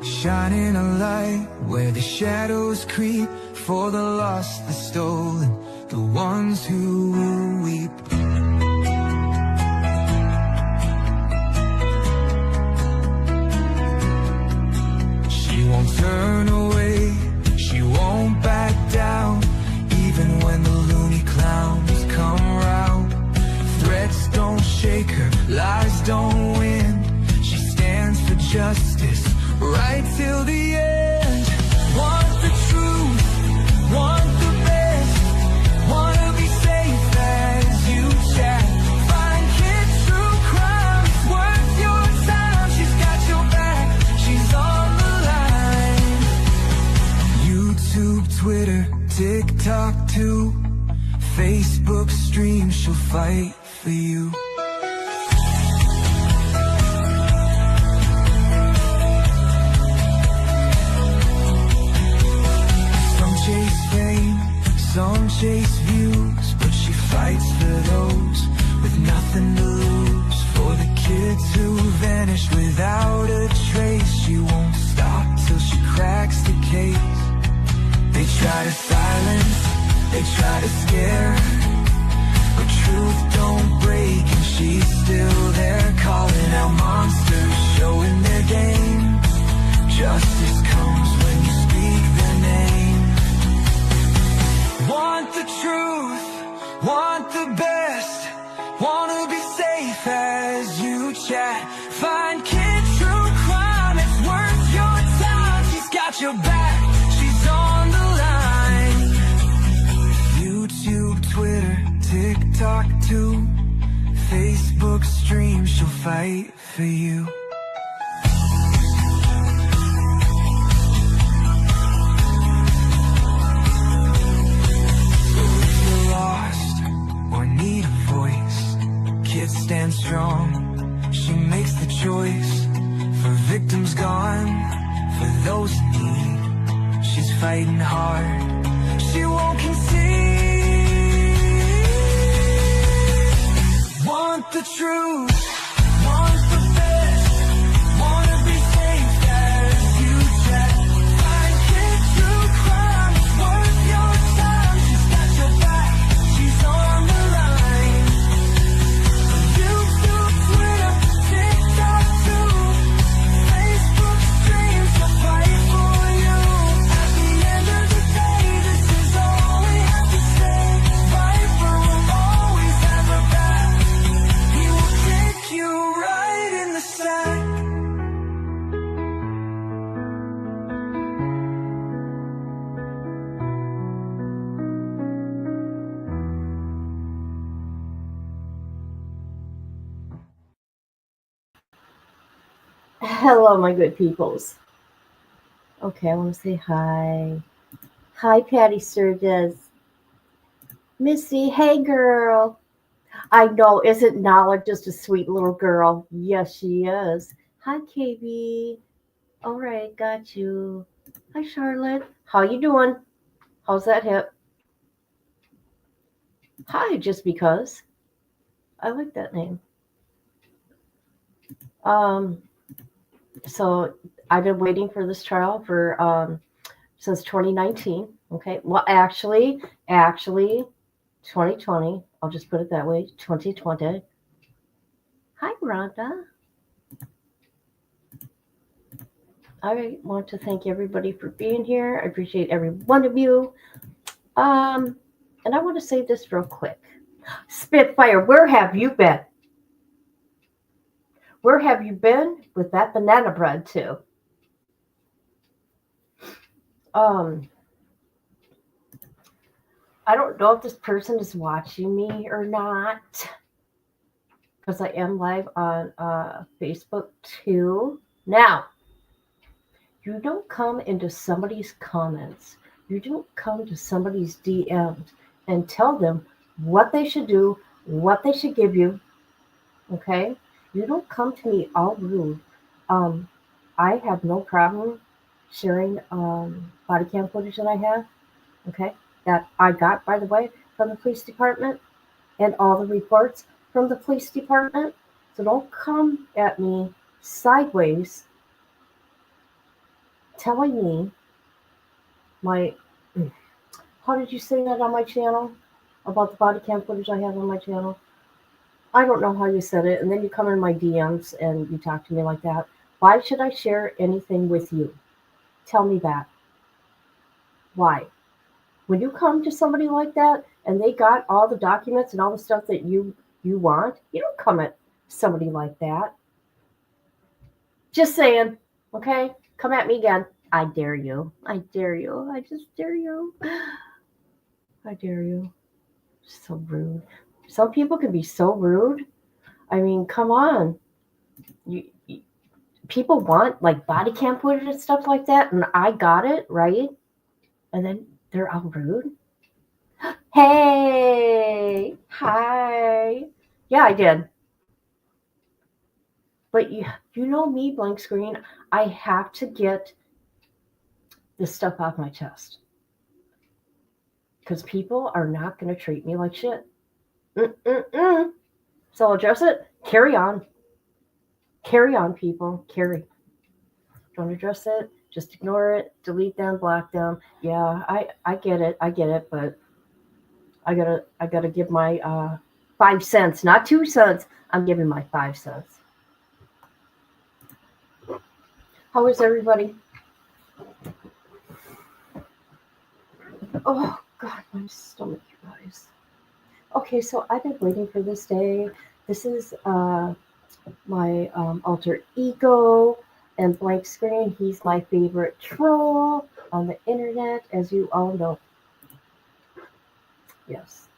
shining a light where the shadows creep, for the lost, the stolen, the ones who will weep. She won't turn away, she won't back down, even when the loony clowns come round. Threats don't shake her, lies don't win. She stands for justice, right till the end. Want the truth, want the best, wanna be safe as you chat. Find kids true crime, it's worth your time. She's got your back, she's on the line. YouTube, Twitter, TikTok too, Facebook stream, she'll fight for you. Some chase views, but she fights for those with nothing to lose. For the kids who vanish without a trace, she won't stop till she cracks the case. They try to silence, they try to scare, but truth don't break and she's still there, calling out monsters, showing their game. Justice comes when you speak their name. Want the truth, want the best, wanna be safe as you chat. Find kid true crime, it's worth your time. She's got your back, she's on the line. YouTube, Twitter, TikTok too, Facebook stream, she'll fight for you. Need a voice, kids stand strong. She makes the choice for victims gone, for those in need. She's fighting hard, she won't concede. Want the truth, want the best, wanna be safe as you chat. Find kids true crime, it's worth your time. She's got your back, she's on the Hello, my good peoples. Okay, I want to say hi. Hi, Patty Sturgis. Missy, hey, girl. I know, isn't Nala just a sweet little girl? Yes, she is. Hi, KB. All right, got you. Hi, Charlotte. How you doing? How's that hip? Hi, just because. I like that name. So I've been waiting for this trial for since 2019. Okay. Well, actually, 2020. I'll just put it that way. 2020. Hi, Rhonda. I want to thank everybody for being here. I appreciate every one of you. And I want to say this real quick. Spitfire, where have you been? Where have you been with that banana bread too? I don't know if this person is watching me or not, because I am live on Facebook too. Now, you don't come into somebody's comments. You don't come to somebody's DMs and tell them what they should do, what they should give you. Okay? You don't come to me all rude. I have no problem sharing body cam footage that I have. Okay? That I got, by the way, from the police department, and all the reports from the police department. So don't come at me sideways telling me my, how did you say that on my channel? About the body cam footage I have on my channel? I don't know how you said it. And then you come in my DMs and you talk to me like that. Why should I share anything with you? Tell me that. Why? When you come to somebody like that and they got all the documents and all the stuff that you want, you don't come at somebody like that. Just saying, okay? Come at me again. I dare you. I dare you. I just dare you. I dare you. So rude. Some people can be so rude. I mean, come on. You people want like body cam footage and stuff like that, and I got it, right? And then they're all rude. Hey, hi. Yeah, I did. But you know me, blank screen. I have to get this stuff off my chest because people are not going to treat me like shit. Mm-mm-mm. So I'll address it. Carry on. Carry on, people. Carry. Don't address it. Just ignore it. Delete them. Block them. Yeah, I get it. I get it. But I gotta give my 5 cents, not 2 cents. I'm giving my 5 cents. How is everybody? Oh God, my stomach, you guys. Okay, so I've been waiting for this day. This is my alter ego and blank screen. He's my favorite troll on the internet, as you all know. Yes.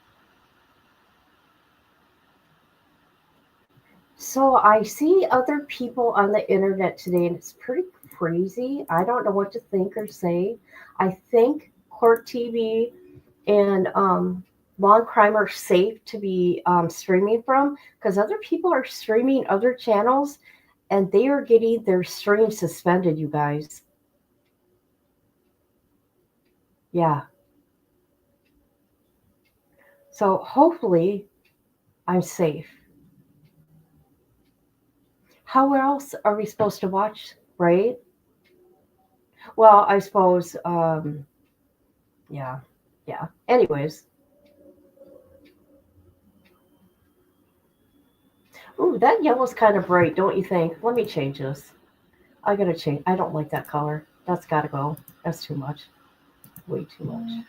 So I see other people on the internet today, and it's pretty crazy. I don't know what to think or say. I think Court TV and Law and Crime are safe to be streaming from because other people are streaming other channels and they are getting their stream suspended, you guys. Yeah. So hopefully I'm safe. How else are we supposed to watch, right? Well, I suppose, yeah, yeah. Anyways, ooh, that yellow's kind of bright, don't you think? Let me change this. I gotta change. I don't like that color. That's gotta go. That's too much. Way too much.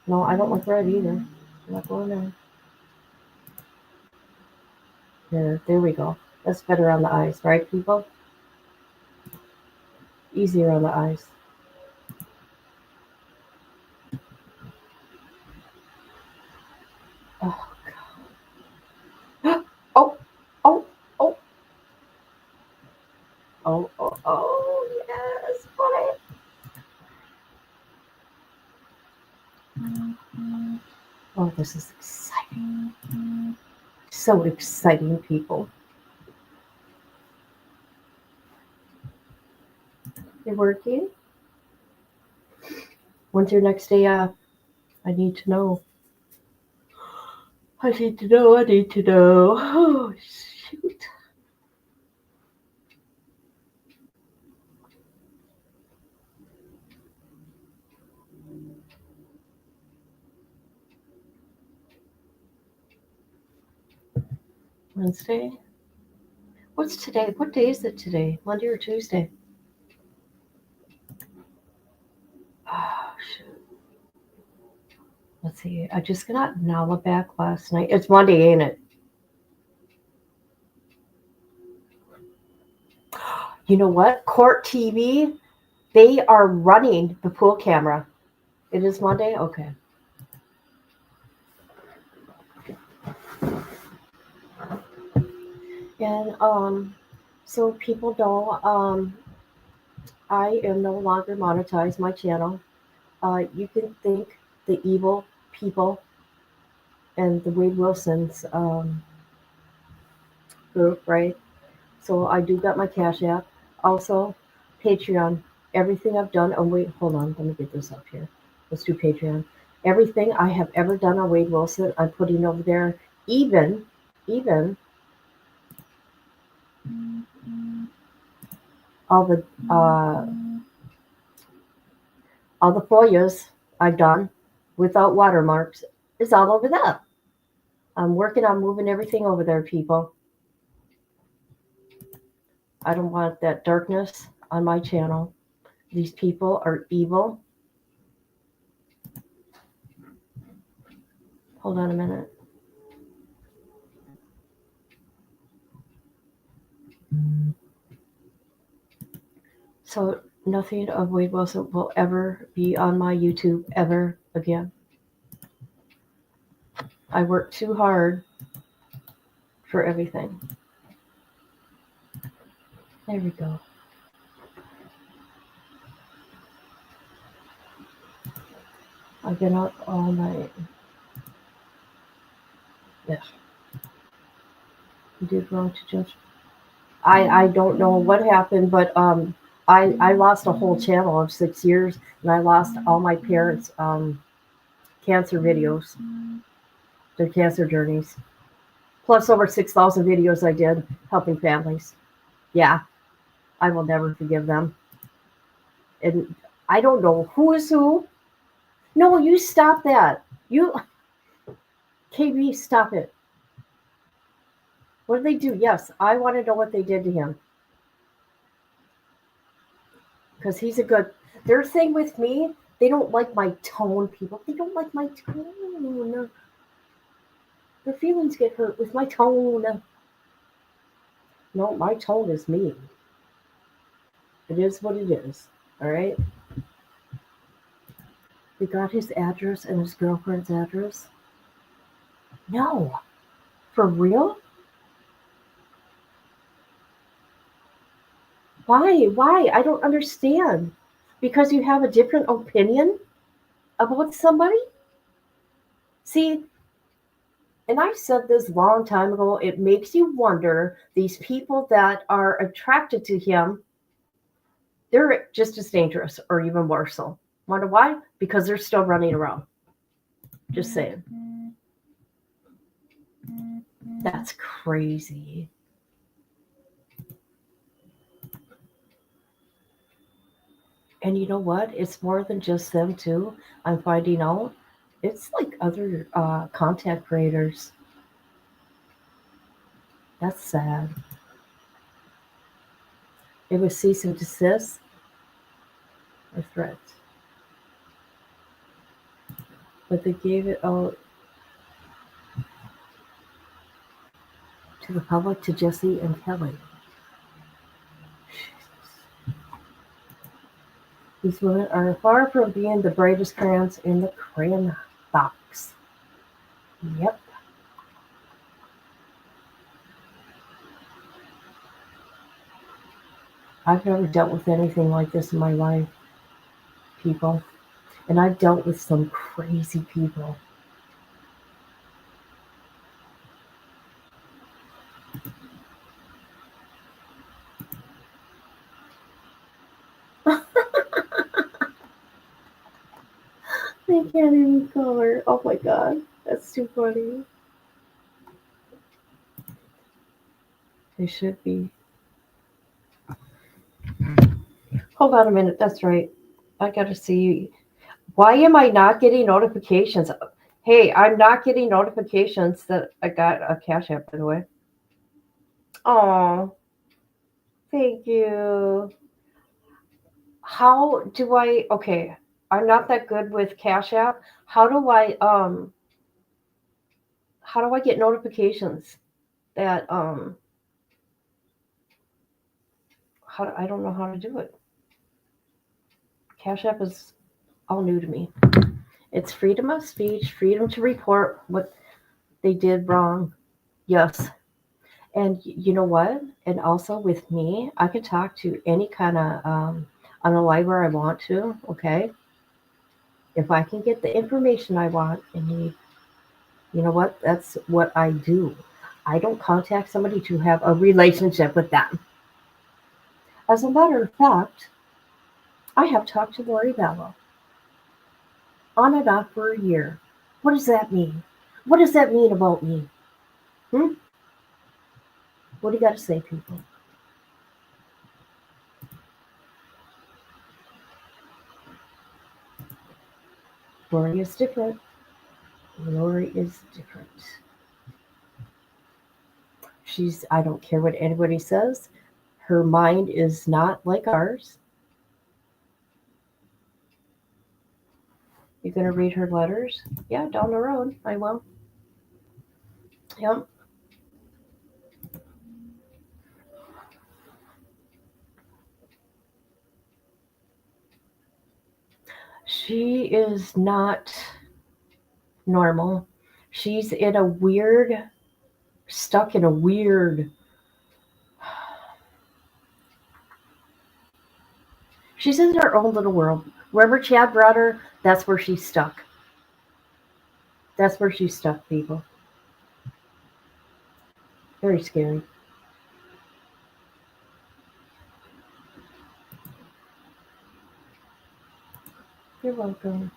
No, I don't like red either. I'm not going there. There we go. That's better on the eyes, right, people? Easier on the eyes. Oh, God. Oh, oh, oh, oh, yes, buddy. Oh, this is exciting. So exciting, people. You're working? When's your next day off? I need to know. I need to know. I need to know. Oh, shoot. Wednesday? What's today? What day is it today? Monday or Tuesday? Oh, shoot. Let's see. I just got Nala back last night. It's Monday, ain't it? You know what? Court TV, they are running the pool camera. It is Monday? Okay. And so people know I am no longer monetized my channel. You can thank the evil people and the Wade Wilson's group, right? So I do got my Cash App. Also, Patreon. Everything I've done. Oh wait, hold on. Let me get this up here. Let's do Patreon. Everything I have ever done on Wade Wilson, I'm putting over there. Even all the uh, all the FOIAs I've done without watermarks is all over that. I'm working on moving everything over there, people. I don't want that darkness on my channel. These people are evil. Hold on a minute. So nothing of Wade Wilson will ever be on my YouTube ever again. I work too hard for everything. There we go. I've been up all night. Yeah. You did wrong to judge. I don't know what happened, but I lost a whole channel of 6 years, and I lost all my parents' cancer videos, their cancer journeys, plus over 6,000 videos I did helping families. Yeah, I will never forgive them. And I don't know who is who. No, you stop that. You, KB, stop it. What did they do? Yes, I want to know what they did to him. Because he's a good. Their thing with me, they don't like my tone, people. They don't like my tone. Their feelings get hurt with my tone. No, my tone is me. It is what it is. All right? They got his address and his girlfriend's address. No. For real? Why? Why? I don't understand. Because you have a different opinion about somebody? See, and I said this long time ago, it makes you wonder these people that are attracted to him, they're just as dangerous or even worse so. Wonder why? Because they're still running around. Just saying. That's crazy. And you know what? It's more than just them too. I'm finding out it's like other content creators. That's sad. It was cease and desist or threats. But they gave it out to the public, to Jesse and Kelly. These women are far from being the brightest crayons in the crayon box. Yep. I've never dealt with anything like this in my life, people. And I've dealt with some crazy people. I can't even call her. Oh my god. That's too funny. They should be. Hold on a minute. That's right. I gotta see. Why am I not getting notifications? Hey, I'm not getting notifications that I got a Cash App, by the way. Oh, thank you. How do I? Okay, I'm not that good with Cash App. How do I get notifications that I don't know how to do it. Cash App is all new to me. It's freedom of speech, freedom to report what they did wrong. Yes. And you know what? And also with me, I can talk to any kind of on a library I want to. Okay. If I can get the information I want and need, you know what? That's what I do. I don't contact somebody to have a relationship with them. As a matter of fact, I have talked to Lori Vallow on and off for a year. What does that mean? What does that mean about me? What do you got to say, people? Lori is different. Lori is different. I don't care what anybody says. Her mind is not like ours. You gonna read her letters? Yeah, down the road. I will. Yep. She is not normal. She's in a weird, stuck in a weird. She's in her own little world. Wherever Chad brought her, that's where she's stuck. That's where she's stuck, people. Very scary. You're welcome.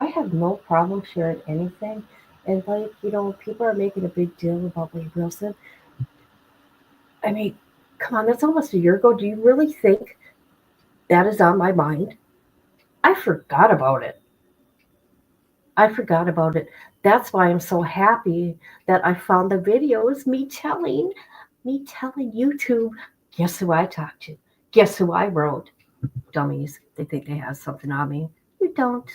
I have no problem sharing anything. And like, people are making a big deal about Wade Wilson. I mean, come on, that's almost a year ago. Do you really think that is on my mind? I forgot about it. I forgot about it. That's why I'm so happy that I found the videos, me telling YouTube, guess who I talked to? Guess who I wrote? Dummies. They think they have something on me. You don't.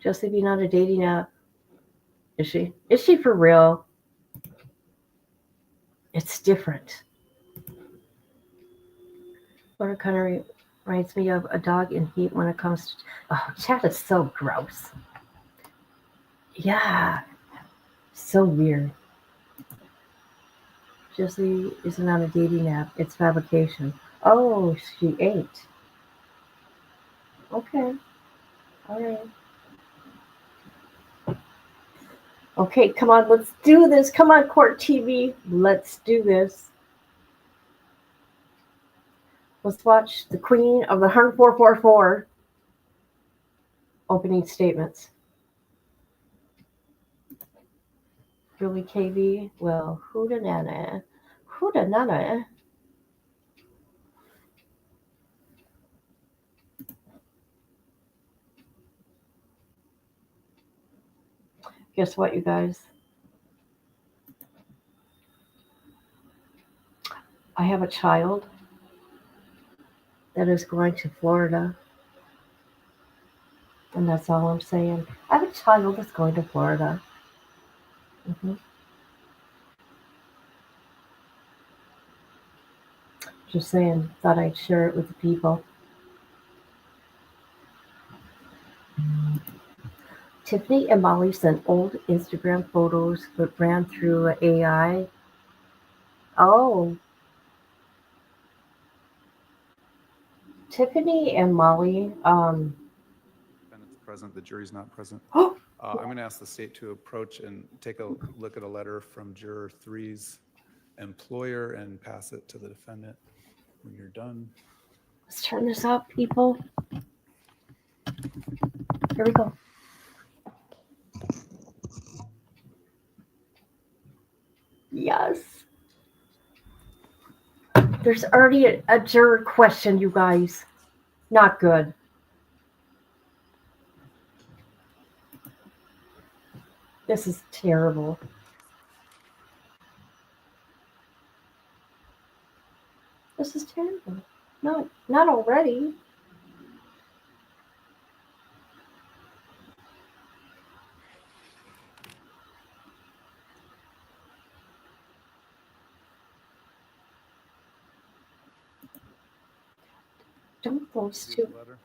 Josie being on a dating app. Is she? Is she for real? It's different. What kind of reminds me of a dog in heat when it comes to. Oh, chat is so gross. Yeah, so weird. Josie isn't on a dating app. It's fabrication. Oh, she ate. Okay. All right. Okay, come on, let's do this. Come on, Court TV. Let's do this. Let's watch the Queen of the 444 opening statements. Julie KV, well, hooda nana. Hooda nana. Guess what, you guys? I have a child that is going to Florida. And that's all I'm saying. I have a child that's going to Florida. Mm-hmm. Just saying, thought I'd share it with the people. Tiffany and Molly sent old Instagram photos but ran through AI. Oh, Tiffany and Molly. Defendant's present, the jury's not present. Oh, I'm going to ask the state to approach and take a look at a letter from Juror 3's employer and pass it to the defendant when you're done. let's turn this up, people. Here we go. Yes. There's already a juror question, you guys. Not good. This is terrible. This is terrible. Not already. Don't those See two. the letter?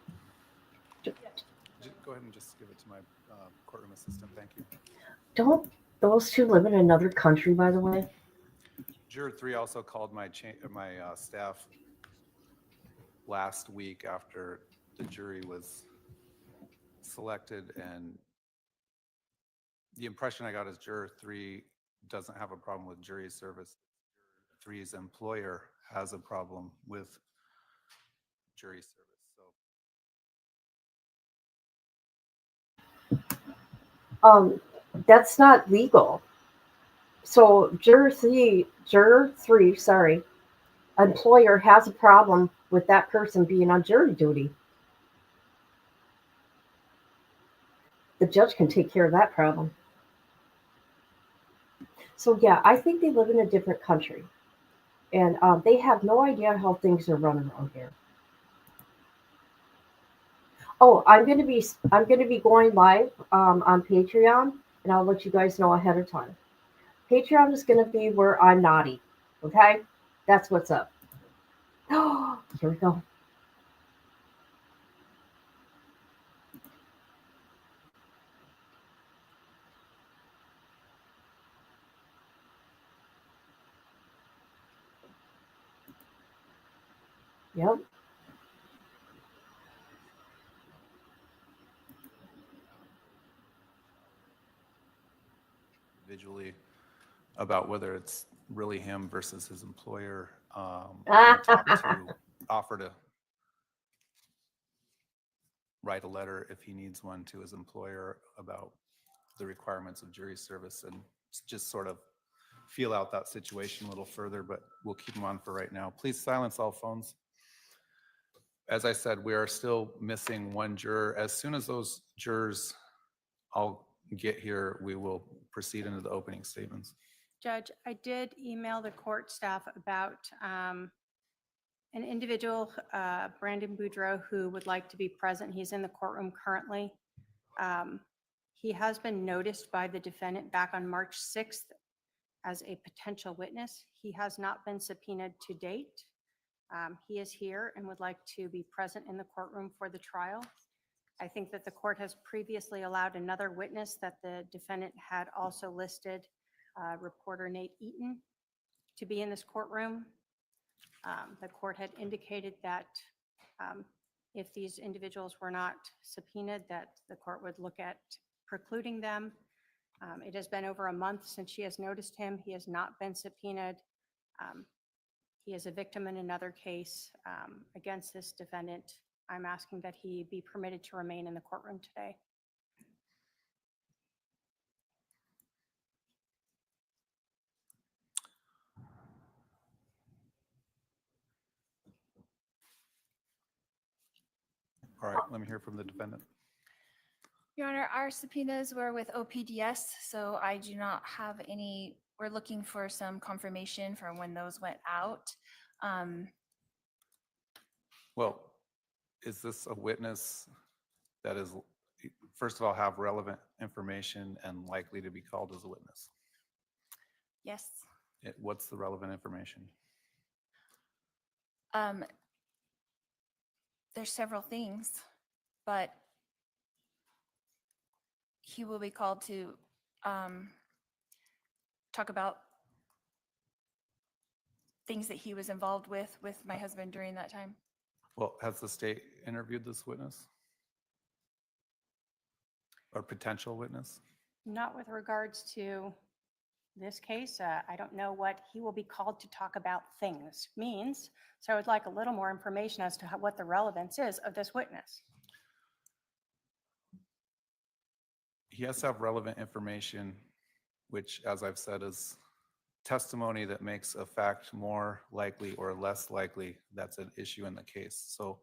Go ahead and just give it to my courtroom assistant. Thank you. Don't those two live in another country, by the way? Juror 3 also called my staff last week after the jury was selected, and the impression I got is Juror 3 doesn't have a problem with jury service. Juror 3's employer has a problem with jury service. That's not legal. So juror three, sorry, employer has a problem with that person being on jury duty. the judge can take care of that problem. So yeah, I think they live in a different country, and they have no idea how things are running around here. Oh, I'm gonna be going live on Patreon, and I'll let you guys know ahead of time. Patreon is gonna be where I'm naughty. Okay, that's what's up. Oh, here we go. Yep. Individually about whether it's really him versus his employer, and to offer to write a letter if he needs one to his employer about the requirements of jury service and just sort of feel out that situation a little further, but we'll keep him on for right now. Please silence all phones. As I said, we are still missing one juror. As soon as those jurors all get here, we will proceed into the opening statements. Judge, I did email the court staff about an individual, Brandon Boudreau, who would like to be present. He's in the courtroom currently. He has been noticed by the defendant back on March 6th as a potential witness. He has not been subpoenaed to date. He is here and would like to be present in the courtroom for the trial. I think that the court has previously allowed another witness that the defendant had also listed, reporter Nate Eaton, to be in this courtroom. The court had indicated that if these individuals were not subpoenaed, that the court would look at precluding them. It has been over a month since she has noticed him. He has not been subpoenaed. He is a victim in another case against this defendant. I'm asking that he be permitted to remain in the courtroom today. All right, let me hear from the defendant. Your Honor, our subpoenas were with OPDS, so I do not have any. We're looking for some confirmation for when those went out. Well, is this a witness that is, first of all, have relevant information and likely to be called as a witness? Yes. What's the relevant information? There's several things, but he will be called to talk about things that he was involved with my husband during that time. Well, has the state interviewed this witness? Or potential witness? Not with regards to this case. I don't know what he will be called to talk about things means. So I would like a little more information as to what the relevance is of this witness. He has to have relevant information, which, as I've said, is testimony that makes a fact more likely or less likely that's an issue in the case. So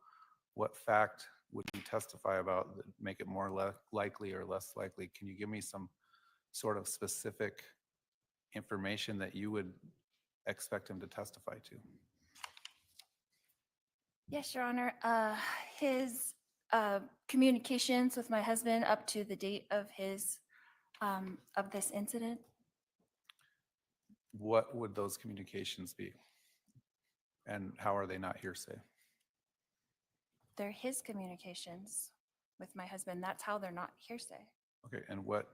what fact would you testify about that make it more likely or less likely? Can you give me some sort of specific information that you would expect him to testify to? Yes, Your Honor. His communications with my husband up to the date of his of this incident. What would those communications be? And how are they not hearsay? They're his communications with my husband. That's how they're not hearsay. Okay, and what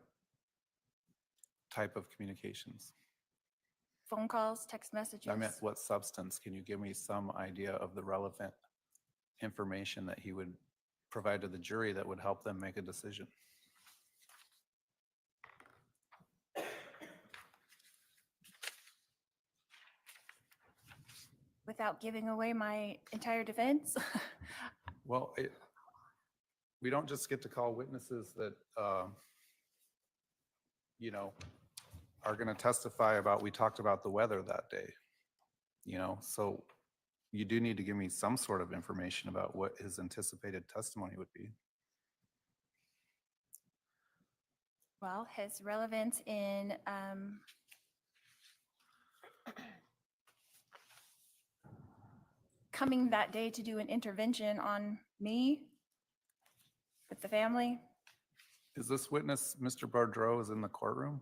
type of communications? Phone calls, text messages. I meant what substance? Can you give me some idea of the relevant information that he would provide to the jury that would help them make a decision? Without giving away my entire defense. Well, we don't just get to call witnesses that, are going to testify about, we talked about the weather that day, so you do need to give me some sort of information about what his anticipated testimony would be. Well, his relevance in coming that day to do an intervention on me with the family. Is this witness, Mr. Bardreau, is in the courtroom?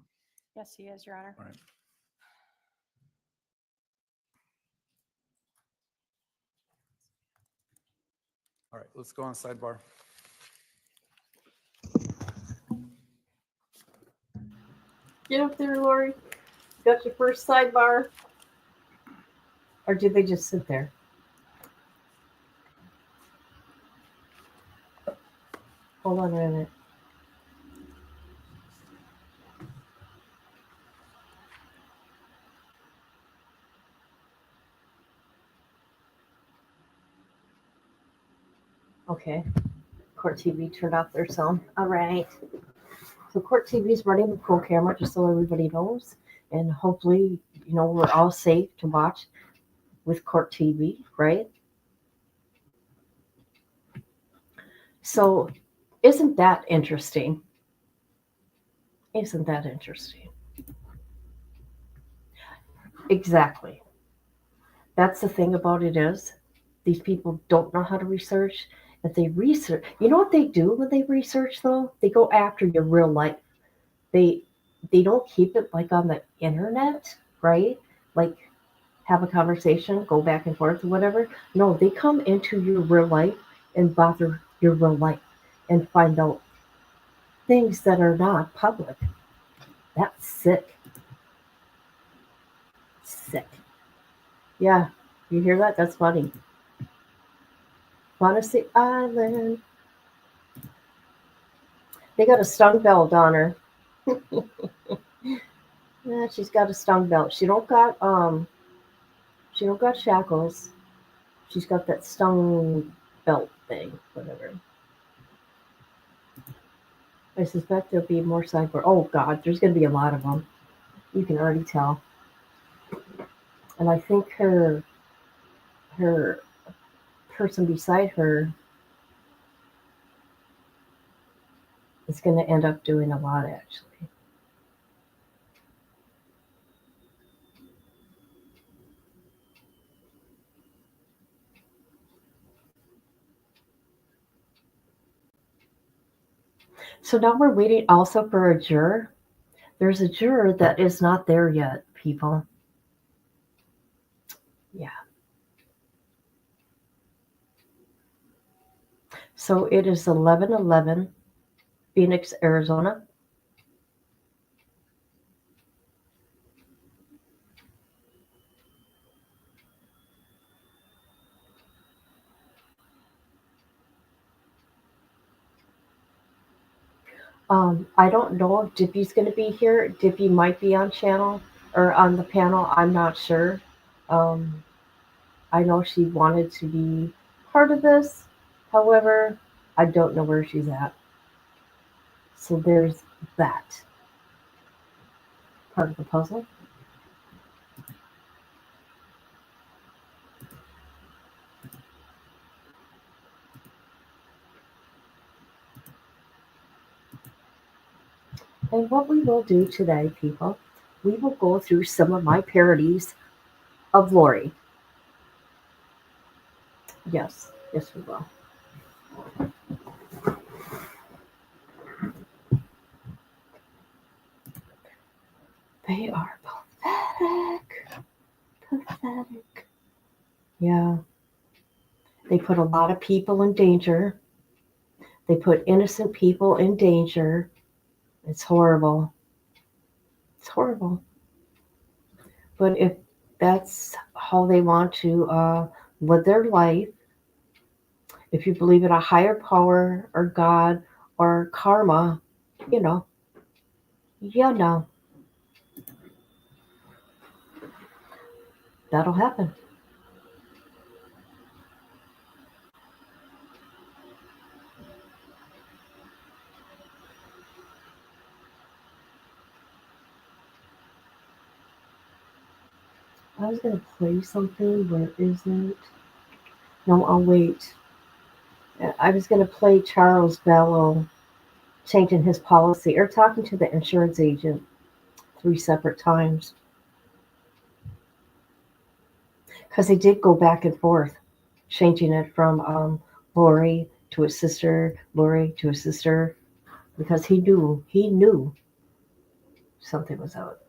Yes, he is, Your Honor. All right. All right, let's go on sidebar. Get up there, Lori. Got your first sidebar? Or did they just sit there? Hold on a minute. Okay. Court TV turned off their sound. All right. So Court TV is running the pool camera just so everybody knows. And hopefully, we're all safe to watch with Court TV, right? So isn't that interesting? Isn't that interesting? Exactly. That's the thing about it is these people don't know how to research. If they research, you know what they do when they research though? They go after your real life. They don't keep it like on the internet, right? Like have a conversation, go back and forth or whatever. No, they come into your real life and bother your real life and find out things that are not public. That's sick. Sick. Yeah, you hear that? That's funny. Fantasy Island. They got a stun belt on her. Yeah, she's got a stun belt. She don't got shackles. She's got that stun belt thing, whatever. I suspect there'll be more cyber. Oh God, there's gonna be a lot of them. You can already tell. And I think her person beside her is going to end up doing a lot, actually. So now we're waiting also for a juror. There's a juror that is not there yet, people. Yeah. So it is 11:11, Phoenix, Arizona. I don't know if Dippy's going to be here. Dippy might be on channel or on the panel. I'm not sure. Um, I know she wanted to be part of this. However, I don't know where she's at. So there's that part of the puzzle. And what we will do today, people, we will go through some of my parodies of Lori. Yes, yes, we will. They are pathetic. Pathetic. Yeah. They put a lot of people in danger. They put innocent people in danger. It's horrible. It's horrible. But if that's how they want to live their life, if you believe in a higher power or God or karma, you know, that'll happen. I was going to play something, where is it? No, I'll wait. I was going to play Charles Vallow. changing his policy or talking to the insurance agent 3 separate times because he did go back and forth, changing it from Lori to his sister, Lori to his sister, because he knew something was out.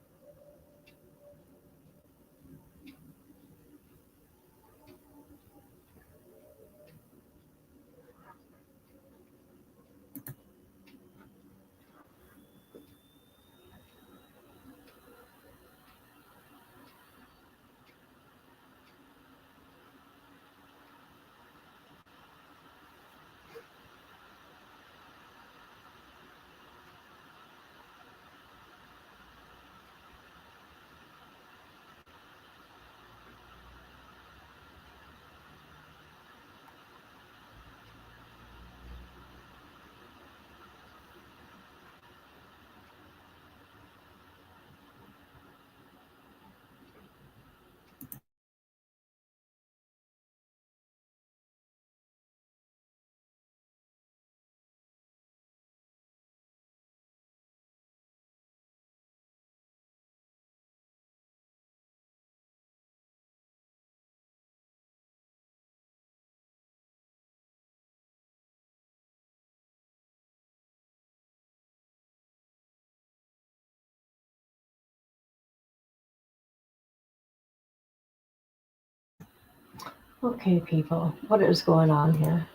Okay, people, what is going on here?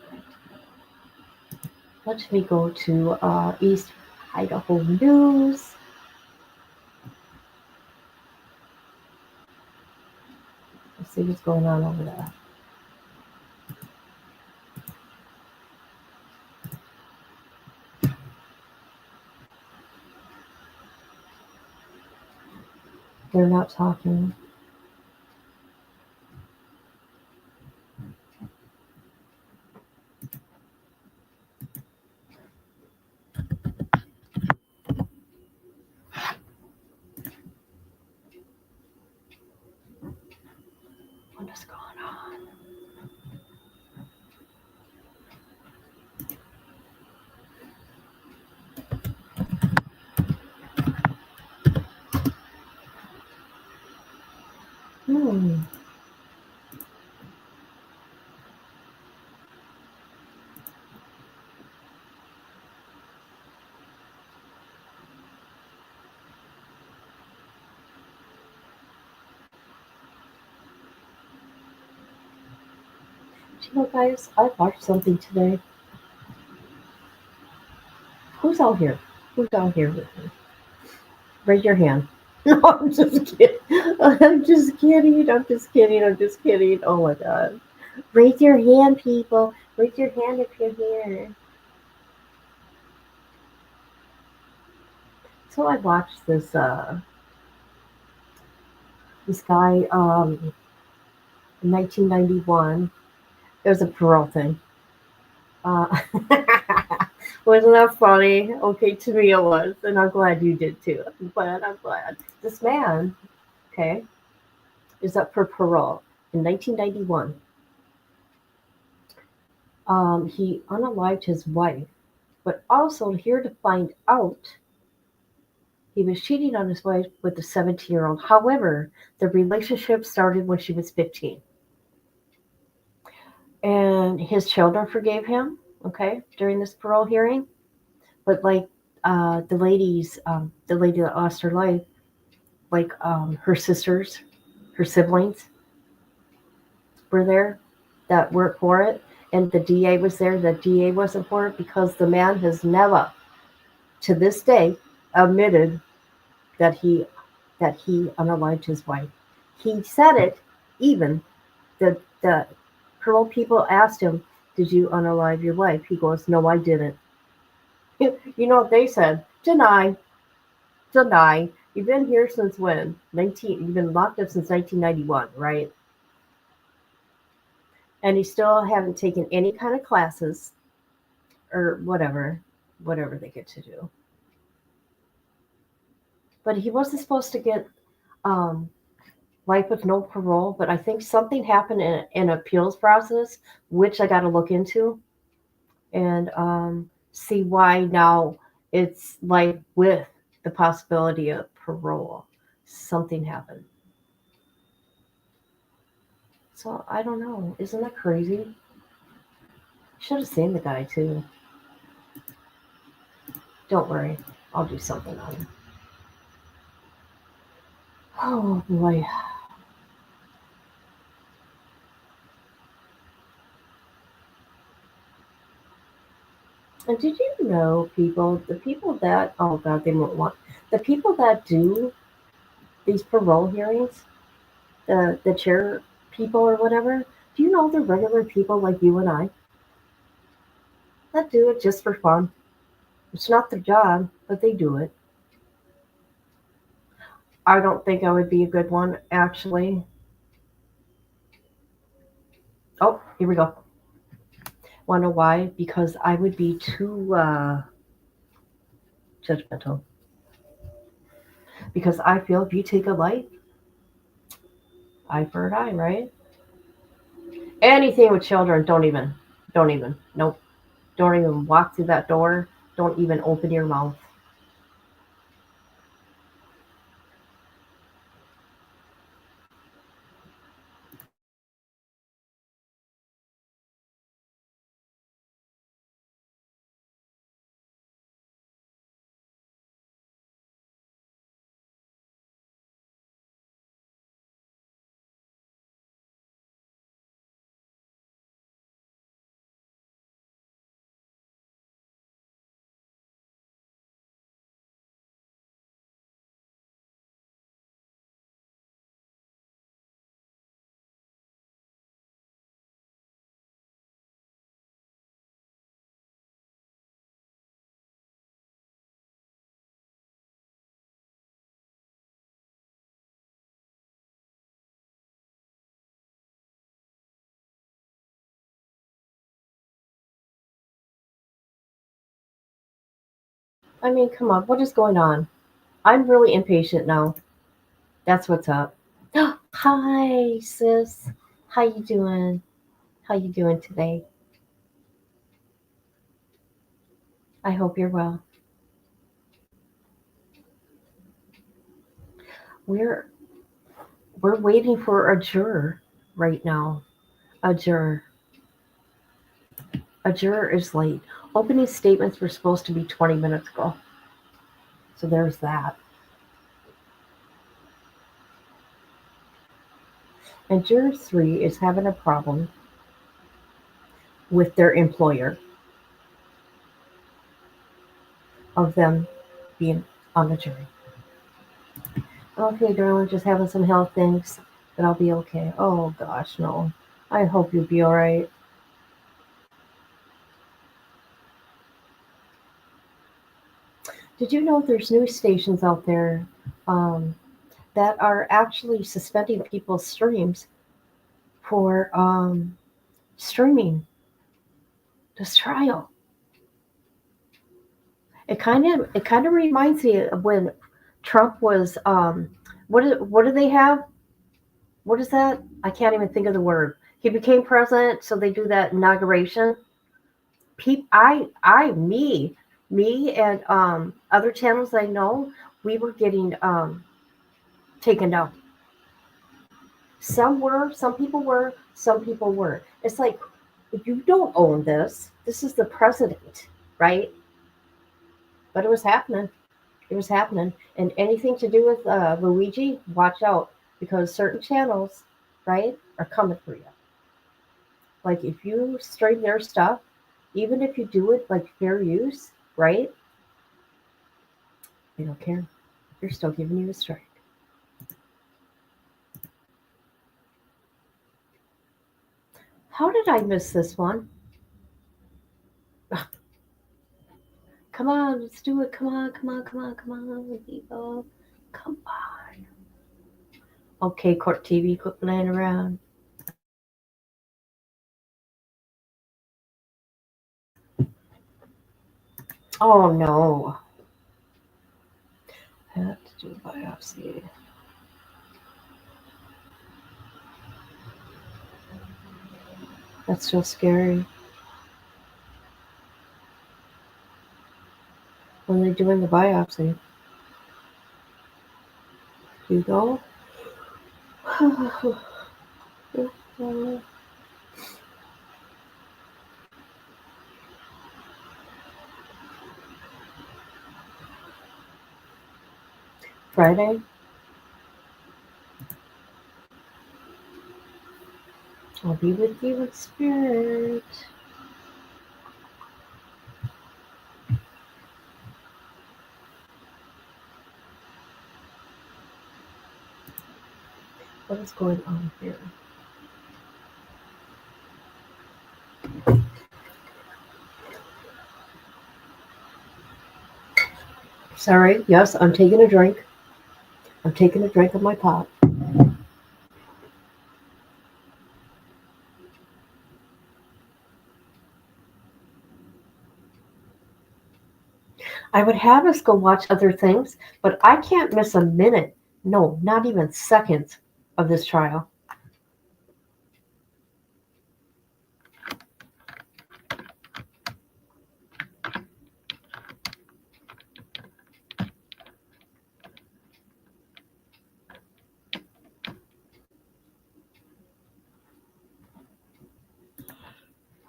Let me go to East Idaho News. Let's see what's going on over there. They're not talking. What is going on? Hmm. You know, guys, I watched something today. Who's out here? Who's out here with me? Raise your hand. No, I'm just kidding. I'm just kidding. I'm just kidding. I'm just kidding. Oh my god. Raise your hand, people. Raise your hand if you're here. So I watched this guy in 1991. It was a parole thing. Uh, wasn't that funny? Okay, to me it was, and I'm glad you did too. I'm glad. This man, okay, is up for parole in 1991. He unalived his wife, but also here to find out he was cheating on his wife with a 17-year-old. However, the relationship started when she was 15. And his children forgave him, okay, during this parole hearing. But like the lady that lost her life, like her sisters, her siblings were there that weren't for it. And the DA was there. The DA wasn't for it because the man has never, to this day, admitted that he unalived his wife. He said it. Even the parole people asked him, "Did you unalive your wife?" He goes, "No, I didn't." You know what they said? Deny, deny. You've been here since when? You've been locked up since 1991, right? And you still haven't taken any kind of classes or whatever they get to do. But he wasn't supposed to get um, life with no parole. But I think something happened in an appeals process, which I got to look into and see why now It's like with the possibility of parole, something happened. So I don't know. Isn't that crazy? Should have seen the guy too. Don't worry, I'll do something on him. Oh boy. And did you know the people that, oh god, they won't want, the people that do these parole hearings, the chair people or whatever, do you know they're regular people like you and I that do it just for fun? It's not their job, but they do it. I don't think I would be a good one, actually. Oh, here we go. Want to know why? Because I would be too judgmental. Because I feel if you take a life, eye for an eye, right? Anything with children, don't even, nope. Don't even walk through that door. Don't even open your mouth. I mean, come on, what is going on? I'm really impatient now. That's what's up. Hi, sis. How you doing? How you doing today? I hope you're well. We're we're waiting for a juror right now. A juror. A juror is late. Opening statements were supposed to be 20 minutes ago. So there's that. And juror 3 is having a problem with their employer of them being on the jury. Okay, darling, just having some health things, but I'll be okay. Oh gosh, no. I hope you'll be all right. Did you know there's news stations out there um, that are actually suspending people's streams for streaming this trial? It kind of reminds me of when Trump was what do they have? What is that? I can't even think of the word. He became president, so they do that inauguration. Me and other channels I know, we were getting taken down. Some people were, some people weren't. It's like, if you don't own this, this is the president, right? But it was happening. It was happening. And anything to do with Luigi, watch out because certain channels, right, are coming for you. Like if you stream their stuff, even if you do it like fair use, right, they don't care. They're still giving you a strike. How did I miss this one? Come on, let's do it. Come on, come on, come on, come on, people. Come on. Okay, Court TV, quit playing around. Oh no. I have to do a biopsy. That's so scary. when they're doing the biopsy. You go. Friday. I'll be with you in spirit. What is going on here? Sorry, yes, I'm taking a drink. I'm taking a drink of my pop. I would have us go watch other things, but I can't miss a minute, no, not even seconds of this trial.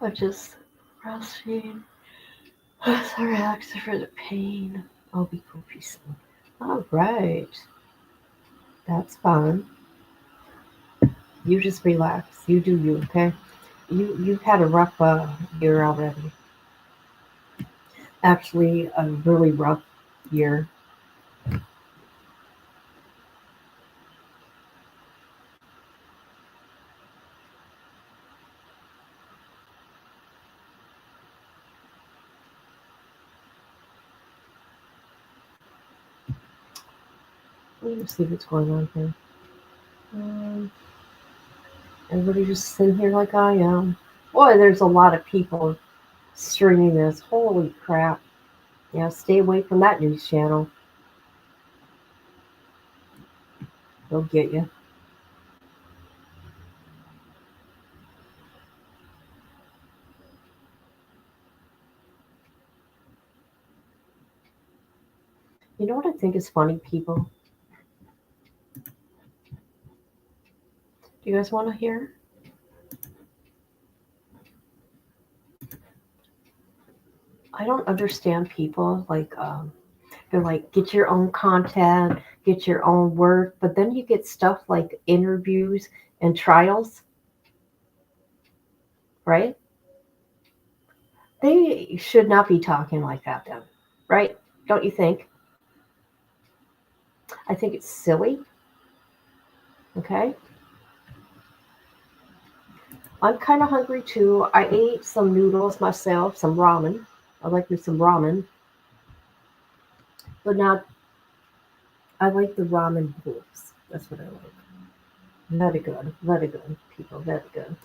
I just resting, relax for the pain. I'll be goofy soon. All right, that's fun. You just relax. You do you, okay? You've had a rough year already. Actually, a really rough year. Let me see what's going on here. Everybody just sitting here like I am. Boy, there's a lot of people streaming this. Holy crap. Yeah, stay away from that news channel. They'll get you. You know what I think is funny, people? Do you guys want to hear? I don't understand people they're like, get your own content, get your own work, but then you get stuff like interviews and trials, right? They should not be talking like that then, right? Don't you think? I think it's silly. Okay. I'm kind of hungry too. I ate some noodles myself, some ramen. I like me some ramen, but not. I like the ramen bowls. That's what I like. Very good, very good, people, very good.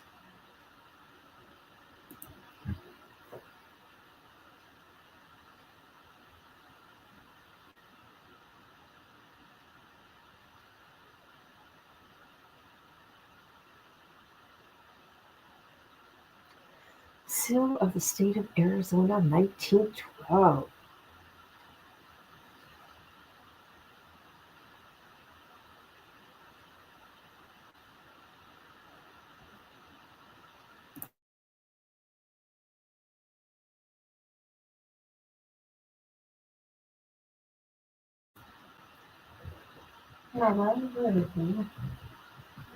Seal of the State of Arizona, 1912.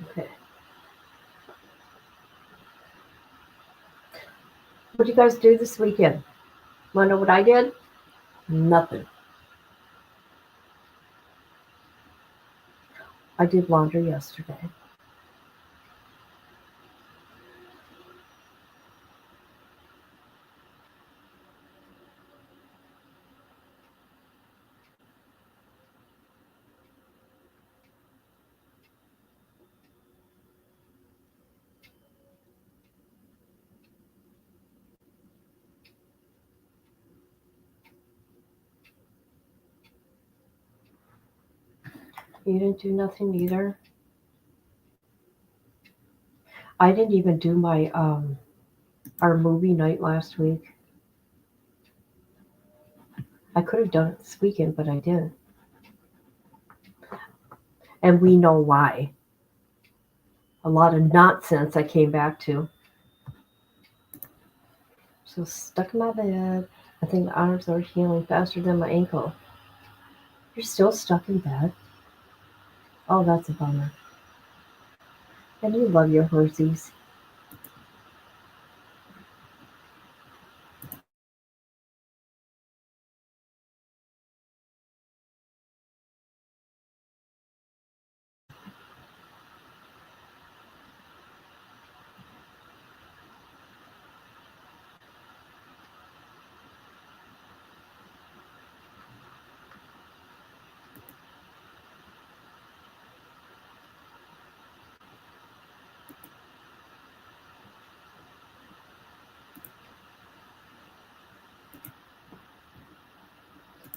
Okay. What do you guys do this weekend? Want to know what I did? Nothing. I did laundry yesterday. You didn't do nothing either. I didn't even do my our movie night last week. I could have done it this weekend, but I didn't. And we know why. A lot of nonsense I came back to. So stuck in my bed. I think the arms are healing faster than my ankle. You're still stuck in bed? Oh, that's a bummer. And you love your horsies.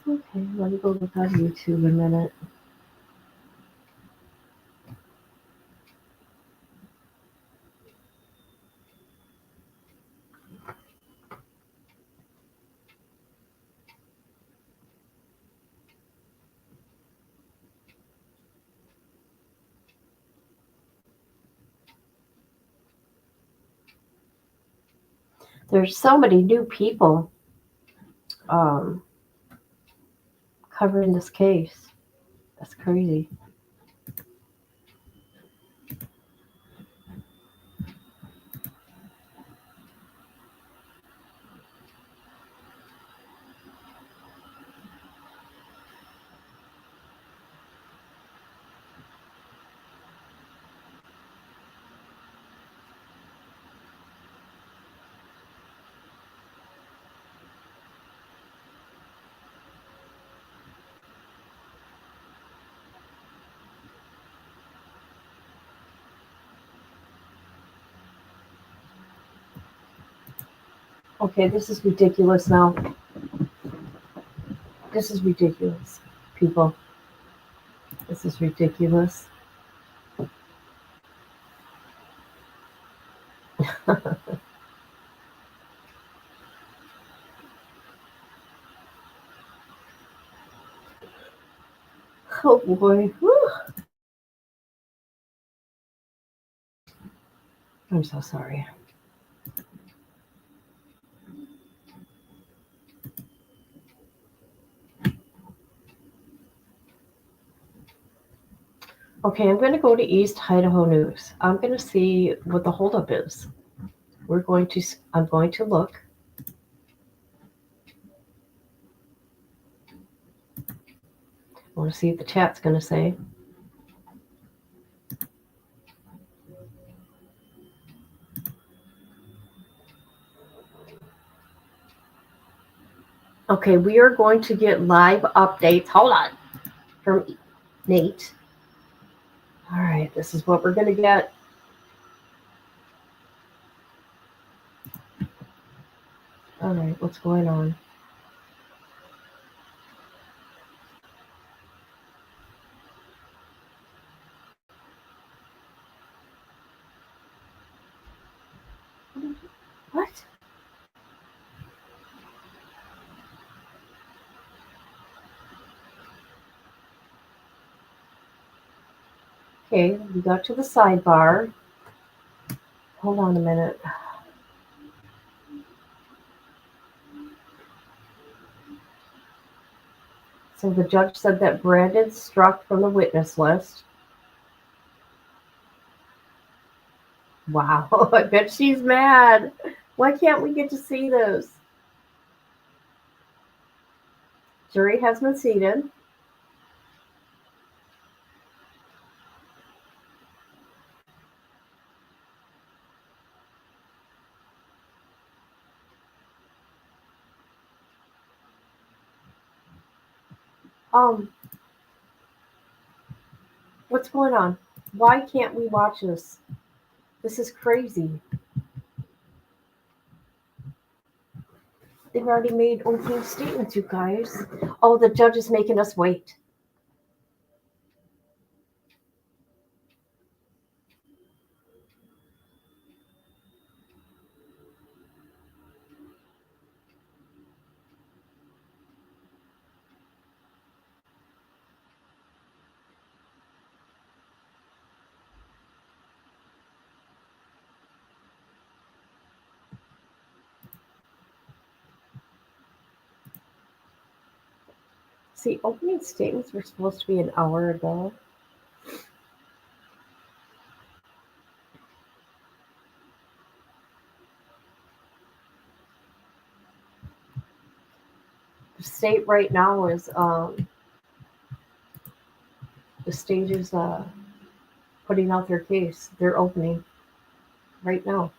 Okay, let me go look on YouTube a minute. There's so many new people um, covering this case. That's crazy. Okay, this is ridiculous now. This is ridiculous, people. This is ridiculous. Oh boy. Whew. I'm so sorry. Okay, I'm going to go to East Idaho News. I'm going to see what the holdup is. I'm going to look. I want to see what the chat's going to say. Okay, we are going to get live updates. Hold on. From Nate. All right, this is what we're going to get. All right, what's going on? What? Okay, we got to the sidebar. Hold on a minute. So the judge said that Brandon struck from the witness list. Wow, I bet she's mad. Why can't we get to see this? Jury has been seated. What's going on? Why can't we watch this? This is crazy. They've already made opening statements, you guys. Oh, the judge is making us wait. See, opening statements were supposed to be an hour ago. The state right now is the state is putting out their case. They're opening right now.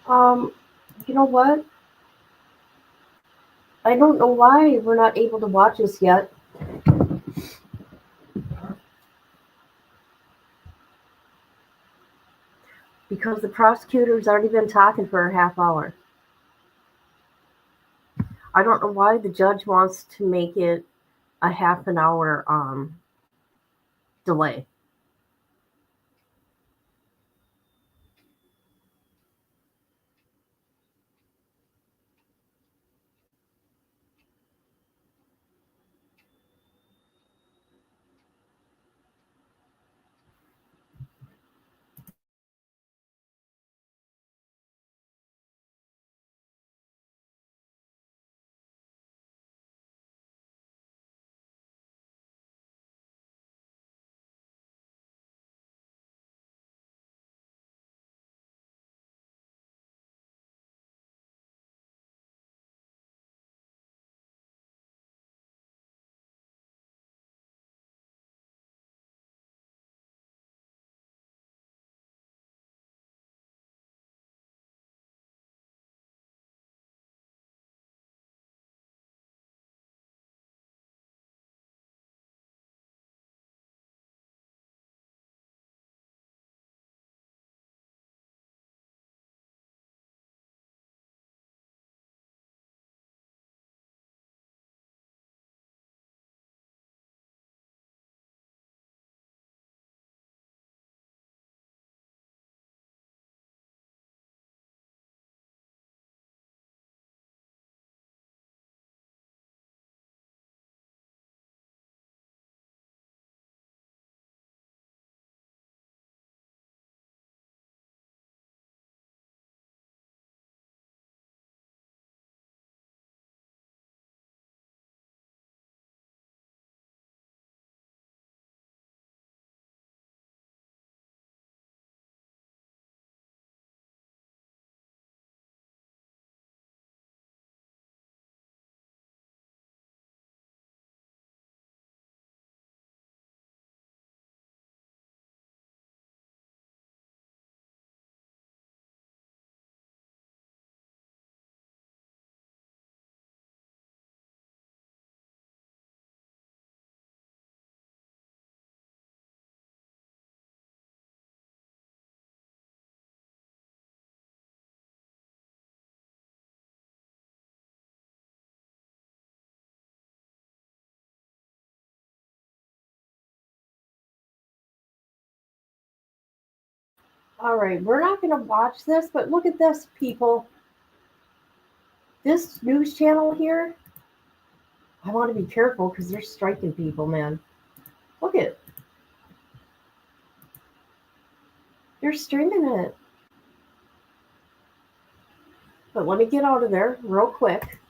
Um, you know what? I don't know why we're not able to watch this yet. Because the prosecutor's already been talking for a half hour. I don't know why the judge wants to make it a half an hour delay. All right, we're not going to watch this, but look at this, people. This news channel here, I want to be careful because they're striking people, man. Look at, they're streaming it. But let me get out of there real quick.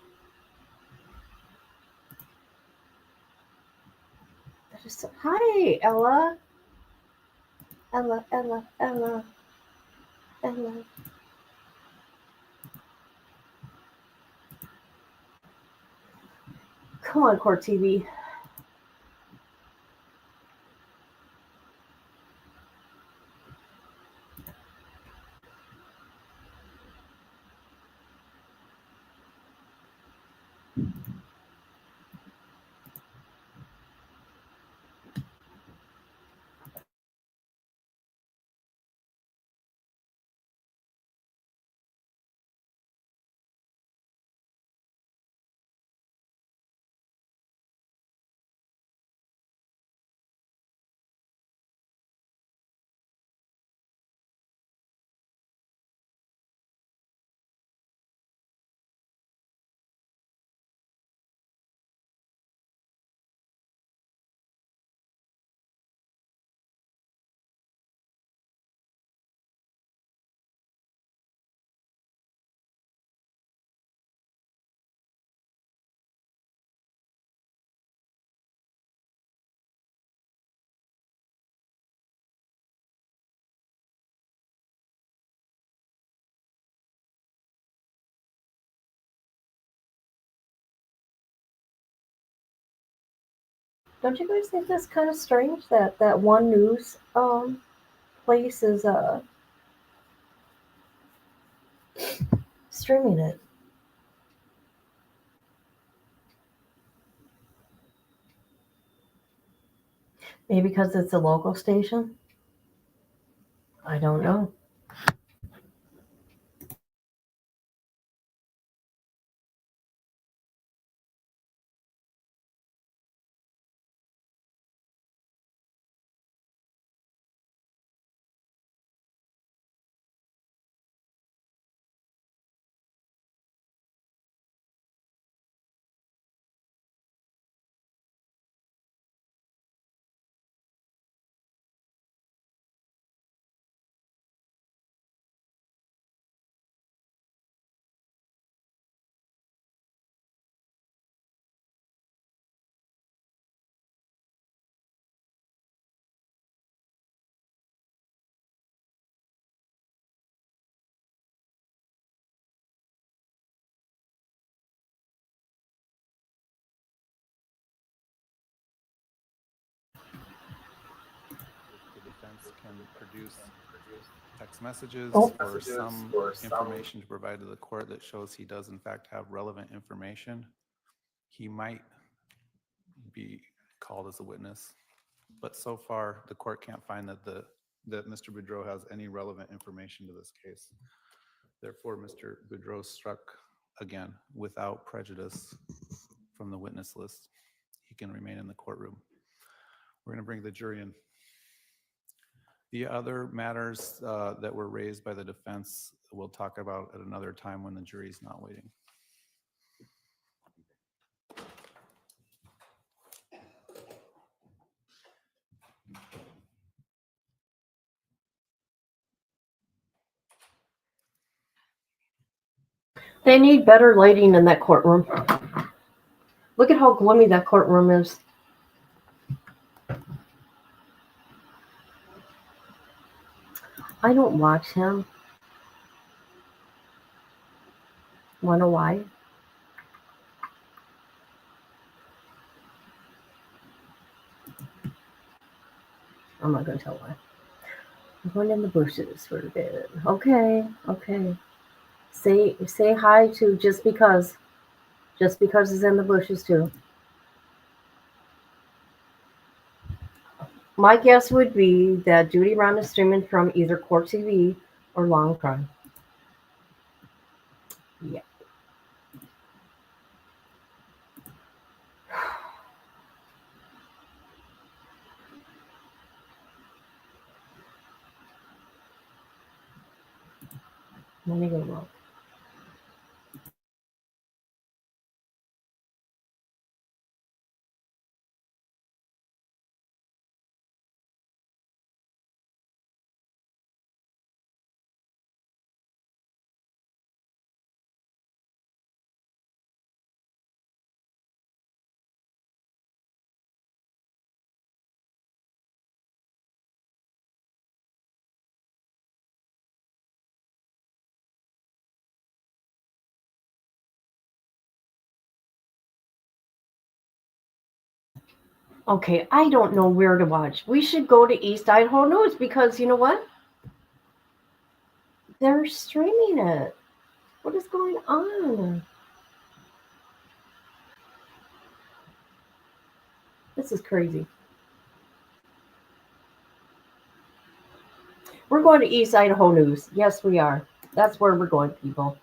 Hi, Ella. Ella, Ella, Ella, Ella. Come on, Court TV. Don't you guys think that's kind of strange that that one news place is streaming it? Maybe because it's a local station? I don't know. produce text messages Oh. or some information to provide to the court that shows he does in fact have relevant information, he might be called as a witness. But so far, the court can't find that Mr. Boudreau has any relevant information to this case. Therefore, Mr. Boudreau struck again without prejudice from the witness list. He can remain in the courtroom. We're going to bring the jury in. The other matters that were raised by the defense, we'll talk about at another time when the jury's not waiting. They need better lighting in that courtroom. Look at how gloomy that courtroom is. I don't watch him. Wanna why? I'm not gonna tell why. I'm going in the bushes for a bit. Okay, okay. Say hi to just because. Just because he's in the bushes too. My guess would be that Judy Ron is streaming from either Court TV or Long Crime. Yeah. Let me go look. Okay, I don't know where to watch. We should go to East Idaho News because you know what? They're streaming it. What is going on? This is crazy. We're going to East Idaho News. Yes, we are. That's where we're going, people.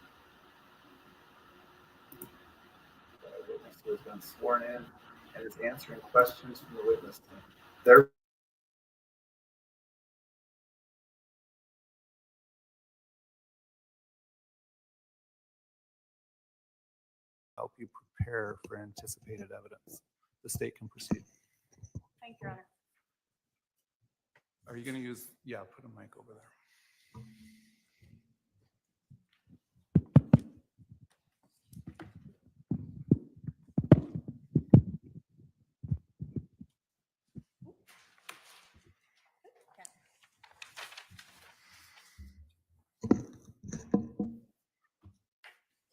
The witness who has been sworn in and is answering questions from the witness team. Their Help you prepare for anticipated evidence. The state can proceed. Thank you, Your Honor. Are you going to use, yeah, put a mic over there.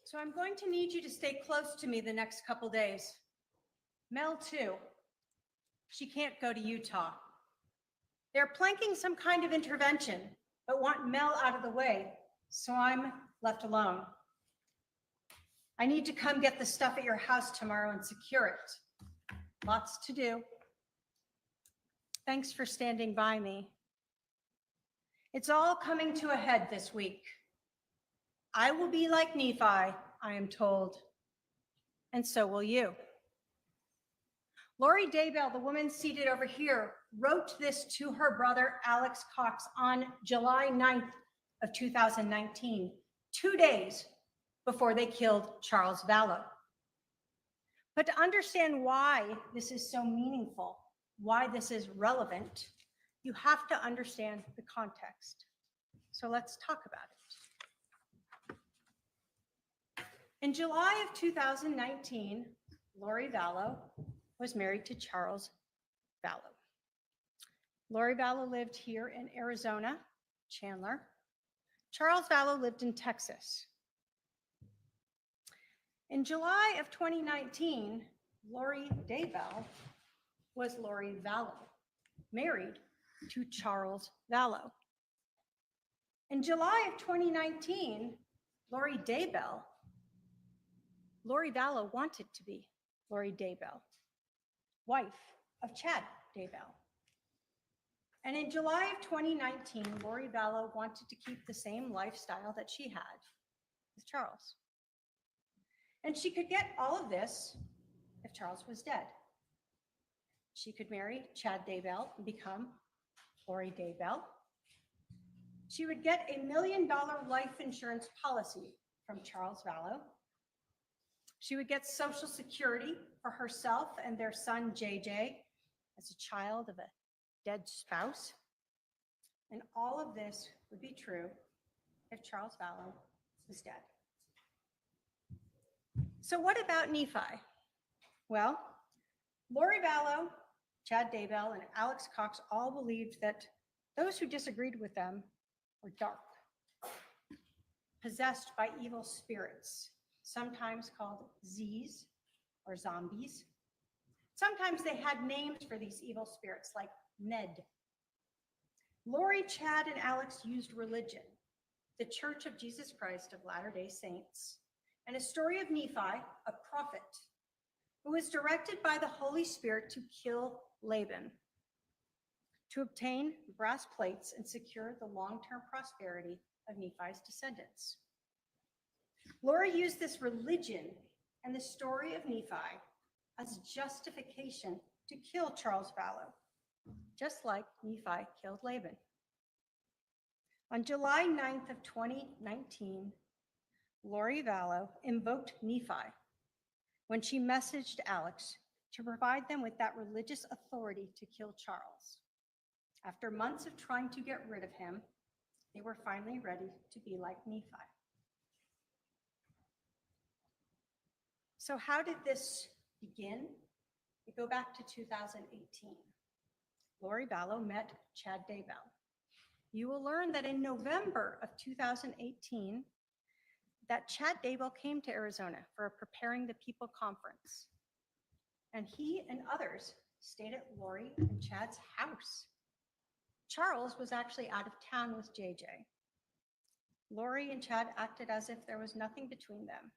So I'm going to need you to stay close to me the next couple days. Mel, too. She can't go to Utah. They're planking some kind of intervention, but want Mel out of the way, so I'm left alone. I need to come get the stuff at your house tomorrow and secure it. Lots to do. Thanks for standing by me. It's all coming to a head this week. I will be like Nephi, I am told, and so will you. Lori Daybell, the woman seated over here, wrote this to her brother, Alex Cox, on July 9th of 2019, 2 days before they killed Charles Vallow. But to understand why this is so meaningful, why this is relevant, you have to understand the context. So let's talk about it. In July of 2019, Lori Vallow was married to Charles Vallow. Lori Vallow lived here in Arizona, Chandler. Charles Vallow lived in Texas. In July of 2019, Lori Daybell was Lori Vallow, married to Charles Vallow. In July of 2019, Lori Vallow wanted to be Lori Daybell, wife of Chad Daybell. And in July of 2019, Lori Vallow wanted to keep the same lifestyle that she had with Charles. And she could get all of this if Charles was dead. She could marry Chad Daybell and become Lori Daybell. She would get a $1 million life insurance policy from Charles Vallow. She would get Social Security for herself and their son, JJ, as a child of a dead spouse. And all of this would be true if Charles Vallow was dead. So what about Nephi? Well, Lori Vallow, Chad Daybell, and Alex Cox all believed that those who disagreed with them were dark, possessed by evil spirits, sometimes called Z's or zombies. Sometimes they had names for these evil spirits like Ned. Lori, Chad, and Alex used religion, the Church of Jesus Christ of Latter-day Saints, and a story of Nephi, a prophet, who was directed by the Holy Spirit to kill Laban, to obtain brass plates and secure the long-term prosperity of Nephi's descendants. Lori used this religion and the story of Nephi as justification to kill Charles Vallow, just like Nephi killed Laban. On July 9th of 2019, Lori Vallow invoked Nephi when she messaged Alex to provide them with that religious authority to kill Charles. After months of trying to get rid of him, they were finally ready to be like Nephi. So how did this begin? We go back to 2018. Lori Vallow met Chad Daybell. You will learn that in November of 2018, that Chad Daybell came to Arizona for a Preparing the People conference. And he and others stayed at Lori and Chad's house. Charles was actually out of town with JJ. Lori and Chad acted as if there was nothing between them,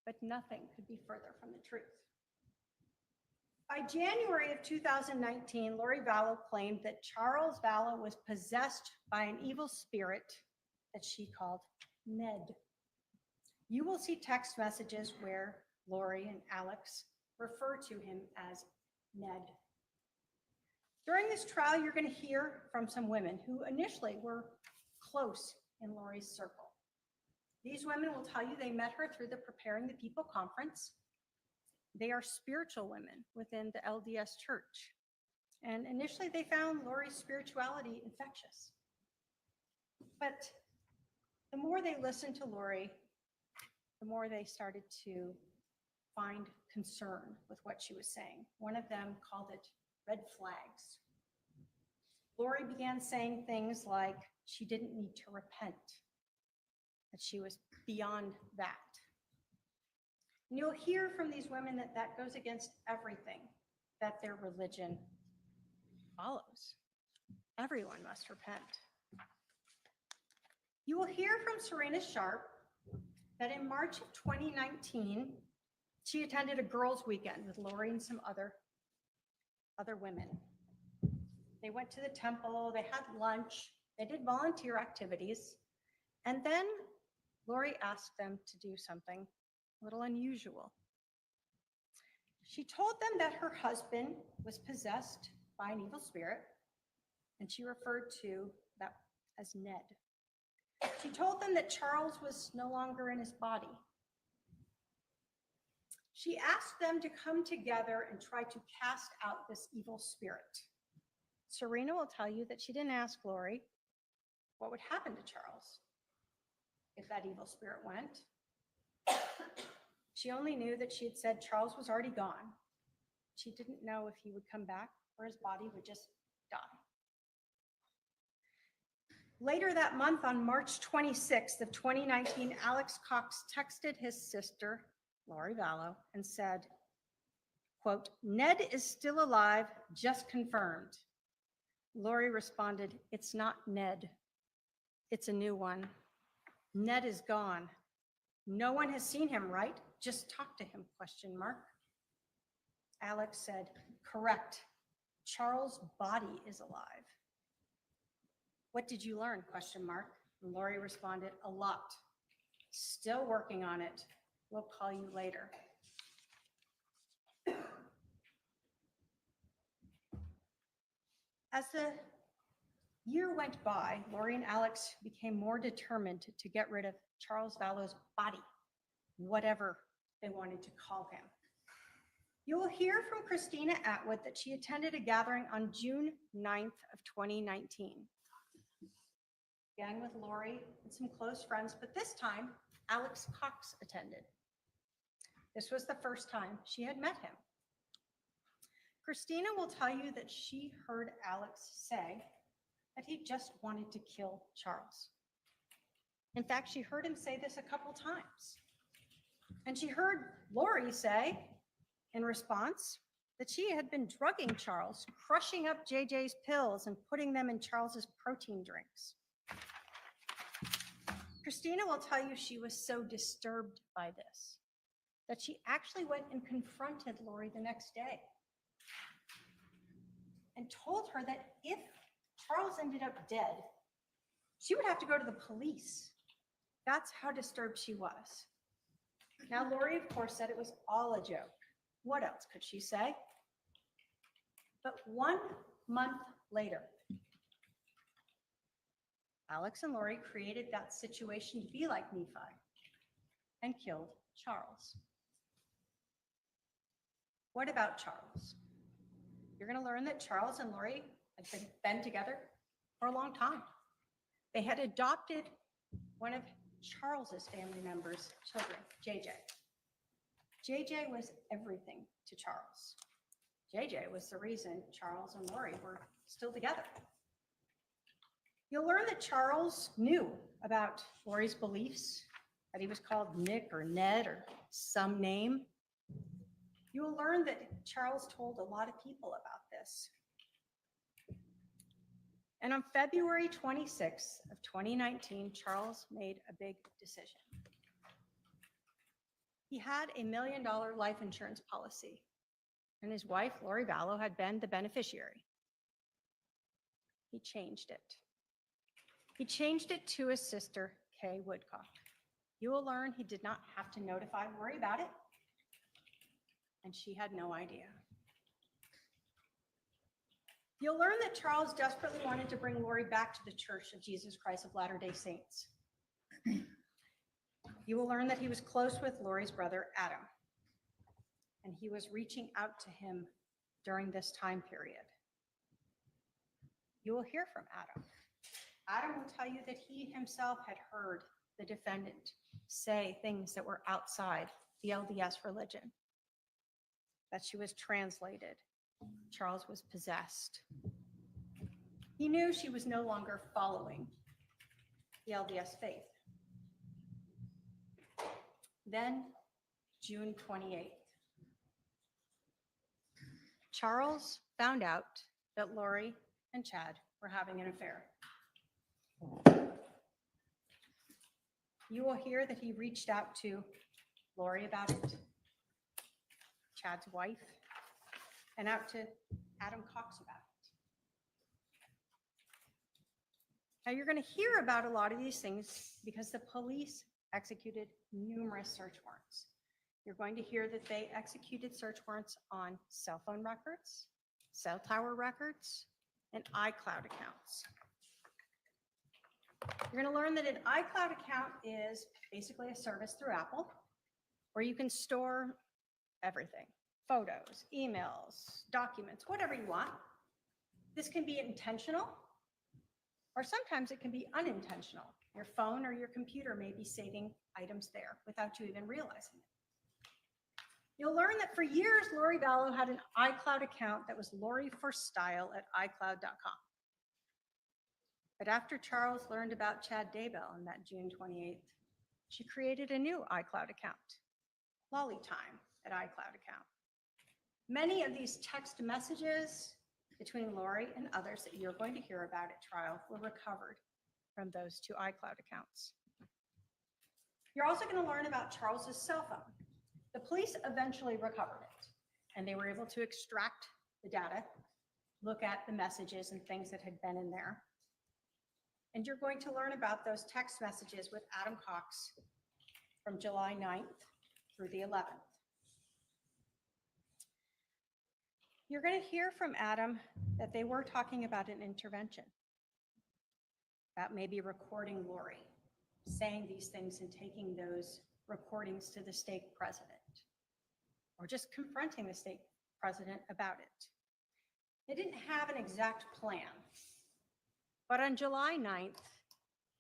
but nothing could be further from the truth. By January of 2019, Lori Vallow claimed that Charles Vallow was possessed by an evil spirit that she called Ned. You will see text messages where Lori and Alex refer to him as Ned. During this trial, you're going to hear from some women who initially were close in Lori's circle. These women will tell you they met her through the Preparing the People conference. They are spiritual women within the LDS church. And initially they found Lori's spirituality infectious. But the more they listened to Lori, the more they started to find concern with what she was saying. One of them called it red flags. Lori began saying things like she didn't need to repent, that she was beyond that. And you'll hear from these women that that goes against everything that their religion follows. Everyone must repent. You will hear from Serena Sharp that in March of 2019, she attended a girls' weekend with Lori and some other women. They went to the temple, they had lunch, they did volunteer activities, and then Lori asked them to do something a little unusual. She told them that her husband was possessed by an evil spirit, and she referred to that as Ned. She told them that Charles was no longer in his body. She asked them to come together and try to cast out this evil spirit. Serena will tell you that she didn't ask Lori what would happen to Charles if that evil spirit went. She only knew that she had said Charles was already gone. She didn't know if he would come back or his body would just die. Later that month, on March 26th of 2019, Alex Cox texted his sister, Lori Vallow, and said, quote, "Ned is still alive, just confirmed." Lori responded, "It's not Ned." It's a new one. Ned is gone. No one has seen him, right? Just talk to him, question mark. Alex said, correct. Charles' body is alive. What did you learn, question mark? And Lori responded, a lot. Still working on it. We'll call you later. As the year went by, Lori and Alex became more determined to get rid of Charles Vallow's body, whatever they wanted to call him. You will hear from Christina Atwood that she attended a gathering on June 9th of 2019. Gang with Lori and some close friends, but this time Alex Cox attended. This was the first time she had met him. Christina will tell you that she heard Alex say that he just wanted to kill Charles. In fact, she heard him say this a couple times. And she heard Lori say in response that she had been drugging Charles, crushing up JJ's pills and putting them in Charles's protein drinks. Christina will tell you she was so disturbed by this that she actually went and confronted Lori the next day and told her that if Charles ended up dead, she would have to go to the police. That's how disturbed she was. Now, Lori, of course, said it was all a joke. What else could she say? But 1 month later, Alex and Lori created that situation to be like Nephi and killed Charles. What about Charles? You're going to learn that Charles and Lori had been together for a long time. They had adopted one of Charles's family members' children, JJ. JJ was everything to Charles. JJ was the reason Charles and Lori were still together. You'll learn that Charles knew about Lori's beliefs, that he was called Nick or Ned or some name. You will learn that Charles told a lot of people about this. And on February 26th of 2019, Charles made a big decision. He had a $1 million life insurance policy, and his wife, Lori Vallow, had been the beneficiary. He changed it. He changed it to his sister, Kay Woodcock. You will learn he did not have to notify Lori about it, and she had no idea. You'll learn that Charles desperately wanted to bring Lori back to the Church of Jesus Christ of Latter-day Saints. You will learn that he was close with Lori's brother, Adam, and he was reaching out to him during this time period. You will hear from Adam. Adam will tell you that he himself had heard the defendant say things that were outside the LDS religion, that she was translated. Charles was possessed. He knew she was no longer following the LDS faith. Then, June 28th, Charles found out that Lori and Chad were having an affair. You will hear that he reached out to Lori about it, Chad's wife, and out to Adam Cox about it. Now you're going to hear about a lot of these things because the police executed numerous search warrants. You're going to hear that they executed search warrants on cell phone records, cell tower records, and iCloud accounts. You're going to learn that an iCloud account is basically a service through Apple where you can store everything. Photos, emails, documents, whatever you want. This can be intentional, or sometimes it can be unintentional. Your phone or your computer may be saving items there without you even realizing it. You'll learn that for years, Lori Vallow had an iCloud account that was loriforstyle@icloud.com. But after Charles learned about Chad Daybell on that June 28th, she created a new iCloud account, LollyTime@icloud account. Many of these text messages between Lori and others that you're going to hear about at trial were recovered from those two iCloud accounts. You're also going to learn about Charles's cell phone. The police eventually recovered it, and they were able to extract the data, look at the messages and things that had been in there. And you're going to learn about those text messages with Adam Cox from July 9th through the 11th. You're going to hear from Adam that they were talking about an intervention, about maybe recording Lori, saying these things and taking those recordings to the stake president, or just confronting the stake president about it. They didn't have an exact plan, but on July 9th,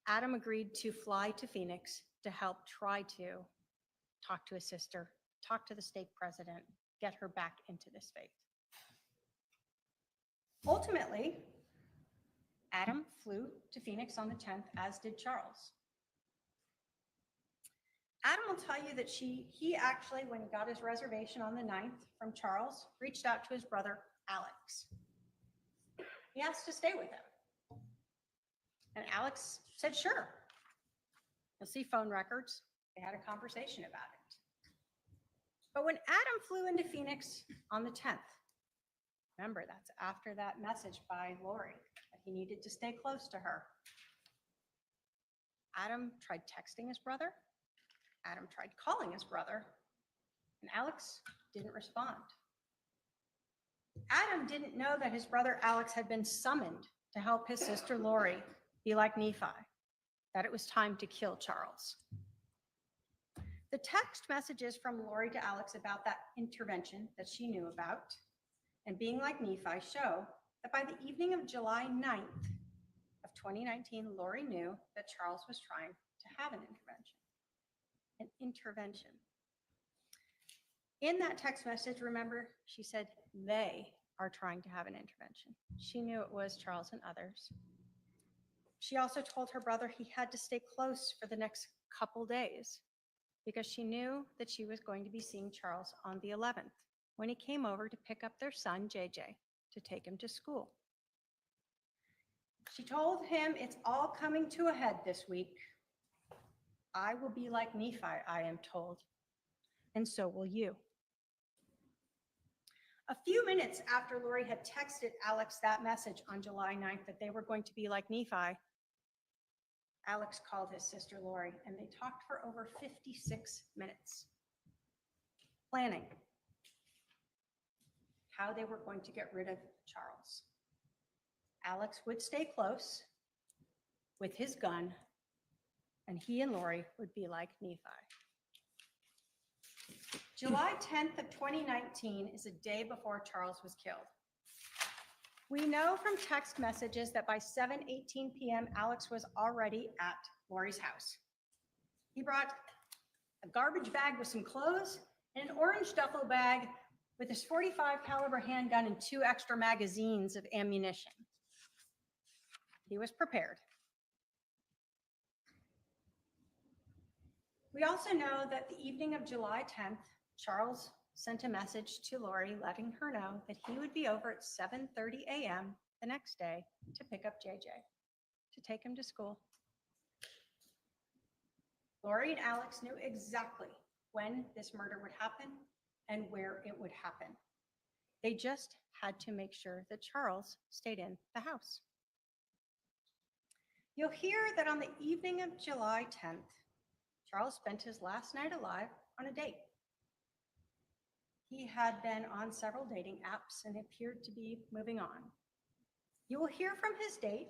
Adam agreed to fly to Phoenix to help try to talk to his sister, talk to the stake president, get her back into this faith. Ultimately, Adam flew to Phoenix on the 10th, as did Charles. Adam will tell you that he actually, when he got his reservation on the 9th from Charles, reached out to his brother, Alex. He asked to stay with him. And Alex said, sure. You'll see phone records. They had a conversation about it. But when Adam flew into Phoenix on the 10th, remember, that's after that message by Lori that he needed to stay close to her. Adam tried texting his brother. Adam tried calling his brother, and Alex didn't respond. Adam didn't know that his brother Alex had been summoned to help his sister Lori be like Nephi, that it was time to kill Charles. The text messages from Lori to Alex about that intervention that she knew about and being like Nephi show that by the evening of July 9th of 2019, Lori knew that Charles was trying to have an intervention. An intervention. In that text message, remember, she said they are trying to have an intervention. She knew it was Charles and others. She also told her brother he had to stay close for the next couple days because she knew that she was going to be seeing Charles on the 11th when he came over to pick up their son, JJ, to take him to school. She told him, it's all coming to a head this week. I will be like Nephi, I am told, and so will you. A few minutes after Lori had texted Alex that message on July 9th that they were going to be like Nephi, Alex called his sister Lori, and they talked for over 56 minutes, planning how they were going to get rid of Charles. Alex would stay close with his gun, and he and Lori would be like Nephi. July 10th of 2019 is a day before Charles was killed. We know from text messages that by 7:18 p.m., Alex was already at Lori's house. He brought a garbage bag with some clothes and an orange duffel bag with his .45 caliber handgun and 2 extra magazines of ammunition. He was prepared. We also know that the evening of July 10th, Charles sent a message to Lori letting her know that he would be over at 7:30 a.m. the next day to pick up JJ, to take him to school. Lori and Alex knew exactly when this murder would happen and where it would happen. They just had to make sure that Charles stayed in the house. You'll hear that on the evening of July 10th, Charles spent his last night alive on a date. He had been on several dating apps and appeared to be moving on. You will hear from his date,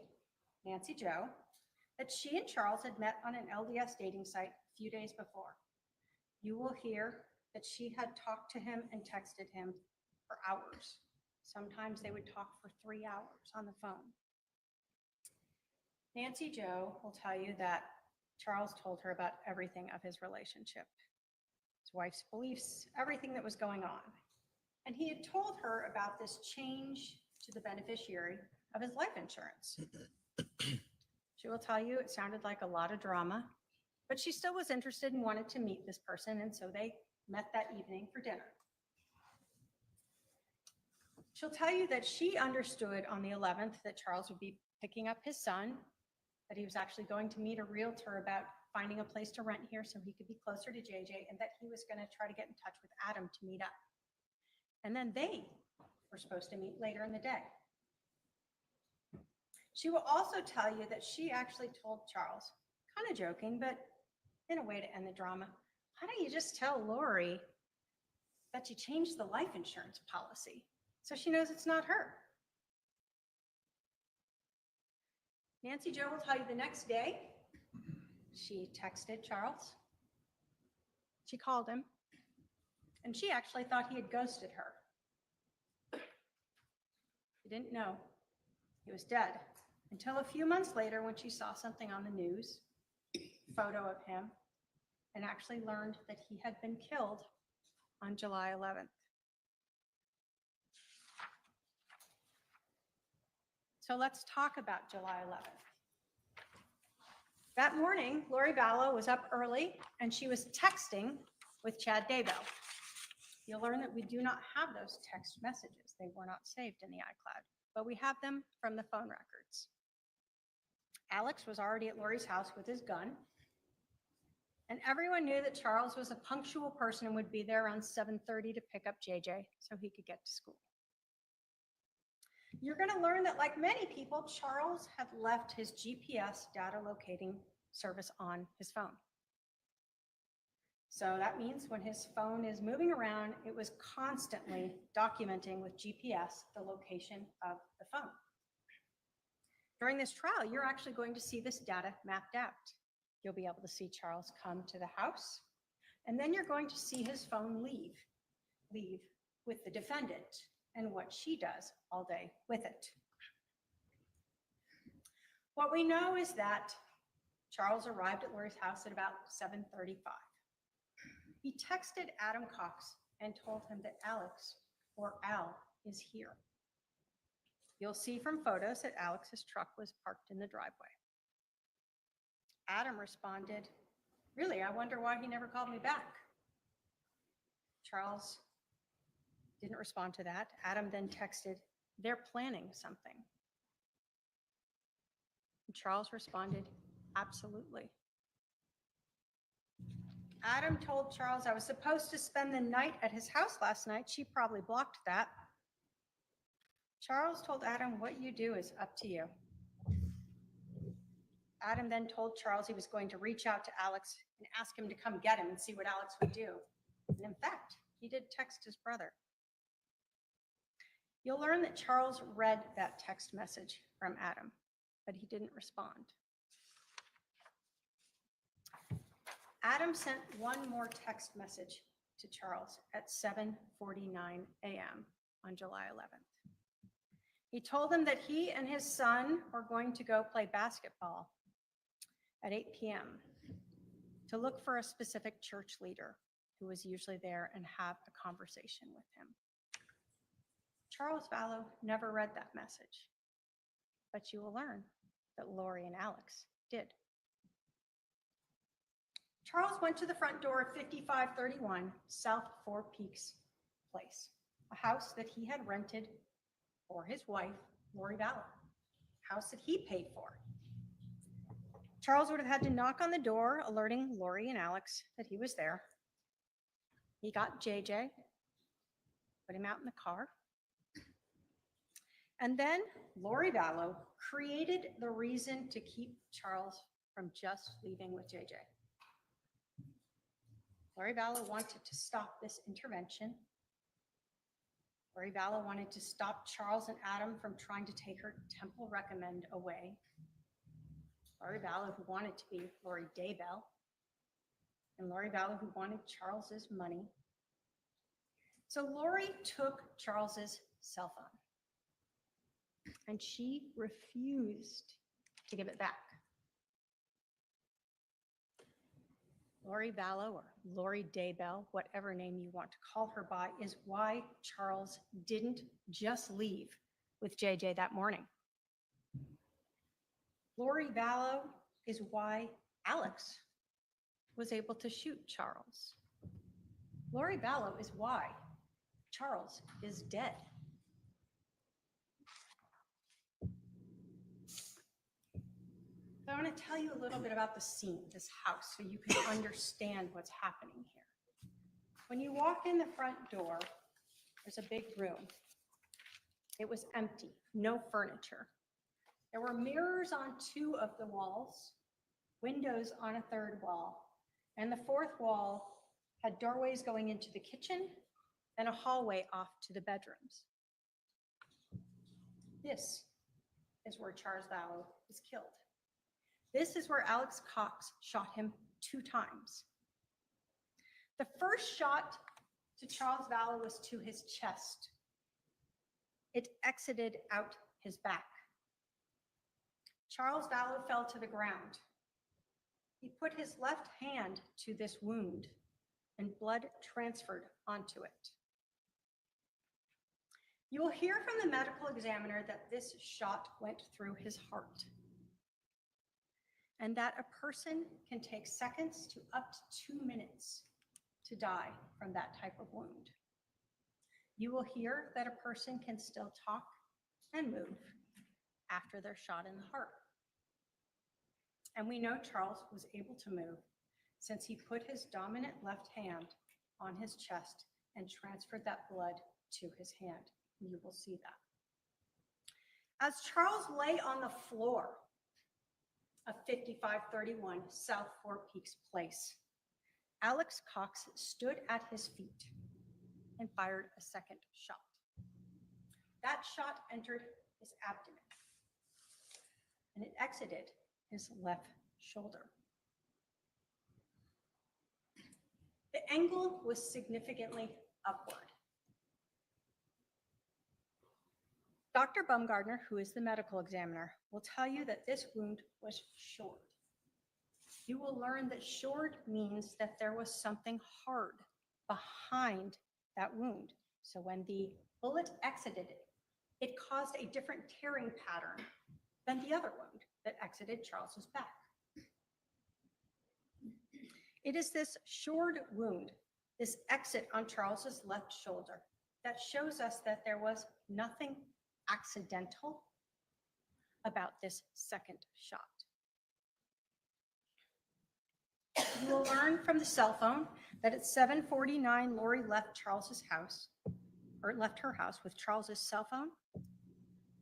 Nancy Jo, that she and Charles had met on an LDS dating site a few days before. You will hear that she had talked to him and texted him for hours. Sometimes they would talk for 3 hours on the phone. Nancy Jo will tell you that Charles told her about everything of his relationship, his wife's beliefs, everything that was going on. And he had told her about this change to the beneficiary of his life insurance. She will tell you it sounded like a lot of drama, but she still was interested and wanted to meet this person, and so they met that evening for dinner. She'll tell you that she understood on the 11th that Charles would be picking up his son, that he was actually going to meet a realtor about finding a place to rent here so he could be closer to JJ, and that he was going to try to get in touch with Adam to meet up. And then they were supposed to meet later in the day. She will also tell you that she actually told Charles, kind of joking, but in a way to end the drama, why don't you just tell Lori that you changed the life insurance policy so she knows it's not her? Nancy Jo will tell you the next day, she texted Charles. She called him, and she actually thought he had ghosted her. She didn't know he was dead until a few months later when she saw something on the news, photo of him, and actually learned that he had been killed on July 11th. So let's talk about July 11th. That morning, Lori Vallow was up early and she was texting with Chad Daybell. You'll learn that we do not have those text messages. They were not saved in the iCloud, but we have them from the phone records. Alex was already at Lori's house with his gun, and everyone knew that Charles was a punctual person and would be there around 7:30 to pick up JJ so he could get to school. You're going to learn that, like many people, Charles had left his GPS data locating service on his phone. So that means when his phone is moving around, it was constantly documenting with GPS the location of the phone. During this trial, you're actually going to see this data mapped out. You'll be able to see Charles come to the house, and then you're going to see his phone leave with the defendant and what she does all day with it. What we know is that Charles arrived at Lori's house at about 7:35. He texted Adam Cox and told him that Alex, or Al, is here. You'll see from photos that Alex's truck was parked in the driveway. Adam responded, "Really, I wonder why he never called me back." Charles didn't respond to that. Adam then texted, "They're planning something." And Charles responded, "Absolutely." Adam told Charles, "I was supposed to spend the night at his house last night. She probably blocked that." Charles told Adam, "What you do is up to you." Adam then told Charles he was going to reach out to Alex and ask him to come get him and see what Alex would do. And in fact, he did text his brother. You'll learn that Charles read that text message from Adam, but he didn't respond. Adam sent one more text message to Charles at 7:49 a.m. on July 11th. He told him that he and his son were going to go play basketball at 8 p.m. to look for a specific church leader who was usually there and have a conversation with him. Charles Vallow never read that message, but you will learn that Lori and Alex did. Charles went to the front door of 5531 South Four Peaks Place, a house that he had rented for his wife, Lori Vallow, a house that he paid for. Charles would have had to knock on the door, alerting Lori and Alex that he was there. He got JJ, put him out in the car. And then Lori Vallow created the reason to keep Charles from just leaving with JJ. Lori Vallow wanted to stop this intervention. Lori Vallow wanted to stop Charles and Adam from trying to take her temple recommend away. Lori Vallow, who wanted to be Lori Daybell, and Lori Vallow, who wanted Charles's money. So Lori took Charles's cell phone, and she refused to give it back. Lori Vallow, or Lori Daybell, whatever name you want to call her by, is why Charles didn't just leave with JJ that morning. Lori Vallow is why Alex was able to shoot Charles. Lori Vallow is why Charles is dead. So I want to tell you a little bit about the scene, this house, so you can understand what's happening here. When you walk in the front door, there's a big room. It was empty, no furniture. There were mirrors on 2 of the walls, windows on a 3rd wall, and the 4th wall had doorways going into the kitchen and a hallway off to the bedrooms. This is where Charles Vallow was killed. This is where Alex Cox shot him 2 times. The first shot to Charles Vallow was to his chest. It exited out his back. Charles Vallow fell to the ground. He put his left hand to this wound, and blood transferred onto it. You will hear from the medical examiner that this shot went through his heart, and that a person can take seconds to up to 2 minutes to die from that type of wound. You will hear that a person can still talk and move after they're shot in the heart. And we know Charles was able to move since he put his dominant left hand on his chest and transferred that blood to his hand. You will see that. As Charles lay on the floor of 5531 South Four Peaks Place, Alex Cox stood at his feet and fired a second shot. That shot entered his abdomen, and it exited his left shoulder. The angle was significantly upward. Dr. Baumgartner, who is the medical examiner, will tell you that this wound was shored. You will learn that shored means that there was something hard behind that wound. So when the bullet exited it, it caused a different tearing pattern than the other wound that exited Charles's back. It is this shored wound, this exit on Charles's left shoulder, that shows us that there was nothing accidental about this second shot. You will learn from the cell phone that at 7:49, Lori left Charles's house, or left her house with Charles's cell phone,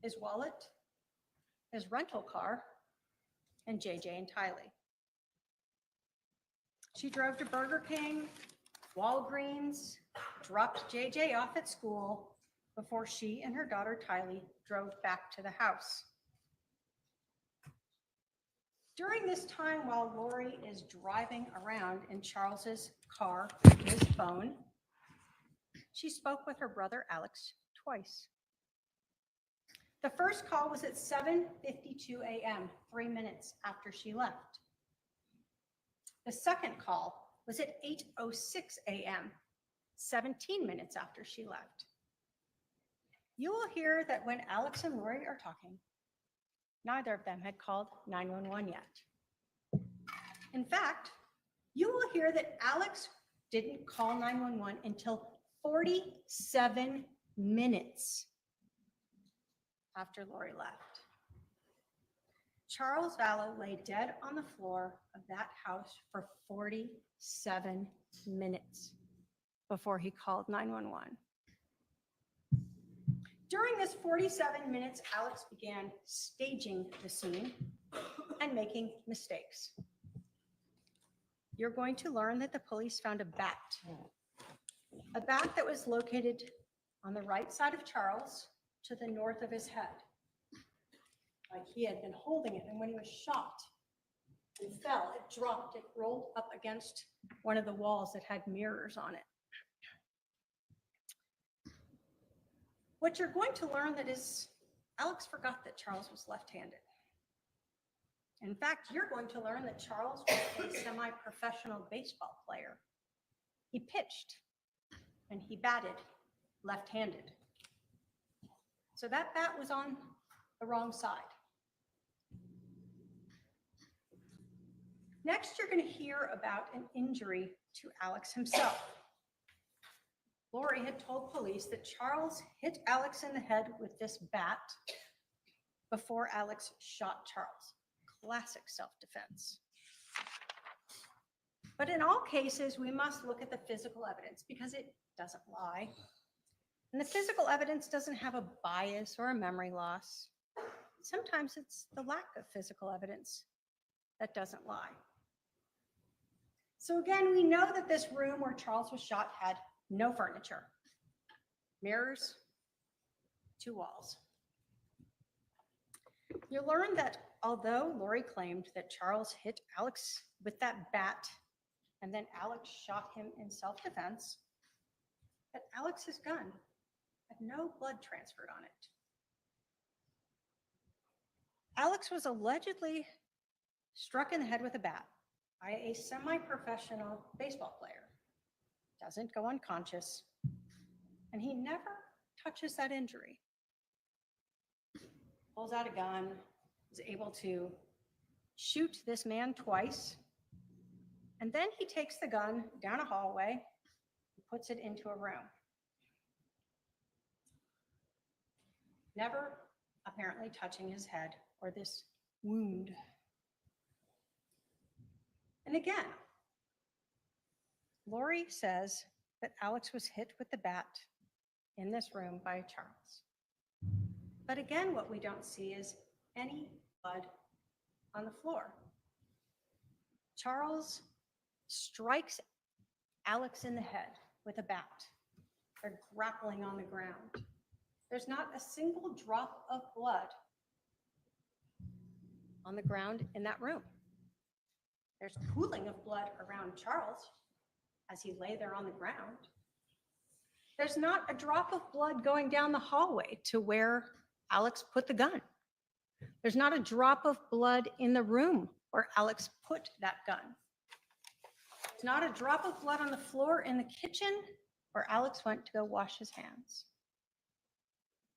his wallet, his rental car, and JJ and Tylee. She drove to Burger King, Walgreens, dropped JJ off at school before she and her daughter Tylee drove back to the house. During this time, while Lori is driving around in Charles's car with his phone, she spoke with her brother Alex twice. The first call was at 7:52 a.m., 3 minutes after she left. The second call was at 8:06 a.m., 17 minutes after she left. You will hear that when Alex and Lori are talking, neither of them had called 911 yet. In fact, you will hear that Alex didn't call 911 until 47 minutes after Lori left. Charles Vallow lay dead on the floor of that house for 47 minutes before he called 911. During this 47 minutes, Alex began staging the scene and making mistakes. You're going to learn that the police found a bat that was located on the right side of Charles to the north of his head. Like he had been holding it, and when he was shot and fell, it dropped, it rolled up against one of the walls that had mirrors on it. What you're going to learn that is Alex forgot that Charles was left-handed. In fact, you're going to learn that Charles was a semi-professional baseball player. He pitched and he batted left-handed. So that bat was on the wrong side. Next, you're going to hear about an injury to Alex himself. Lori had told police that Charles hit Alex in the head with this bat before Alex shot Charles. classic self-defense. But in all cases, we must look at the physical evidence because it doesn't lie. And the physical evidence doesn't have a bias or a memory loss. Sometimes it's the lack of physical evidence that doesn't lie. So again, we know that this room where Charles was shot had no furniture, mirrors, 2 walls. You learn that although Lori claimed that Charles hit Alex with that bat and then Alex shot him in self-defense, that Alex's gun had no blood transferred on it. Alex was allegedly struck in the head with a bat by a semi-professional baseball player. Doesn't go unconscious, and he never touches that injury. Pulls out a gun, is able to shoot this man twice, and then he takes the gun down a hallway and puts it into a room. Never apparently touching his head or this wound. And again, Lori says that Alex was hit with the bat in this room by Charles. But again, what we don't see is any blood on the floor. Charles strikes Alex in the head with a bat. They're grappling on the ground. There's not a single drop of blood on the ground in that room. There's pooling of blood around Charles as he lay there on the ground. There's not a drop of blood going down the hallway to where Alex put the gun. There's not a drop of blood in the room where Alex put that gun. There's not a drop of blood on the floor in the kitchen where Alex went to go wash his hands.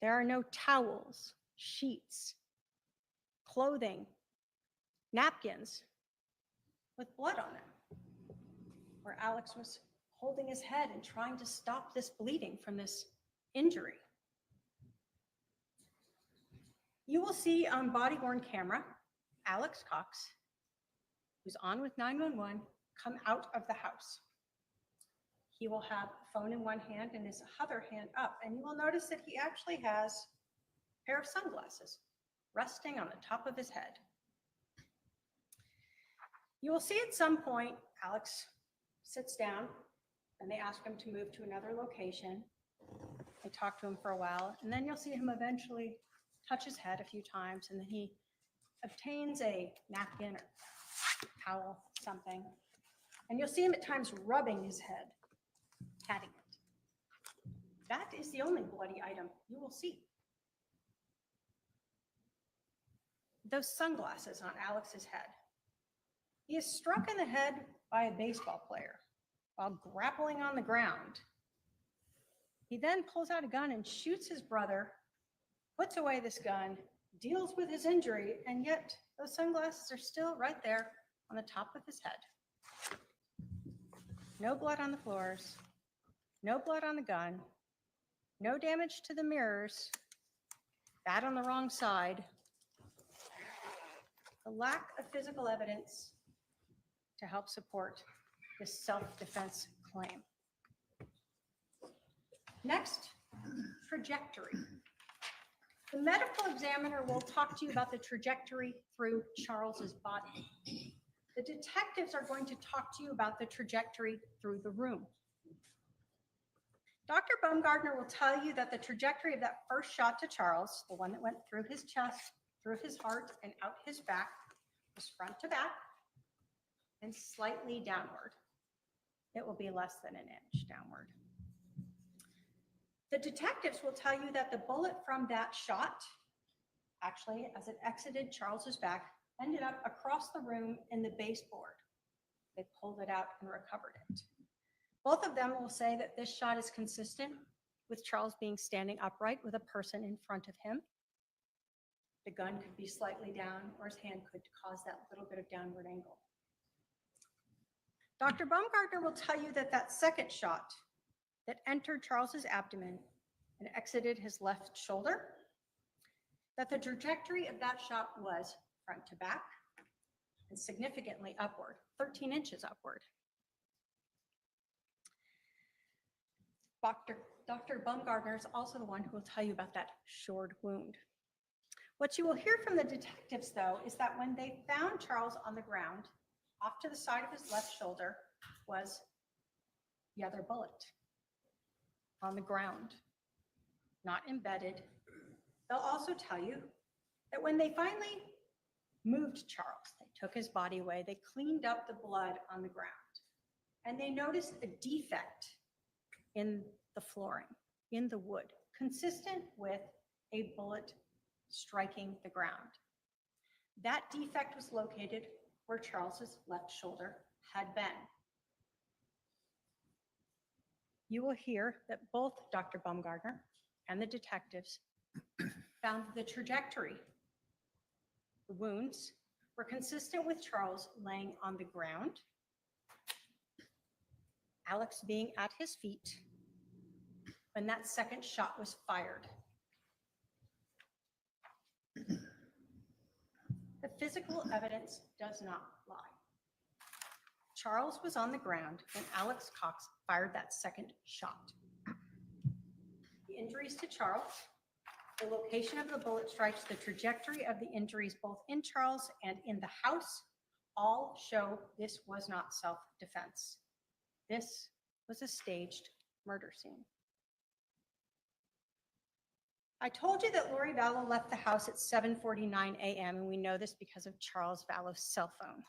There are no towels, sheets, clothing, napkins with blood on them where Alex was holding his head and trying to stop this bleeding from this injury. You will see on body-worn camera, Alex Cox, who's on with 911, come out of the house. He will have a phone in one hand and his other hand up, and you will notice that he actually has a pair of sunglasses resting on the top of his head. You will see at some point, Alex sits down and they ask him to move to another location. They talk to him for a while, and then you'll see him eventually touch his head a few times, and then he obtains a napkin or towel, something, and you'll see him at times rubbing his head, patting it. That is the only bloody item you will see. Those sunglasses on Alex's head. He is struck in the head by a baseball player while grappling on the ground. He then pulls out a gun and shoots his brother, puts away this gun, deals with his injury, and yet those sunglasses are still right there on the top of his head. No blood on the floors, no blood on the gun, no damage to the mirrors, bat on the wrong side. The lack of physical evidence to help support this self-defense claim. Next, trajectory. The medical examiner will talk to you about the trajectory through Charles's body. The detectives are going to talk to you about the trajectory through the room. Dr. Baumgartner will tell you that the trajectory of that first shot to Charles, the one that went through his chest, through his heart, and out his back, was front to back and slightly downward. It will be less than an inch downward. The detectives will tell you that the bullet from that shot, actually, as it exited Charles's back, ended up across the room in the baseboard. They pulled it out and recovered it. Both of them will say that this shot is consistent with Charles being standing upright with a person in front of him. The gun could be slightly down, or his hand could cause that little bit of downward angle. Dr. Baumgartner will tell you that that second shot that entered Charles's abdomen and exited his left shoulder, that the trajectory of that shot was front to back and significantly upward, 13 inches upward. Dr. Baumgartner is also the one who will tell you about that shored wound. What you will hear from the detectives, though, is that when they found Charles on the ground, off to the side of his left shoulder was the other bullet on the ground, not embedded. They'll also tell you that when they finally moved Charles, they took his body away, they cleaned up the blood on the ground, and they noticed a defect in the flooring, in the wood, consistent with a bullet striking the ground. That defect was located where Charles's left shoulder had been. You will hear that both Dr. Baumgartner and the detectives found the trajectory. The wounds were consistent with Charles laying on the ground, Alex being at his feet when that second shot was fired. The physical evidence does not lie. Charles was on the ground when Alex Cox fired that second shot. The injuries to Charles, the location of the bullet strikes, the trajectory of the injuries both in Charles and in the house all show this was not self-defense. This was a staged murder scene. I told you that Lori Vallow left the house at 7:49 a.m., and we know this because of Charles Vallow's cell phone.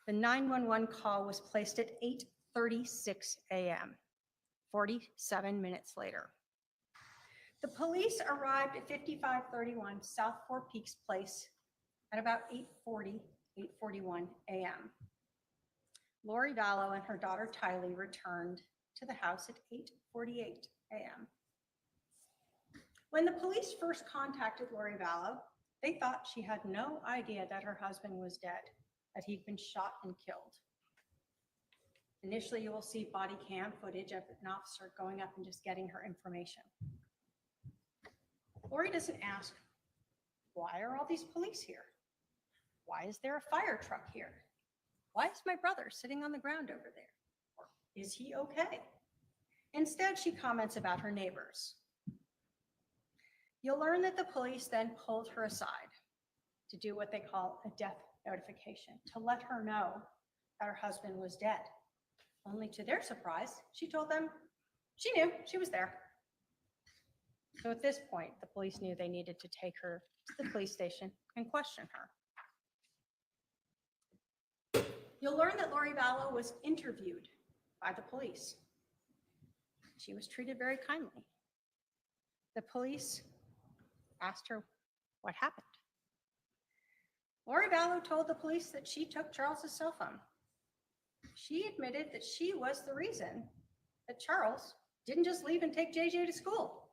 The 911 call was placed at 8:36 a.m., 47 minutes later. The police arrived at 5531 South Four Peaks Place at about 8:41 a.m. Lori Vallow and her daughter Tylee returned to the house at 8:48 a.m. When the police first contacted Lori Vallow, they thought she had no idea that her husband was dead, that he'd been shot and killed. Initially, you will see body cam footage of an officer going up and just getting her information. Lori doesn't ask, why are all these police here? Why is there a fire truck here? Why is my brother sitting on the ground over there? Or is he okay? Instead, she comments about her neighbors. You'll learn that the police then pulled her aside to do what they call a death notification, to let her know that her husband was dead. Only to their surprise, she told them she knew, she was there. So at this point, the police knew they needed to take her to the police station and question her. You'll learn that Lori Vallow was interviewed by the police. She was treated very kindly. The police asked her what happened. Lori Vallow told the police that she took Charles's cell phone. She admitted that she was the reason that Charles didn't just leave and take JJ to school.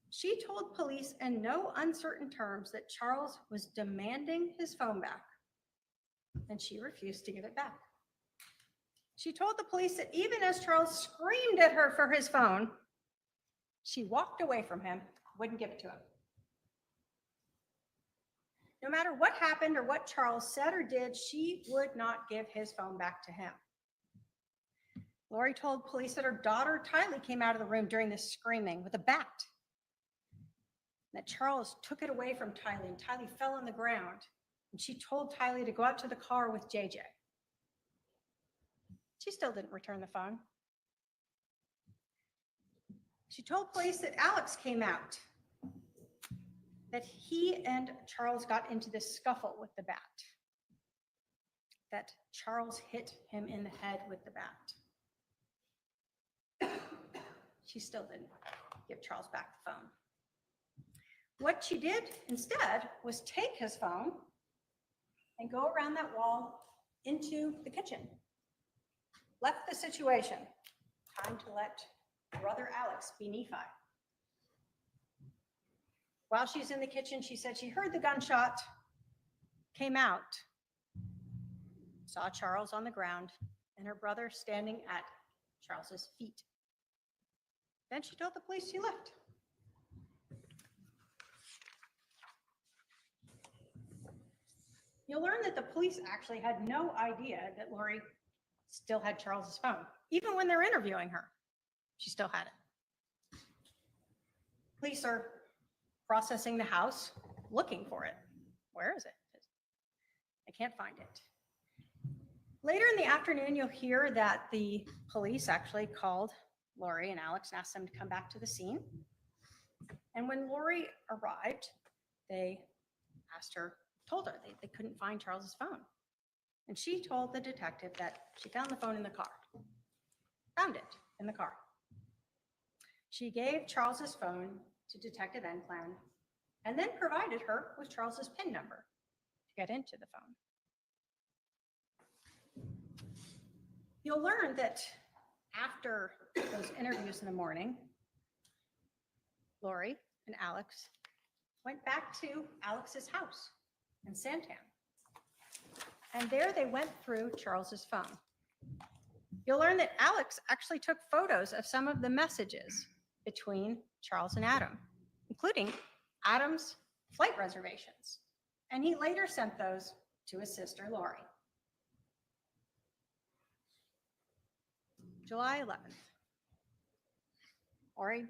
She told police in no uncertain terms that Charles was demanding his phone back, and she refused to give it back. She told the police that even as Charles screamed at her for his phone, she walked away from him, wouldn't give it to him. No matter what happened or what Charles said or did, she would not give his phone back to him. Lori told police that her daughter Tylee came out of the room during this screaming with a bat, that Charles took it away from Tylee and Tylee fell on the ground, and she told Tylee to go out to the car with JJ. She still didn't return the phone. She told police that Alex came out, that he and Charles got into this scuffle with the bat, that Charles hit him in the head with the bat. She still didn't give Charles back the phone. What she did instead was take his phone and go around that wall into the kitchen. Left the situation. Time to let brother Alex be Nephi. While she's in the kitchen, she said she heard the gunshot, came out, saw Charles on the ground, and her brother standing at Charles's feet. Then she told the police she left. You'll learn that the police actually had no idea that Lori still had Charles's phone. Even when they're interviewing her, she still had it. Police are processing the house, looking for it. Where is it? I can't find it. Later in the afternoon, you'll hear that the police actually called Lori and Alex and asked them to come back to the scene. And when Lori arrived, they told her they couldn't find Charles's phone. And she told the detective that she found the phone in the car. Found it in the car. She gave Charles's phone to Detective Enclan and then provided her with Charles's PIN number to get into the phone. You'll learn that after those interviews in the morning, Lori and Alex went back to Alex's house in Santan. And there they went through Charles's phone. You'll learn that Alex actually took photos of some of the messages between Charles and Adam, including Adam's flight reservations. And he later sent those to his sister, Lori. July 11th. Lori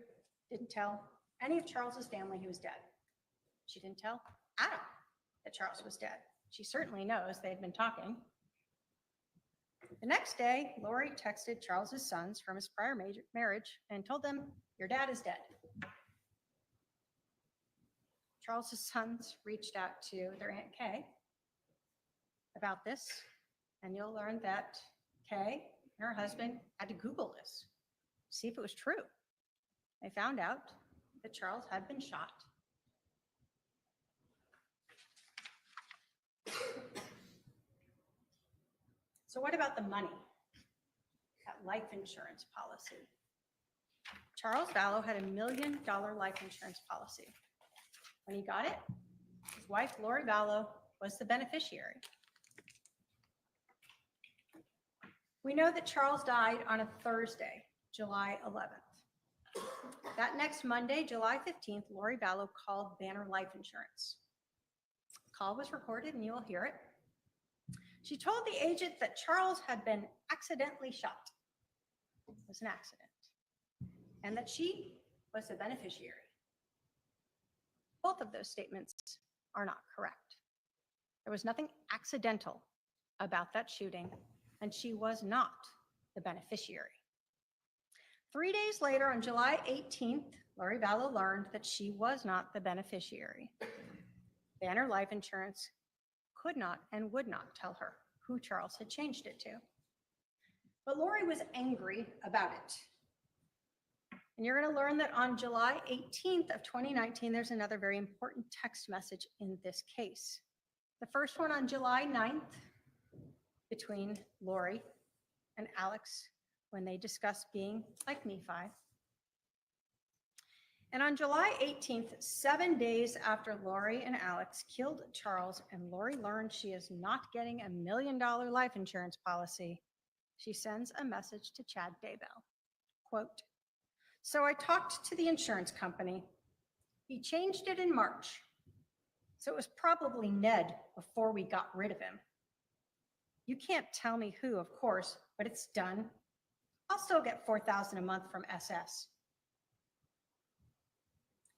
didn't tell any of Charles's family he was dead. She didn't tell Adam that Charles was dead. She certainly knows they'd been talking. The next day, Lori texted Charles's sons from his prior marriage and told them, "Your dad is dead." Charles's sons reached out to their Aunt Kay about this, and you'll learn that Kay and her husband had to Google this, see if it was true. They found out that Charles had been shot. So what about the money? That life insurance policy. Charles Vallow had $1 million life insurance policy. When he got it, his wife, Lori Vallow, was the beneficiary. We know that Charles died on a Thursday, July 11th. That next Monday, July 15th, Lori Vallow called Banner Life Insurance. The call was recorded and you will hear it. She told the agent that Charles had been accidentally shot. It was an accident. And that she was the beneficiary. Both of those statements are not correct. There was nothing accidental about that shooting, and she was not the beneficiary. 3 days later, on July 18th, Lori Vallow learned that she was not the beneficiary. Banner Life Insurance could not and would not tell her who Charles had changed it to. But Lori was angry about it. And you're going to learn that on July 18th of 2019, there's another very important text message in this case. The first one on July 9th between Lori and Alex when they discussed being like Nephi. And on July 18th, 7 days after Lori and Alex killed Charles and Lori learned she is not getting $1 million life insurance policy, she sends a message to Chad Daybell. Quote, "So I talked to the insurance company. He changed it in March. So it was probably Ned before we got rid of him. You can't tell me who, of course, but it's done. I'll still get $4,000 a month from SS."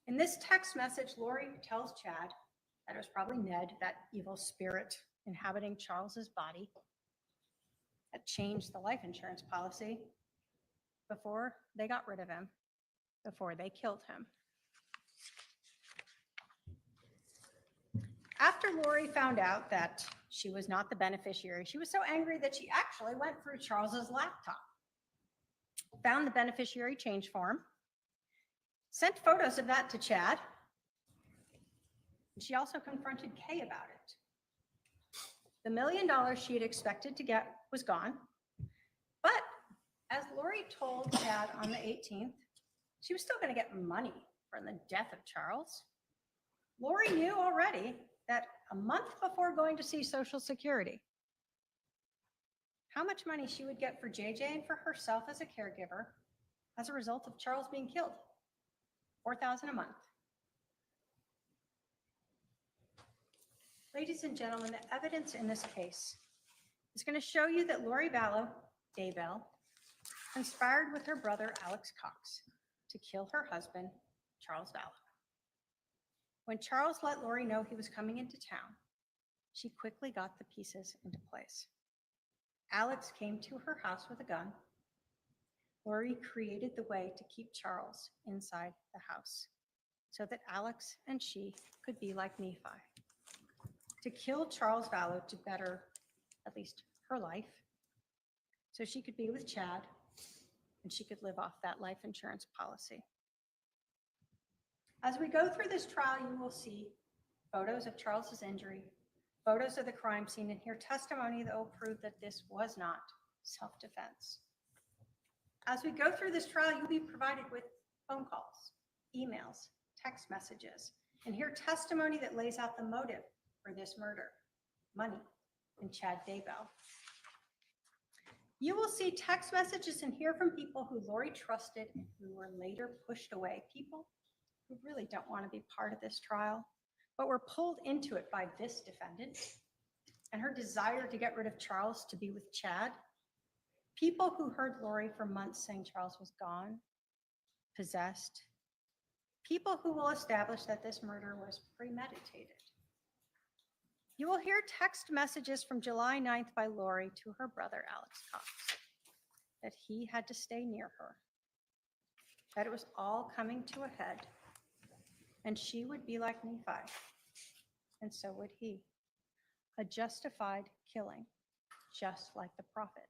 In this text message, Lori tells Chad that it was probably Ned, that evil spirit inhabiting Charles's body, that changed the life insurance policy before they got rid of him, before they killed him. After Lori found out that she was not the beneficiary, she was so angry that she actually went through Charles's laptop, found the beneficiary change form, sent photos of that to Chad, and she also confronted Kay about it. The $1 million she had expected to get was gone, but as Lori told Chad on the 18th, she was still going to get money from the death of Charles. Lori knew already that a month before going to see Social Security, how much money she would get for JJ and for herself as a caregiver as a result of Charles being killed. $4,000 a month. Ladies and gentlemen, the evidence in this case is going to show you that Lori Vallow, Daybell, conspired with her brother, Alex Cox, to kill her husband, Charles Vallow. When Charles let Lori know he was coming into town, she quickly got the pieces into place. Alex came to her house with a gun. Lori created the way to keep Charles inside the house so that Alex and she could be like Nephi. To kill Charles Vallow to better at least her life so she could be with Chad and she could live off that life insurance policy. As we go through this trial, you will see photos of Charles's injury, photos of the crime scene, and hear testimony that will prove that this was not self-defense. As we go through this trial, you'll be provided with phone calls, emails, text messages, and hear testimony that lays out the motive for this murder: money and Chad Daybell. You will see text messages and hear from people who Lori trusted and who were later pushed away, people who really don't want to be part of this trial, but were pulled into it by this defendant and her desire to get rid of Charles to be with Chad. People who heard Lori for months saying Charles was gone, possessed. People who will establish that this murder was premeditated. You will hear text messages from July 9th by Lori to her brother, Alex Cox, that he had to stay near her, that it was all coming to a head, and she would be like Nephi, and so would he. A justified killing, just like the prophet.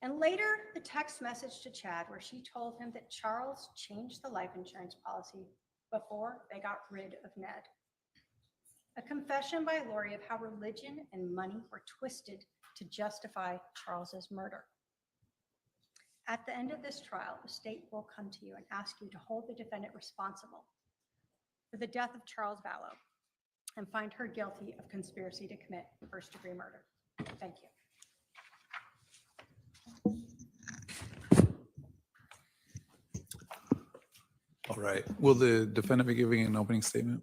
And later, the text message to Chad where she told him that Charles changed the life insurance policy before they got rid of Ned. A confession by Lori of how religion and money were twisted to justify Charles's murder. At the end of this trial, the state will come to you and ask you to hold the defendant responsible for the death of Charles Vallow and find her guilty of conspiracy to commit first-degree murder. Thank you. All right. Will the defendant be giving an opening statement?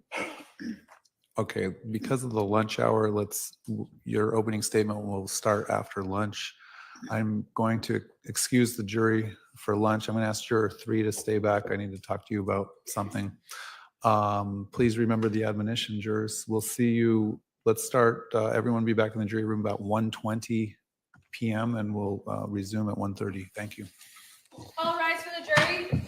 Okay, because of the lunch hour, your opening statement will start after lunch. I'm going to excuse the jury for lunch. I'm going to ask juror 3 to stay back. I need to talk to you about something. Please remember the admonition, jurors. We'll see you. Let's start. Everyone be back in the jury room about 1:20 p.m. and we'll resume at 1:30. Thank you. All rise for the jury.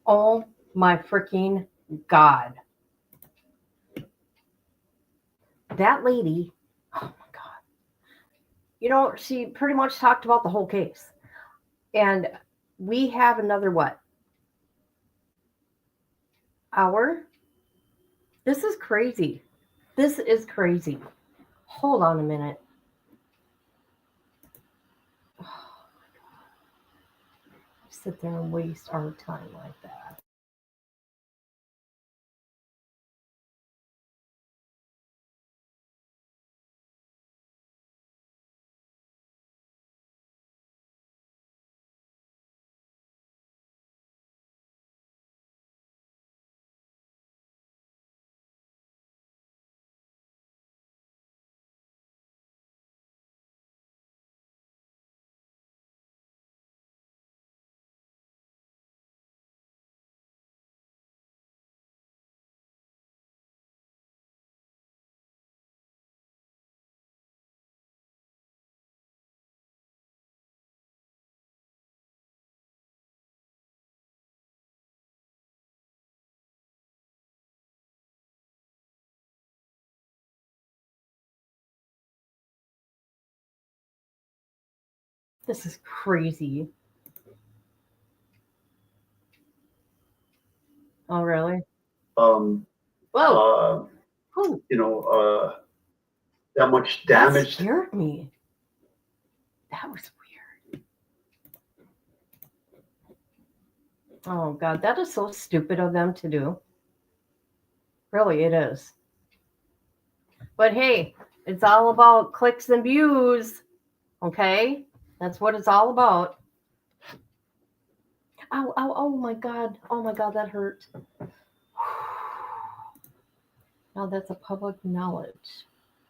Oh my freaking God. That lady, oh my God. You know, she pretty much talked about the whole case. And we have another, what? Hour? This is crazy. This is crazy. Hold on a minute. Oh my God. Sit there and waste our time like that. This is crazy. Oh, really? Whoa. Who? That much That damage. scared me. That was weird. Oh, God. That is so stupid of them to do. Really, it is. But hey, it's all about clicks and views. Okay? That's what it's all about. Ow, ow, oh my God. Oh my God, that hurt. Now that's a public knowledge.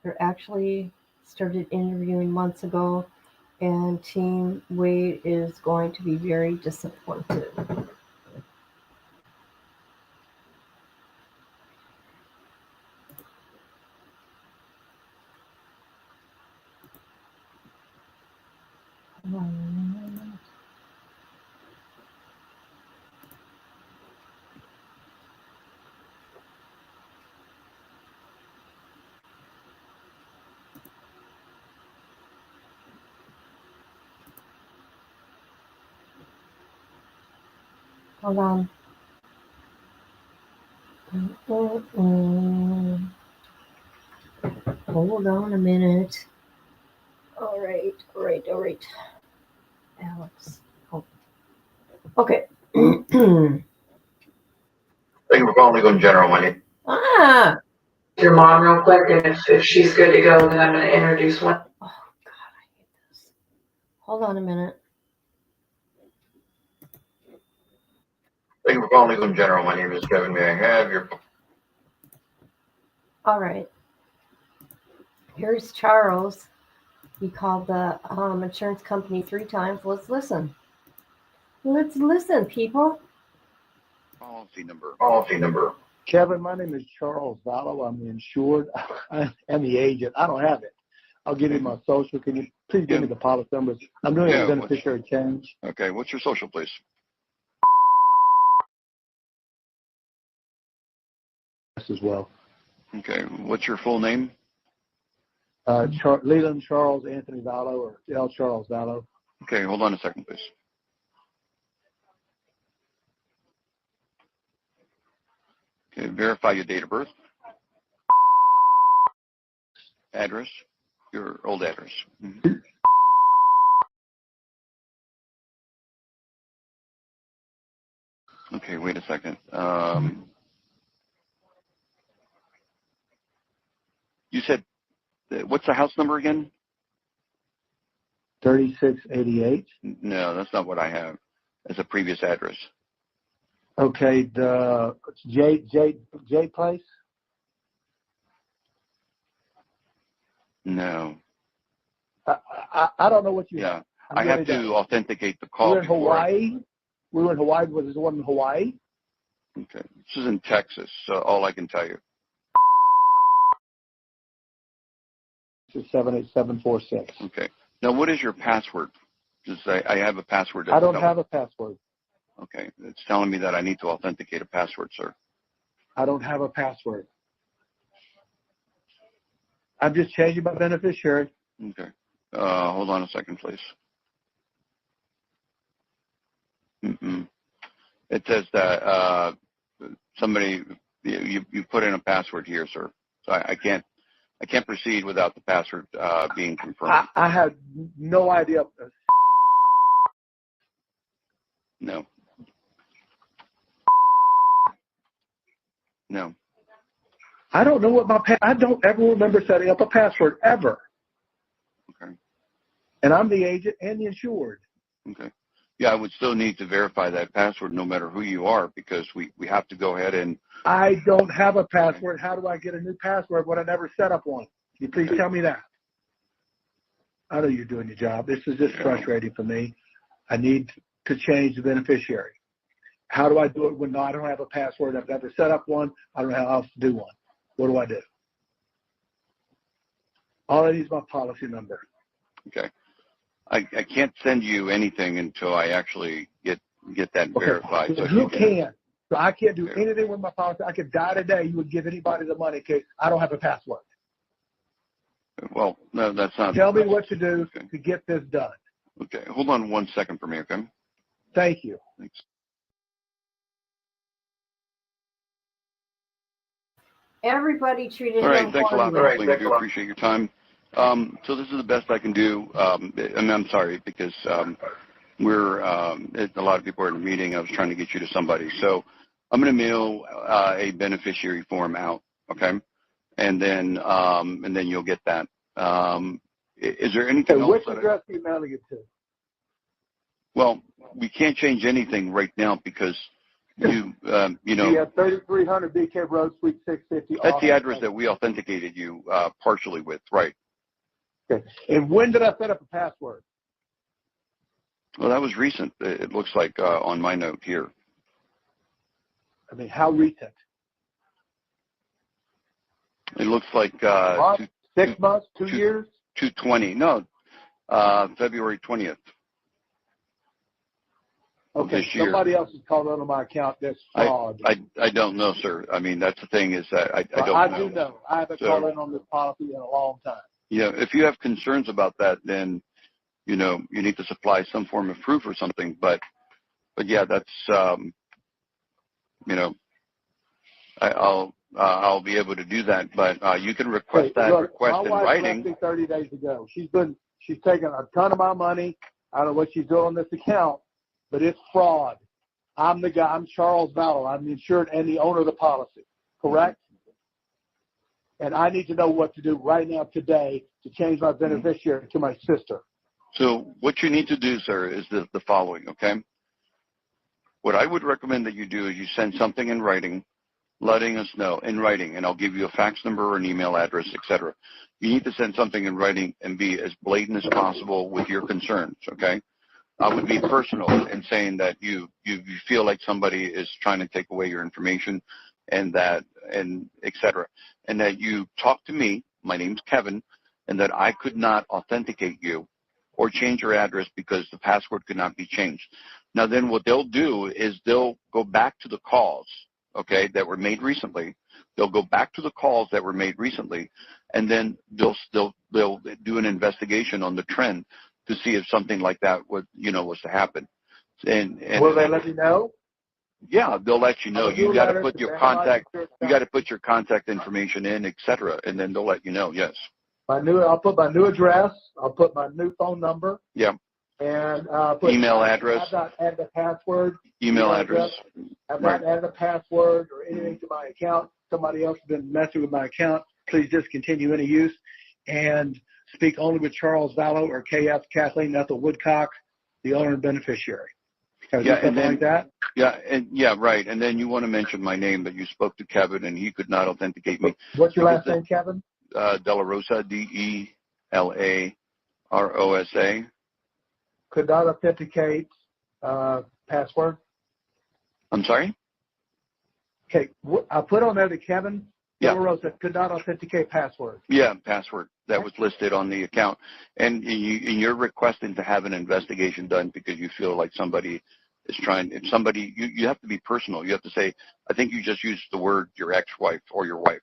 They're actually started interviewing months ago, and Team Wade is going to be very disappointed. Hold on. Mm-mm. Hold on a minute. All right, all right, all right. Alex. Oh. Okay. Thank you for calling Legal in General. My name. Ah. Your mom real quick, and if she's good to go, then I'm going to introduce one. Oh God, I hate this. Hold on a minute. Thank you for calling Legal in General. My name is Kevin. May I have your? All right. Here's Charles. He called the insurance company 3 times. Let's listen. Let's listen, people. Policy number. Policy number. Kevin, my name is Charles Vallow. I'm the insured and the agent. I don't have it. I'll give you my social. Can you please give me the policy numbers? I'm doing a beneficiary change. Okay, what's your social, please? As well. Okay, what's your full name? Leland Charles Anthony Vallow, or L. Charles Vallow. Okay, hold on a second, please. Okay, verify your date of birth. Address. Your old address. Mm-hmm. Okay, wait a second. You said, what's the house number again? 3688. No, that's not what I have. That's a previous address. Okay, the J Place. No. I don't know what you Yeah, have. I have to authenticate the call. We're in Hawaii. We were in Hawaii. Was this one in Hawaii? Okay, this is in Texas. So all I can tell you. 78746. Okay. Now, what is your password? Just I have a password. I don't have a password. Okay, it's telling me that I need to authenticate a password, sir. I don't have a password. I'm just changing my beneficiary. Okay. Hold on a second, please. It says that somebody you put in a password here, sir. So I can't proceed without the password being confirmed. I had no idea. No. No. I don't know what I don't ever remember setting up a password ever. Okay. And I'm the agent and the insured. Okay. Yeah, I would still need to verify that password no matter who you are, because we have to go ahead and. I don't have a password. How do I get a new password when I never set up one? Can you please tell me that? I know you're doing your job. This is just frustrating for me. I need to change the beneficiary. How do I do it when I don't have a password? I've never set up one. I don't know how else to do one. What do I do? All I need is my policy number. Okay. I can't send you anything until I actually get that verified. So who can? So I can't do anything with my policy. I could die today. You would give anybody the money because I don't have a password. Well, no, that's not. Tell me what to do to get this done. Okay. Hold on 1 second for me, okay? Thank you. Thanks. Everybody treated All right. him Thanks a lot, horribly. Kathleen. I do appreciate your time. So this is the best I can do. And I'm sorry because we're a lot of people are in a meeting. I was trying to get you to somebody. So I'm going to mail a beneficiary form out, okay? And then you'll get that. Is there anything else? Which address are you mailing it to? Well, we can't change anything right now because you You know, have 3300 BK Road, Suite 650. that's the address that we authenticated you partially with, right? Okay. And when did I set up a password? Well, that was recent. It looks like on my note here. I mean, how recent? It looks like Month, 6 months, 2 years? 220. No, February 20th. Okay, this year. somebody else has called on my account that's fraud. I don't know, sir. I mean, that's the thing is that I don't know. I do know. I haven't So- called in on this policy in a long time. Yeah, if you have concerns about that, then, you know, you need to supply some form of proof or something. But yeah, that's, you know, I'll be able to do that. But you can request Hey, that look, request in my wife writing. left me 30 days ago. She's taken a ton of my money. I don't know what she's doing on this account, but it's fraud. I'm the guy. I'm Charles Vallow. I'm the insured and the owner of the policy. Correct? And I need to know what to do right now today to change my beneficiary to my sister. So what you need to do, sir, is the following, okay? What I would recommend that you do is you send something in writing, letting us know in writing, and I'll give you a fax number or an email address, etc. You need to send something in writing and be as blatant as possible with your concerns, okay? I would be personal in saying that you feel like somebody is trying to take away your information and etc. And that you talk to me, my name's Kevin, and that I could not authenticate you or change your address because the password could not be changed. Now then what they'll do is they'll go back to the calls, okay, that were made recently. They'll go back to the calls that were made recently, and then they'll do an investigation on the trend to see if something like that was to happen. And Will they let me know? yeah, they'll let you know. I'll do You a got to letter put to your them. contact. You got to put your contact information in, etc. And then they'll let you know. Yes. I'll put my new address. I'll put my new phone number. Yeah. And Email address. I've not added a password. Email address. I've not added a password or anything to my account. Somebody else has been messing with my account. Please discontinue any use and speak only with Charles Vallow or KF Kathleen Ethel Woodcock, the owner and beneficiary. Can I do something like that? Yeah, right. And then you want to mention my name, but you spoke to Kevin and he could not authenticate me. What's your last name, Kevin? Della Rosa, DELAROSA. Could not authenticate password. I'm sorry? Okay, I put on there that Kevin Yeah. Della Rosa could not authenticate password. Yeah, password that was listed on the account. And you're requesting to have an investigation done because you feel like somebody is trying, if somebody, you have to be personal. You have to say, I think you just used the word your ex-wife or your wife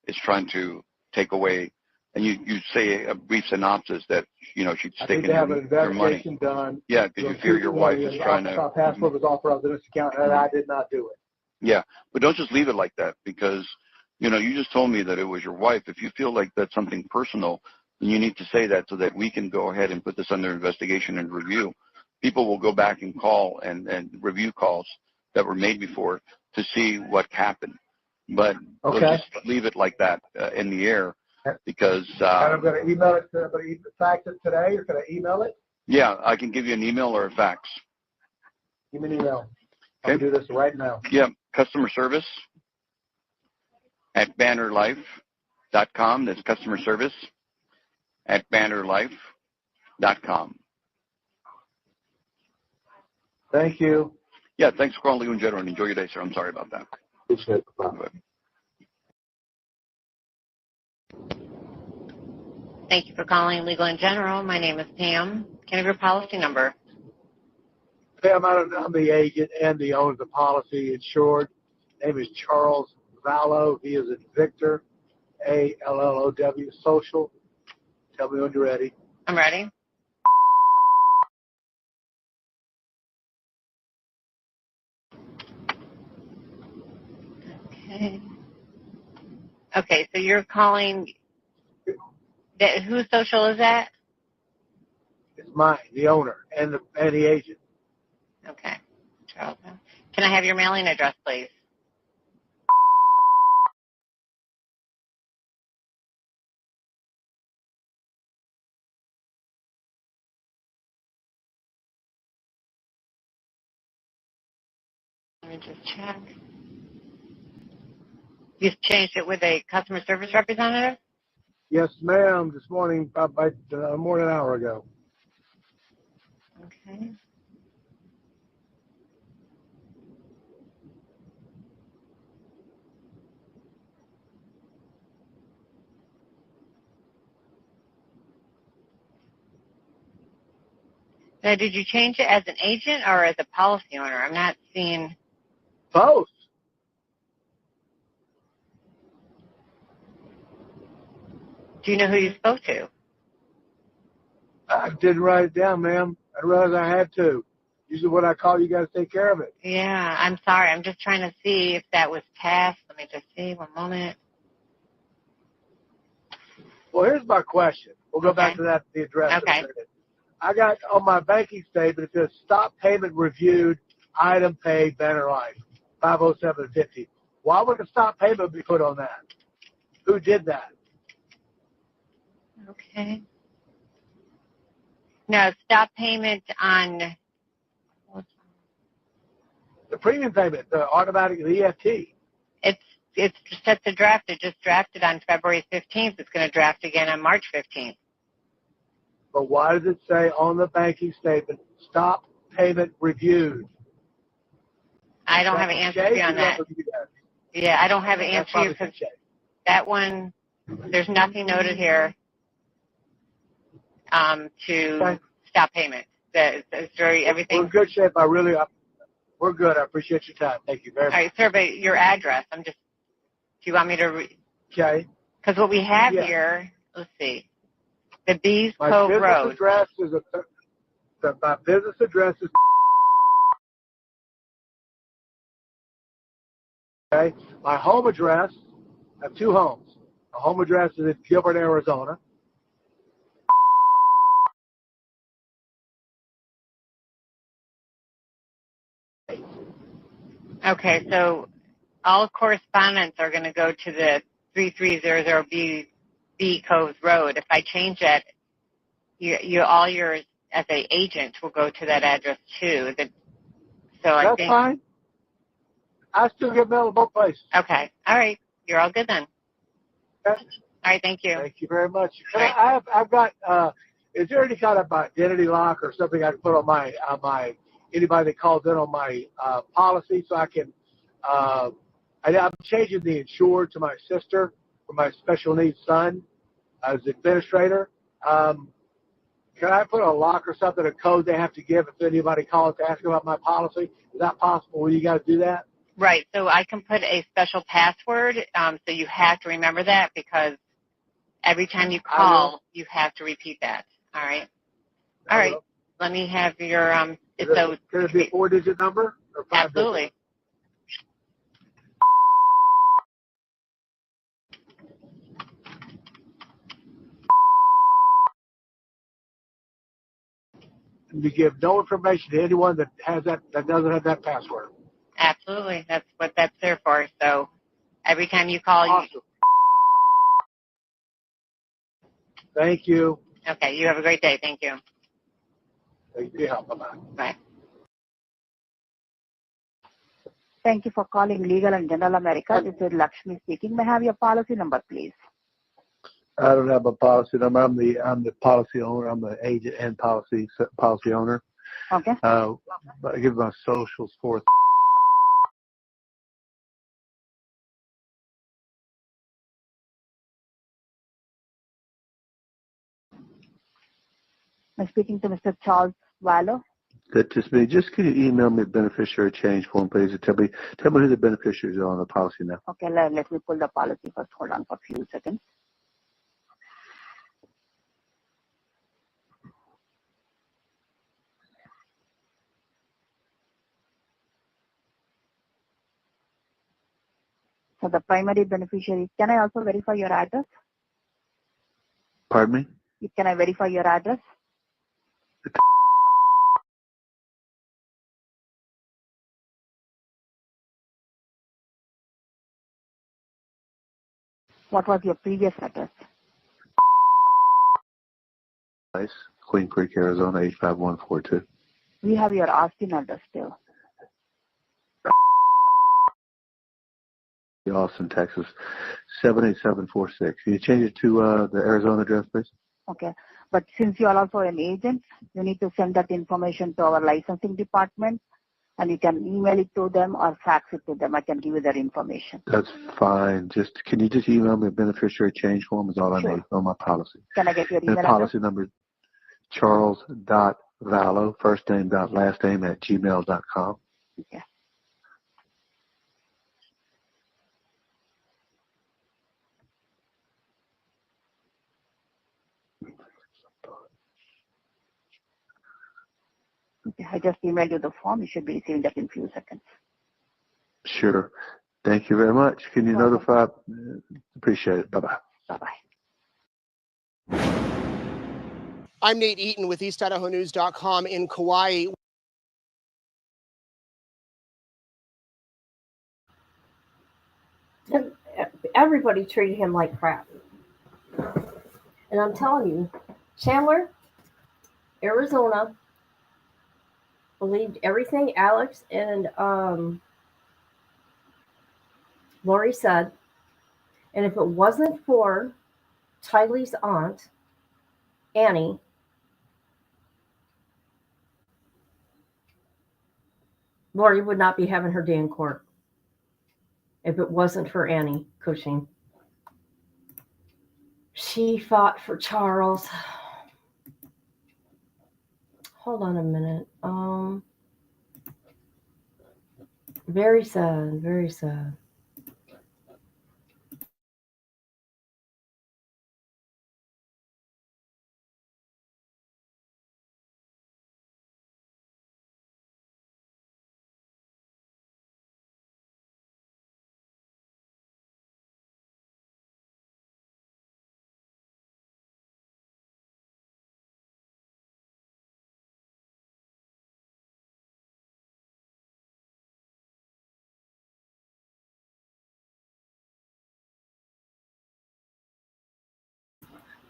is trying to take away, and you say a brief synopsis that, she's I need taking to have an your money. investigation done. Yeah, because you fear your wife is trying to. My password was authorized in this account, and I did not do it. Yeah, but don't just leave it like that because, you just told me that it was your wife. If you feel like that's something personal, then you need to say that so that we can go ahead and put this under investigation and review. People will go back and call and review calls that were made before to see what happened. But Okay. don't just leave it like that in the air because. And I'm going to email it. I'm going to fax it today, or can I email it? Yeah, I can give you an email or a fax. Give me an email. Okay. I'll do this right now. Yeah, customer service at bannerlife.com. That's customer service at bannerlife.com. Thank you. Yeah, thanks for calling Legal in General and enjoy your day, sir. I'm sorry about that. Appreciate it. Bye. Thank you for calling Legal in General. My name is Pam. Can I have your policy number? Pam, I'm the agent and the owner of the policy insured. Name is Charles Vallow. V is in Victor. ALLOW. Social. Tell me when you're ready. I'm ready. Okay. Okay, so you're calling. Whose social is that? It's mine, the owner, and the agent. Okay. Charles. Can I have your mailing address, please? me just check. You changed it with a customer service representative? Yes, ma'am, this morning, about more than an hour ago. Okay. Now, did you change it as an agent or as a policy owner? I'm not seeing. Both. Do you know who you spoke to? I didn't write it down, ma'am. I realized I had to. Usually when I call, you guys take care of it. Yeah, I'm sorry. I'm just trying to see if that was passed. Let me just see. One moment. Well, here's my question. We'll go back Okay. to that, the address. Okay. In a minute. I got on my banking statement, it says stop payment reviewed, item paid, Banner Life, 50750. Why would a stop payment be put on that? Who did that? Okay. No, stop payment on. The premium payment, the automatic, the EFT. It's set to draft. It just drafted on February 15th. It's going to draft again on March 15th. But why does it say on the banking statement, stop payment reviewed? I don't have an answer for you on that. Yeah, I don't have an answer for you because that one, there's nothing noted here to stop payment. It's very, everything. We're in good shape. We're good. I appreciate your time. Thank you very much. All right, sir, but your address, do you want me to Okay. Because what we have here, let's see, the Bees Cove Road. My business address is okay. My home address, I have two homes. My home address is in Gilbert, Arizona. Okay, so all correspondence are going to go to the 3300 B Cove Road. If I change that, all yours as an agent will go to that address too. That's fine. I still get mail in both places. Okay, all right, you're all good then. Okay. All right, thank you. Thank you very much. Right. I've got. Is there any kind of identity lock or something I can put on my anybody that calls in on my policy so I can? I'm changing the insured to my sister for my special needs son as administrator. Can I put a lock or something, a code they have to give if anybody calls to ask about my policy? Is that possible? Will you guys do that? Right, so I can put a special password, so you have to remember that because every time you call, you have to repeat that. All right? All right, let me have your, Can it be a 4-digit number or 5-digit? Absolutely. You give no information to anyone that doesn't have that password. Absolutely, that's what that's there for. So every time you call, awesome. Thank you. Okay, you have a great day. Thank you. Thank you for your help. Bye-bye. Bye. Thank you for calling Legal and General America. This is Lakshmi speaking. May I have your policy number, please? I don't have a policy number. I'm the policy owner. I'm the agent and policy owner. Okay. I give my socials for. I'm speaking to Mr. Charles Vallow. That's just me. Just could you email me a beneficiary change form, please? And tell me who the beneficiaries are on the policy now. Okay, let me pull the policy first. Hold on for a few seconds. So the primary beneficiary, can I also verify your address? Pardon me? Can I verify your address? What was your previous address? Queen Creek, Arizona, 85142. We have your Austin address still. Austin, Texas, 78746. Can you change it to the Arizona address, please? Okay. But since you are also an agent, you need to send that information to our licensing department, and you can email it to them or fax it to them. I can give you that information. That's fine. Can you just email me a beneficiary change form is all I need on my policy. Can I get your email and policy number charles.vallow, first name dot last name at gmail.com. Okay. Okay, I just emailed you the form. You should be receiving that in a few seconds. Sure. Thank you very much. Can you notify? Appreciate it. Bye-bye. Bye-bye. I'm Nate Eaton with EastIdahoNews.com in Kauai. Everybody treated him like crap. And I'm telling you, Chandler, Arizona, believed everything Alex and Lori said. And if it wasn't for Tylee's aunt, Annie, Lori would not be having her day in court. If it wasn't for Annie Cushing. She fought for Charles. Hold on a minute. Very sad, very sad.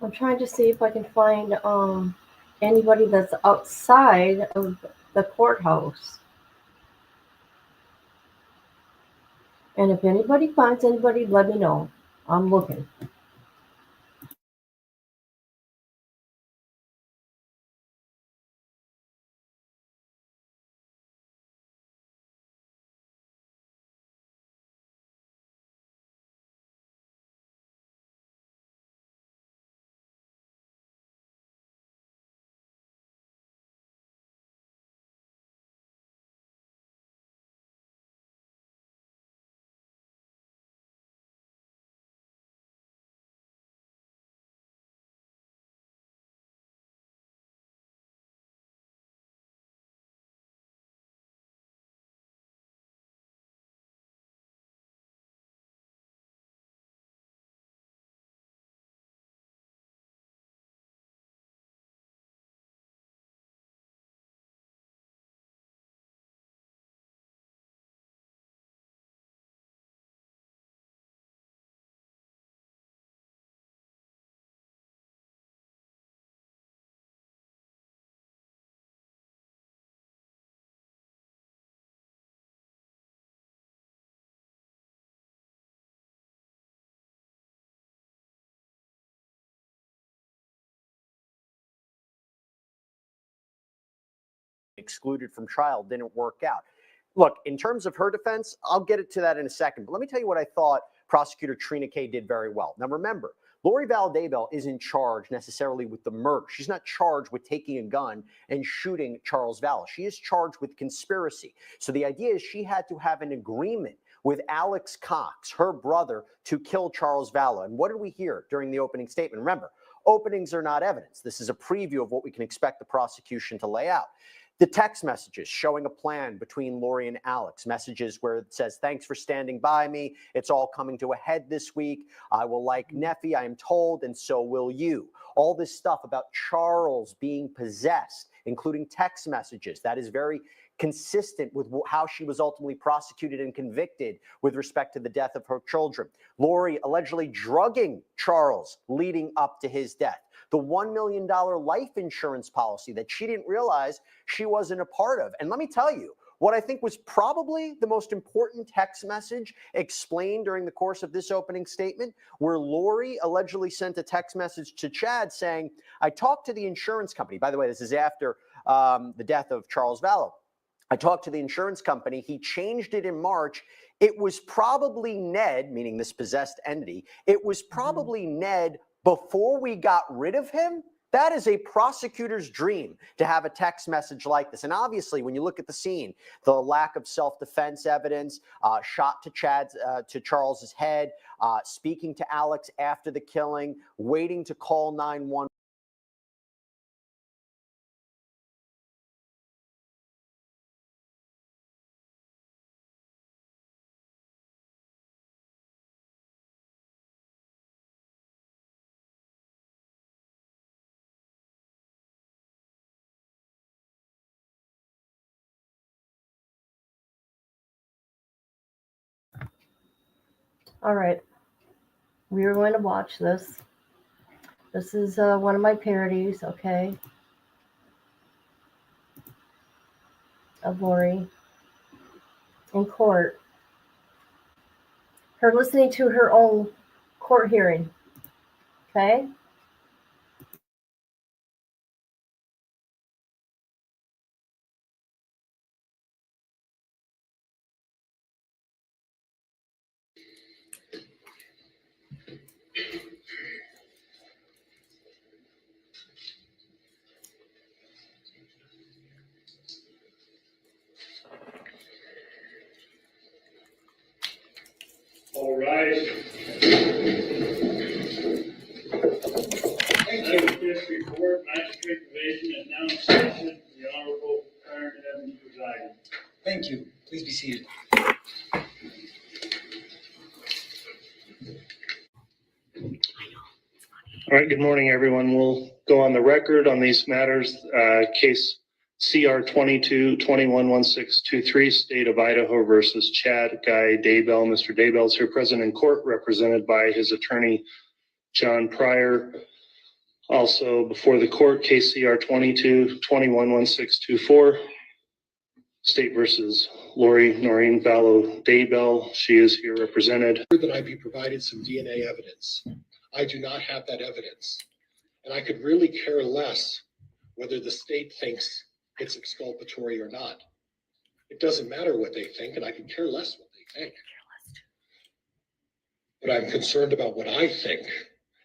I'm trying to see if I can find anybody that's outside of the courthouse. And if anybody finds anybody, let me know. I'm looking. Excluded from trial didn't work out. Look, in terms of her defense, I'll get to that in a second. But let me tell you what I thought Prosecutor Trina Kay did very well. Now, remember, Lori Vallow isn't charged necessarily with the murder. She's not charged with taking a gun and shooting Charles Vallow. She is charged with conspiracy. So the idea is she had to have an agreement with Alex Cox, her brother, to kill Charles Vallow. And what did we hear during the opening statement? Remember, openings are not evidence. This is a preview of what we can expect the prosecution to lay out. The text messages showing a plan between Lori and Alex, messages where it says, thanks for standing by me. It's all coming to a head this week. I will like Neffy, I am told, and so will you. All this stuff about Charles being possessed, including text messages. That is very consistent with how she was ultimately prosecuted and convicted with respect to the death of her children. Lori allegedly drugging Charles leading up to his death. The $1 million life insurance policy that she didn't realize she wasn't a part of. And let me tell you, what I think was probably the most important text message explained during the course of this opening statement, where Lori allegedly sent a text message to Chad saying, I talked to the insurance company. By the way, this is after the death of Charles Vallow. I talked to the insurance company. He changed it in March. It was probably Ned, meaning this possessed entity. It was probably Ned before we got rid of him. That is a prosecutor's dream to have a text message like this. And obviously, when you look at the scene, the lack of self-defense evidence, shot to Charles's head, speaking to Alex after the killing, waiting to call 911. All right. We are going to watch this. This is one of my parodies, okay, of Lori in court. Her listening to her own court hearing, okay? All rise. I with this report, magistrate division is now in session. The Honorable Karen Evans presiding. Thank you. Please be seated. All right, good morning, everyone. We'll go on the record on these matters. Case CR 22-211623, State of Idaho versus Chad Guy Daybell. Mr. Daybell is here present in court, represented by his attorney, John Pryor. Also before the court, case CR 22-211624, State versus Lori Noreen Vallow Daybell. She is here represented. That I be provided some DNA evidence. I do not have that evidence. And I could really care less whether the state thinks it's exculpatory or not. It doesn't matter what they think, and I could care less what they think. But I'm concerned about what I think.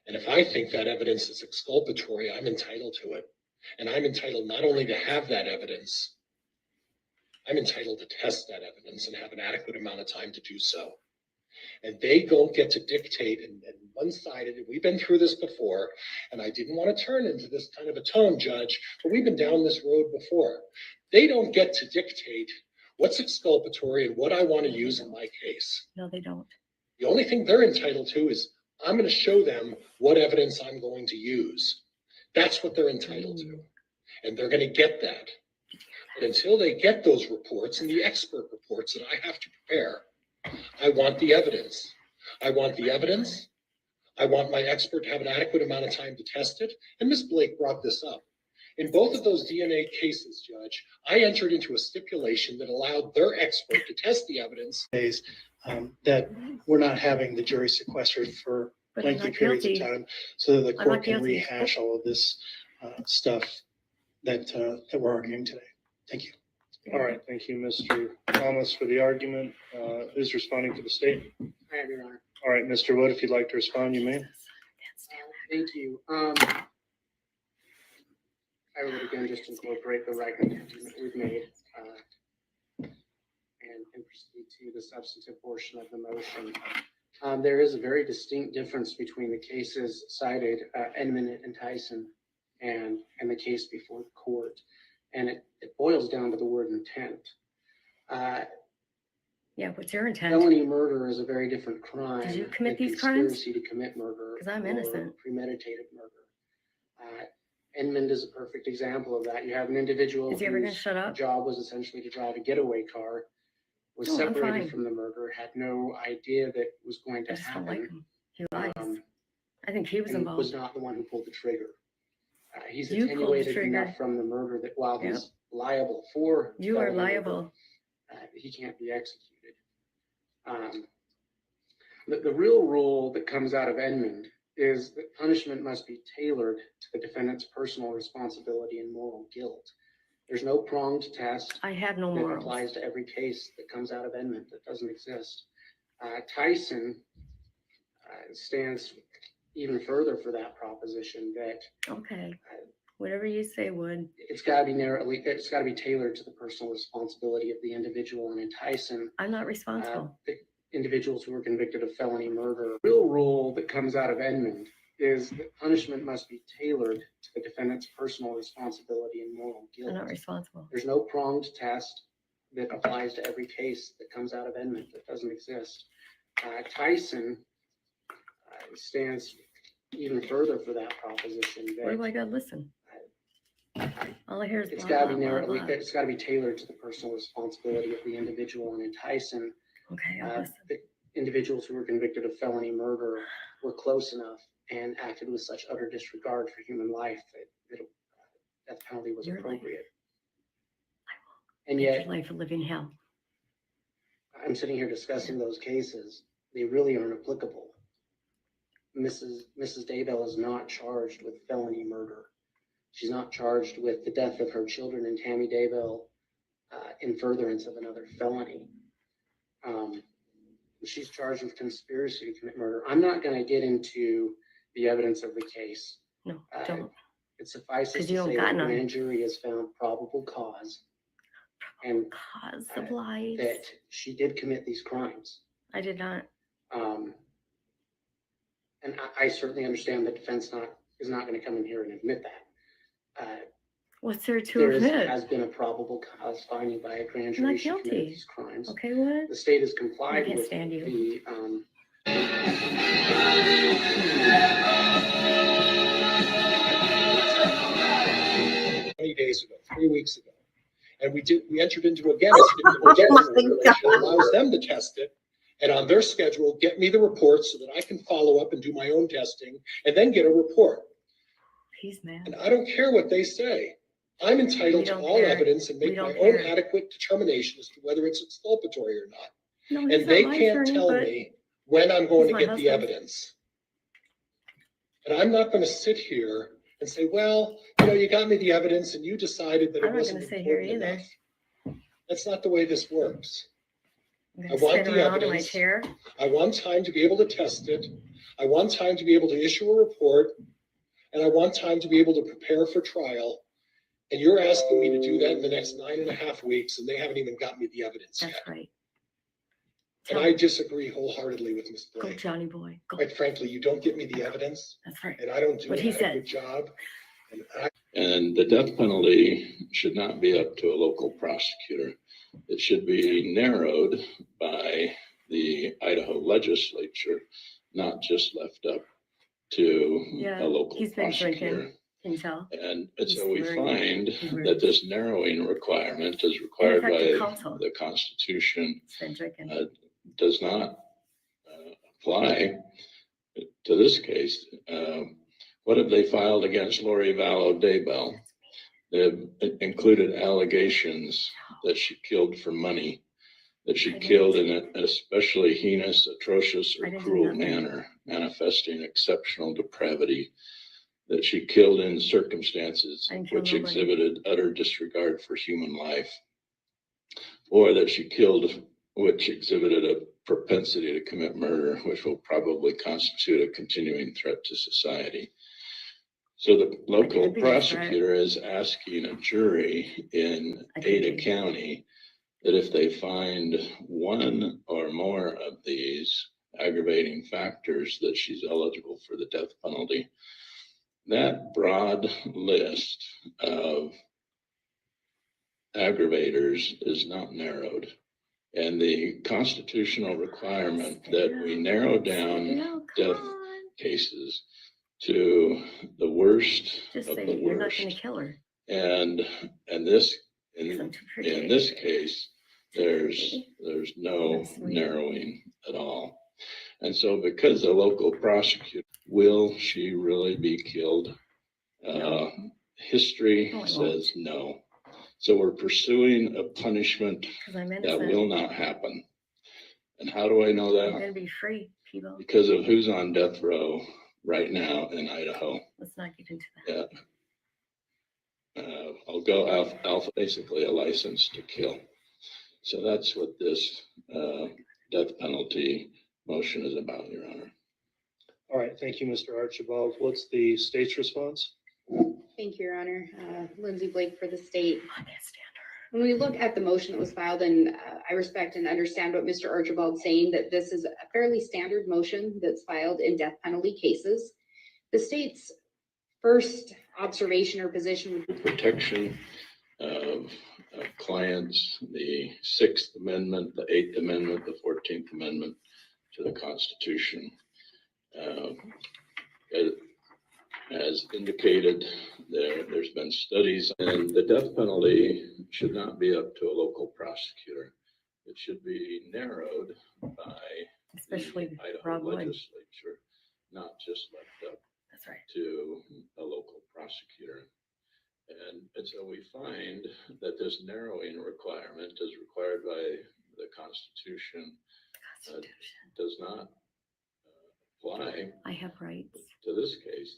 And if I think that evidence is exculpatory, I'm entitled to it. And I'm entitled not only to have that evidence, I'm entitled to test that evidence and have an adequate amount of time to do so. And they don't get to dictate and one-sided. We've been through this before, and I didn't want to turn into this kind of a tone, Judge, but we've been down this road before. They don't get to dictate what's exculpatory and what I want to use in my case. No, they don't. The only thing they're entitled to is I'm going to show them what evidence I'm going to use. That's what they're entitled to. And they're going to get that. But until they get those reports and the expert reports that I have to prepare, I want the evidence. I want the evidence. I want my expert to have an adequate amount of time to test it. And Ms. Blake brought this up. In both of those DNA cases, Judge, I entered into a stipulation that allowed their expert to test the evidence. That we're not having the jury sequestered for lengthy periods of time so that the court can rehash all of this stuff that we're arguing today. Thank you. All right. Thank you, Mr. Thomas, for the argument. Who's responding to the state? I have, Your Honor. All right, Mr. Wood, if you'd like to respond, you may. Thank you. I would again just incorporate the record that we've made and proceed to the substantive portion of the motion. There is a very distinct difference between the cases cited, Edmund and Tyson, and the case before the court. And it boils down to the word intent. Yeah, what's your intent? Felony murder is a very different crime. Did you commit these crimes? Conspiracy to commit murder. Because I'm or innocent. Premeditated murder. Edmund is a perfect example of that. You have an individual Is he ever gonna shut up? job was essentially to drive a getaway car, was Oh, I'm fine. separated from the murder, had no idea that it was going I to just don't happen. like him. He lies. I think he was and was involved. not the one who pulled the trigger. He's You pulled the attenuated trigger. enough from the murder that while Yep. he's liable for You are felony murder, liable. he can't be executed. The real rule that comes out of Edmund is that punishment must be tailored to the defendant's personal responsibility and moral guilt. There's no pronged test. I have no that morals. applies to every case that comes out of Edmund. That doesn't exist. Tyson stands even further for that proposition that Okay. Whatever you say, Wood. it's got to be narrowly, it's got to be tailored to the personal responsibility of the individual. And in Tyson, I'm not responsible. the individuals who were convicted of felony murder. The real rule that comes out of Edmund is that punishment must be tailored to the defendant's personal responsibility and moral guilt. I'm not responsible. There's no pronged test that applies to every case that comes out of Edmund. That doesn't exist. Tyson stands even further for that proposition. That Where do I go listen? All I hear is it's blah, got to blah, be blah, narrowly, blah. it's got to be tailored to the personal responsibility of the individual. And in Tyson, Okay, I'll listen. the individuals who were convicted of felony murder were close enough and acted with such utter disregard for human life that death penalty was appropriate. And Make yet, your life a living hell. I'm sitting here discussing those cases. They really aren't applicable. Mrs. Daybell is not charged with felony murder. She's not charged with the death of her children and Tammy Daybell in furtherance of another felony. She's charged with conspiracy to commit murder. I'm not going to get into the evidence of the case. No, don't. It suffices to 'Cause you don't say got that the none. grand jury has found probable cause and Cause of lies. that she did commit these crimes. I did not. And I certainly understand the defense is not going to come in here and admit that. What's there to There admit? has been a probable cause finding by a grand I'm jury not she committed guilty. these crimes. Okay, what? The state has I complied can't with stand you. the 20 days ago, 3 weeks ago. And we entered into again a stipulation that allows them to test it and on their schedule, get me the report so that I can follow up and do my own testing and then get a report. He's mad. And I don't care what they say. I'm entitled to all evidence and make my own adequate determination as to whether it's exculpatory or not. No, he's And they not my can't attorney, tell but me when I'm going he's to my get the husband. evidence. And I'm not going to sit here and say, well, you got me the evidence and you decided that it I'm not wasn't going to sit here important either. enough. That's not the way this works. I'm I going to want sit the around in my evidence. chair. I want time to be able to test it. I want time to be able to issue a report. And I want time to be able to prepare for trial. And you're asking me to do that in the next 9.5 weeks, and they haven't even got me the evidence That's yet. right. And I disagree wholeheartedly with Ms. Go, Blake. Johnny boy. Go. Quite frankly, you don't get me the evidence, That's right. and I don't do What an he adequate said. job. And the death penalty should not be up to a local prosecutor. It should be narrowed by the Idaho legislature, not just left up to Yeah, a local he's been prosecutor. drinking. Can you tell? And He's so we very- find he's very- that this narrowing requirement is required fact, the by council. the Constitution, He's been drinking. does not apply to this case. What have they filed against Lori Vallow Daybell? They've included allegations that she killed for money, that she killed in an especially heinous, atrocious, or cruel manner, manifesting exceptional depravity, that she killed in circumstances I didn't kill which nobody. exhibited utter disregard for human life, or that she killed which exhibited a propensity to commit murder, which will probably constitute a continuing threat to society. So the local could be a threat. prosecutor is asking a jury in Ada County that if they find one or more of these aggravating factors, that she's eligible for the death penalty. That broad list of aggravators is not narrowed. And the constitutional requirement that we narrow down death cases to the worst Just of say the you're not worst. going to kill her. And this, in this case, there's no narrowing at all. And so because the local prosecutor, will she really be killed? History says no. So we're pursuing a punishment Because I'm that innocent. will not happen. And how do I know I'm going that? to be free, people. Because of who's on death row right now in Idaho. Let's not get into that. Yeah. I'll go basically a license to kill. So that's what this death penalty motion is about, Your Honor. All right, thank you, Mr. Archibald. What's the state's response? Thank you, Your Honor. Lindsay Blake for the state. When we look at the motion that was filed, and I respect and understand what Mr. Archibald's saying, that this is a fairly standard motion that's filed in death penalty cases. The state's first observation or position would be Protection of clients, the 6th Amendment, the 8th Amendment, the 14th Amendment to the Constitution. As indicated, there's been studies, and the death penalty should not be up to a local prosecutor. It should be narrowed by especially the Idaho Rob Wood. legislature, not just left up That's right. to a local prosecutor. And so we find that this narrowing requirement is required by the Constitution. Does not apply I have rights. to this case.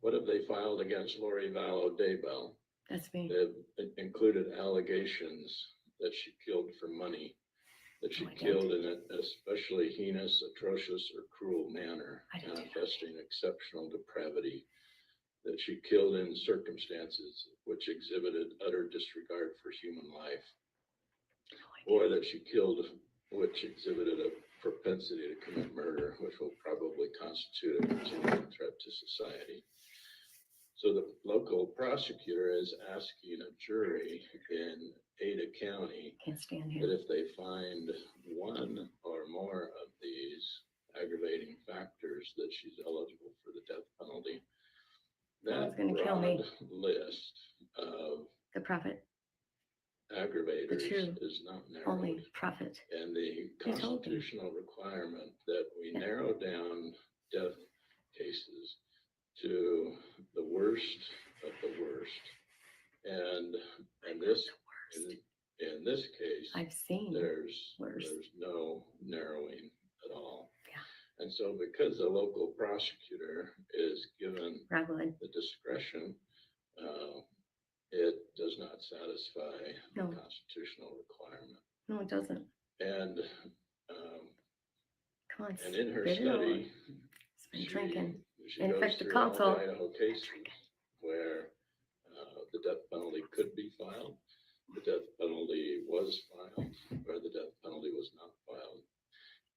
What have they filed against Lori Vallow Daybell? That's me. They've included allegations that she killed for money, that she killed in an especially heinous, atrocious, or cruel manner, manifesting exceptional depravity, that she killed in circumstances which exhibited utter disregard for human life, or that she killed which exhibited a propensity to commit murder, which will probably constitute a continuing threat to society. So the local prosecutor is asking a jury in Ada County Can't stand him. that if they find one or more of these aggravating factors, that she's eligible for the death penalty. That gonna kill me. broad list of The prophet. aggravators two is not narrowed. Only prophet. And the You told me. constitutional requirement that we narrow down death cases to the worst of the worst. And in this case, I've seen there's no narrowing at all. Yeah. And so because the local prosecutor is given the discretion, it does not satisfy the constitutional requirement. No, it doesn't. And Come on, and in her spit it study, It's been drinking. she In goes fact, the through all console. the Idaho cases where the death penalty could be filed, the death penalty was filed, or the death penalty was not filed.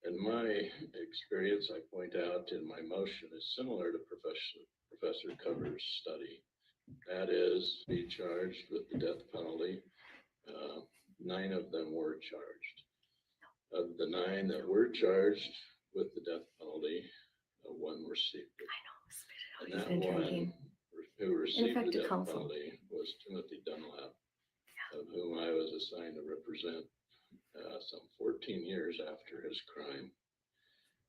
And my experience, I point out in my motion, is similar to Professor Cover's study. That is, be charged with the death penalty. 9 of them were charged. Of the 9 that were charged with the death penalty, 1 received it. And that Been one drinking. who received the Infected death console. penalty was Timothy Dunlap, of whom I was assigned to represent some 14 years after his crime.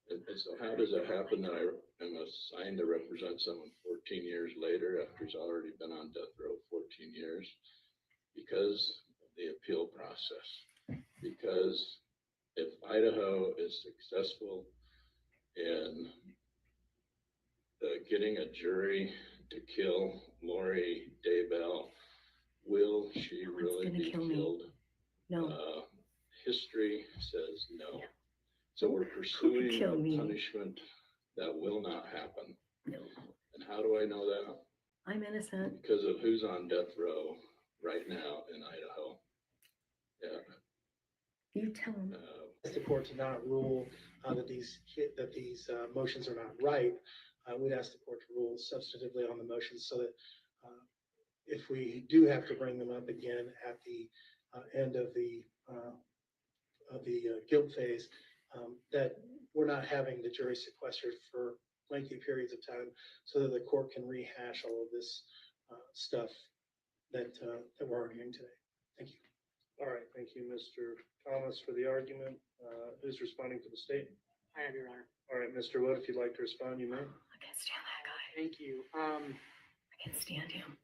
And so how does it happen that I am assigned to represent someone 14 years later after he's already been on death row 14 years? Because of the appeal process. Because if Idaho is successful in getting a jury to kill Lori Daybell, will she really be killed? No. History says no. So we're pursuing a punishment that will not happen. No. And how do I know that? I'm innocent. Because of who's on death row right now in Idaho. Yeah. You tell him. Ask the court to not rule that these motions are not right. We'd ask the court to rule substantively on the motions so that if we do have to bring them up again at the end of the guilt phase, that we're not having the jury sequestered for lengthy periods of time, so that the court can rehash all of this stuff that we're arguing today. Thank you. All right, thank you, Mr. Thomas, for the argument. Who's responding to the state? I have, Your Honor. All right, Mr. Wood, if you'd like to respond, you may. I can't stand that guy. Thank you. I can't stand him.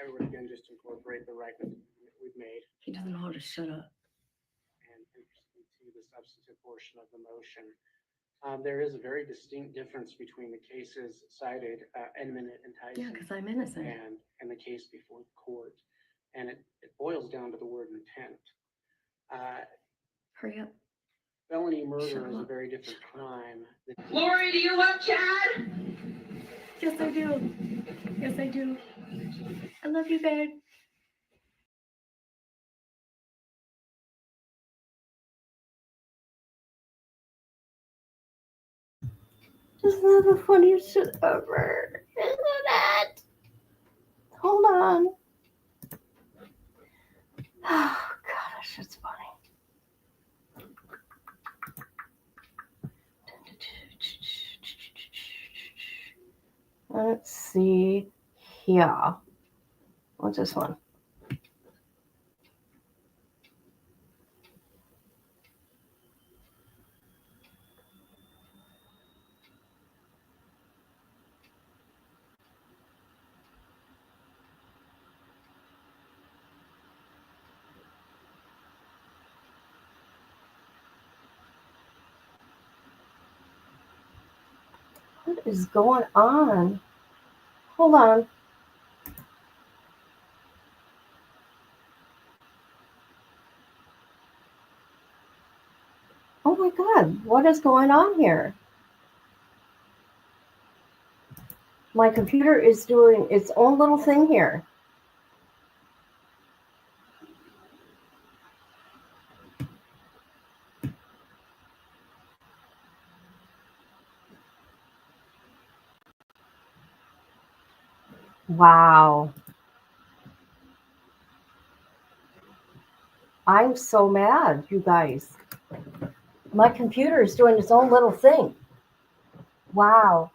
I would again just incorporate the record that we've made. He doesn't know how to shut up. And proceed to the substantive portion of the motion. There is a very distinct difference between the cases cited, Edmund and Tyson. Yeah, because I'm innocent. And the case before the court. And it boils down to the word intent. Hurry up. Felony murder Shut is a up. very different crime. Lori, do you love Chad? Yes, I do. Yes, I do. I love you, babe. Isn't that the funniest shit ever? Isn't it? Hold on. Oh, gosh, it's funny. Let's see here. What's this one? What is going on? Hold on. Oh my God, what is going on here? My computer is doing its own little thing here. Wow. I'm so mad, you guys. My computer is doing its own little thing. Wow.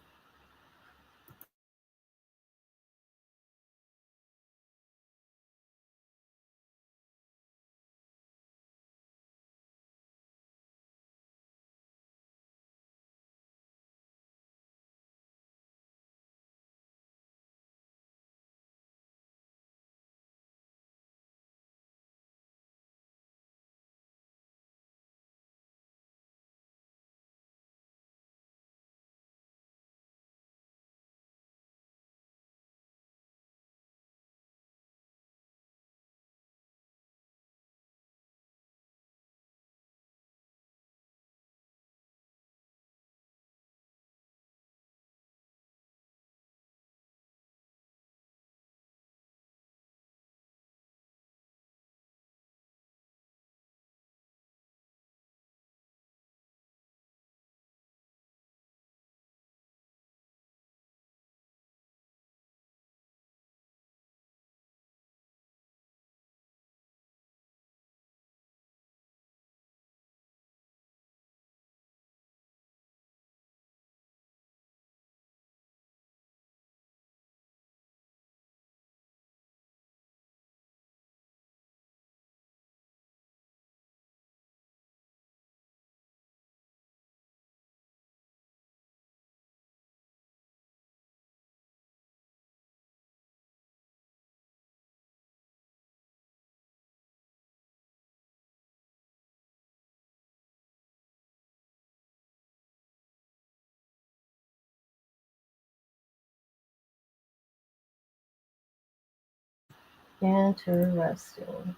Interesting.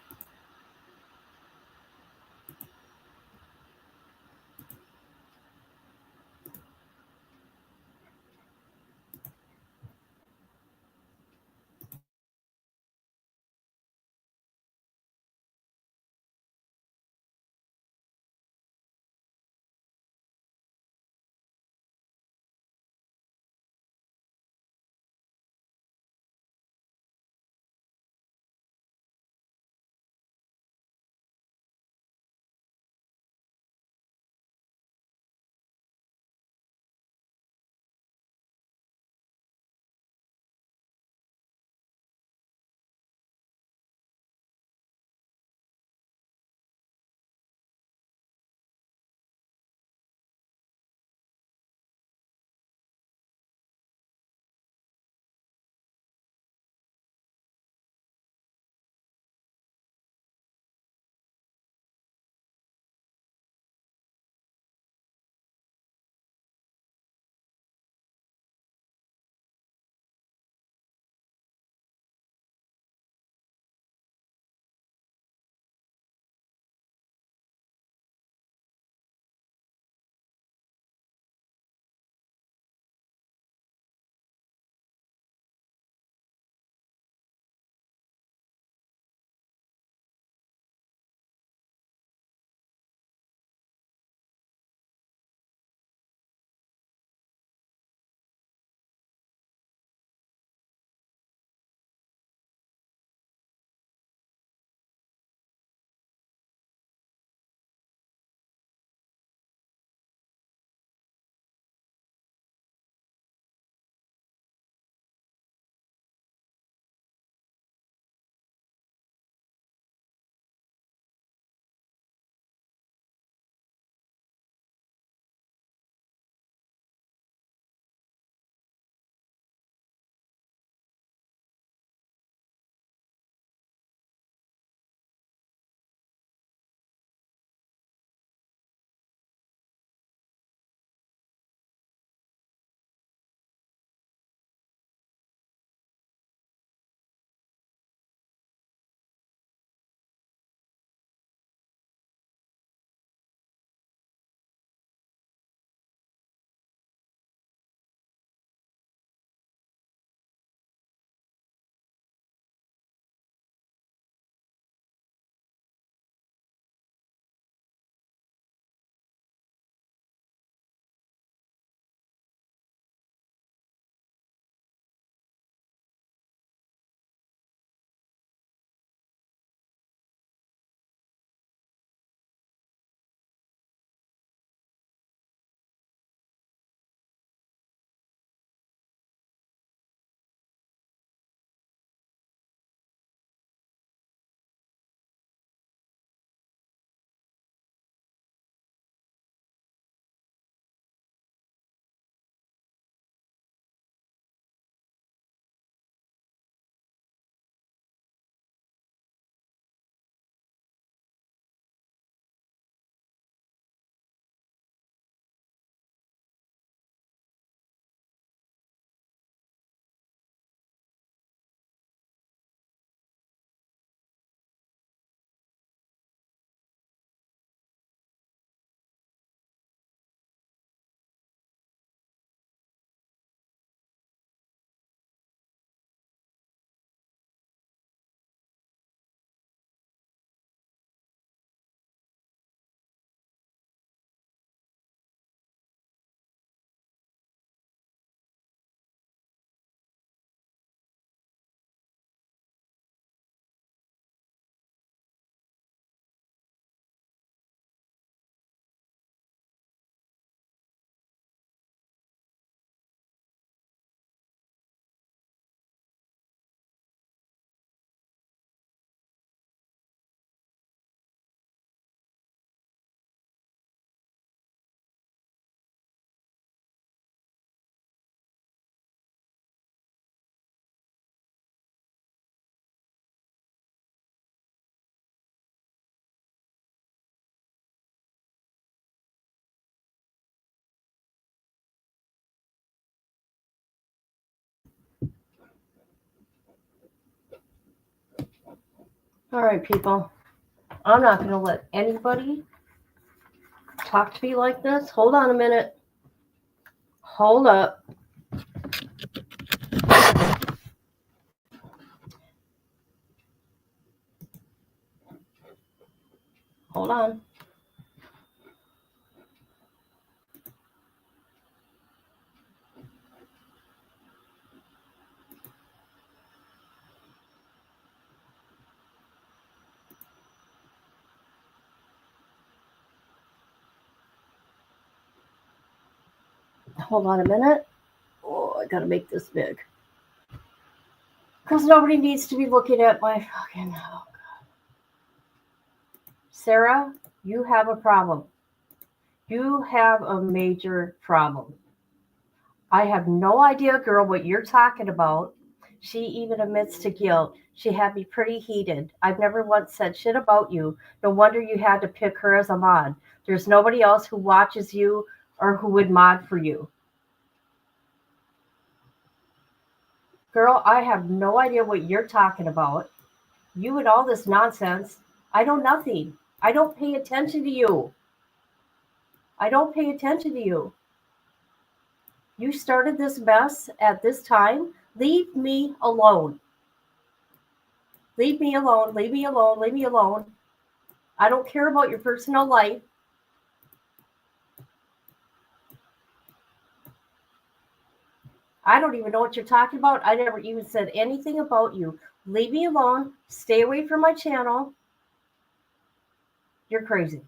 All right, people. I'm not going to let anybody talk to me like this. Hold on a minute. Hold up. Hold on. Hold on a minute. Oh, I got to make this big. Because nobody needs to be looking at my fucking... Oh, God. Sarah, you have a problem. You have a major problem. I have no idea, girl, what you're talking about. She even admits to guilt. She had me pretty heated. I've never once said shit about you. No wonder you had to pick her as a mod. There's nobody else who watches you or who would mod for you. Girl, I have no idea what you're talking about. You and all this nonsense. I know nothing. I don't pay attention to you. I don't pay attention to you. You started this mess at this time. Leave me alone. Leave me alone. Leave me alone. Leave me alone. I don't care about your personal life. I don't even know what you're talking about. I never even said anything about you. Leave me alone. Stay away from my channel. You're crazy.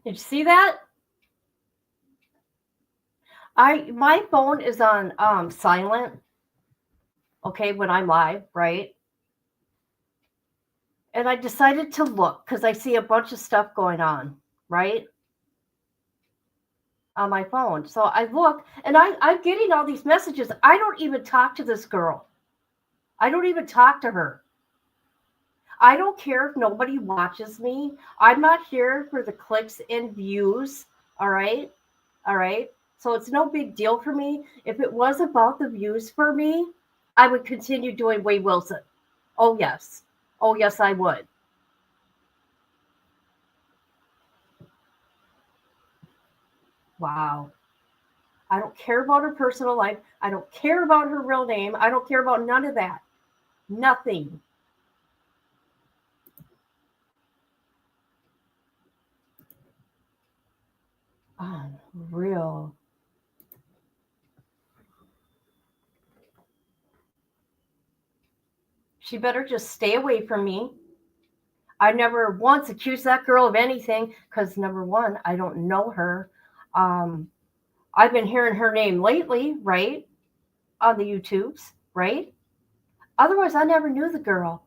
Did you see that? My phone is on silent. Okay, when I'm live, right? And I decided to look because I see a bunch of stuff going on, right? On my phone. So I look and I'm getting all these messages. I don't even talk to this girl. I don't even talk to her. I don't care if nobody watches me. I'm not here for the clicks and views. All right. All right. So it's no big deal for me. If it was about the views for me, I would continue doing Way Wilson. Oh, yes. Oh, yes, I would. Wow. I don't care about her personal life. I don't care about her real name. I don't care about none of that. Nothing. Unreal. She better just stay away from me. I never once accused that girl of anything because, number one, I don't know her. I've been hearing her name lately, right? On the YouTubes, right? Otherwise, I never knew the girl.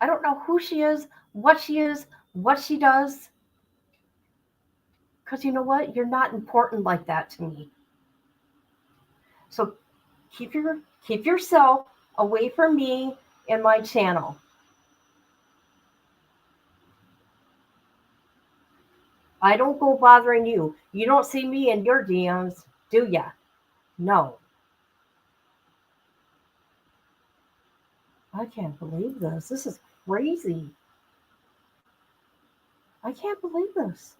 I don't know who she is, what she does. Because you know what? You're not important like that to me. So keep yourself away from me and my channel. I don't go bothering you. You don't see me in your DMs, do ya? No. I can't believe this. This is crazy. I can't believe this.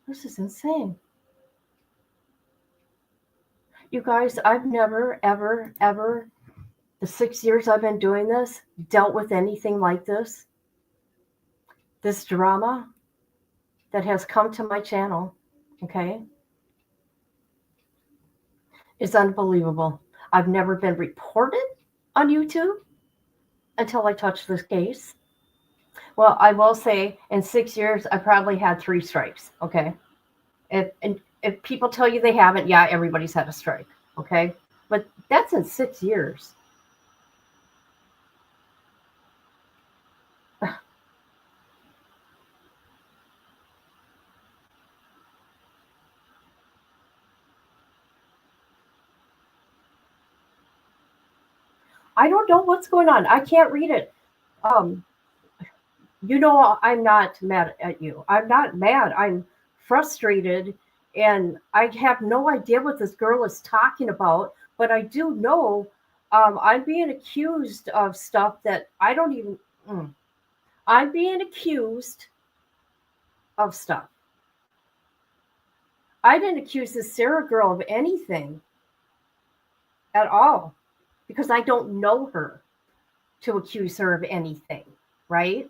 This is insane. You guys, I've never, ever, ever, the 6 years I've been doing this, dealt with anything like this. This drama that has come to my channel, okay, is unbelievable. I've never been reported on YouTube until I touched this case. Well, I will say in 6 years, I probably had 3 strikes, okay? And if people tell you they haven't, yeah, everybody's had a strike. Okay. But that's in 6 years. I don't know what's going on. I can't read it. You know, I'm not mad at you. I'm not mad. I'm frustrated, and I have no idea what this girl is talking about. But I do know I'm being accused of stuff that I don't even. I'm being accused of stuff. I didn't accuse this Sarah girl of anything at all because I don't know her to accuse her of anything, right?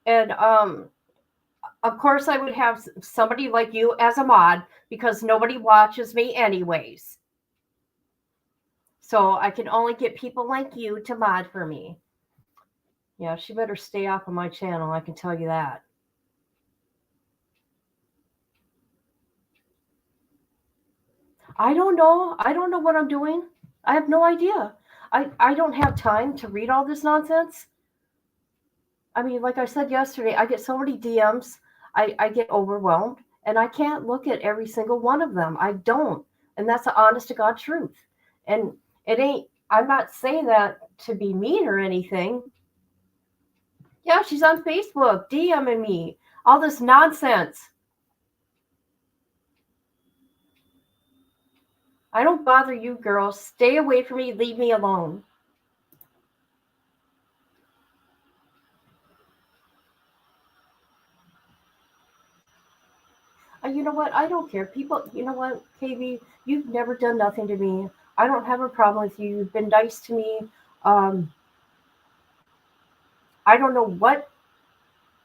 And of course, I would have somebody like you as a mod because nobody watches me anyways. So I can only get people like you to mod for me. Yeah, she better stay off of my channel, I can tell you that. I don't know. I don't know what I'm doing. I have no idea. I don't have time to read all this nonsense. I mean, like I said yesterday, I get so many DMs, I get overwhelmed, and I can't look at every single one of them. I don't. And that's the honest to God truth. And it ain't, I'm not saying that to be mean or anything. Yeah, she's on Facebook, DMing me, all this nonsense. I don't bother you, girls. Stay away from me, leave me alone. You know what? I don't care. People, you know what, KB, you've never done nothing to me. I don't have a problem with you. You've been nice to me. I don't know what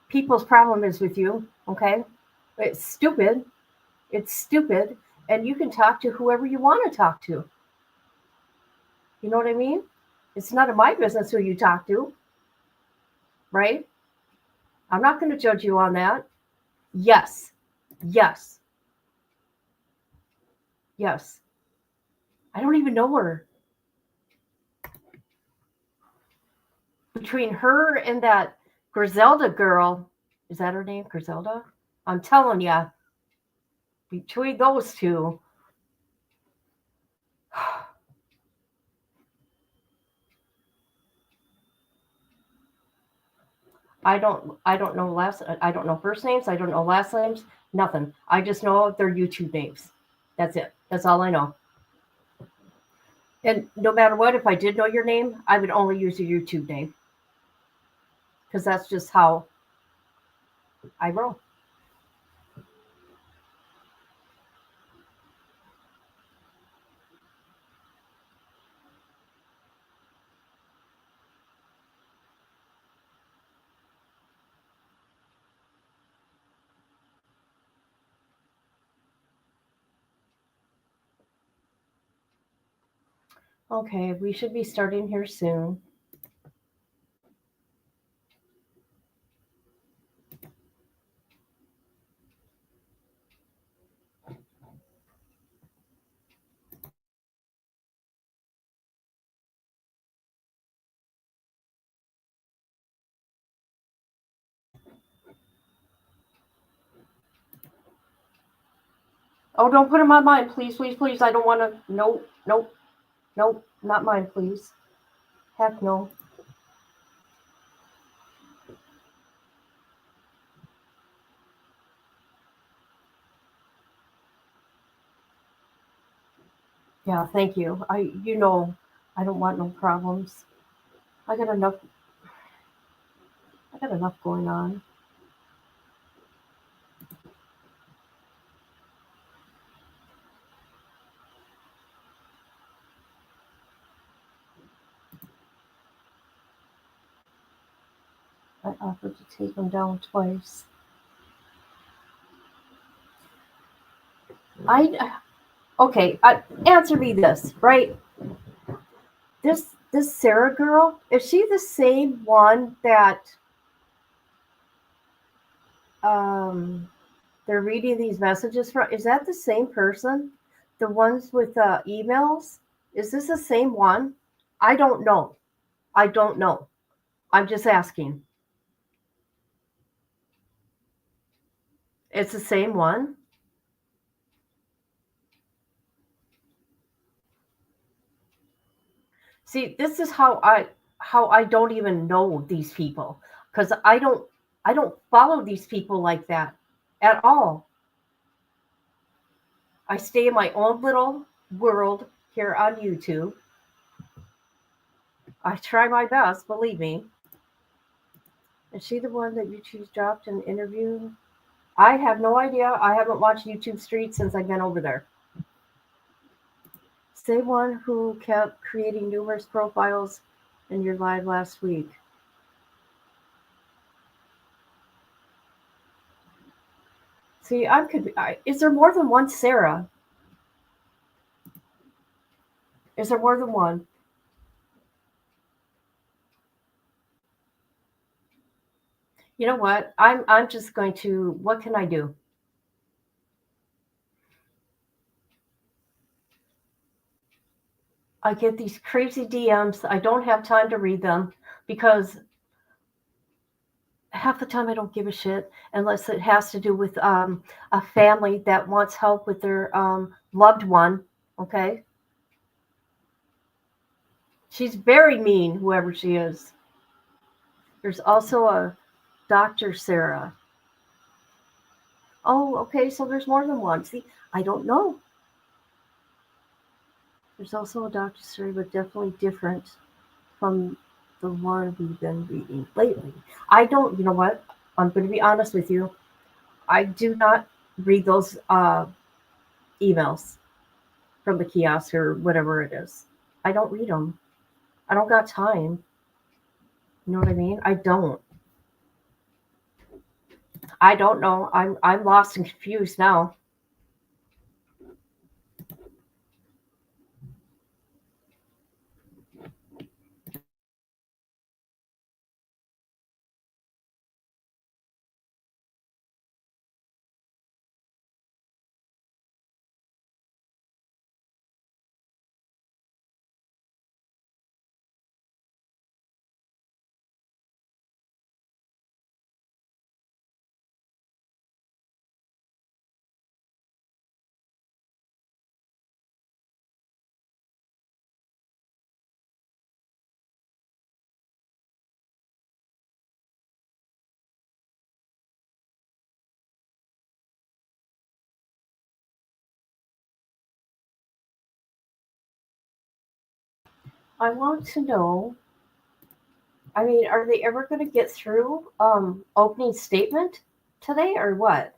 people's problem is with you, okay? It's stupid. It's stupid. And you can talk to whoever you want to talk to. You know what I mean? It's none of my business who you talk to, right? I'm not going to judge you on that. Yes. Yes. Yes. I don't even know her. Between her and that Griselda girl, is that her name, Griselda? I'm telling you, between those two, I don't know I don't know first names, I don't know last names, nothing. I just know their YouTube names. That's it. That's all I know. And no matter what, if I did know your name, I would only use your YouTube name. Because that's just how I roll. Okay, we should be starting here soon. Oh, don't put them on mine, please, please, please. I don't want to. Nope, nope, nope, not mine, please. Heck no. Yeah, thank you. You know, I don't want no problems. I got enough. I got enough going on. I offered to take them down twice. Okay. Answer me this, right? This Sarah girl, is she the same one that they're reading these messages from. Is that the same person? The ones with emails? Is this the same one? I don't know. I don't know. I'm just asking. It's the same one? See, this is how I don't even know these people because I don't follow these people like that at all. I stay in my own little world here on YouTube. I try my best, believe me. Is she the one that you choose dropped an interview? I have no idea. I haven't watched YouTube Street since I've been over there. Same one who kept creating numerous profiles in your live last week. See, is there more than one Sarah? Is there more than one? You know what? I'm just going to. What can I do? I get these crazy DMs. I don't have time to read them because half the time I don't give a shit unless it has to do with a family that wants help with their loved one. Okay, she's very mean, whoever she is. There's also a Dr. Sarah. Oh, okay, so there's more than one. See, I don't know. There's also a Dr. Sarah, but definitely different from the one we've been reading lately. I don't, you know what? I'm going to be honest with you. I do not read those emails from the kiosk or whatever it is. I don't read them. I don't got time. You know what I mean? I don't. I don't know. I'm lost and confused now. I want to know. I mean, are they ever going to get through opening statement today or what?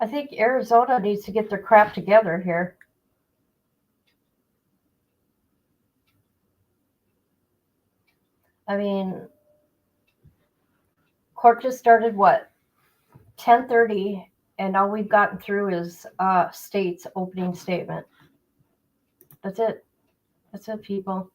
I think Arizona needs to get their crap together here. I mean, court just started what, 10:30, and all we've gotten through is state's opening statement. That's it. That's it, people.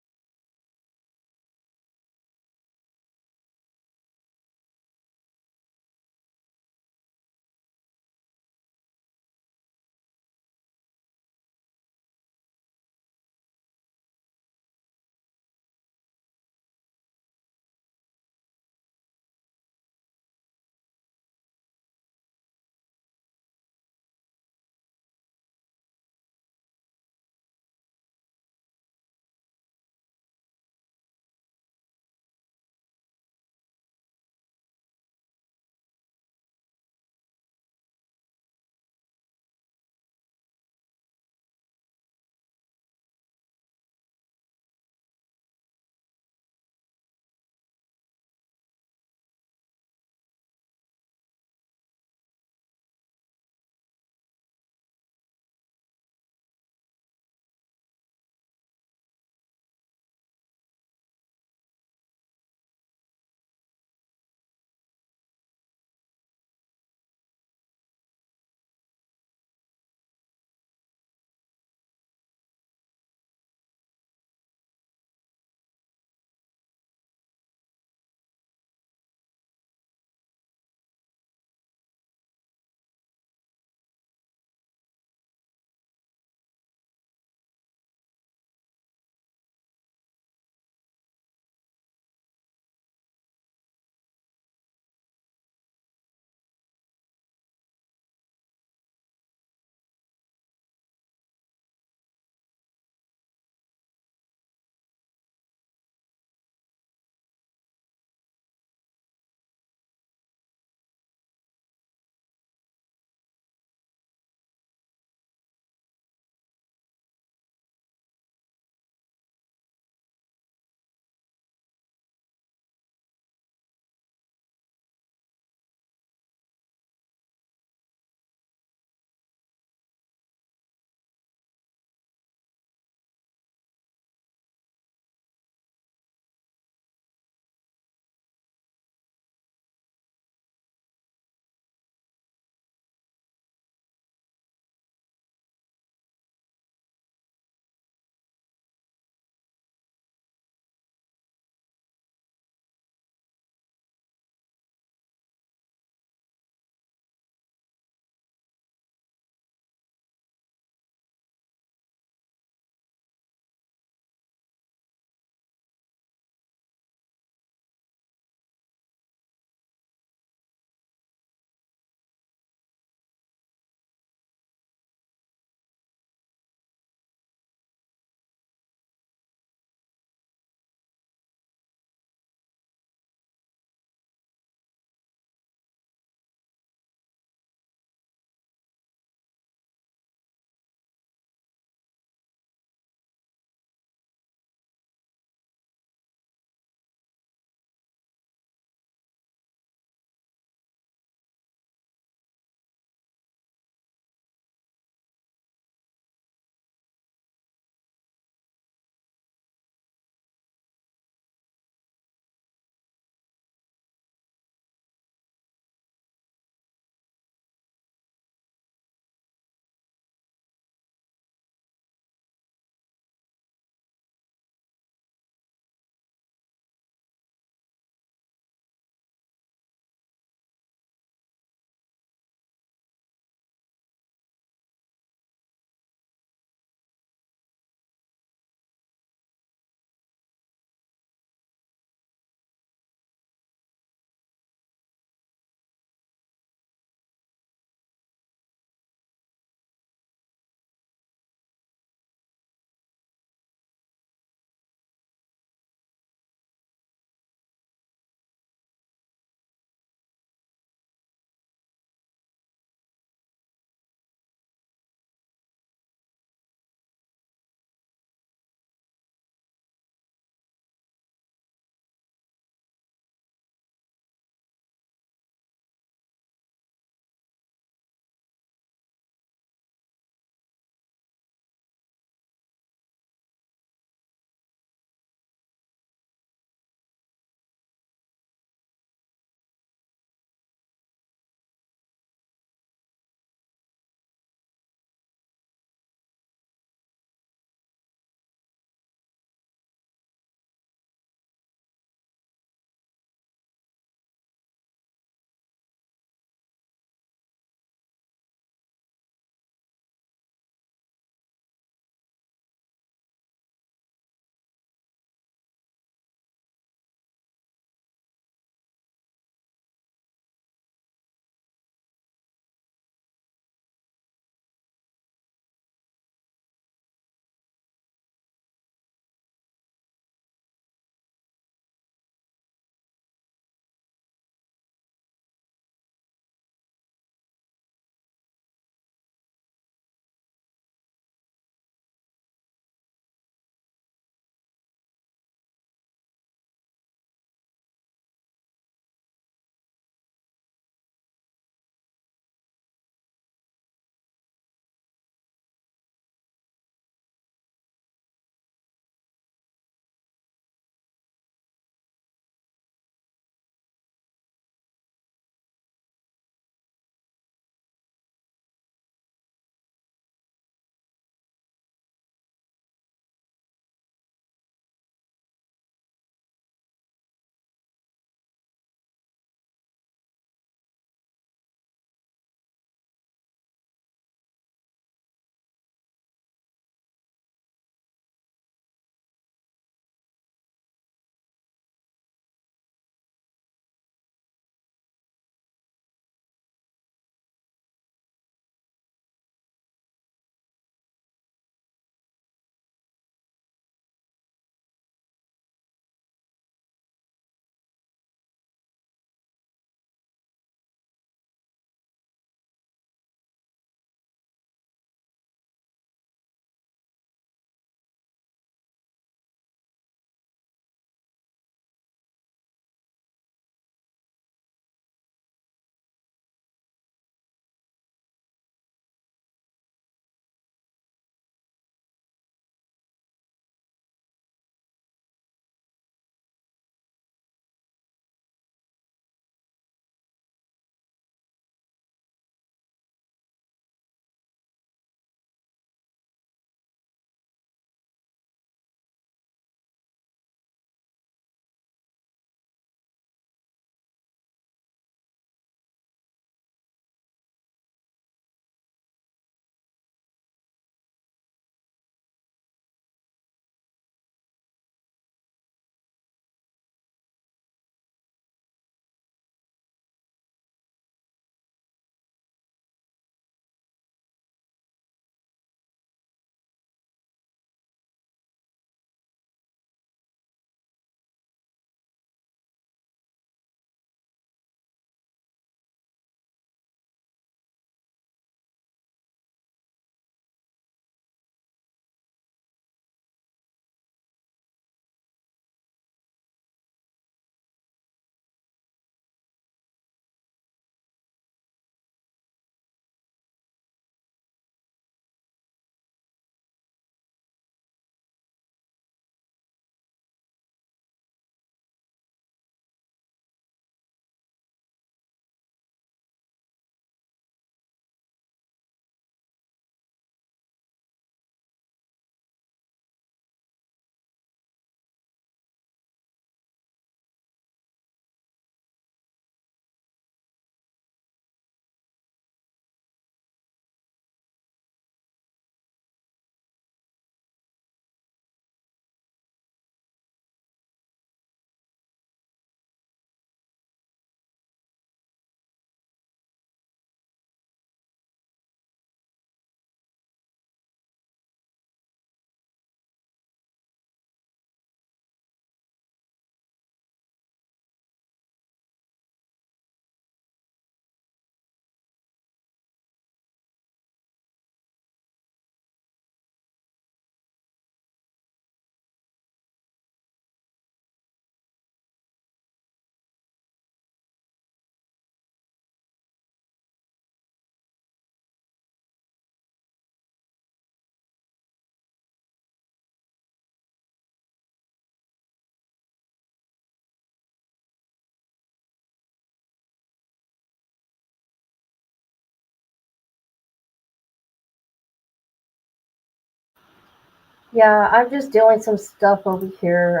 Yeah, I'm just doing some stuff over here.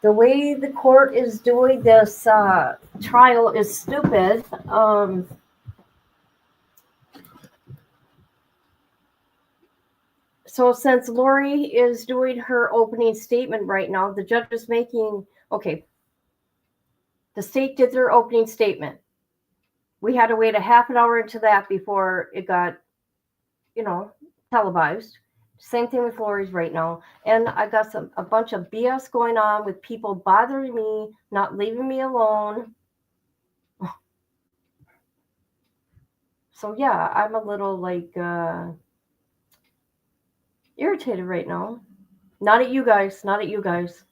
The way the court is doing this trial is stupid. So since Lori is doing her opening statement right now, the judge is making, okay, the state did their opening statement. We had to wait a half an hour into that before it got, televised. Same thing with Lori's right now. And I got a bunch of BS going on with people bothering me, not leaving me alone. So yeah, I'm a little like irritated right now. Not at you guys, not at you guys.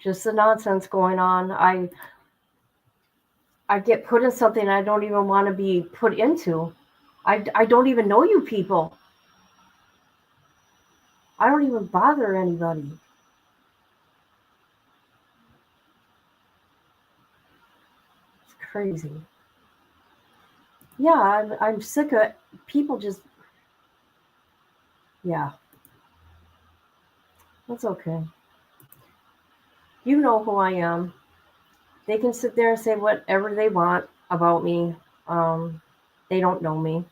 Just the nonsense going on. I get put in something I don't even want to be put into. I don't even know you people. I don't even bother anybody. It's crazy. Yeah, I'm sick of people just, yeah, that's okay. You know who I am. They can sit there and say whatever they want about me. They don't know me.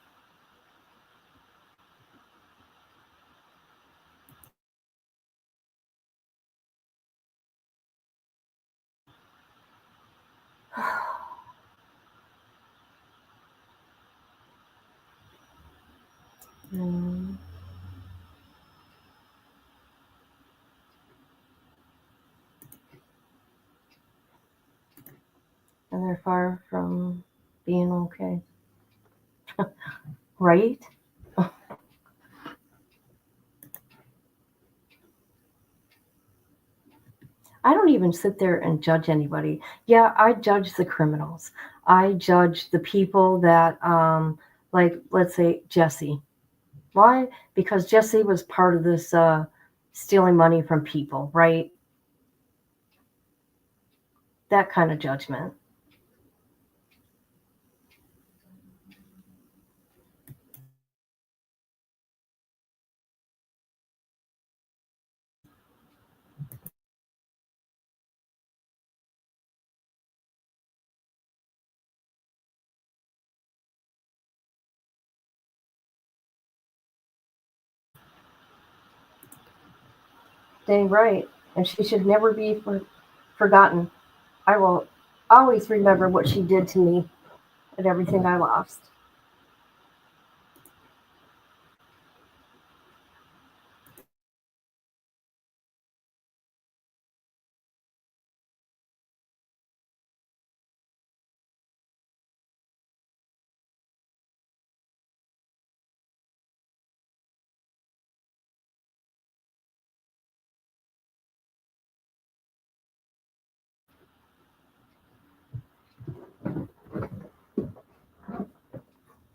Mm. And they're far from being okay. Right? I don't even sit there and judge anybody. Yeah, I judge the criminals. I judge the people that, like, let's say Jesse. Why? Because Jesse was part of this stealing money from people, right? That kind of judgment. Dang right. And she should never be forgotten. I will always remember what she did to me and everything I lost.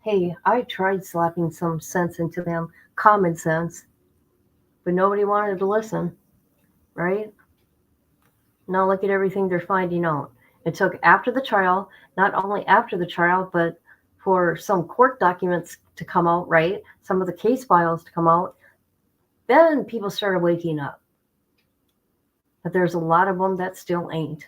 Hey, I tried slapping some sense into them, common sense, but nobody wanted to listen, right? Now look at everything they're finding out. It took after the trial, not only after the trial, but for some court documents to come out, right? Some of the case files to come out. Then people started waking up. But there's a lot of them that still ain't.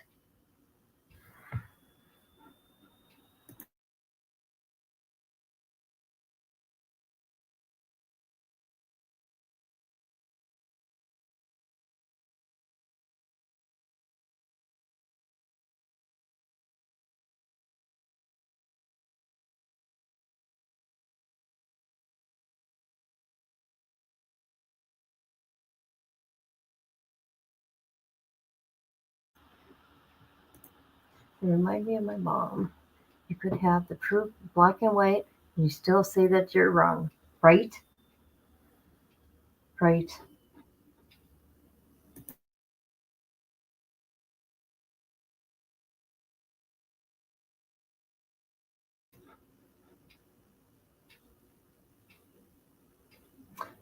It reminded me of my mom. You could have the proof black and white, and you still say that you're wrong, right? Right.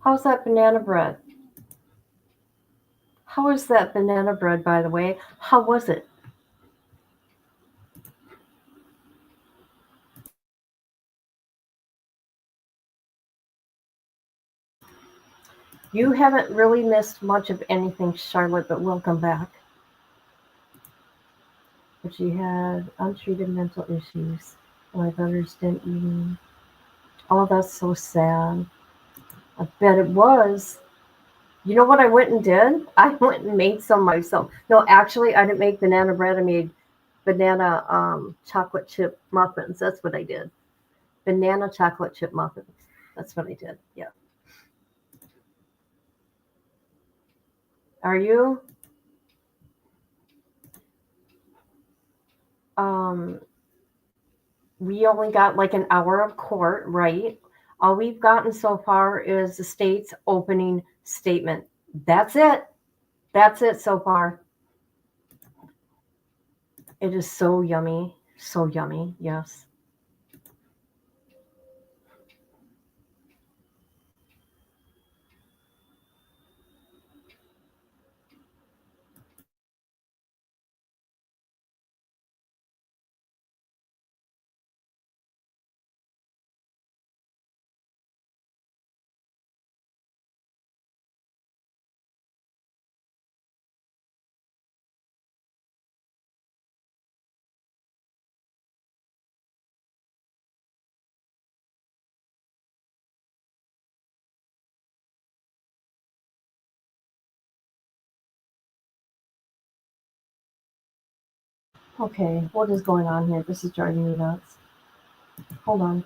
How's that banana bread? How is that banana bread, by the way? How was it? You haven't really missed much of anything, Charlotte, but welcome back. But she had untreated mental issues. My brothers didn't even. Oh, that's so sad. I bet it was. You know what I went and did? I went and made some myself. No, actually, I didn't make banana bread. I made banana chocolate chip muffins. That's what I did. Banana chocolate chip muffins. That's what I did. Yeah. Are you? We only got like an hour of court, right? All we've gotten so far is the state's opening statement. That's it. That's it so far. It is so yummy. So yummy. Yes. Okay, what is going on here? This is driving me nuts. Hold on.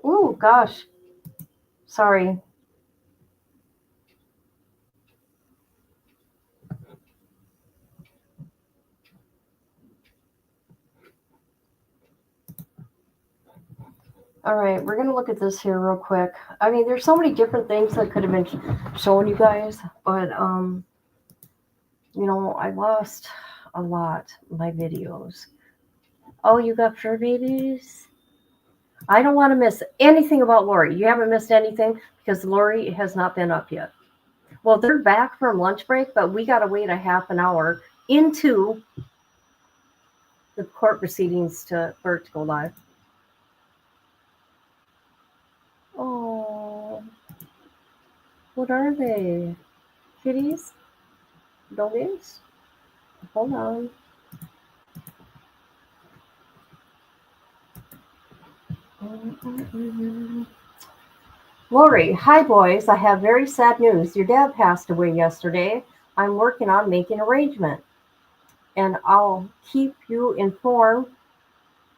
Ooh, gosh. Sorry. All right, we're going to look at this here real quick. I mean, there's so many different things that could have been shown you guys, but, you know, I lost a lot of my videos. Oh, you got fur babies? I don't want to miss anything about Lori. You haven't missed anything because Lori has not been up yet. Well, they're back from lunch break, but we got to wait a half an hour into the court proceedings for it to go live. Oh, what are they? Kitties? Doggies? Hold on. Lori, hi boys. I have very sad news. Your dad passed away yesterday. I'm working on making arrangement, and I'll keep you informed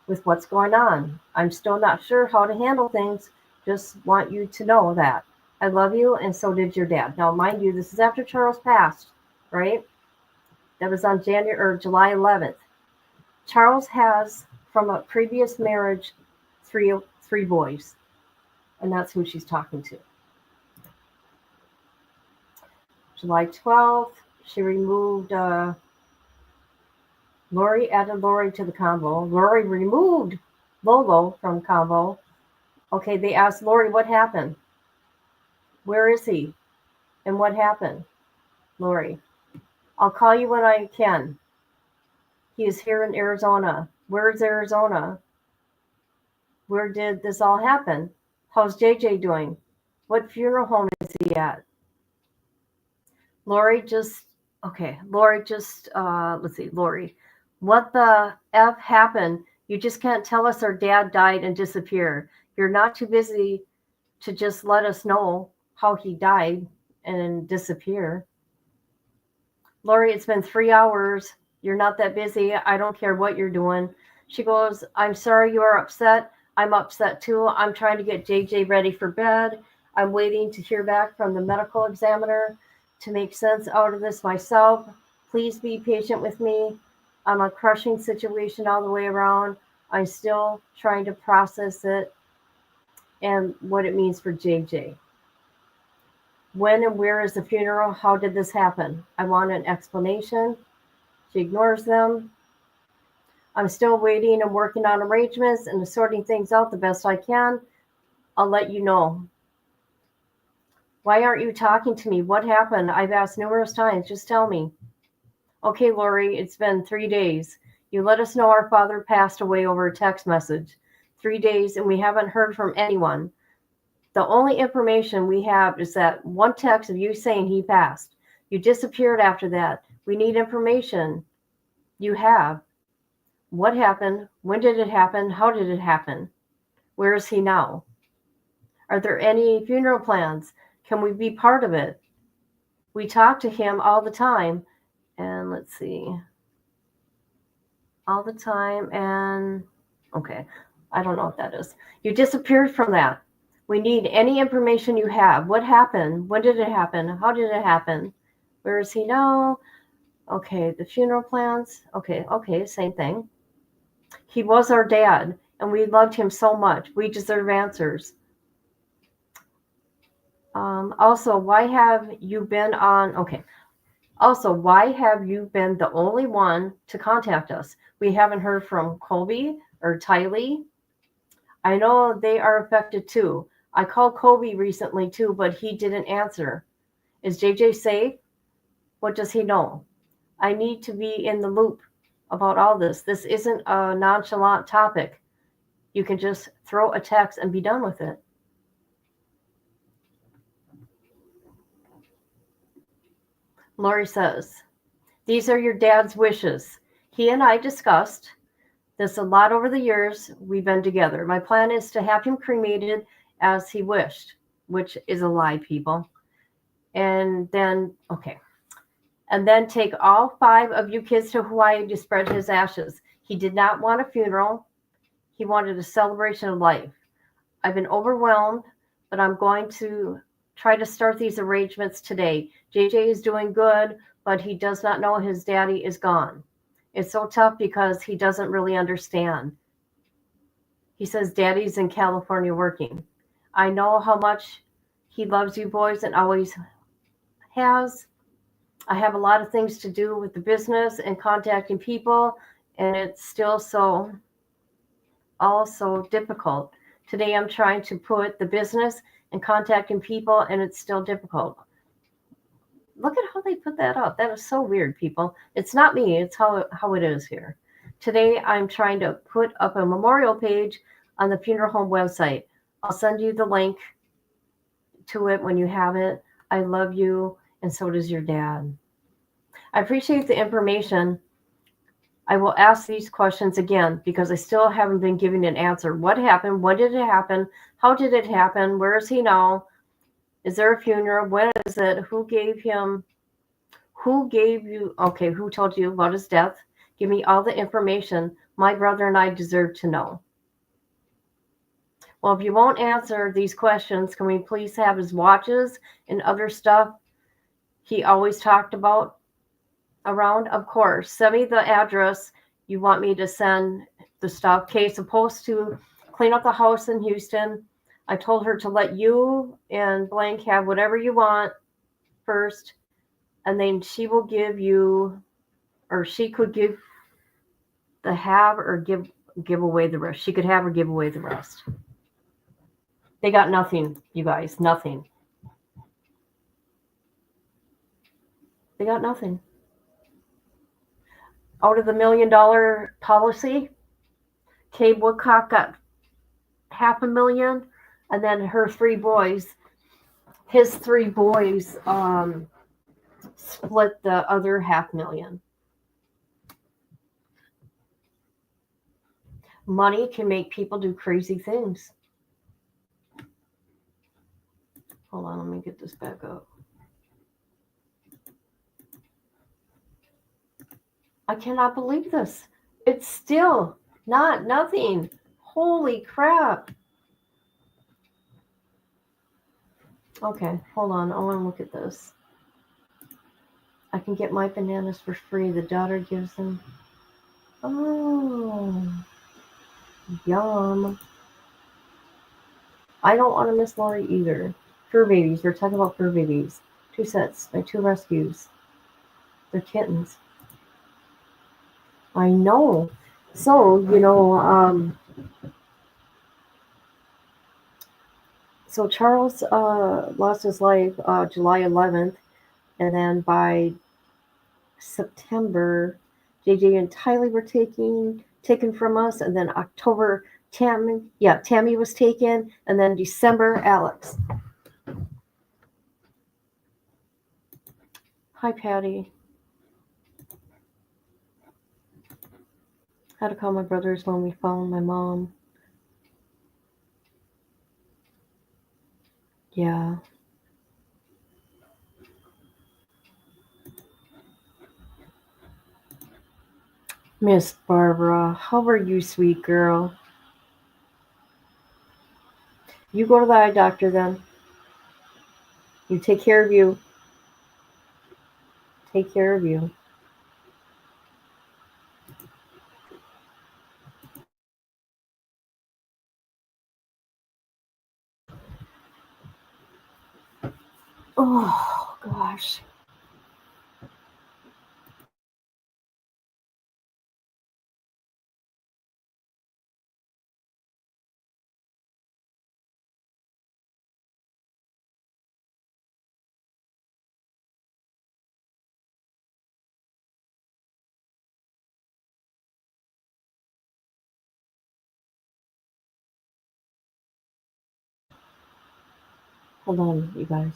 with what's going on. I'm still not sure how to handle things. Just want you to know that. I love you, and so did your dad. Now, mind you, this is after Charles passed, right? That was on July 11th. Charles has, from a previous marriage, three boys, and that's who she's talking to. July 12th, she removed Lori, added Lori to the convo. Lori removed Vallow from convo. Okay, they asked Lori, what happened? Where is he? And what happened? Lori, I'll call you when I can. He is here in Arizona. Where is Arizona? Where did this all happen? How's JJ doing? What funeral home is he at? Lori just, let's see, Lori, what the F happened? You just can't tell us our dad died and disappeared. You're not too busy to just let us know how he died and disappear. Lori, it's been 3 hours. You're not that busy. I don't care what you're doing. She goes, I'm sorry you are upset. I'm upset too. I'm trying to get JJ ready for bed. I'm waiting to hear back from the medical examiner to make sense out of this myself. Please be patient with me. I'm a crushing situation all the way around. I'm still trying to process it and what it means for JJ. When and where is the funeral? How did this happen? I want an explanation. She ignores them. I'm still waiting and working on arrangements and sorting things out the best I can. I'll let you know. Why aren't you talking to me? What happened? I've asked numerous times. Just tell me. Okay, Lori, it's been 3 days. You let us know our father passed away over a text message. 3 days, and we haven't heard from anyone. The only information we have is that one text of you saying he passed. You disappeared after that. We need information. You have. What happened? When did it happen? How did it happen? Where is he now? Are there any funeral plans? Can we be part of it? We talk to him all the time. And let's see. All the time. And okay. I don't know what that is. You disappeared from that. We need any information you have. What happened? When did it happen? How did it happen? Where is he now? Okay, the funeral plans. Okay, same thing. He was our dad, and we loved him so much. We deserve answers. Also, why have you been on? Okay. Also, why have you been the only one to contact us? We haven't heard from Colby or Tylee. I know they are affected too. I called Colby recently too, but he didn't answer. Is JJ safe? What does he know? I need to be in the loop about all this. This isn't a nonchalant topic. You can just throw a text and be done with it. Lori says, these are your dad's wishes. He and I discussed this a lot over the years we've been together. My plan is to have him cremated as he wished, which is a lie, people. And then take all 5 of you kids to Hawaii to spread his ashes. He did not want a funeral. He wanted a celebration of life. I've been overwhelmed, but I'm going to try to start these arrangements today. JJ is doing good, but he does not know his daddy is gone. It's so tough because he doesn't really understand. He says daddy's in California working. I know how much he loves you boys and always has. I have a lot of things to do with the business and contacting people, and it's still so difficult. Today I'm trying to put the business and contacting people, and it's still difficult. Look at how they put that up. That is so weird, people. It's not me. It's how it is here. Today I'm trying to put up a memorial page on the funeral home website. I'll send you the link to it when you have it. I love you, and so does your dad. I appreciate the information. I will ask these questions again because I still haven't been given an answer. What happened? When did it happen? How did it happen? Where is he now? Is there a funeral? When is it? Who gave you? Okay, who told you about his death? Give me all the information. My brother and I deserve to know. Well, if you won't answer these questions, can we please have his watches and other stuff he always talked about around? Of course. Send me the address you want me to send the stuff. Kay supposed to clean up the house in Houston. I told her to let you and blank have whatever you want first, and then she will give you, or she could give the have or give away the rest. She could have or give away the rest. They got nothing, you guys, nothing. They got nothing. Out of the $1 million policy, Kay Woodcock got $500,000, and then his 3 boys, split the other $500,000. Money can make people do crazy things. Hold on, let me get this back up. I cannot believe this. It's still nothing. Holy crap. Okay, hold on. I want to look at this. I can get my bananas for free. The daughter gives them. Oh, yum. I don't want to miss Lori either. Fur babies. We're talking about fur babies. 2 sets. My 2 rescues. They're kittens. I know. So, so Charles lost his life July 11th, and then by September, JJ and Tylee were taken from us, and then October, Tammy was taken, and then December, Alex. Hi, Patty. Had to call my brothers when we found my mom. Yeah. Miss Barbara, how are you, sweet girl? You go to the eye doctor then. You take care of you. Take care of you. Oh, gosh. Hold on, you guys.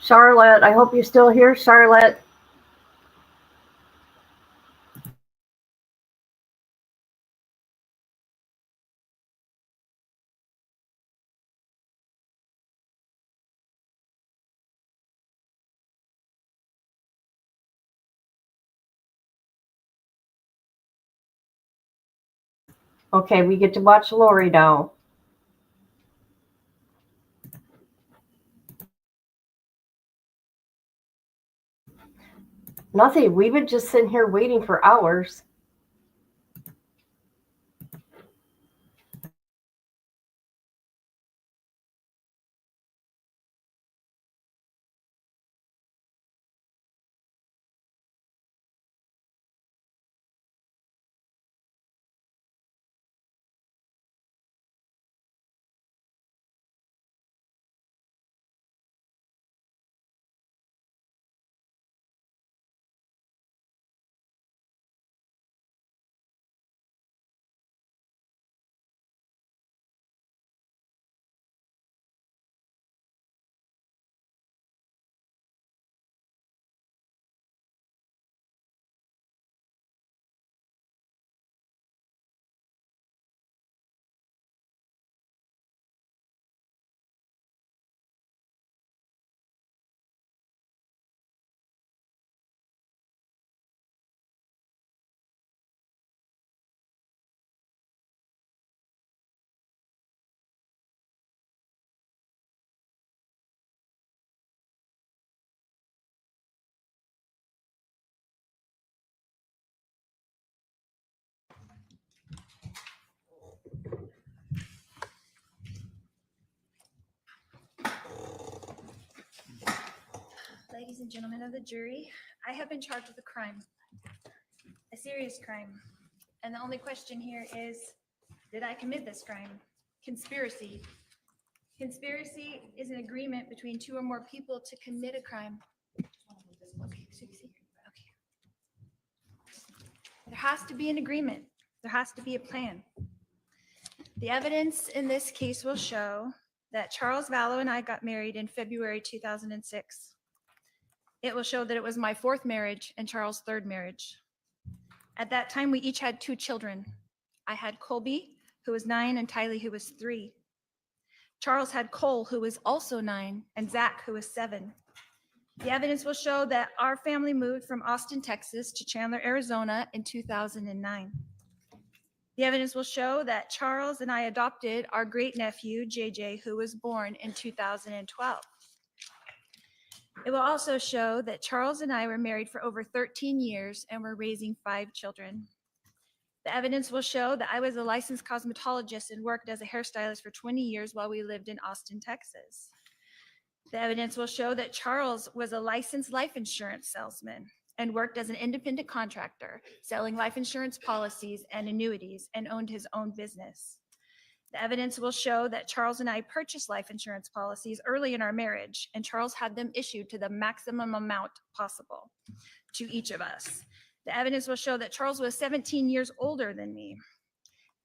Charlotte, I hope you're still here, Charlotte. Okay, we get to watch Lori now. Nothing. We've been just sitting here waiting for hours. Ladies and gentlemen of the jury, I have been charged with a crime, a serious crime. And the only question here is, did I commit this crime? Conspiracy. Conspiracy is an agreement between two or more people to commit a crime. Okay, so you see? Okay. There has to be an agreement. There has to be a plan. The evidence in this case will show that Charles Vallow and I got married in February 2006. It will show that it was my fourth marriage and Charles' third marriage. At that time, we each had 2 children. I had Colby, who was 9, and Tylee, who was 3. Charles had Cole, who was also 9, and Zach, who was 7. The evidence will show that our family moved from Austin, Texas to Chandler, Arizona in 2009. The evidence will show that Charles and I adopted our great nephew, JJ, who was born in 2012. It will also show that Charles and I were married for over 13 years and were raising 5 children. The evidence will show that I was a licensed cosmetologist and worked as a hairstylist for 20 years while we lived in Austin, Texas. The evidence will show that Charles was a licensed life insurance salesman and worked as an independent contractor, selling life insurance policies and annuities, and owned his own business. The evidence will show that Charles and I purchased life insurance policies early in our marriage, and Charles had them issued to the maximum amount possible to each of us. The evidence will show that Charles was 17 years older than me,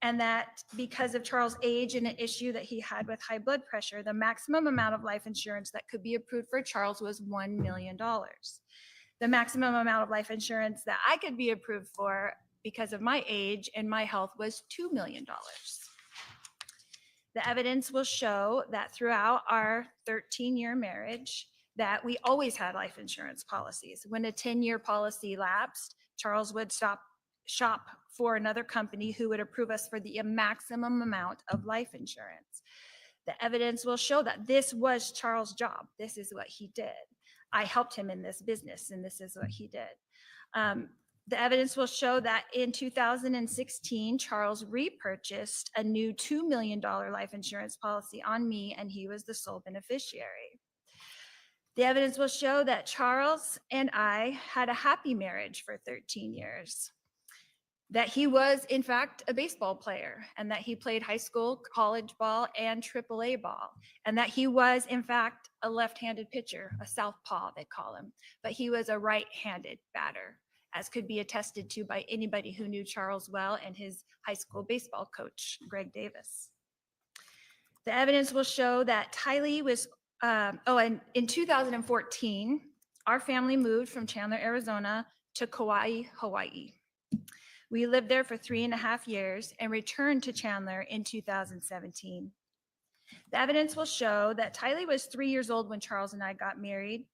and that because of Charles' age and an issue that he had with high blood pressure, the maximum amount of life insurance that could be approved for Charles was $1 million. The maximum amount of life insurance that I could be approved for because of my age and my health was $2 million. The evidence will show that throughout our 13-year marriage, that we always had life insurance policies. When a 10-year policy lapsed, Charles would shop for another company who would approve us for the maximum amount of life insurance. The evidence will show that this was Charles' job. This is what he did. I helped him in this business, and this is what he did. The evidence will show that in 2016, Charles repurchased a new $2 million life insurance policy on me, and he was the sole beneficiary. The evidence will show that Charles and I had a happy marriage for 13 years, that he was, in fact, a baseball player, and that he played high school, college ball, and AAA ball, and that he was, in fact, a left-handed pitcher, a southpaw, they call him, but he was a right-handed batter, as could be attested to by anybody who knew Charles well and his high school baseball coach, Greg Davis. The evidence will show that Tylee was, and in 2014, our family moved from Chandler, Arizona to Kauai, Hawaii. We lived there for 3.5 years and returned to Chandler in 2017. The evidence will show that Tylee was 3 years old when Charles and I got married,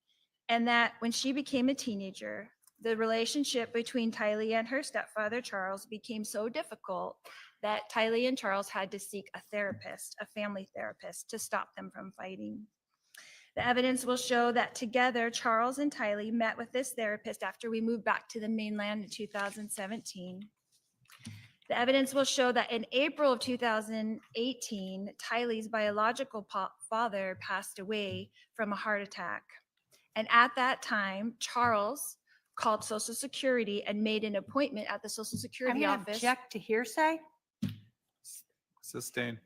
and that when she became a teenager, the relationship between Tylee and her stepfather, Charles, became so difficult that Tylee and Charles had to seek a therapist, a family therapist, to stop them from fighting. The evidence will show that together, Charles and Tylee met with this therapist after we moved back to the mainland in 2017. The evidence will show that in April of 2018, Tylee's biological father passed away from a heart attack. And at that time, Charles called Social Security and made an appointment at the Social Security I'm office. going to object to hearsay. Sustain.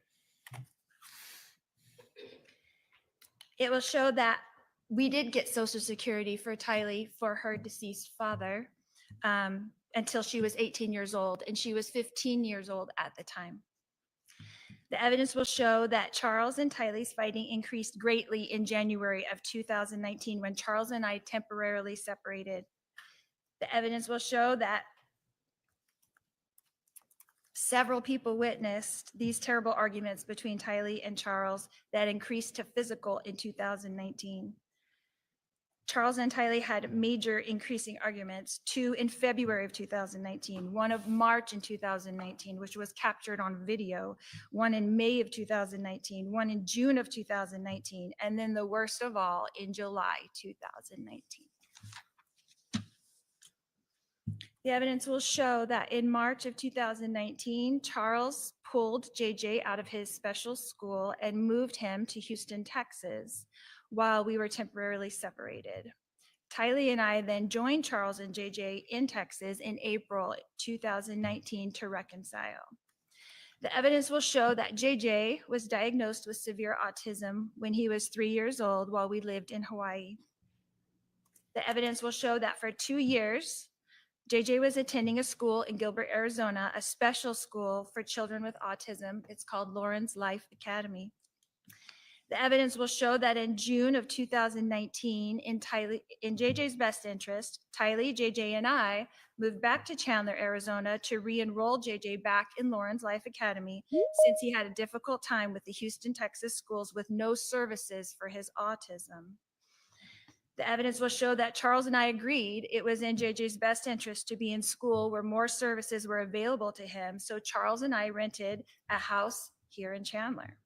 It will show that we did get Social Security for Tylee for her deceased father until she was 18 years old, and she was 15 years old at the time. The evidence will show that Charles and Tylee's fighting increased greatly in January of 2019 when Charles and I temporarily separated. The evidence will show that several people witnessed these terrible arguments between Tylee and Charles that increased to physical in 2019. Charles and Tylee had major increasing arguments, 2 in February of 2019, 1 of March in 2019, which was captured on video, 1 in May of 2019, 1 in June of 2019, and then the worst of all in July 2019. The evidence will show that in March of 2019, Charles pulled JJ out of his special school and moved him to Houston, Texas, while we were temporarily separated. Tylee and I then joined Charles and JJ in Texas in April 2019 to reconcile. The evidence will show that JJ was diagnosed with severe autism when he was 3 years old while we lived in Hawaii. The evidence will show that for 2 years, JJ was attending a school in Gilbert, Arizona, a special school for children with autism. It's called Lauren's Life Academy. The evidence will show that in June of 2019, in JJ's best interest, Tylee, JJ, and I moved back to Chandler, Arizona to re-enroll JJ back in Lauren's Life Academy since he had a difficult time with the Houston, Texas schools with no services for his autism. The evidence will show that Charles and I agreed it was in JJ's best interest to be in school where more services were available to him, so Charles and I rented a house here in Chandler.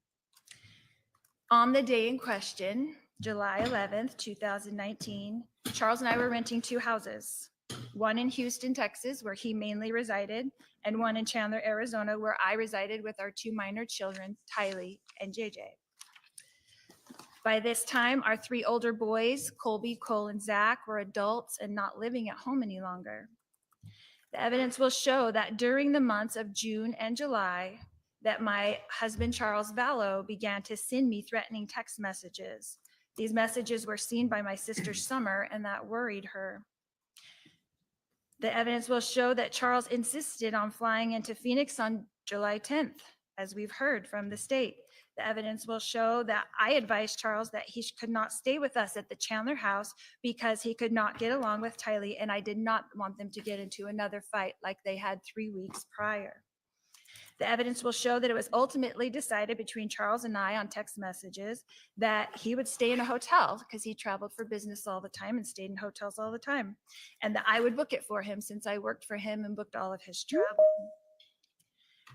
On the day in question, July 11th, 2019, Charles and I were renting 2 houses, one in Houston, Texas, where he mainly resided, and one in Chandler, Arizona, where I resided with our 2 minor children, Tylee and JJ. By this time, our 3 older boys, Colby, Cole, and Zach, were adults and not living at home any longer. The evidence will show that during the months of June and July, that my husband, Charles Vallow, began to send me threatening text messages. These messages were seen by my sister Summer, and that worried her. The evidence will show that Charles insisted on flying into Phoenix on July 10th, as we've heard from the state. The evidence will show that I advised Charles that he could not stay with us at the Chandler house because he could not get along with Tylee, and I did not want them to get into another fight like they had 3 weeks prior. The evidence will show that it was ultimately decided between Charles and I on text messages that he would stay in a hotel because he traveled for business all the time and stayed in hotels all the time, and that I would book it for him since I worked for him and booked all of his travel.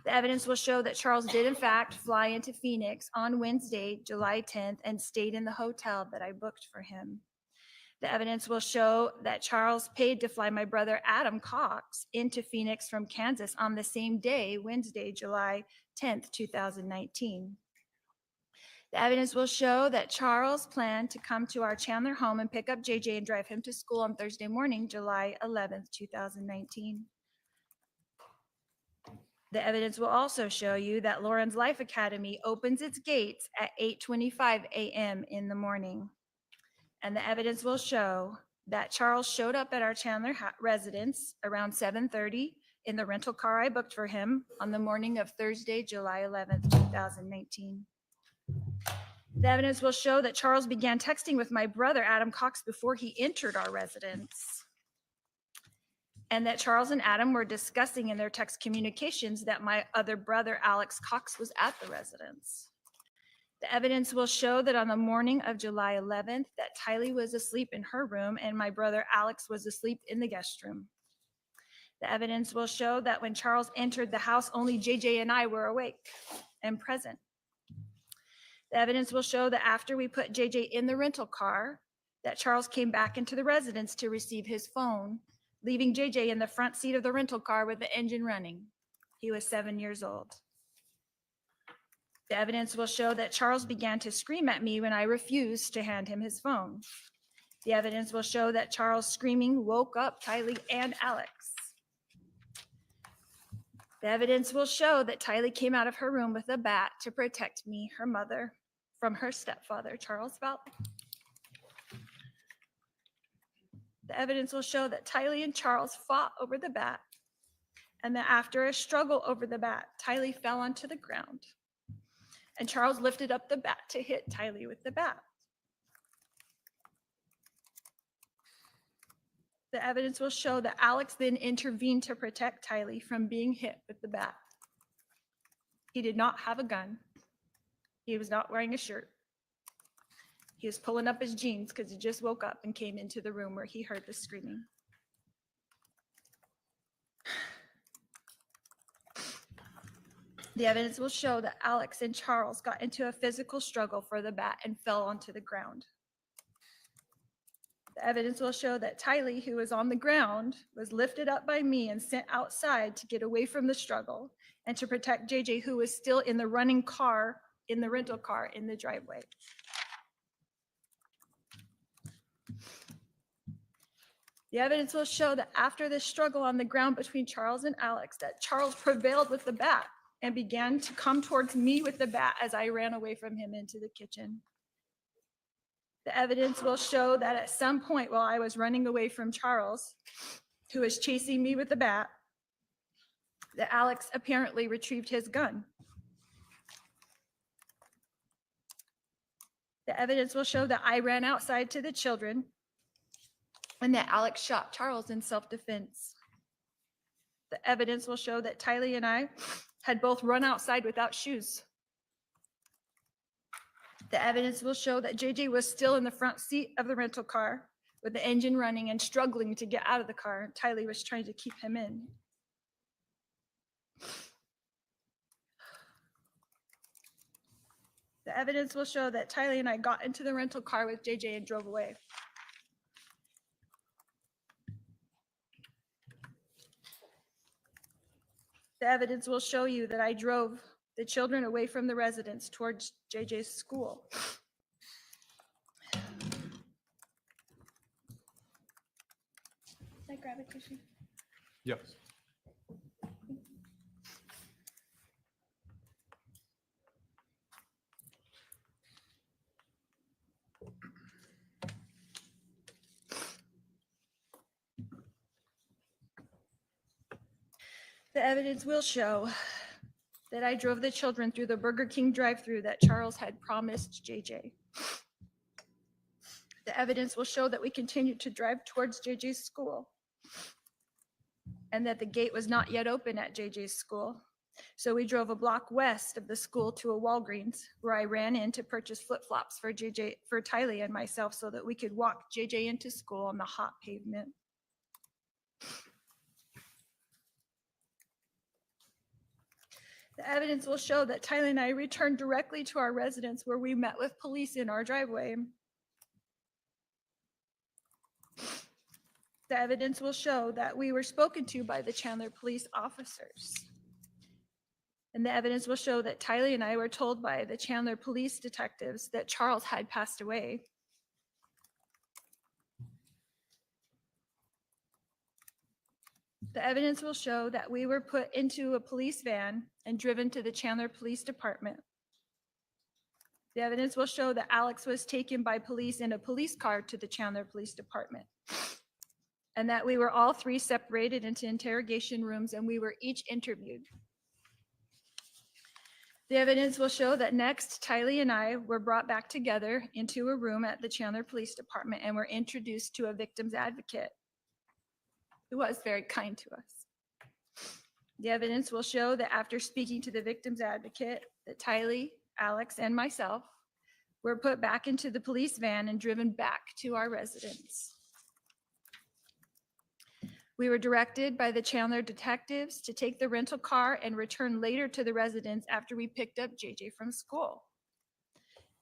The evidence will show that Charles did in fact fly into Phoenix on Wednesday, July 10th, and stayed in the hotel that I booked for him. The evidence will show that Charles paid to fly my brother Adam Cox into Phoenix from Kansas on the same day, Wednesday, July 10th, 2019. The evidence will show that Charles planned to come to our Chandler home and pick up JJ and drive him to school on Thursday morning, July 11th, 2019. The evidence will also show you that Lauren's Life Academy opens its gates at 8:25 a.m. in the morning. And the evidence will show that Charles showed up at our Chandler residence around 7:30 in the rental car I booked for him on the morning of Thursday, July 11th, 2019. The evidence will show that Charles began texting with my brother, Adam Cox, before he entered our residence, and that Charles and Adam were discussing in their text communications that my other brother, Alex Cox, was at the residence. The evidence will show that on the morning of July 11th, that Tylee was asleep in her room and my brother Alex was asleep in the guest room. The evidence will show that when Charles entered the house, only JJ and I were awake and present. The evidence will show that after we put JJ in the rental car, that Charles came back into the residence to receive his phone, leaving JJ in the front seat of the rental car with the engine running. He was 7 years old. The evidence will show that Charles began to scream at me when I refused to hand him his phone. The evidence will show that Charles' screaming woke up Tylee and Alex. The evidence will show that Tylee came out of her room with a bat to protect me, her mother, from her stepfather, Charles Vallow. The evidence will show that Tylee and Charles fought over the bat, and that after a struggle over the bat, Tylee fell onto the ground. And Charles lifted up the bat to hit Tylee with the bat. The evidence will show that Alex then intervened to protect Tylee from being hit with the bat. He did not have a gun. He was not wearing a shirt. He was pulling up his jeans because he just woke up and came into the room where he heard the screaming. The evidence will show that Alex and Charles got into a physical struggle for the bat and fell onto the ground. The evidence will show that Tylee, who was on the ground, was lifted up by me and sent outside to get away from the struggle and to protect JJ, who was still in the running car, in the rental car in the driveway. The evidence will show that after the struggle on the ground between Charles and Alex, that Charles prevailed with the bat and began to come towards me with the bat as I ran away from him into the kitchen. The evidence will show that at some point while I was running away from Charles, who was chasing me with the bat, that Alex apparently retrieved his gun. The evidence will show that I ran outside to the children and that Alex shot Charles in self-defense. The evidence will show that Tylee and I had both run outside without shoes. The evidence will show that JJ was still in the front seat of the rental car with the engine running and struggling to get out of the car. Tylee was trying to keep him in. The evidence will show that Tylee and I got into the rental car with JJ and drove away. The evidence will show you that I drove the children away from the residence towards JJ's school. Can I grab a tissue? Yep. The evidence will show that I drove the children through the Burger King drive-thru that Charles had promised JJ. The evidence will show that we continued to drive towards JJ's school and that the gate was not yet open at JJ's school. So we drove a block west of the school to a Walgreens where I ran in to purchase flip-flops for Tylee and myself so that we could walk JJ into school on the hot pavement. The evidence will show that Tylee and I returned directly to our residence where we met with police in our driveway. The evidence will show that we were spoken to by the Chandler police officers. And the evidence will show that Tylee and I were told by the Chandler police detectives that Charles had passed away. The evidence will show that we were put into a police van and driven to the Chandler Police Department. The evidence will show that Alex was taken by police in a police car to the Chandler Police Department, and that we were all three separated into interrogation rooms and we were each interviewed. The evidence will show that next, Tylee and I were brought back together into a room at the Chandler Police Department and were introduced to a victim's advocate who was very kind to us. The evidence will show that after speaking to the victim's advocate, that Tylee, Alex, and myself were put back into the police van and driven back to our residence. We were directed by the Chandler detectives to take the rental car and return later to the residence after we picked up JJ from school.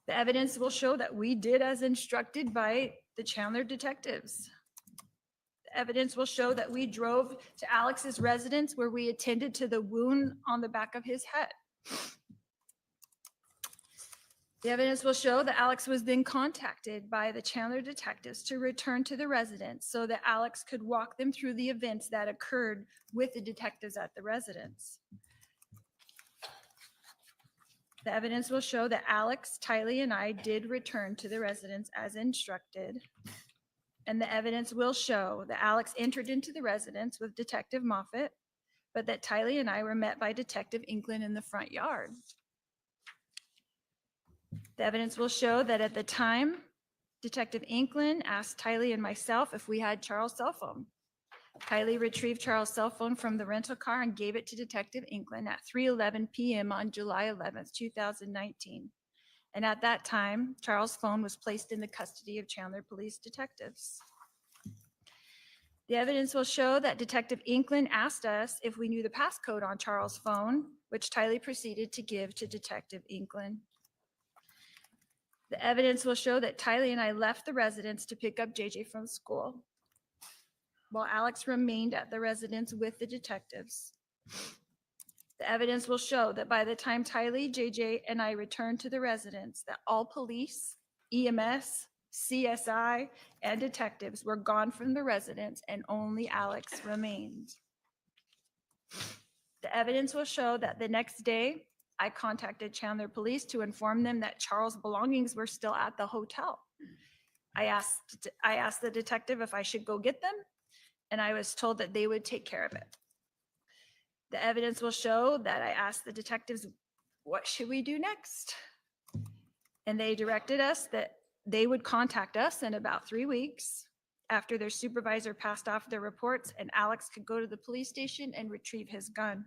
The evidence will show that we did as instructed by the Chandler detectives. The evidence will show that we drove to Alex's residence where we attended to the wound on the back of his head. The evidence will show that Alex was then contacted by the Chandler detectives to return to the residence so that Alex could walk them through the events that occurred with the detectives at the residence. The evidence will show that Alex, Tylee, and I did return to the residence as instructed. And the evidence will show that Alex entered into the residence with Detective Moffett, but that Tylee and I were met by Detective Inkland in the front yard. The evidence will show that at the time, Detective Inkland asked Tylee and myself if we had Charles' cell phone. Tylee retrieved Charles' cell phone from the rental car and gave it to Detective Inkland at 3:11 p.m. on July 11th, 2019. And at that time, Charles' phone was placed in the custody of Chandler police detectives. The evidence will show that Detective Inkland asked us if we knew the passcode on Charles' phone, which Tylee proceeded to give to Detective Inkland. The evidence will show that Tylee and I left the residence to pick up JJ from school, while Alex remained at the residence with the detectives. The evidence will show that by the time Tylee, JJ, and I returned to the residence, that all police, EMS, CSI, and detectives were gone from the residence and only Alex remained. The evidence will show that the next day, I contacted Chandler Police to inform them that Charles' belongings were still at the hotel. I asked the detective if I should go get them, and I was told that they would take care of it. The evidence will show that I asked the detectives, what should we do next? And they directed us that they would contact us in about 3 weeks after their supervisor passed off their reports, and Alex could go to the police station and retrieve his gun.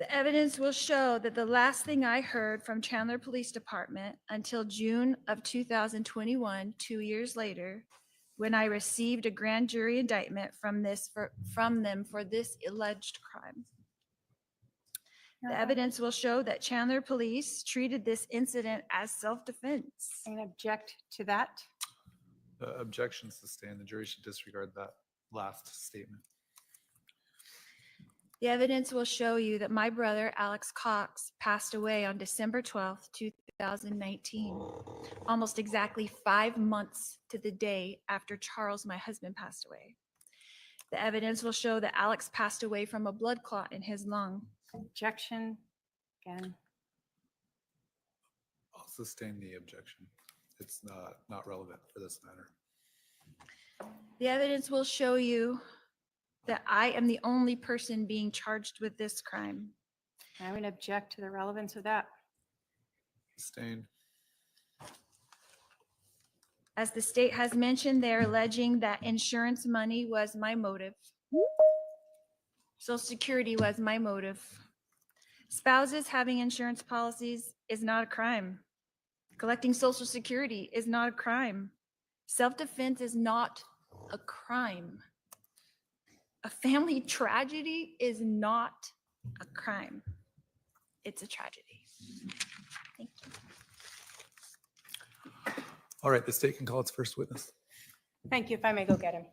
The evidence will show that the last thing I heard from Chandler Police Department until June of 2021, 2 years later, when I received a grand jury indictment from them for this alleged crime. The evidence will show that Chandler Police treated this incident as self-defense. And object to that. Objection sustained. The jury should disregard that last statement. The evidence will show you that my brother, Alex Cox, passed away on December 12th, 2019, almost exactly 5 months to the day after Charles, my husband, passed away. The evidence will show that Alex passed away from a blood clot in his lung. Objection again. I'll sustain the objection. It's not relevant for this matter. The evidence will show you that I am the only person being charged with this crime. I would object to the relevance of that. Sustained. As the state has mentioned, they're alleging that insurance money was my motive. Social Security was my motive. Spouses having insurance policies is not a crime. Collecting Social Security is not a crime. Self-defense is not a crime. A family tragedy is not a crime. It's a tragedy. Thank you. All right, the state can call its first witness. Thank you. If I may go get him.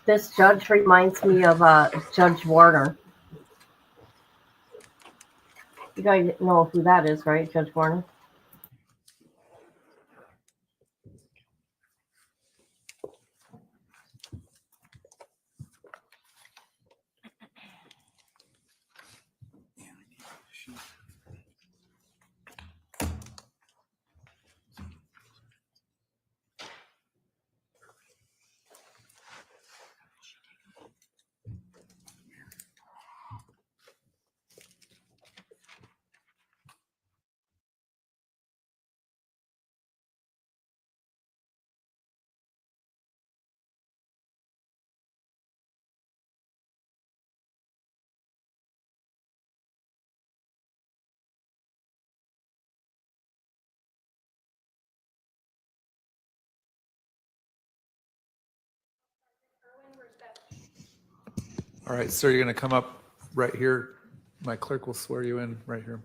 This judge reminds me of Judge Warner. You guys know who that is, right? Judge Warner? All right, sir, you're going to come up right here. My clerk will swear you in right here.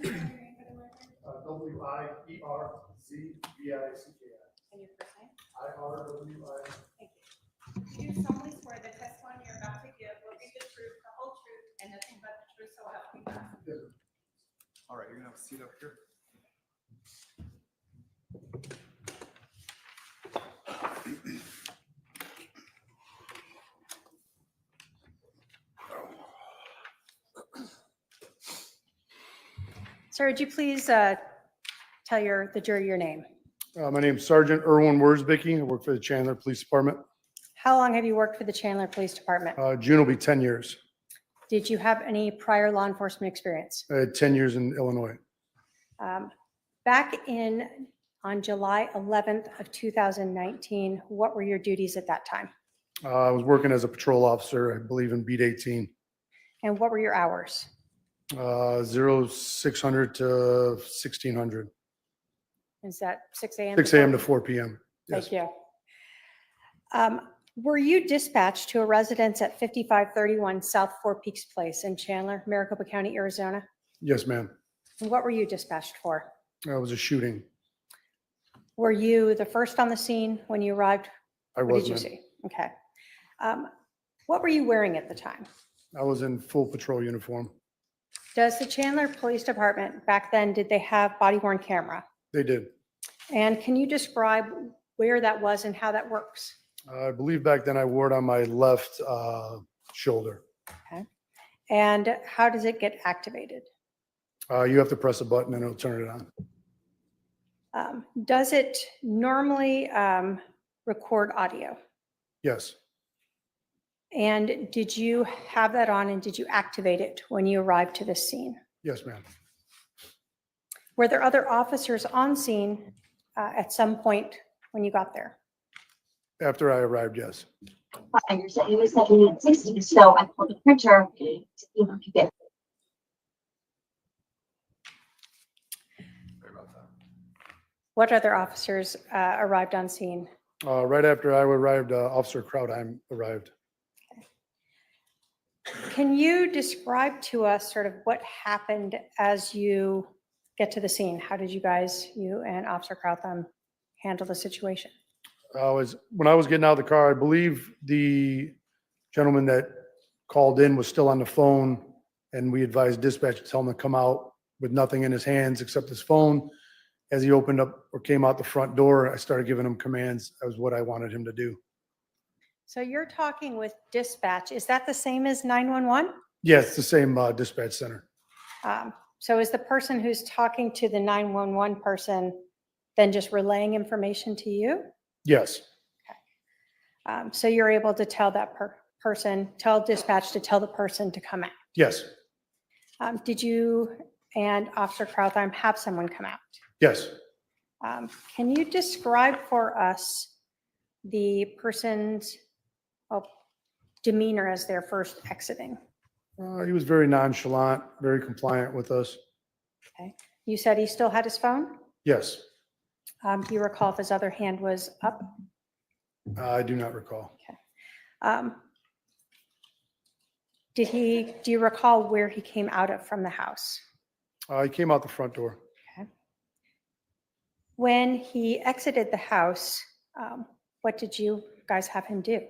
And W-I-E-R-Z-B-I-C-K-I. your first name? I-R-W-I. Thank you. Do you solemnly swear the testimony you're about to give will be the truth, the whole truth, and nothing but the truth, so help me God? All right, you're going to have a seat up here. Sir, would you please tell the jury your name? My name's Sergeant Erwin Worsbicky. I work for the Chandler Police Department. How long have you worked for the Chandler Police Department? June will be 10 years. Did you have any prior law enforcement experience? I had 10 years in Illinois. Back on July 11th of 2019, what were your duties at that time? I was working as a patrol officer, I believe in beat 18, And what were your hours? 0600 to 1600, Is that 6 a.m.? 6 a.m. to 4 p.m. Yes. Thank you. Were you dispatched to a residence at 5531 South Four Peaks Place in Chandler, Maricopa County, Arizona? Yes, ma'am. And what were you dispatched for? That was a shooting. Were you the first on the scene when you arrived? I What was, did you ma'am. see? Okay. What were you wearing at the time? I was in full patrol uniform. Does the Chandler Police Department back then, did they have body worn camera? They did. And can you describe where that was and how that works? I believe back then I wore it on my left shoulder. Okay. And how does it get activated? You have to press a button and it'll turn it on. Does it normally record audio? Yes. And did you have that on and did you activate it when you arrived to the scene? Yes, ma'am. Were there other officers on scene at some point when you got there? After I arrived, yes. You're saying it was 760, so I pulled the printer to see if I could get. What other officers arrived on scene? Right after I arrived, Officer Krautheim arrived. Can you describe to us sort of what happened as you get to the scene? How did you and Officer Krautheim handle the situation? When I was getting out of the car, I believe the gentleman that called in was still on the phone, and we advised dispatch to tell him to come out with nothing in his hands except his phone. As he opened up or came out the front door, I started giving him commands. That was what I wanted him to do. So you're talking with dispatch. Is that the same as 911? Yes, it's the same dispatch center. So is the person who's talking to the 911 person then just relaying information to you? Yes. So you're able to tell that tell dispatch to tell the person to come out. Yes. Did you and Officer Krautheim have someone come out? Yes. Can you describe for us the person's demeanor as they're first exiting? He was very nonchalant, very compliant with us. Okay. You said he still had his phone? Yes. Do you recall if his other hand was up? I do not recall. Do you recall where he came out of from the house? He came out the front door. Okay. When he exited the house, what did you guys have him do?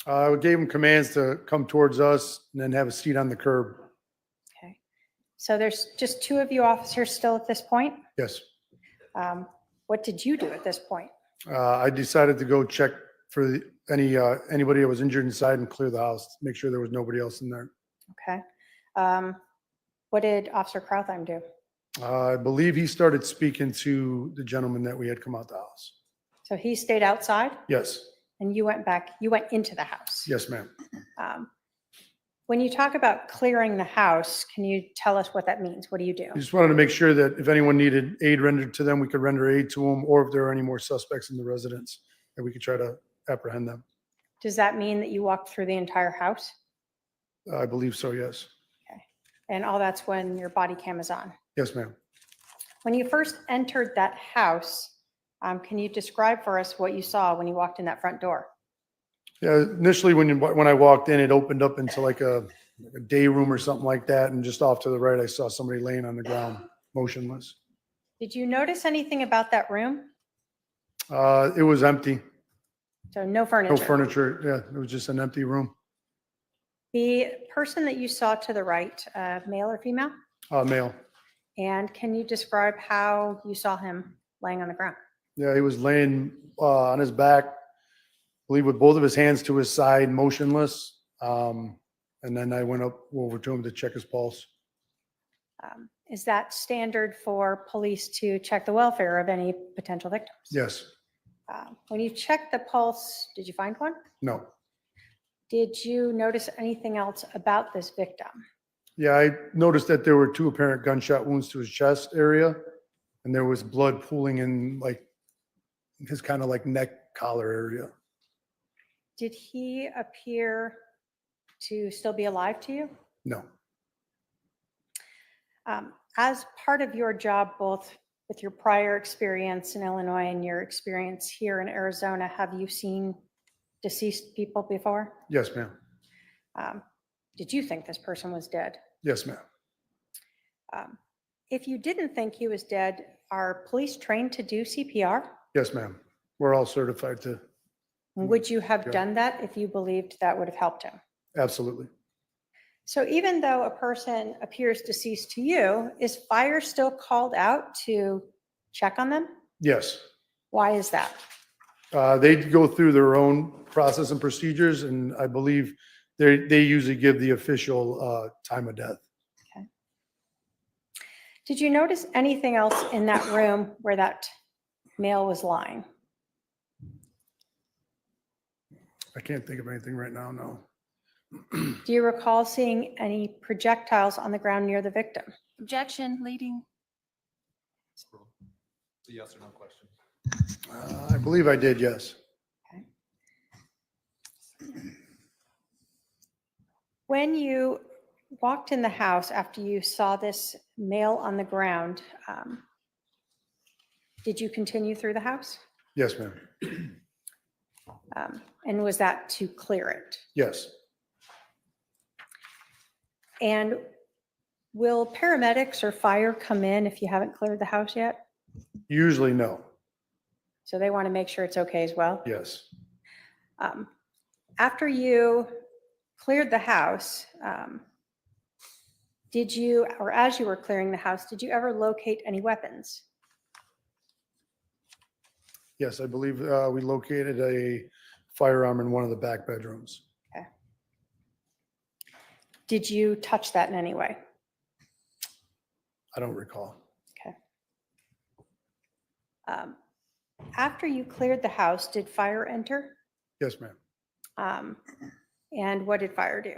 I gave him commands to come towards us and then have a seat on the curb. Okay. So there's just two of you officers still at this point? Yes. What did you do at this point? I decided to go check for anybody that was injured inside and clear the house, make sure there was nobody else in there. Okay. What did Officer Krautheim do? I believe he started speaking to the gentleman that we had come out the house. So he stayed outside Yes. and you went into the house? Yes, ma'am. When you talk about clearing the house, can you tell us what that means? What do you do? We just wanted to make sure that if anyone needed aid rendered to them, we could render aid to them, or if there are any more suspects in the residence, that we could try to apprehend them. Does that mean that you walked through the entire house? I believe so, yes. Okay. And all that's when your body cam is on? Yes, ma'am. When you first entered that house, can you describe for us what you saw when you walked in that front door? Yeah, initially when I walked in, it opened up into like a day room or something like that. And just off to the right, I saw somebody laying on the ground, motionless. Did you notice anything about that room? It was empty. So no furniture? No furniture. Yeah, it was just an empty room. The person that you saw to the right, male or female? Male. And can you describe how you saw him laying on the ground? Yeah, he was laying on his back, I believe with both of his hands to his side, motionless. And then I went over to him to check his pulse. Is that standard for police to check the welfare of any potential victims? Yes. When you checked the pulse, did you find one? No. Did you notice anything else about this victim? Yeah, I noticed that there were 2 apparent gunshot wounds to his chest area. And there was blood pooling in like his kind of like neck collar area. Did he appear to still be alive to you? No. As part of your job, both with your prior experience in Illinois and your experience here in Arizona, have you seen deceased people before? Yes, ma'am. Did you think this person was dead? Yes, ma'am. If you didn't think he was dead, are police trained to do CPR? Yes, ma'am. We're all certified to. Would you have Yeah. done that if you believed that would have helped him? Absolutely. So even though a person appears deceased to you, is fire still called out to check on them? Yes. Why is that? They go through their own process and procedures, and I believe they usually give the official time of death. Did you notice anything else in that room where that male was lying? I can't think of anything right now, no. Do you recall seeing any projectiles on the ground near the victim? Objection, leading. It's a yes or no question. I believe I did, yes. When you walked in the house after you saw this male on the ground, did you continue through the house? Yes, ma'am. And was that to clear it? Yes. And will paramedics or fire come in if you haven't cleared the house yet? Usually no. So they want to make sure it's okay as well? Yes. After you cleared the house, did you, or as you were clearing the house, did you ever locate any weapons? Yes, I believe we located a firearm in one of the back bedrooms. Okay. Did you touch that in any way? I don't recall. Okay. After you cleared the house, did fire enter? Yes, ma'am. And what did fire do?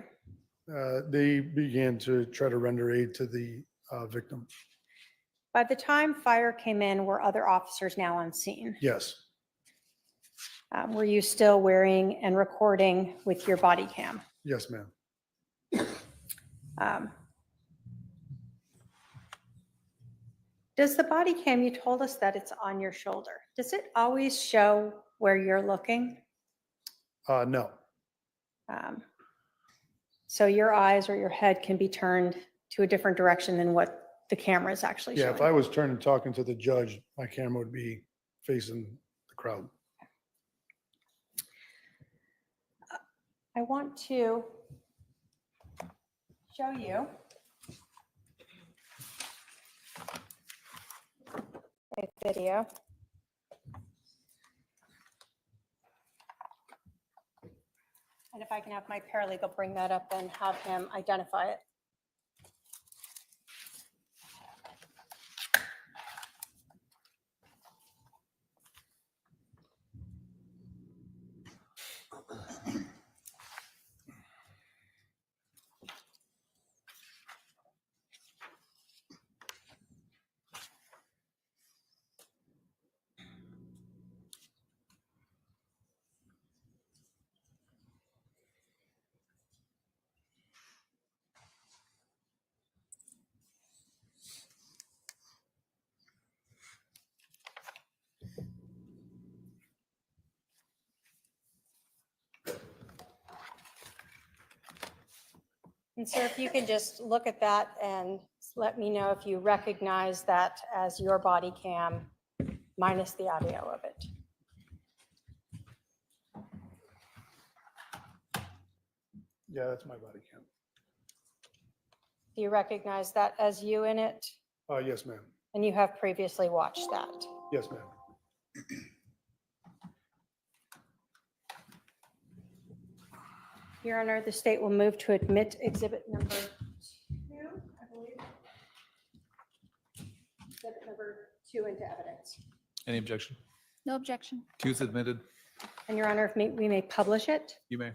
They began to try to render aid to the victim. By the time fire came in, were other officers now on scene? Yes. Were you still wearing and recording with your body cam? Yes, ma'am. Does the body cam, you told us that it's on your shoulder. Does it always show where you're looking? No. So your eyes or your head can be turned to a different direction than what the camera is actually Yeah, showing? if I was turning talking to the judge, my camera would be facing the crowd. I want to show you a video. And if I can have my paralegal bring that up and have him identify it. And sir, if you can just look at that and let me know if you recognize that as your body cam minus the audio of it. Yeah, that's my body cam. Do you recognize that as you in it? Yes, ma'am. And you have previously watched that? Yes, ma'am. Your Honor, the state will move to admit exhibit number 2, I believe. Exhibit number 2 into evidence. Any objection? No objection. Accused admitted. And Your Honor, if we may publish it. You may.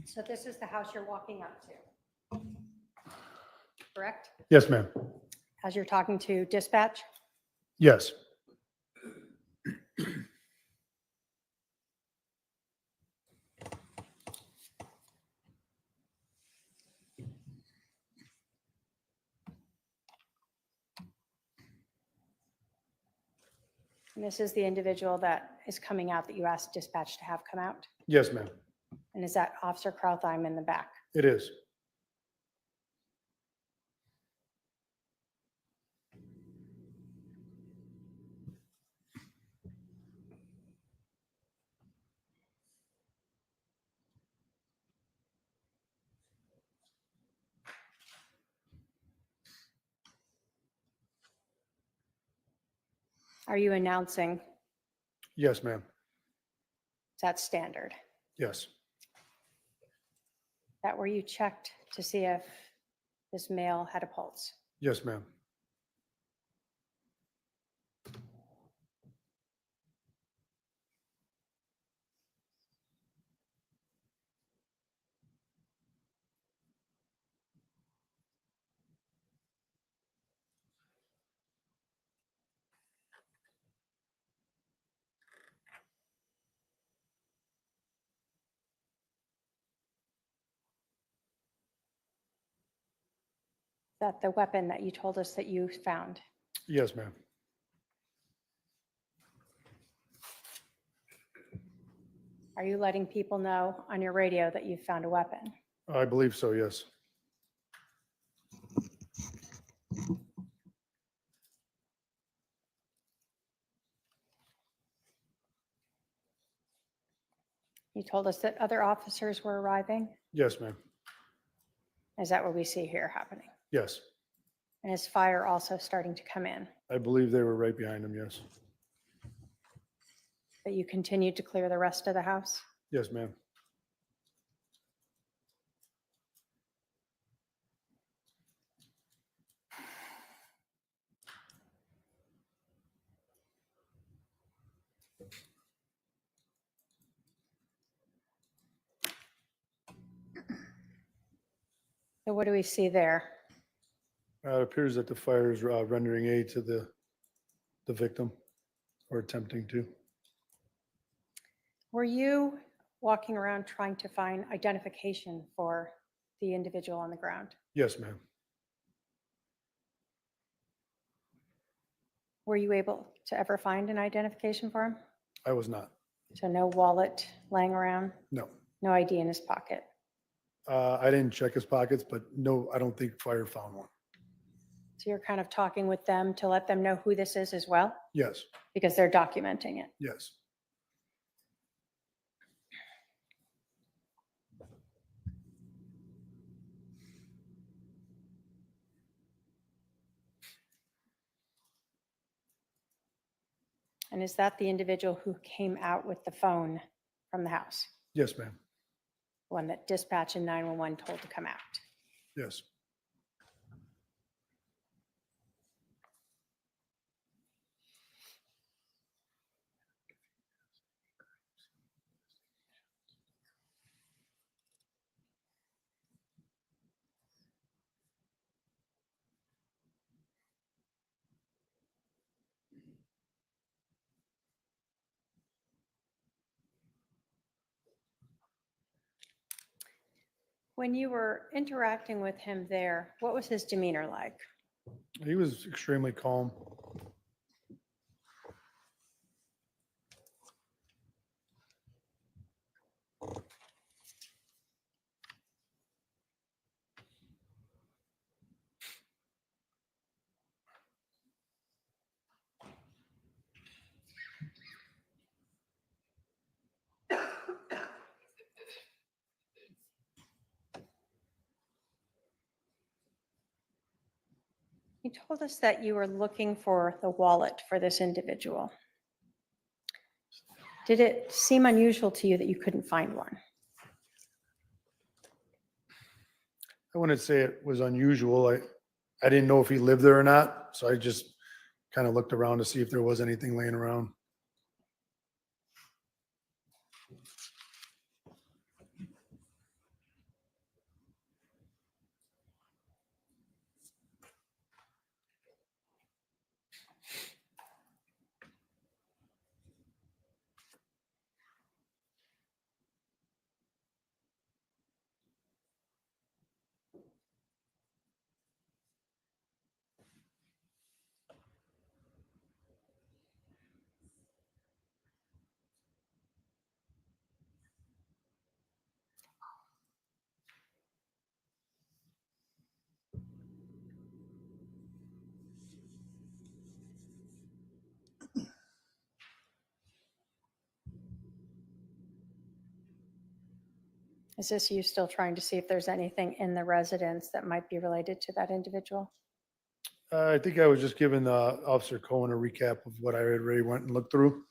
So this is the house you're walking up to, correct? Yes, ma'am. As you're talking to dispatch? Yes. And this is the individual that is coming out that you asked dispatch to have come out? Yes, ma'am. And is that Officer Krautheim in the back? It is. Are you announcing Yes, ma'am. that standard? Yes. That where you checked to see if this male had a pulse? Yes, ma'am. That the weapon that you told us that you found? Yes, ma'am. Are you letting people know on your radio that you found a weapon? I believe so, yes. You told us that other officers were arriving? Yes, ma'am. Is that what we see here happening? Yes. And is fire also starting to come in? I believe they were right behind him, yes. That you continued to clear the rest of the house? Yes, ma'am. So what do we see there? It appears that the fire is rendering aid to the victim, or attempting to. Were you walking around trying to find identification for the individual on the ground? Yes, ma'am. Were you able to ever find an identification for him? I was not. So no wallet laying around, No. no ID in his pocket? I didn't check his pockets, but no, I don't think fire found one. So you're kind of talking with them to let them know who this is as well? Yes, Because they're documenting it. yes. And is that the individual who came out with the phone from the house? Yes, ma'am. One that dispatch and 911 told to come out? Yes. When you were interacting with him there, what was his demeanor like? He was extremely calm. You told us that you were looking for the wallet for this individual. Did it seem unusual to you that you couldn't find one? I wouldn't say it was unusual. I didn't know if he lived there or not, so I just kind of looked around to see if there was anything laying around. Is this you still trying to see if there's anything in the residence that might be related to that individual? I think I was just giving Officer Cohen a recap of what I already went and looked through.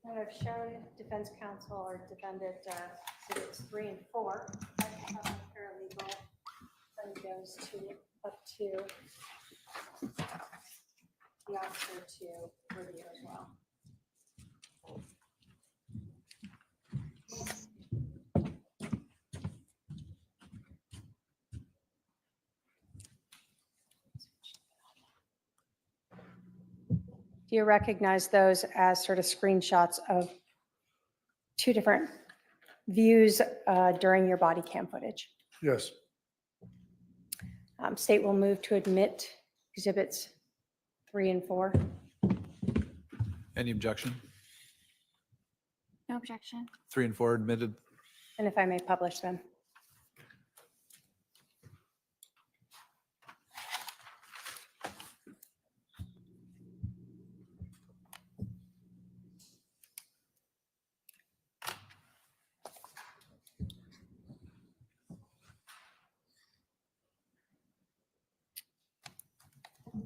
And I've shown defense counsel or defendant exhibits 3 and 4. I have a paralegal send those up to the officer to review as well. Do you recognize those as sort of screenshots of 2 different views during your body cam footage? Yes. State will move to admit exhibits 3 and 4. Any objection? No objection. 3 and 4 admitted. And if I may publish them.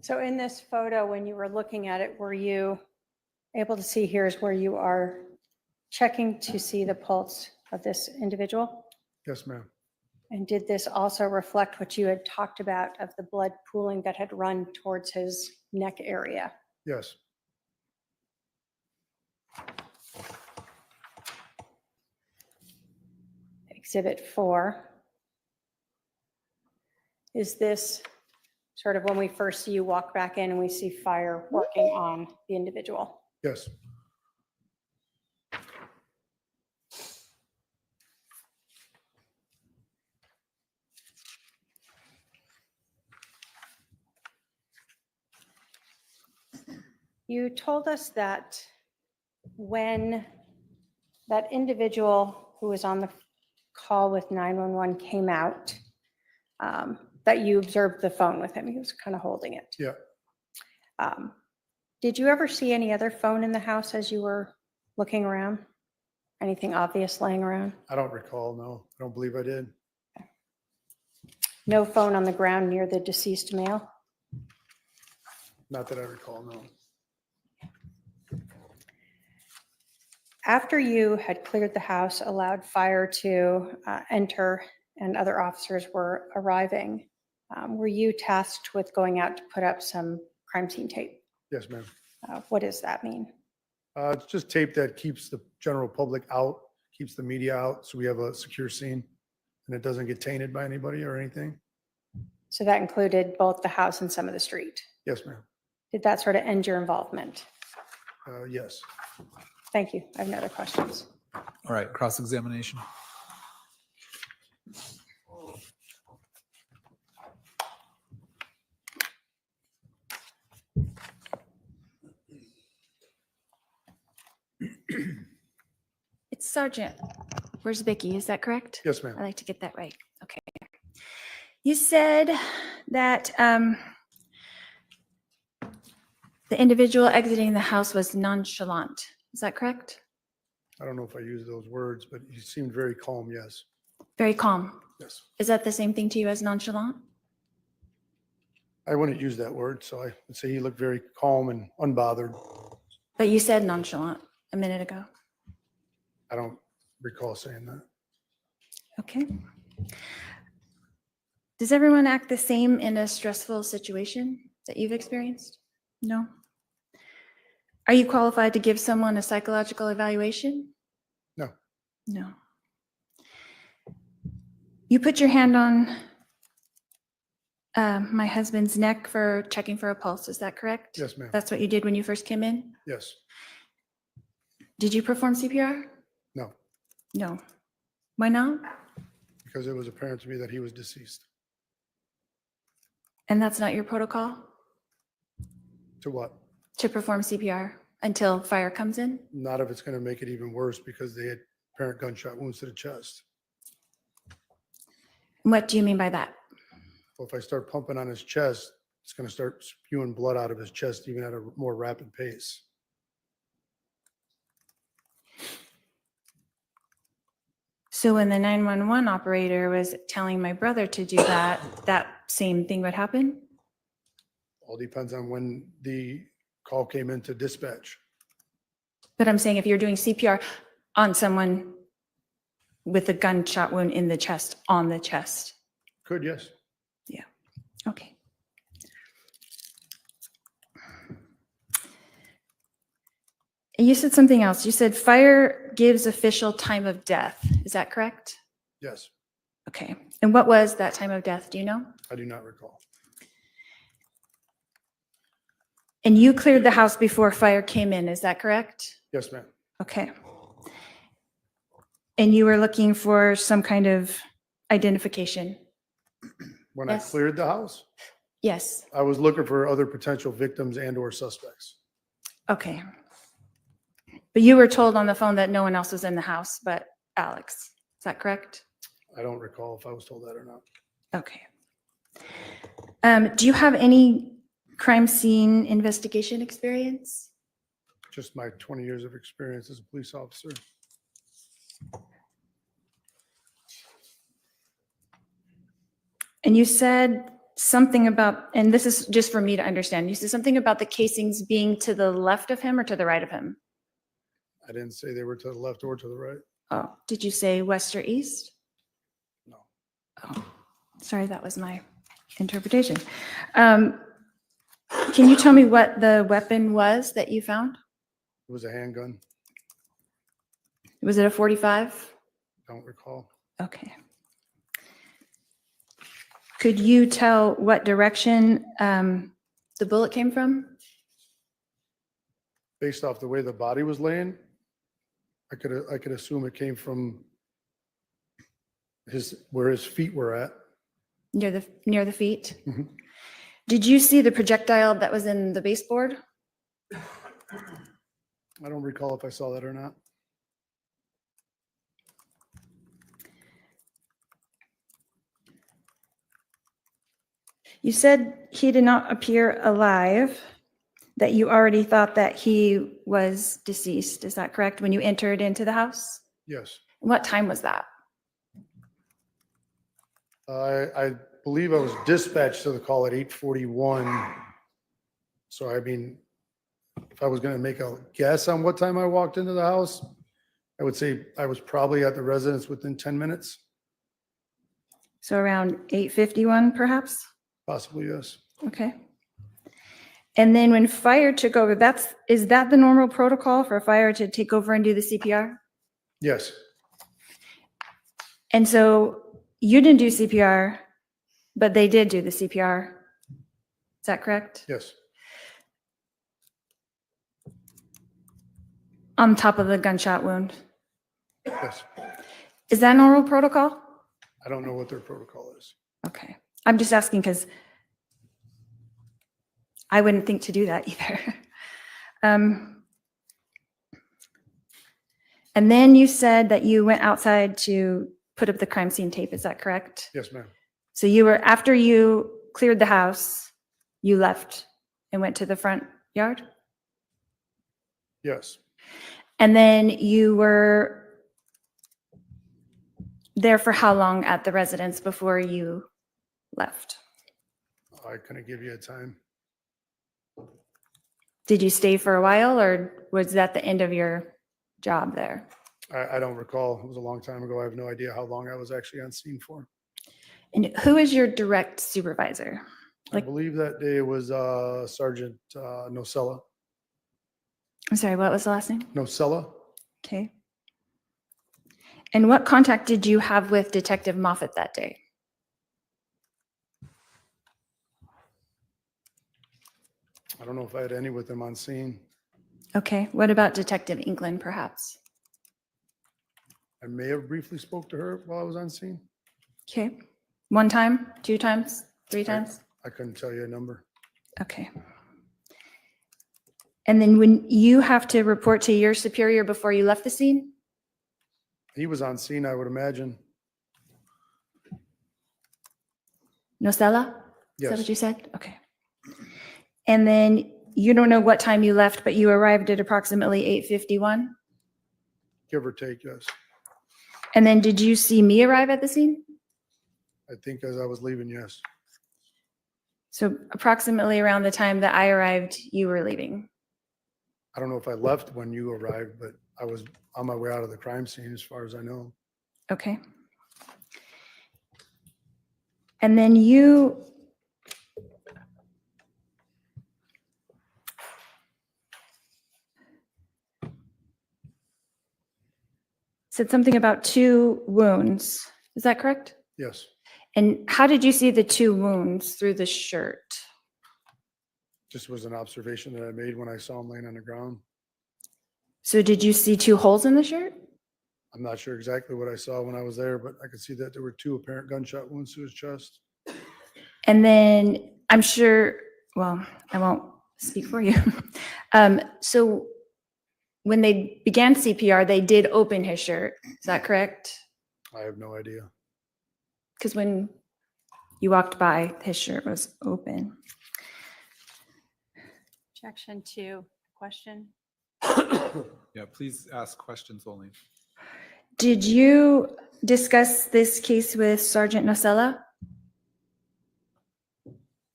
So in this photo, when you were looking at it, were you able to see here's where you are checking to see the pulse of this individual? Yes, ma'am. And did this also reflect what you had talked about of the blood pooling that had run towards his neck area? Yes. Exhibit 4. Is this sort of when we first see you walk back in and we see fire working on the individual? Yes. You told us that when that individual who was on the call with 911 came out, that you observed the phone with him. He was kind of holding it. Yeah. Did you ever see any other phone in the house as you were looking around? Anything obvious laying around? I don't recall. No, I don't believe I did. No phone on the ground near the deceased male? Not that I recall. No. After you had cleared the house, allowed fire to enter, and other officers were arriving, were you tasked with going out to put up some crime scene tape? Yes, ma'am. What does that mean? It's just tape that keeps the general public out, keeps the media out, so we have a secure scene and it doesn't get tainted by anybody or anything. So that included both the house and some of the street. Yes, ma'am. Did that sort of end your involvement? Yes. Thank you. I have no other questions. All right, cross-examination. It's Sergeant. Where's Vicky? Is that correct? Yes, ma'am. I like to get that right. Okay. You said that the individual exiting the house was nonchalant. Is that correct? I don't know if I used those words, but he seemed very calm. Yes. Very calm. Yes. Is that the same thing to you as nonchalant? I wouldn't use that word, so I would say he looked very calm and unbothered. But you said nonchalant a minute ago. I don't recall saying that. Okay. Does everyone act the same in a stressful situation that you've experienced? No? Are you qualified to give someone a psychological evaluation? No. No. You put your hand on My husband's neck for checking for a pulse. Is that correct? Yes, ma'am. That's what you did when you first came in? Yes. Did you perform CPR? No, No. Why not? because it was apparent to me that he was deceased. And that's not your protocol To what? to perform CPR until fire comes in? Not if it's going to make it even worse because they had apparent gunshot wounds to the chest. What do you mean by that? Well, if I start pumping on his chest, it's going to start spewing blood out of his chest even at a more rapid pace. So when the 911 operator was telling my brother to do that, that same thing would happen? All depends on when the call came into dispatch. But I'm saying if you're doing CPR on someone with a gunshot wound in the chest, on the chest. Could, yes. Yeah. Okay. And you said something else. You said fire gives official time of death. Is that correct? Yes. Okay. And what was that time of death? Do you know? I do not recall. And you cleared the house before fire came in. Is that correct? Yes, ma'am. Okay. And you were looking for some kind of identification? When Yes. I cleared the house, Yes. I was looking for other potential victims and or suspects. Okay. But you were told on the phone that no one else was in the house but Alex. Is that correct? I don't recall if I was told that or not. Okay. Do you have any crime scene investigation experience? Just my 20 years of experience as a police officer. And you said something about, and this is just for me to understand, you said something about the casings being to the left of him or to the right of him? I didn't say they were to the left or to the right. Oh, did you say west or east? No. Oh, sorry, that was my interpretation. Can you tell me what the weapon was that you found? It was a handgun. Was it a 45? Don't recall. Okay. Could you tell what direction the bullet came from? Based off the way the body was laying, I could assume it came from where his feet were at. Near the feet? Mhm. Did you see the projectile that was in the baseboard? I don't recall if I saw that or not. You said he did not appear alive, that you already thought that he was deceased. Is that correct? When you entered into the house? Yes. What time was that? I believe I was dispatched to the call at 8:41. So I mean, if I was going to make a guess on what time I walked into the house, I would say I was probably at the residence within 10 minutes. So around 8:51 perhaps? Possibly, yes. Okay. And then when fire took over, is that the normal protocol for fire to take over and do the CPR? Yes. And so you didn't do CPR, but they did do the CPR. Is that correct? Yes. On top of the gunshot wound. Yes. Is that normal protocol? I don't know what their protocol is. Okay. I'm just asking because I wouldn't think to do that either. And then you said that you went outside to put up the crime scene tape. Is that correct? Yes, ma'am. So after you cleared the house, you left and went to the front yard? Yes. And then you were there for how long at the residence before you left? I couldn't give you a time. Did you stay for a while or was that the end of your job there? I don't recall. It was a long time ago. I have no idea how long I was actually on scene for. And who is your direct supervisor? I believe that day was Sergeant Nocella. I'm sorry, what was the last name? Nocella? Okay. And what contact did you have with Detective Moffett that day? I don't know if I had any with him on scene. Okay. What about Detective England, perhaps? I may have briefly spoke to her while I was on scene. Okay. 1 time, 2 times, 3 times? I couldn't tell you a number. Okay. And then when you have to report to your superior before you left the scene? He was on scene, I would imagine. Nocella? Is Yes. that what you said? Okay. And then you don't know what time you left, but you arrived at approximately 8:51? Give or take, yes. And then did you see me arrive at the scene? I think as I was leaving, yes. So approximately around the time that I arrived, you were leaving. I don't know if I left when you arrived, but I was on my way out of the crime scene as far as I know. Okay. And then you said something about 2 wounds. Is that correct? Yes. And how did you see the 2 wounds through the shirt? Just was an observation that I made when I saw him laying on the ground. So did you see 2 holes in the shirt? I'm not sure exactly what I saw when I was there, but I could see that there were 2 apparent gunshot wounds to his chest. And then I'm sure, well, I won't speak for you. So when they began CPR, they did open his shirt. Is that correct? I have no idea. Because when you walked by, his shirt was open. Objection to question. Yeah, please ask questions only. Did you discuss this case with Sergeant Nocella?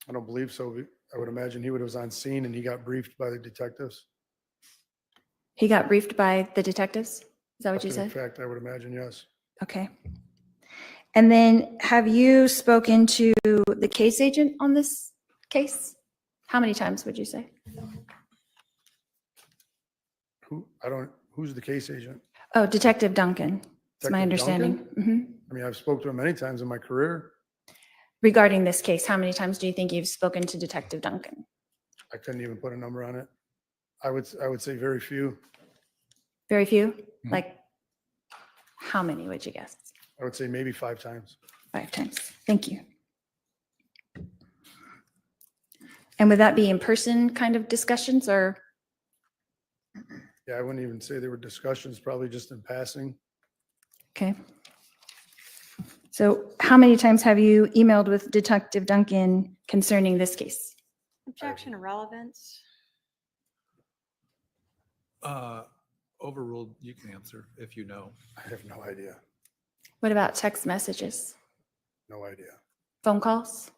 I don't believe so. I would imagine he was on scene and he got briefed by the detectives. He got briefed by the detectives? Is that what you After the said? fact, I would imagine, yes. Okay. And then have you spoken to the case agent on this case? How many times would you say? Who's the case agent? Oh, Detective Duncan. It's my Detective understanding. Duncan? Mhm. I mean, I've spoken to him many times in my career. Regarding this case, how many times do you think you've spoken to Detective Duncan? I couldn't even put a number on it. I would say very few. Very few? Like, how many would you guess? I would say maybe 5 times. 5 times. Thank you. And would that be in-person kind of discussions or? Yeah, I wouldn't even say they were discussions, probably just in passing. Okay. So how many times have you emailed with Detective Duncan concerning this case? Objection to relevance. Overruled, you can answer if you know. I have no idea. What about text messages? No idea. Phone calls?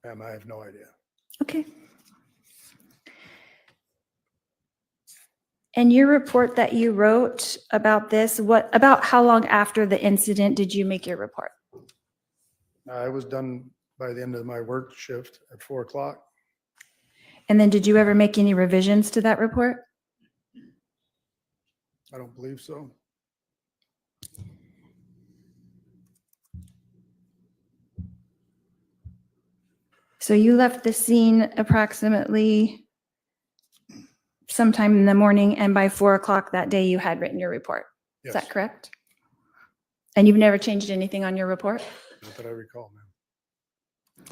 Ma'am, I have no idea. Okay. And your report that you wrote about this, about how long after the incident did you make your report? I was done by the end of my work shift at 4 o'clock. And then did you ever make any revisions to that report? I don't believe so. So you left the scene approximately sometime in the morning, and by 4 o'clock that day you had written your report. Is that Yes. correct? And you've never changed anything on your report? Not that I recall, ma'am.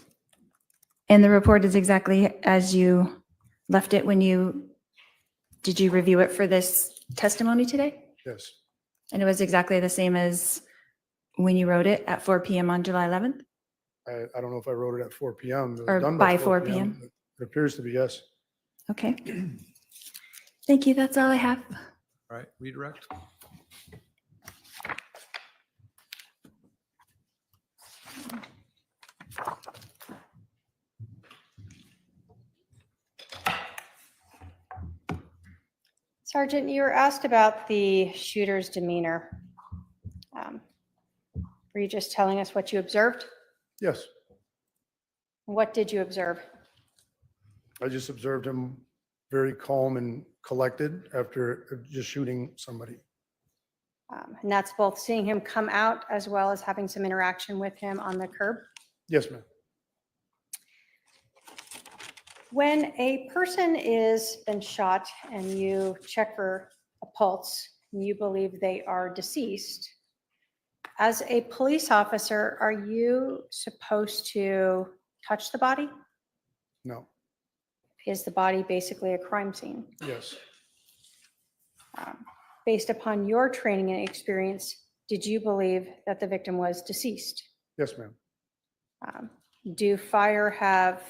And the report is exactly as you left it when did you review it for this testimony today? Yes. And it was exactly the same as when you wrote it at 4 PM on July 11th? I don't know if I wrote it at 4 PM. It was Or done by 4 PM. but it appears to be yes. Okay. Thank you. That's all I have. All right, redirect. Sergeant, you were asked about the shooter's demeanor. Were you just telling us what you observed? Yes. What did you observe? I just observed him very calm and collected after just shooting somebody. And that's both seeing him come out as well as having some interaction with him on the curb. Yes, ma'am. When a person is been shot and you check for a pulse and you believe they are deceased, as a police officer, are you supposed to touch the body? No. Is the body basically a crime scene? Yes. Based upon your training and experience, did you believe that the victim was deceased? Yes, ma'am. Do fire have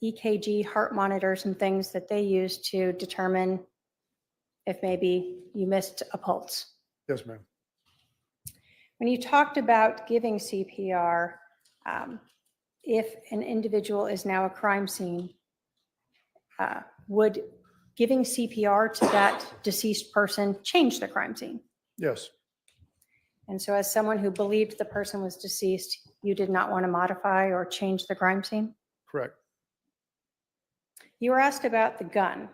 EKG heart monitors and things that they use to determine if maybe you missed a pulse? Yes, ma'am. When you talked about giving CPR, if an individual is now a crime scene, would giving CPR to that deceased person change the crime scene? Yes. And so as someone who believed the person was deceased, you did not want to modify or change the crime scene? Correct. You were asked about the gun.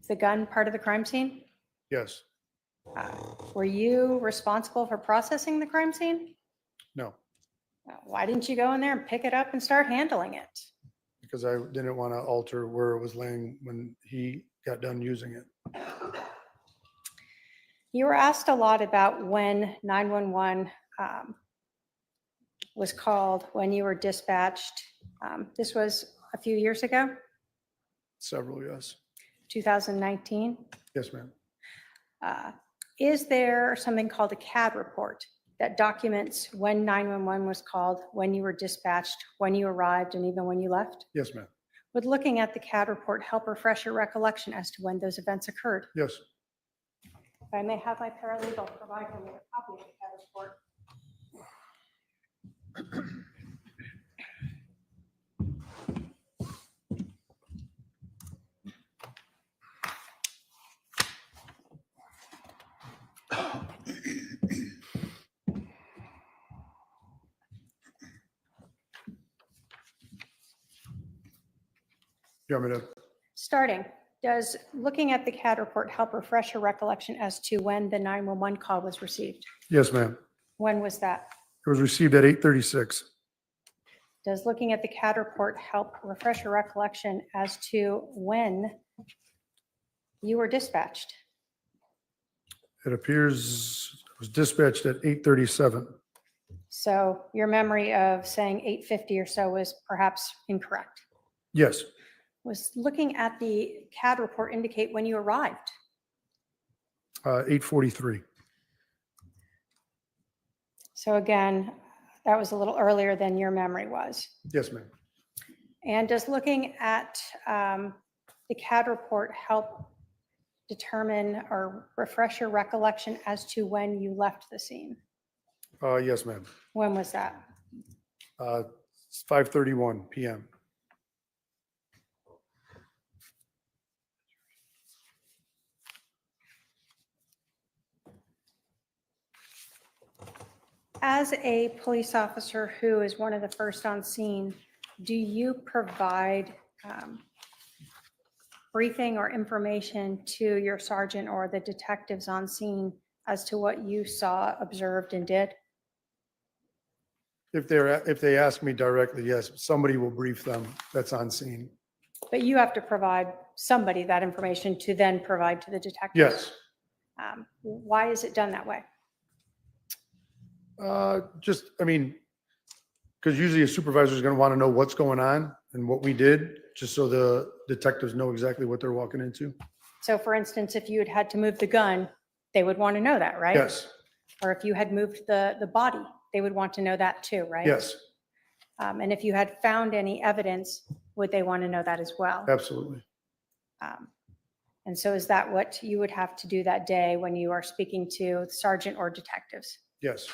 Is the gun part of the crime scene? Yes. Were you responsible for processing the crime scene? No, Why didn't you go in there and pick it up and start handling it? because I didn't want to alter where it was laying when he got done using it. You were asked a lot about when 911 was called, when you were dispatched. This was a few years ago, Several, yes. 2019. Yes, ma'am. Is there something called a CAD report that documents when 911 was called, when you were dispatched, when you arrived, and even when you left? Yes, ma'am. Would looking at the CAD report help refresh your recollection as to when those events occurred? Yes. If I may have my paralegal provide me with a copy of the CAD report. You want me to? Starting, does looking at the CAD report help refresh your recollection as to when the 911 call was received? Yes, ma'am. When was that? It was received at 8:36. Does looking at the CAD report help refresh your recollection as to when you were dispatched? It appears it was dispatched at 8:37. So your memory of saying 8:50 or so was perhaps incorrect. Yes. Was looking at the CAD report indicate when you arrived? 8:43. So again, that was a little earlier than your memory was. Yes, ma'am. And does looking at the CAD report help determine or refresh your recollection as to when you left the scene? Yes, ma'am. When was that? 5:31 p.m. As a police officer who is one of the first on scene, do you provide briefing or information to your sergeant or the detectives on scene as to what you saw, observed, and did? If they ask me directly, yes, somebody will brief them that's on scene. But you have to provide somebody that information to then provide to the detectives? Yes. Why is it done that way? Because usually a supervisor is going to want to know what's going on and what we did, just so the detectives know exactly what they're walking into. So for instance, if you had had to move the gun, they would want to know that, right? Yes. Or if you had moved the body, they would want to know that too, right? Yes, And if you had found any evidence, would they want to know that as well? absolutely. And so is that what you would have to do that day when you are speaking to the sergeant or detectives? Yes.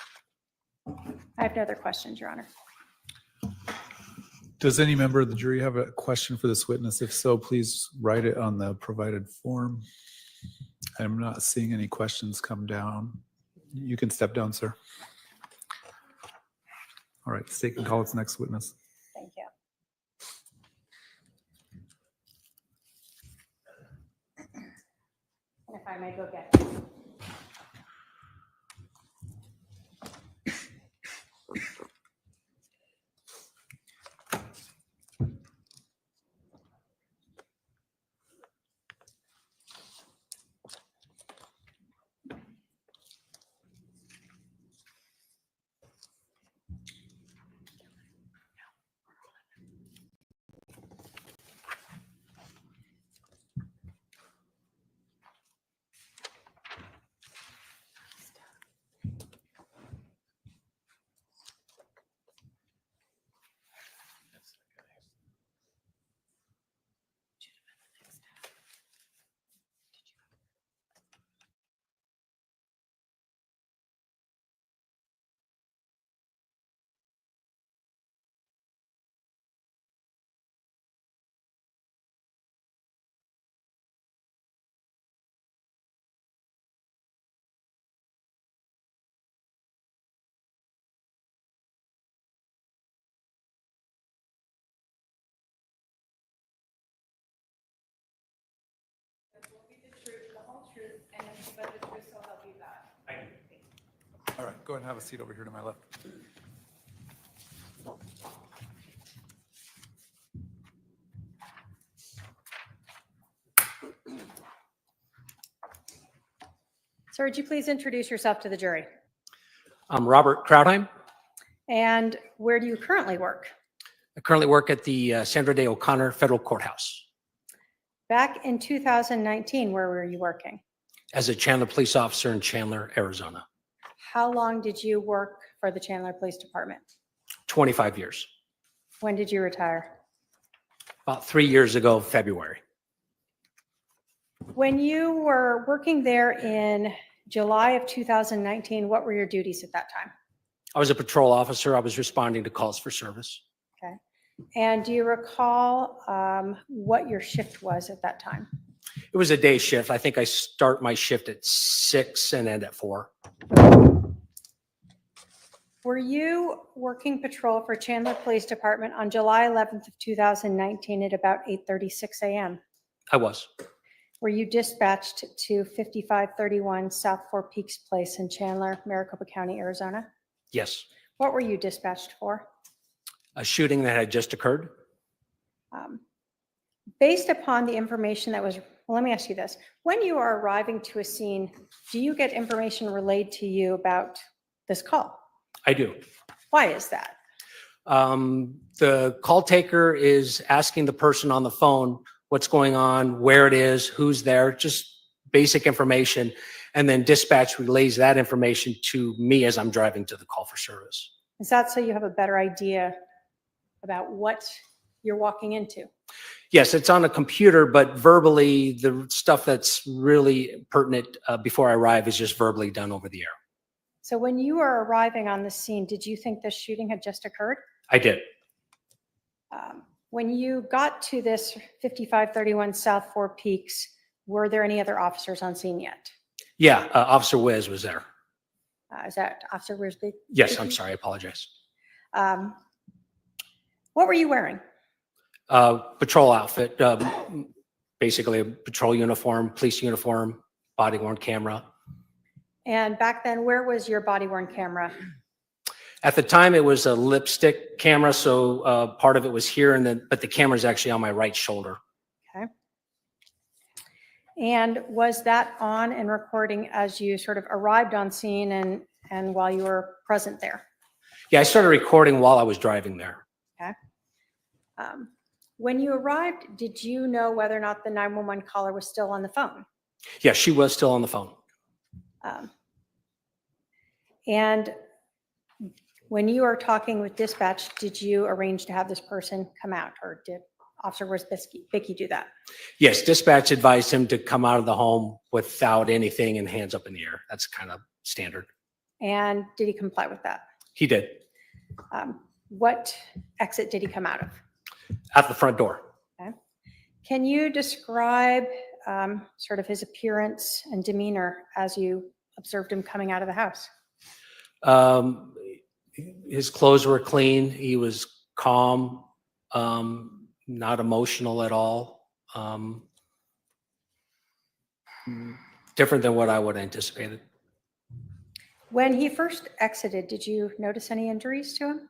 I have no other questions, Your Honor. Does any member of the jury have a question for this witness? If so, please write it on the provided form. I'm not seeing any questions come down. You can step down, sir. All right, state can call its next witness. Thank you. And if I may go get it. All right, go ahead and have a seat over here to my left. Sir, would you please introduce yourself to the jury? I'm Robert Krautheim. And where do you currently work? I currently work at the Sandra Day O'Connor Federal Courthouse Back in 2019, where were you working? as a Chandler police officer in Chandler, Arizona. How long did you work for the Chandler Police Department? 25 years. When did you retire? About 3 years ago, February. When you were working there in July of 2019, what were your duties at that time? I was a patrol officer. I was responding to calls for service. Okay. And do you recall what your shift was at that time? It was a day shift. I think I start my shift at 6 and end at 4. Were you working patrol for Chandler Police Department on July 11th of 2019 at about 8:36 a.m.? I was. Were you dispatched to 5531 South Four Peaks Place in Chandler, Maricopa County, Arizona? Yes. What were you dispatched for? A shooting that had just occurred. Based upon the information that was, well, let me ask you this. When you are arriving to a scene, do you get information relayed to you about this call? I do. Why is that? The call taker is asking the person on the phone what's going on, where it is, who's there, just basic information. And then dispatch relays that information to me as I'm driving to the call for service. Is that so you have a better idea about what you're walking into? Yes, it's on a computer, but verbally, the stuff that's really pertinent before I arrive is just verbally done over the air. So when you were arriving on the scene, did you think this shooting had just occurred? I did. When you got to this 5531 South Four Peaks, were there any other officers on scene yet? Yeah, Officer Wiz was there. Is that Officer Wisby? Yes, I'm sorry, I apologize. What were you wearing? Patrol outfit, basically a patrol uniform, police uniform, body worn camera. And back then, where was your body worn camera? At the time, it was a lipstick camera, so part of it was here, but the camera's actually on my right shoulder. Okay. And was that on and recording as you sort of arrived on scene and while you were present there? Yeah, I started recording while I was driving there. Okay. When you arrived, did you know whether or not the 911 caller was still on the phone? Yeah, she was still on the phone. And when you were talking with dispatch, did you arrange to have this person come out, or did Officer Wisbicki do that? Yes, dispatch advised him to come out of the home without anything and hands up in the air. That's kind of standard. And did he comply with that? He did. What exit did he come out of? At the front door. Okay. Can you describe sort of his appearance and demeanor as you observed him coming out of the house? His clothes were clean. He was calm, not emotional at all. Different than what I would have anticipated. When he first exited, did you notice any injuries to him?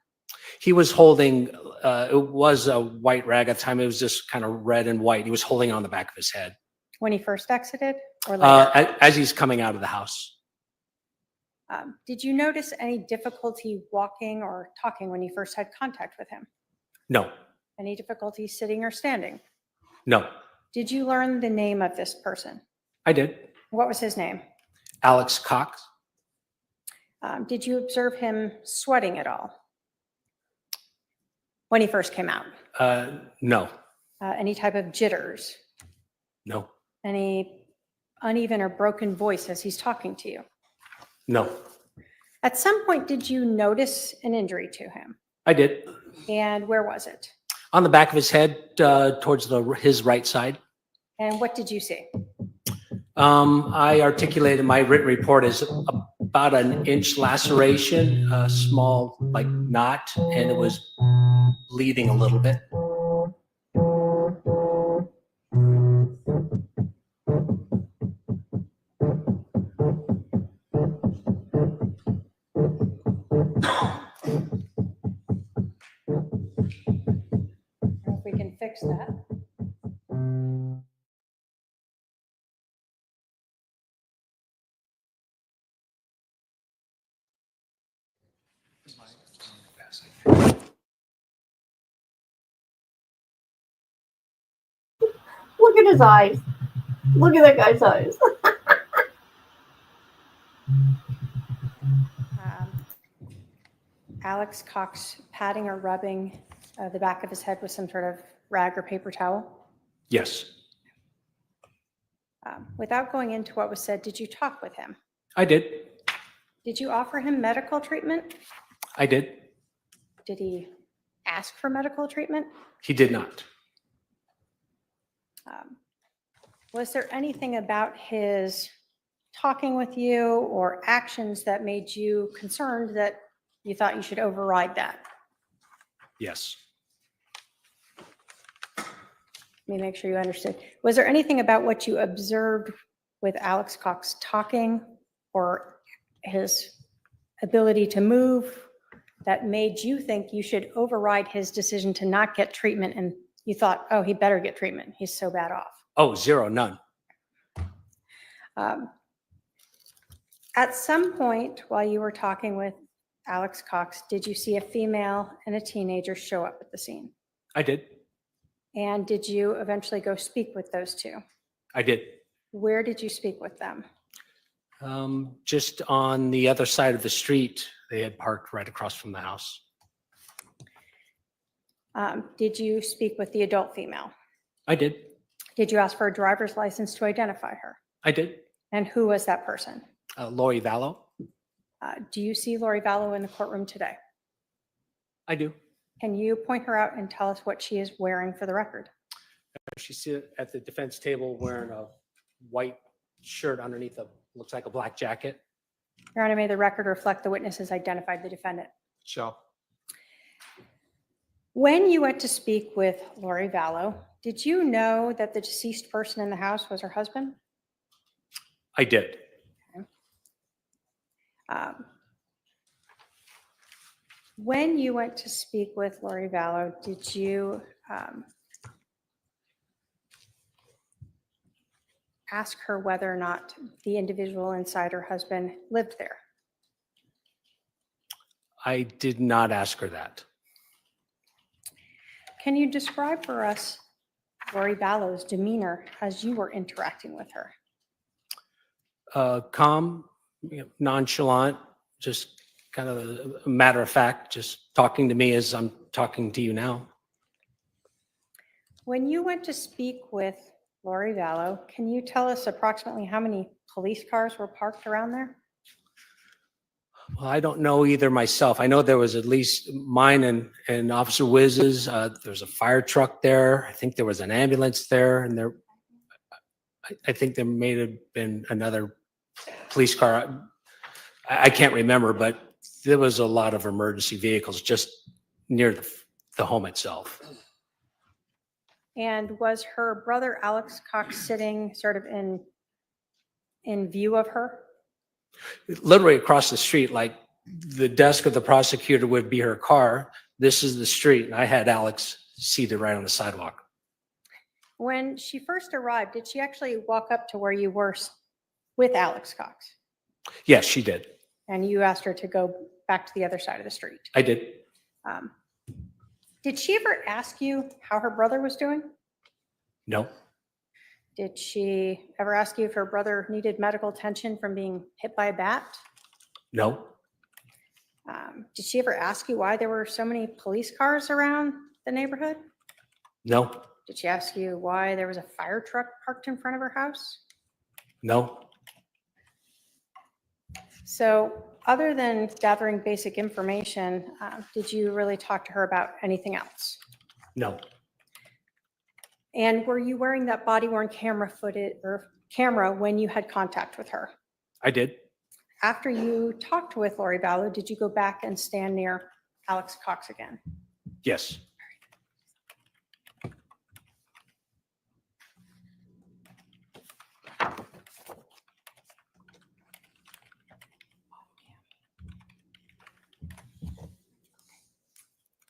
He was holding, it was a white rag at the time. It was just kind of red and white. He was holding on the back of his head. When he first exited or later? As he's coming out of the house. Did you notice any difficulty walking or talking when you first had contact with him? No, Any difficulty sitting or standing? no, Did you learn the name of this person? I did. What was his name? Alex Cox. Did you observe him sweating at all when he first came out? No, Any type of jitters? no, Any uneven or broken voice as he's talking to you? no, At some point, did you notice an injury to him? I did. And where was it? On the back of his head, towards his right side. And what did you see? I articulated my written report as about an inch laceration, a small like knot, and it was bleeding a little bit. Look at his eyes. Look at that guy's eyes. Alex Cox patting or rubbing the back of his head with some sort of rag or paper towel. Yes, Without going into what was said, did you talk with him? I did. Did you offer him medical treatment? I did. Did he ask for medical treatment? He did not. Was there anything about his talking with you or actions that made you concerned that you thought you should override that? Yes. Let me make sure you understood. Was there anything about what you observed with Alex Cox talking or his ability to move that made you think you should override his decision to not get treatment, and you thought, oh, he better get treatment, he's so bad off? Oh, zero, none. At some point while you were talking with Alex Cox, did you see a female and a teenager show up at the scene? I did. And did you eventually go speak with those two? I did. Where did you speak with them? Just on the other side of the street. They had parked right across from the house. Did you speak with the adult female? I did. Did you ask for a driver's license to identify her? I did. And who was that person? Lori Vallow. Do you see Lori Vallow in the courtroom today? I do. Can you point her out and tell us what she is wearing for the record? She's at the defense table wearing a white shirt underneath looks like a black jacket. Your Honor, may the record reflect the witnesses identified the defendant. Shall. When you went to speak with Lori Vallow, did you know that the deceased person in the house was her husband? I did. When you went to speak with Lori Vallow, did you ask her whether or not the individual inside her husband lived there? I did not ask her that. Can you describe for us Lori Vallow's demeanor as you were interacting with her? Calm, nonchalant, just kind of a matter of fact, just talking to me as I'm talking to you now. When you went to speak with Lori Vallow, can you tell us approximately how many police cars were parked around there? Well, I don't know either myself. I know there was at least mine and Officer Wiz's. There's a fire truck there. I think there was an ambulance there, and I think there may have been another police car. I can't remember, but there was a lot of emergency vehicles just near the home itself. And was her brother Alex Cox sitting sort of in view of her? Literally across the street, like the desk of the prosecutor would be her car. This is the street, and I had Alex seated right on the sidewalk. When she first arrived, did she actually walk up to where you were with Alex Cox? Yes, she did. And you asked her to go back to the other side of the street? I did. Did she ever ask you how her brother was doing? No. Did she ever ask you if her brother needed medical attention from being hit by a bat? No. Did she ever ask you why there were so many police cars around the neighborhood? No. Did she ask you why there was a fire truck parked in front of her house? No. So other than gathering basic information, did you really talk to her about anything else? No. And were you wearing that body-worn camera footage or camera when you had contact with her? I did. After you talked with Lori Vallow, did you go back and stand near Alex Cox again? Yes.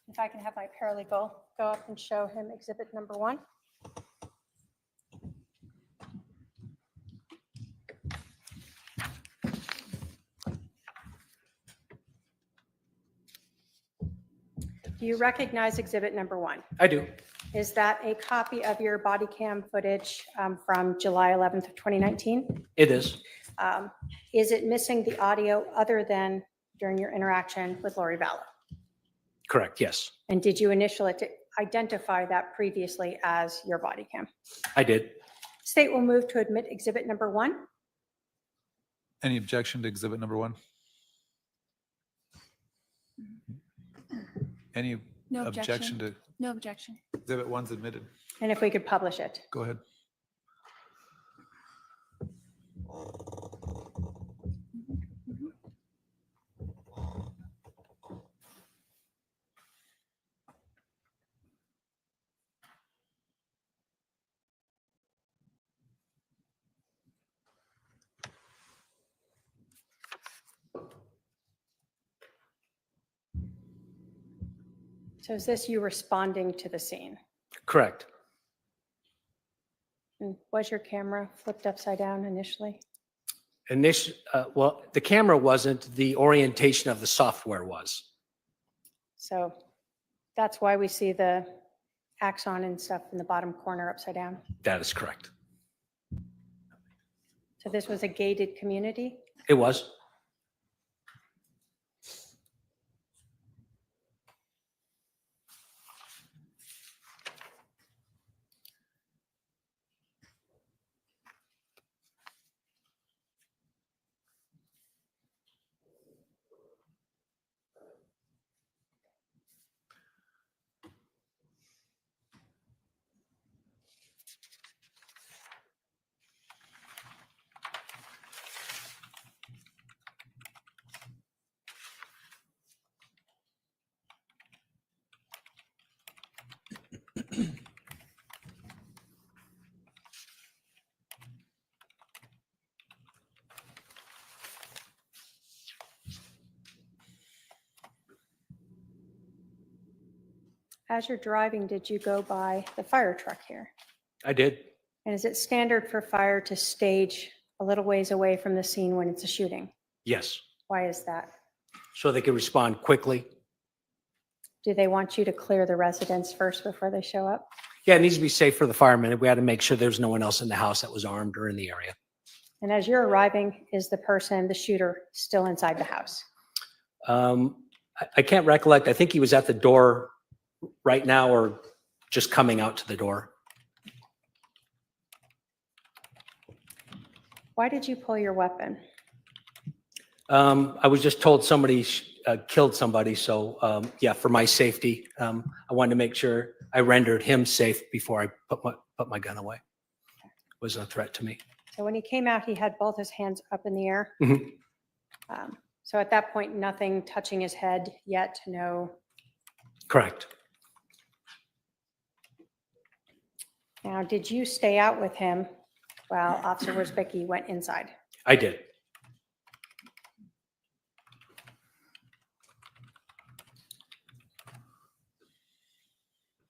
If I can have my paralegal go up and show him exhibit number 1. Do you recognize exhibit number 1? I do. Is that a copy of your body cam footage from July 11th of 2019? It is. Is it missing the audio other than during your interaction with Lori Vallow? Correct, yes. And did you initially identify that previously as your body cam? I did. State will move to admit exhibit number 1. Any objection to exhibit number 1? Any No objection objection. to No objection. exhibit 1's admitted? And if we could publish it. Go ahead. So is this you responding to the scene? Correct. And was your camera flipped upside down initially? Well, the camera wasn't, the orientation of the software was. So that's why we see the axon and stuff in the bottom corner upside down. That is correct. So this was a gated community? It was. As you're driving, did you go by the fire truck here? I did. And is it standard for fire to stage a little ways away from the scene when it's a shooting? Yes. Why is that? So they could respond quickly. Do they want you to clear the residence first before they show up? Yeah, it needs to be safe for the firemen. We had to make sure there's no one else in the house that was armed or in the area. And as you're arriving, is the person, the shooter, still inside the house? I can't recollect. I think he was at the door right now or just coming out to the door. Why did you pull your weapon? I was just told somebody killed somebody. So yeah, for my safety, I wanted to make sure I rendered him safe before I put my gun away. It was a threat to me. So when he came out, he had both his hands up in the air. Mhm. So at that point, nothing touching his head yet, no. Correct. Now, did you stay out with him while Officer Worsbicky went inside? I did.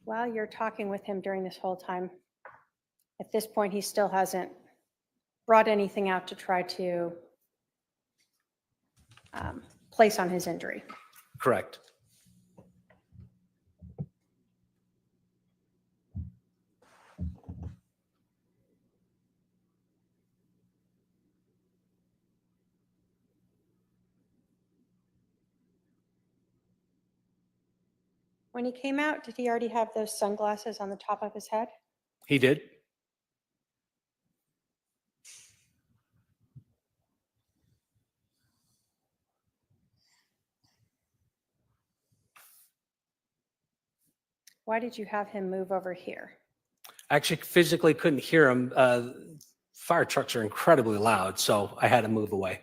While you're talking with him during this whole time, at this point, he still hasn't brought anything out to try to place on his injury. Correct. When he came out, did he already have those sunglasses on the top of his head? He did. Why did you have him move over here? I actually physically couldn't hear him. Fire trucks are incredibly loud, so I had to move away.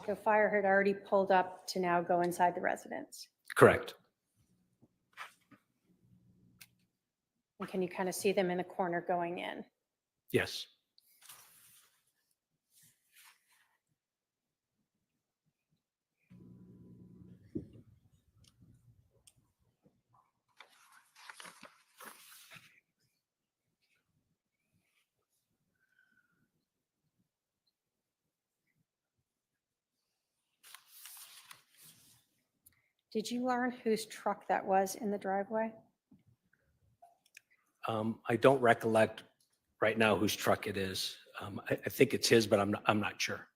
So fire had already pulled up to now go inside the residence. Correct. And can you kind of see them in the corner going in? Yes. Did you learn whose truck that was in the driveway? I don't recollect right now whose truck it is. I think it's his, but I'm not sure.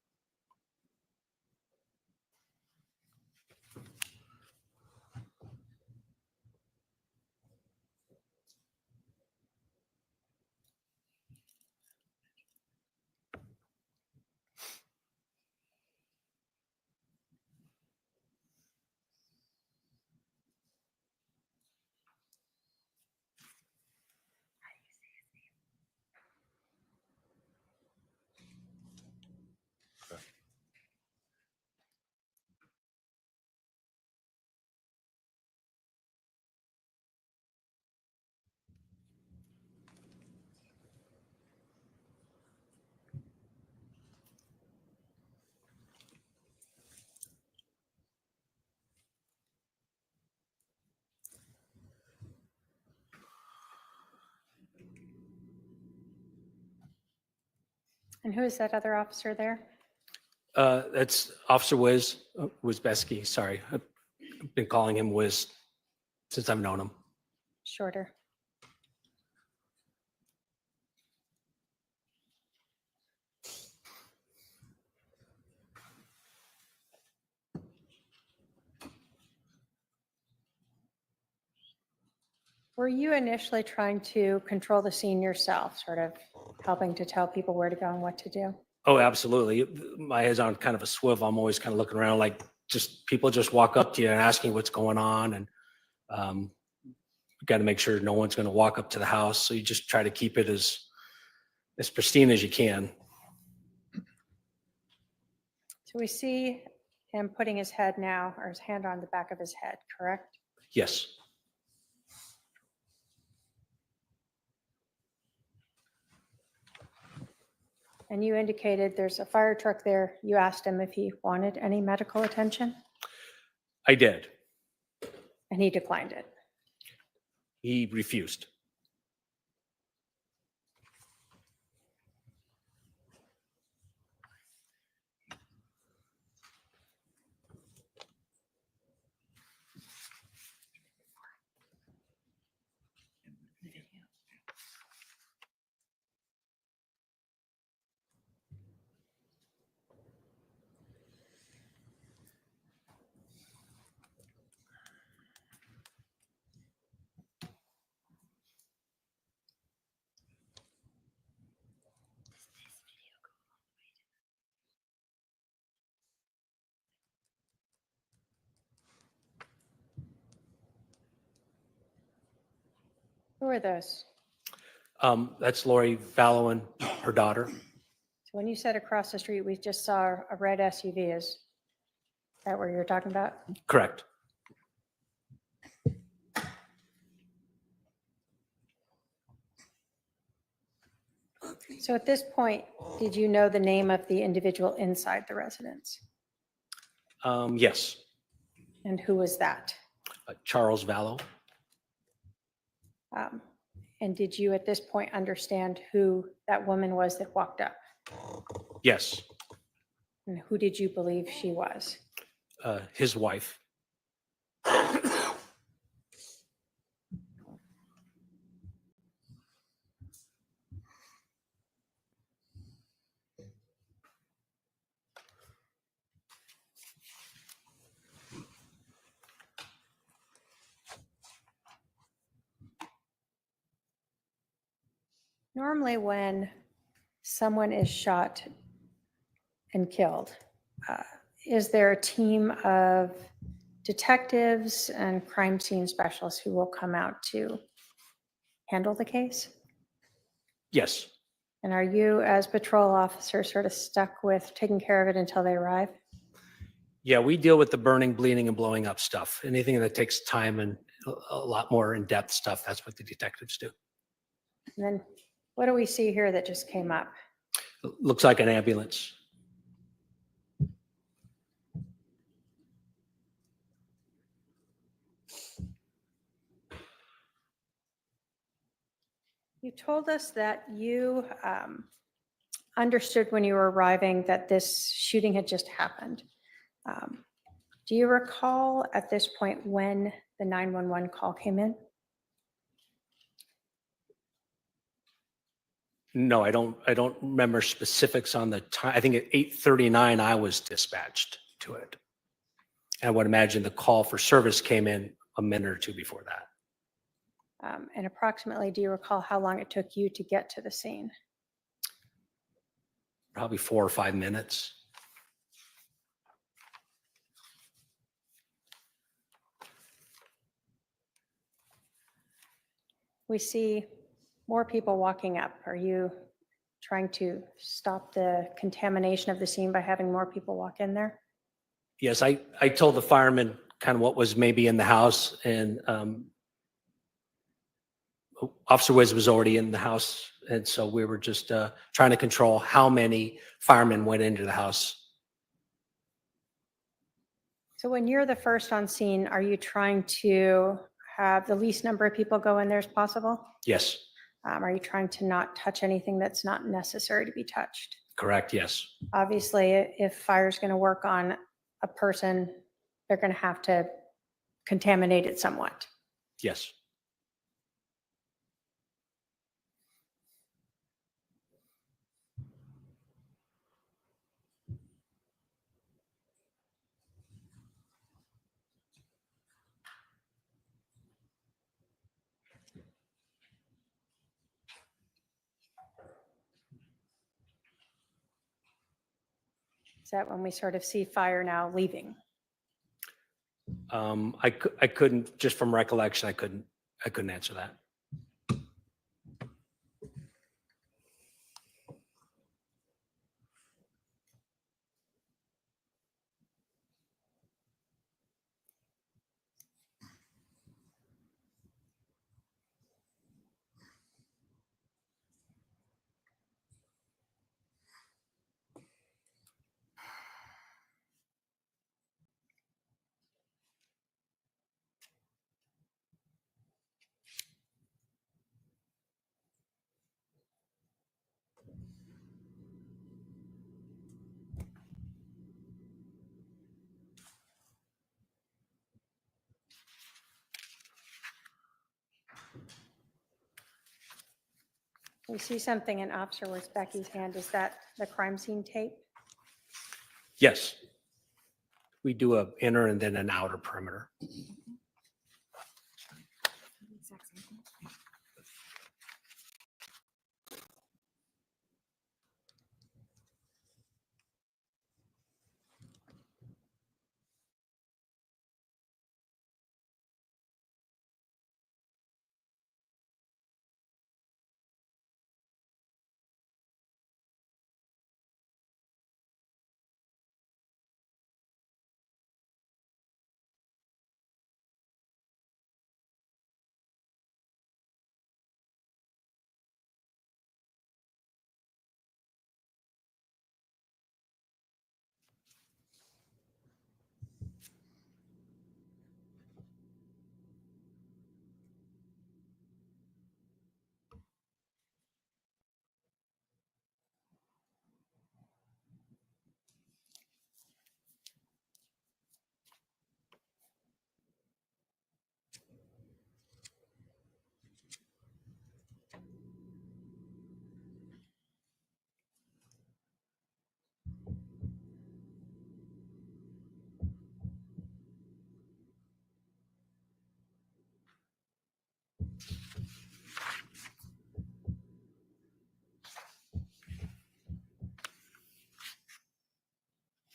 And who is that other officer there? That's Officer Wizbeski. Sorry, I've been calling him Wiz since I've known him. Shorter. Were you initially trying to control the scene yourself, sort of helping to tell people where to go and what to do? Oh, absolutely. My head's on kind of a swivel. I'm always kind of looking around, like just people just walk up to you and asking what's going on, and you got to make sure no one's going to walk up to the house. So you just try to keep it as pristine as you can. So we see him putting his head now, or his hand on the back of his head, correct? Yes. And you indicated there's a fire truck there. You asked him if he wanted any medical attention, I did. and he declined it. He refused. Who are those? That's Lori Vallow and her daughter. So when you said across the street, we just saw a red SUV. Is that what you're talking about? Correct. So at this point, did you know the name of the individual inside the residence? Yes. And who was that? Charles Vallow. And did you at this point understand who that woman was that walked up? Yes. And who did you believe she was? His wife. Normally when someone is shot and killed, is there a team of detectives and crime scene specialists who will come out to handle the case? Yes. And are you, as patrol officer, sort of stuck with taking care of it until they arrive? Yeah, we deal with the burning, bleeding, and blowing up stuff. Anything that takes time and a lot more in-depth stuff, that's what the detectives do. And then what do we see here that just came up? Looks like an ambulance. You told us that you understood when you were arriving that this shooting had just happened. Do you recall at this point when the 911 call came in? No, I don't remember specifics on the time. I think at 8:39 I was dispatched to it. I would imagine the call for service came in a minute or two before that. And approximately, do you recall how long it took you to get to the scene? Probably 4 or 5 minutes. We see more people walking up. Are you trying to stop the contamination of the scene by having more people walk in there? Yes, I told the firemen kind of what was maybe in the house, and Officer Wiz was already in the house, and so we were just trying to control how many firemen went into the house. So when you're the first on scene, are you trying to have the least number of people go in there as possible? Yes, Are you trying to not touch anything that's not necessary to be touched? correct, yes. Obviously, if fire's going to work on a person, they're going to have to contaminate it somewhat. Yes. Is that when we sort of see fire now leaving? I couldn't, just from recollection, I couldn't answer that. We see something in Officer Becky's hand. Is that the crime scene tape? Yes. We do a inner and then an outer perimeter.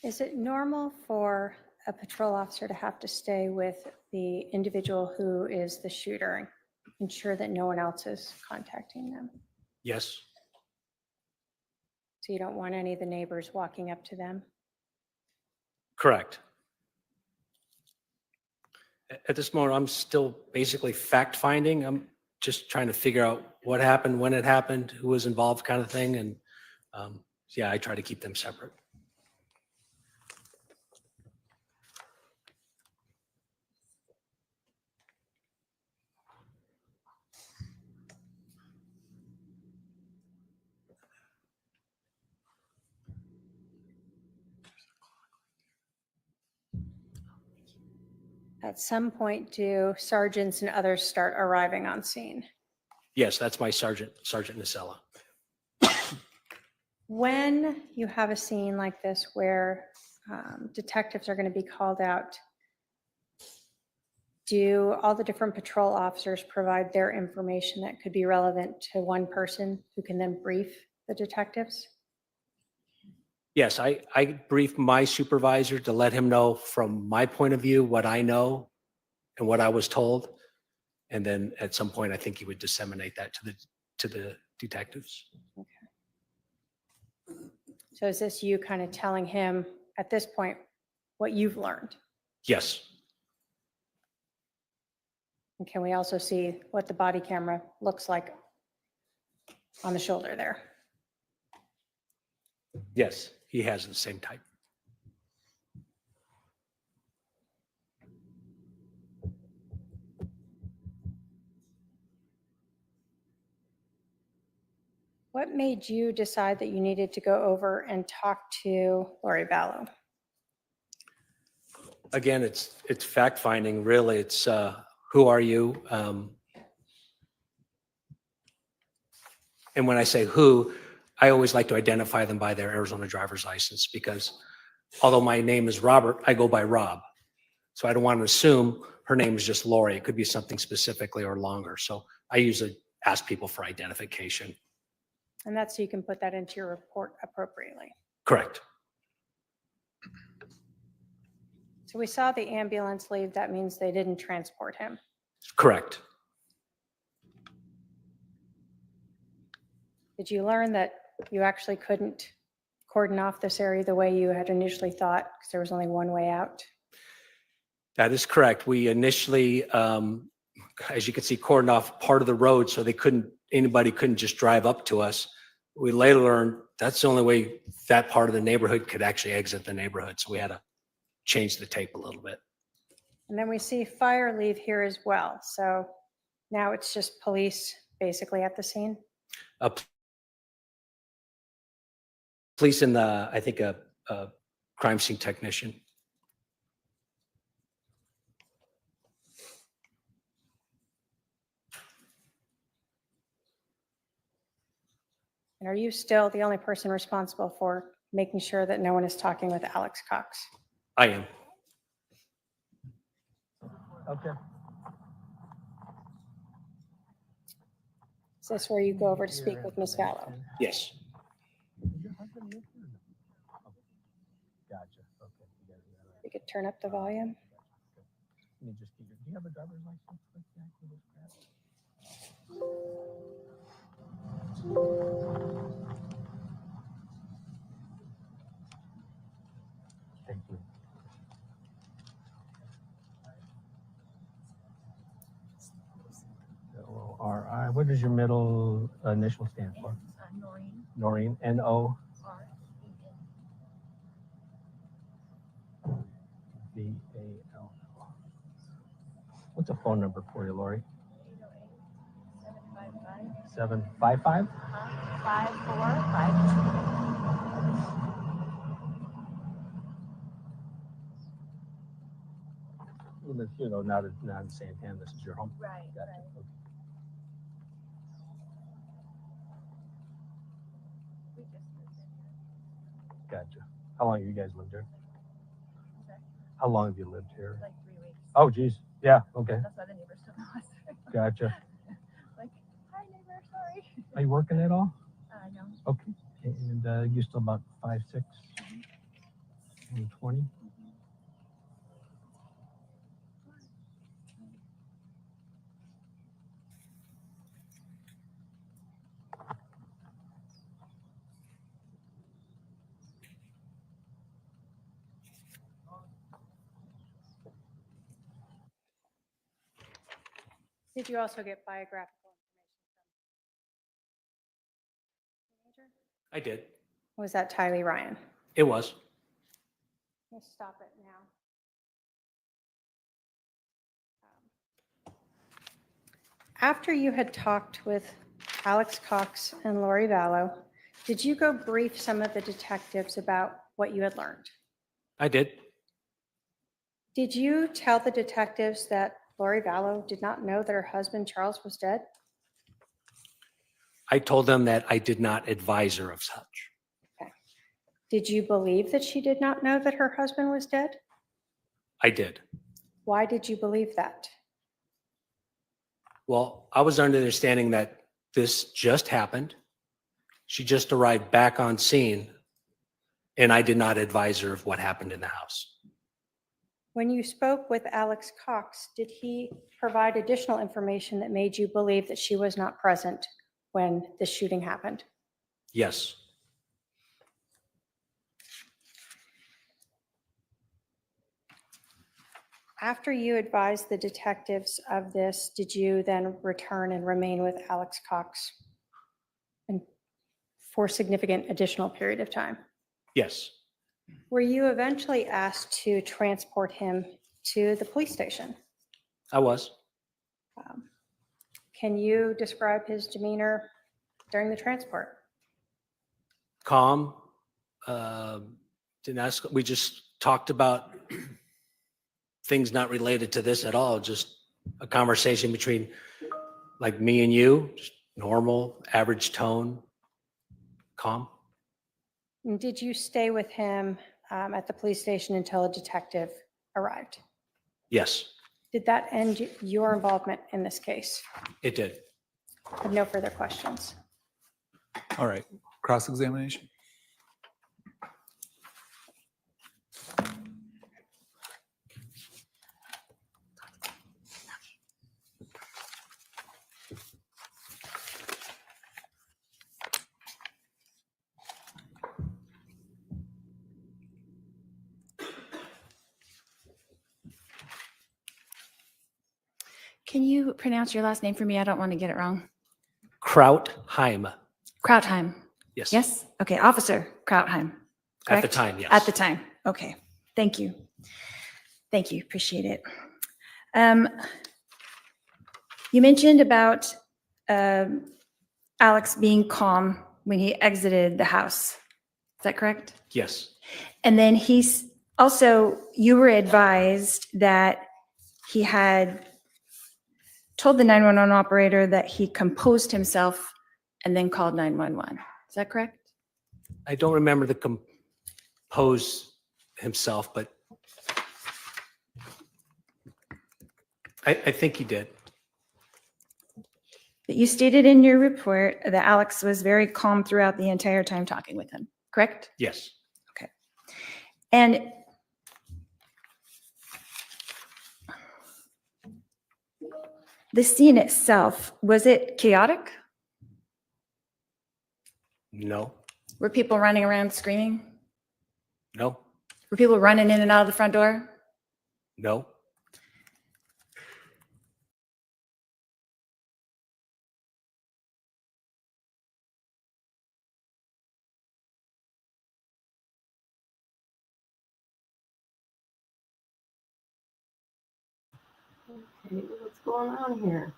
Is it normal for a patrol officer to have to stay with the individual who is the shooter and ensure that no one else is contacting them? Yes. So you don't want any of the neighbors walking up to them? Correct. At this moment, I'm still basically fact finding. I'm just trying to figure out what happened, when it happened, who was involved, kind of thing. And yeah, I try to keep them separate. At some point, do sergeants and others start arriving on scene? Yes, that's my Sergeant Nacella. When you have a scene like this where detectives are going to be called out, do all the different patrol officers provide their information that could be relevant to one person who can then brief the detectives? Yes, I briefed my supervisor to let him know from my point of view what I know and what I was told. And then at some point, I think he would disseminate that to the detectives. So is this you kind of telling him at this point what you've learned? Yes, And can we also see what the body camera looks like on the shoulder there? yes, he has the same type. What made you decide that you needed to go over and talk to Lori Vallow? Again, it's fact finding, really. It's who are you? And when I say who, I always like to identify them by their Arizona driver's license, because although my name is Robert, I go by Rob. So I don't want to assume her name is just Lori. It could be something specifically or longer. So I usually ask people for identification. And that's so you can put that into your report appropriately. Correct. So we saw the ambulance leave. That means they didn't transport him. Correct. Did you learn that you actually couldn't cordon off this area the way you had initially thought because there was only one way out? That is correct. We initially, as you can see, cordoned off part of the road so anybody couldn't just drive up to us. We later learned that's the only way that part of the neighborhood could actually exit the neighborhood. So we had to change the tape a little bit. And then we see fire leave here as well. So now it's just police basically at the scene. Police and I think a crime scene technician. And are you still the only person responsible for making sure that no one is talking with Alex Cox? I am. Okay. Is this where you go over to speak with Ms. Vallow? Yes. Gotcha. Okay. You could turn up the volume. Let me just keep it. Do you have a driver's license? Thank you. L-O-R-I. What does your middle initial stand for? Noreen. Noreen. N-O. V-A-L-L. What's a phone number for you, Lori? 755? 5452. You live here though, not in Santan. This is your home. Right. Gotcha. Right. Okay. Gotcha. How long have you guys lived here? Okay. How long have you lived here? Like 3 weeks. Oh, geez. Yeah. Okay. That's why the neighbors don't know us. Gotcha. Like, hi neighbor, sorry. Are you working at all? No. Okay. And you still about 5'6", 120? Did you also get biographical information from? I did. Was that Tylee Ryan? It was. Let's stop it now. After you had talked with Alex Cox and Lori Vallow, did you go brief some of the detectives about what you had learned? I did. Did you tell the detectives that Lori Vallow did not know that her husband Charles was dead? I told them that I did not advise her of such. Did you believe that she did not know that her husband was dead? I did. Why did you believe that? Well, I was under the understanding that this just happened. She just arrived back on scene, and I did not advise her of what happened in the house. When you spoke with Alex Cox, did he provide additional information that made you believe that she was not present when the shooting happened? Yes. After you advised the detectives of this, did you then return and remain with Alex Cox for a significant additional period of time? Yes. Were you eventually asked to transport him to the police station? I was. Can you describe his demeanor during the transport? Calm. Didn't ask. We just talked about things not related to this at all. Just a conversation between like me and you, just normal, average tone, calm. And did you stay with him at the police station until a detective arrived? Yes, Did that end your involvement in this case? it did. I have no further questions. All right, cross-examination. Can you pronounce your last name for me? I don't want to get it wrong. Krautheim. Krautheim. Yes. Yes? Okay, Officer Krautheim. At the correct? time, yes. At the time. Okay. Thank you. Thank you. Appreciate it. You mentioned about Alex being calm when he exited the house. Is that correct? Yes. And then he's also, you were advised that he had told the 911 operator that he composed himself and then called 911. Is that correct? I don't remember the compose himself, but I think he did. But you stated in your report that Alex was very calm throughout the entire time talking with him, correct? Yes. Okay. And the scene itself, was it chaotic? No. Were people running around screaming? No. Were people running in and out of the front door? No. Okay, what's going on here?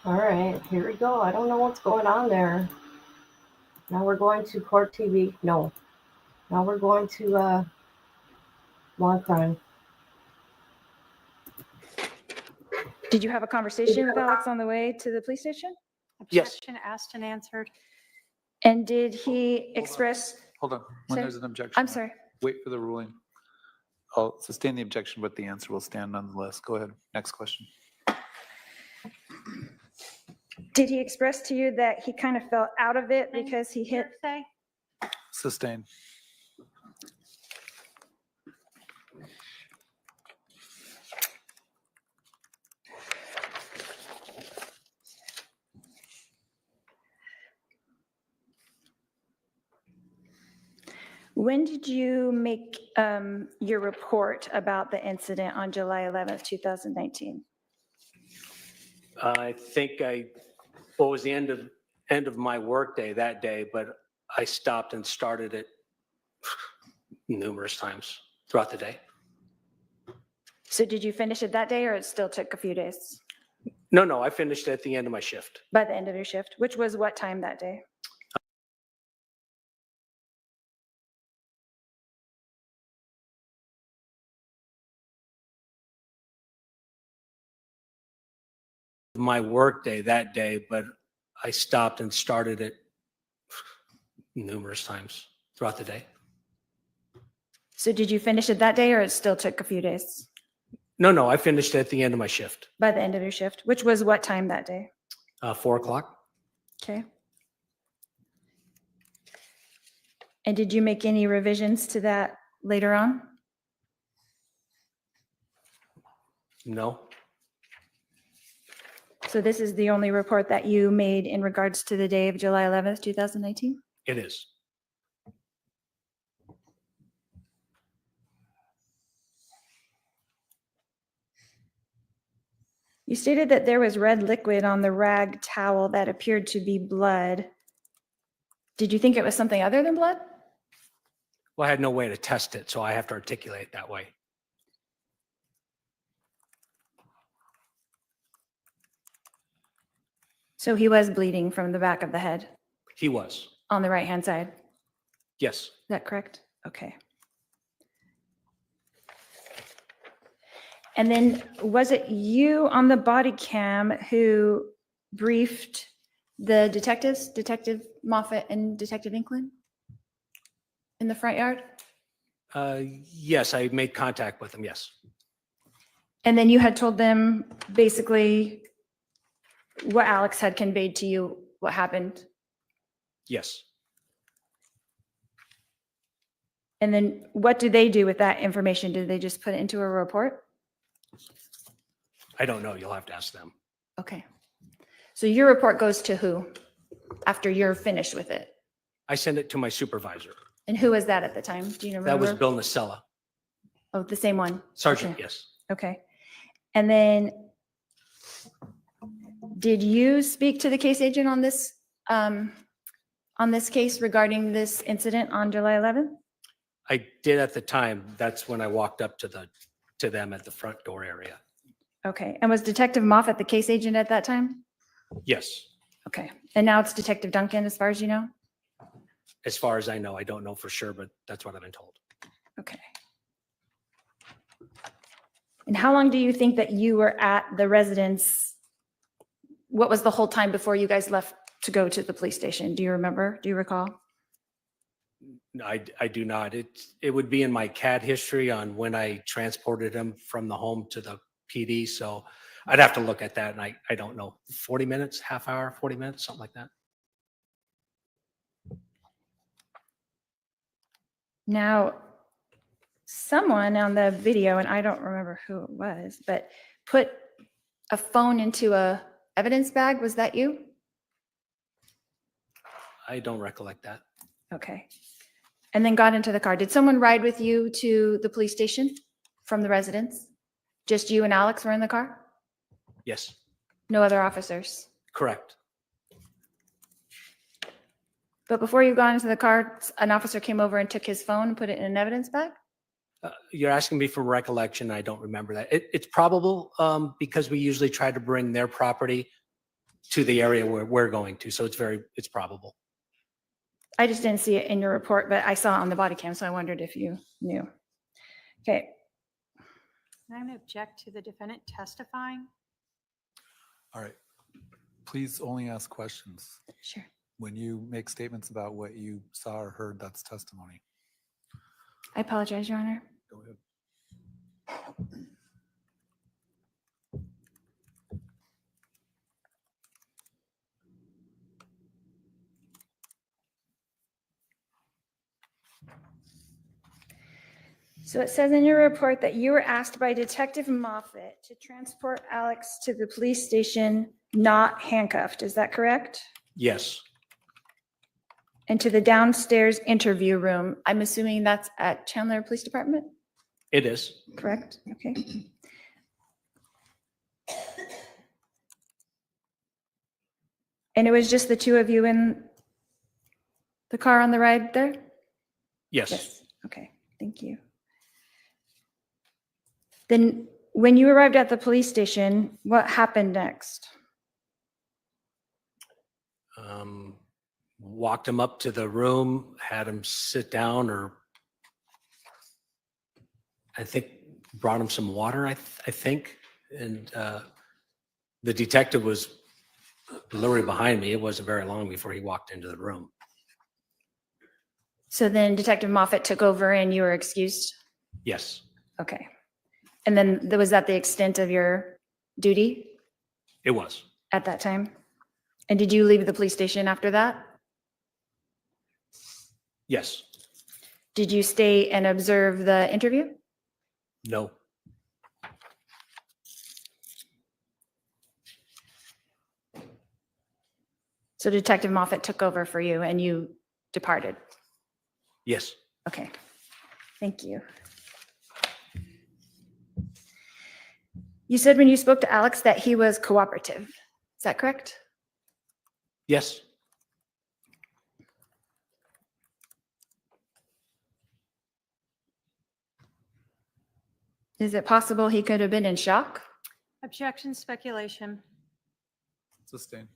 All right, here we go. I don't know what's going on there. Now we're going to court TV. No. Now we're going to law crime. Did you have a conversation with Alex on the way to the police station? Yes. Objection asked and answered. And did he express? Hold on, when Sir? there's an objection. I'm sorry. wait for the ruling. I'll sustain the objection, but the answer will stand nonetheless. Go ahead. Next question. Did he express to you that he kind of felt out of it because he hit? Say? Sustain. When did you make your report about the incident on July 11th, 2019? I think what was the end of my workday that day, but I stopped and started it numerous times throughout the day. So did you finish it that day or it still took a few days? No, I finished at the end of my shift. By the end of your shift, which was what time that day? My workday that day, but I stopped and started it numerous times throughout the day. So did you finish it that day or it still took a few days? No, I finished at the end of my shift. By the end of your shift, which was what time that day? 4 o'clock. Okay. And did you make any revisions to that later on? No, So this is the only report that you made in regards to the day of July 11th, 2019? it is. You stated that there was red liquid on the rag towel that appeared to be blood. Did you think it was something other than blood? Well, I had no way to test it, so I have to articulate it that way. So he was bleeding from the back of the head He was. on the right-hand side. Is Yes. that correct? Okay. And then was it you on the body cam who briefed the detectives, Detective Moffett and Detective Inklin in the front yard? Yes, I made contact with him. Yes. And then you had told them basically what Alex had conveyed to you, what happened. Yes. And then what do they do with that information? Do they just put it into a report? I don't know. You'll have to ask them. Okay. So your report goes to who after you're finished with it? I sent it to my supervisor. And who was that at the time? Do you remember? That was Bill Nacella. Oh, the same one. Sergeant, Okay. yes. Okay. And then did you speak to the case agent on this case regarding this incident on July 11th? I did at the time. That's when I walked up to them at the front door area. Okay. And was Detective Moffett the case agent at that time? Yes. Okay. And now it's Detective Duncan, as far as you know? As far as I know, I don't know for sure, but that's what I've been told. Okay. And how long do you think that you were at the residence? What was the whole time before you guys left to go to the police station? Do you remember? Do you recall? No, I do not. It would be in my CAD history on when I transported him from the home to the PD. So I'd have to look at that, and I don't know. 40 minutes, half hour, 40 minutes, something like that. Now, someone on the video, and I don't remember who it was, but put a phone into a evidence bag. Was that you? I don't recollect that. Okay. And then got into the car. Did someone ride with you to the police station from the residence? Just you and Alex were in the car? Yes, No other officers? correct. But before you got into the car, an officer came over and took his phone and put it in an evidence bag? You're asking me for recollection. I don't remember that. It's probable because we usually try to bring their property to the area where we're going to. So it's probable. I just didn't see it in your report, but I saw it on the body cam, so I wondered if you knew. Okay. I'm going to object to the defendant testifying. All right. Please only ask questions. Sure. When you make statements about what you saw or heard, that's testimony. I apologize, Your Honor. Go ahead. So it says in your report that you were asked by Detective Moffett to transport Alex to the police station, not handcuffed. Is that correct? Yes, And to the downstairs interview room. I'm assuming that's at Chandler Police Department, it is. correct? Okay. And it was just the two of you in the car on the ride there? Yes. Okay, thank you. Then when you arrived at the police station, what happened next? Walked him up to the room, had him sit down, or I think brought him some water, I think. And the detective was literally behind me. It wasn't very long before he walked into the room. So then Detective Moffett took over and you were excused? Yes, Okay. And then was that the extent of your duty it was. at that time? And did you leave the police station after that? Yes. Did you stay and observe the interview? No. So Detective Moffett took over for you and you departed? Yes. Okay, thank you. You said when you spoke to Alex that he was cooperative. Is that correct? Yes. Is it possible he could have been in shock? Objection, speculation. Sustain.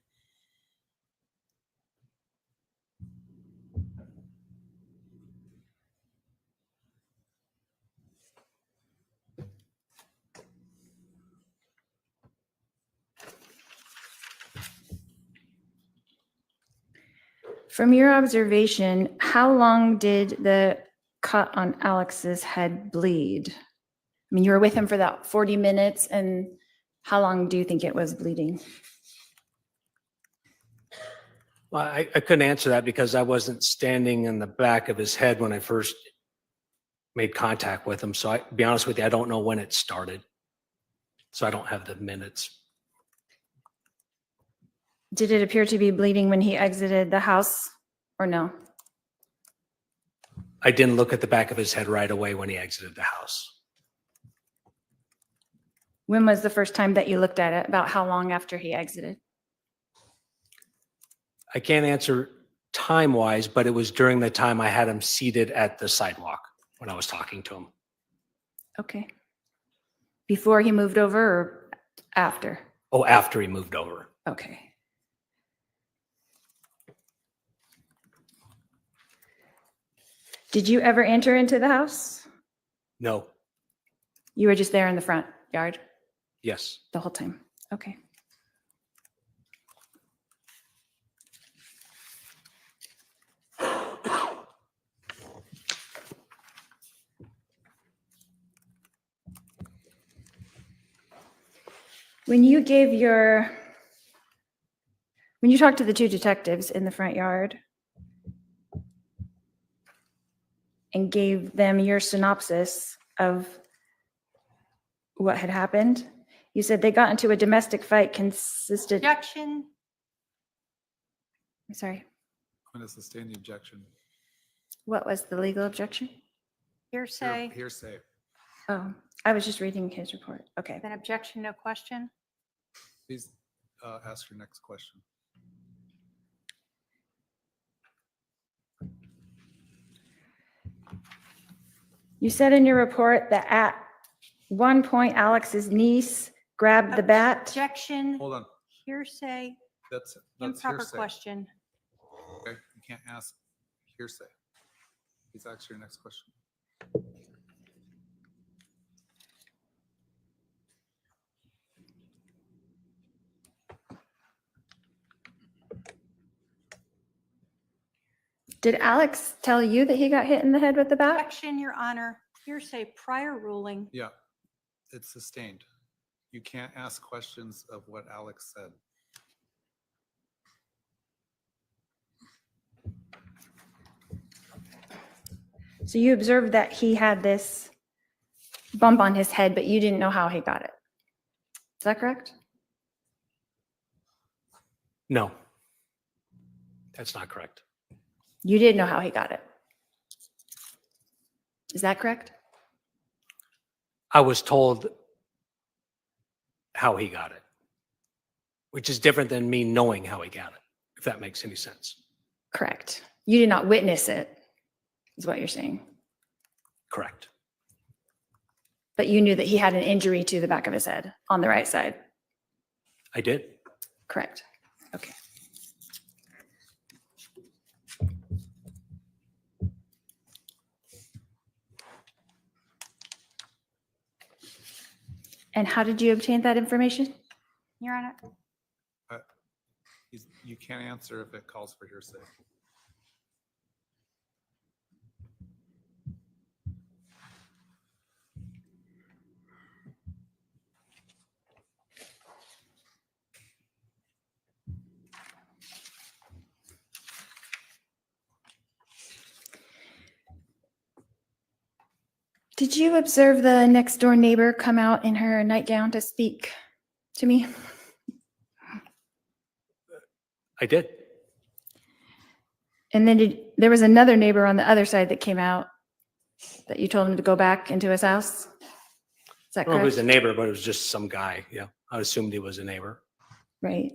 From your observation, how long did the cut on Alex's head bleed? I mean, you were with him for that 40 minutes, and how long do you think it was bleeding? Well, I couldn't answer that because I wasn't standing in the back of his head when I first made contact with him. So to be honest with you, I don't know when it started. So I don't have the minutes. Did it appear to be bleeding when he exited the house or no? I didn't look at the back of his head right away when he exited the house. When was the first time that you looked at it? About how long after he exited? I can't answer time-wise, but it was during the time I had him seated at the sidewalk when I was talking to him. Okay. Before he moved over or after? Oh, after he moved over. Okay. Did you ever enter into the house? No. You were just there in the front yard Yes. the whole time? Okay. When you talked to the two detectives in the front yard and gave them your synopsis of what had happened, you said they got into a domestic fight consisted. Objection. I'm sorry, I'm going to sustain the objection. what was the legal objection? Hearsay. Hearsay. Oh, I was just reading his report. Okay. Then objection, no question. Please ask your next question. You said in your report that at one point Alex's niece grabbed the bat. Objection. Hold on. Hearsay. That's Improper hearsay. question. Okay, you can't ask hearsay. Please ask your next question. Did Alex tell you that he got hit in the head with the bat? Objection, Your Honor. Hearsay prior ruling. Yeah, it's sustained. You can't ask questions of what Alex said. So you observed that he had this bump on his head, but you didn't know how he got it. Is that correct? No, that's not correct. You did know how he got it. Is that correct? I was told how he got it, which is different than me knowing how he got it, if that makes any sense. Correct. You did not witness it, is what you're saying. Correct. But you knew that he had an injury to the back of his head on the right side. I did. Correct. Okay. And how did you obtain that information? Your Honor. You can't answer if it calls for hearsay. Did you observe the next door neighbor come out in her nightgown to speak to me? I did. And then there was another neighbor on the other side that came out that you told him to go back into his house? Is that I don't know if he was a correct? neighbor, but it was just some guy. Yeah, I assumed he was a neighbor. Right.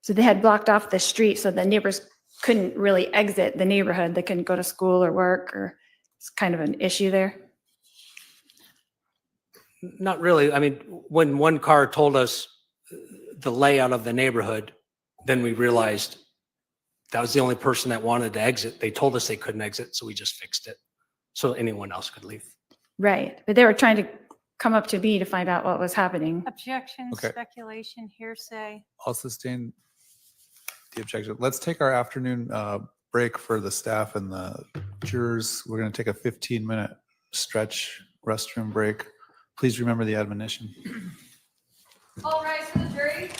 So they had blocked off the street so the neighbors couldn't really exit the neighborhood. They couldn't go to school or work, or it's kind of an issue there. Not really. I mean, when one car told us the layout of the neighborhood, then we realized that was the only person that wanted to exit. They told us they couldn't exit, so we just fixed it so anyone else could leave. Right. But they were trying to come up to me to find out what was happening. Objection, Okay. speculation, hearsay. I'll sustain the objection. Let's take our afternoon break for the staff and the jurors. We're going to take a 15-minute stretch restroom break. Please remember the admonition. All rise for the jury.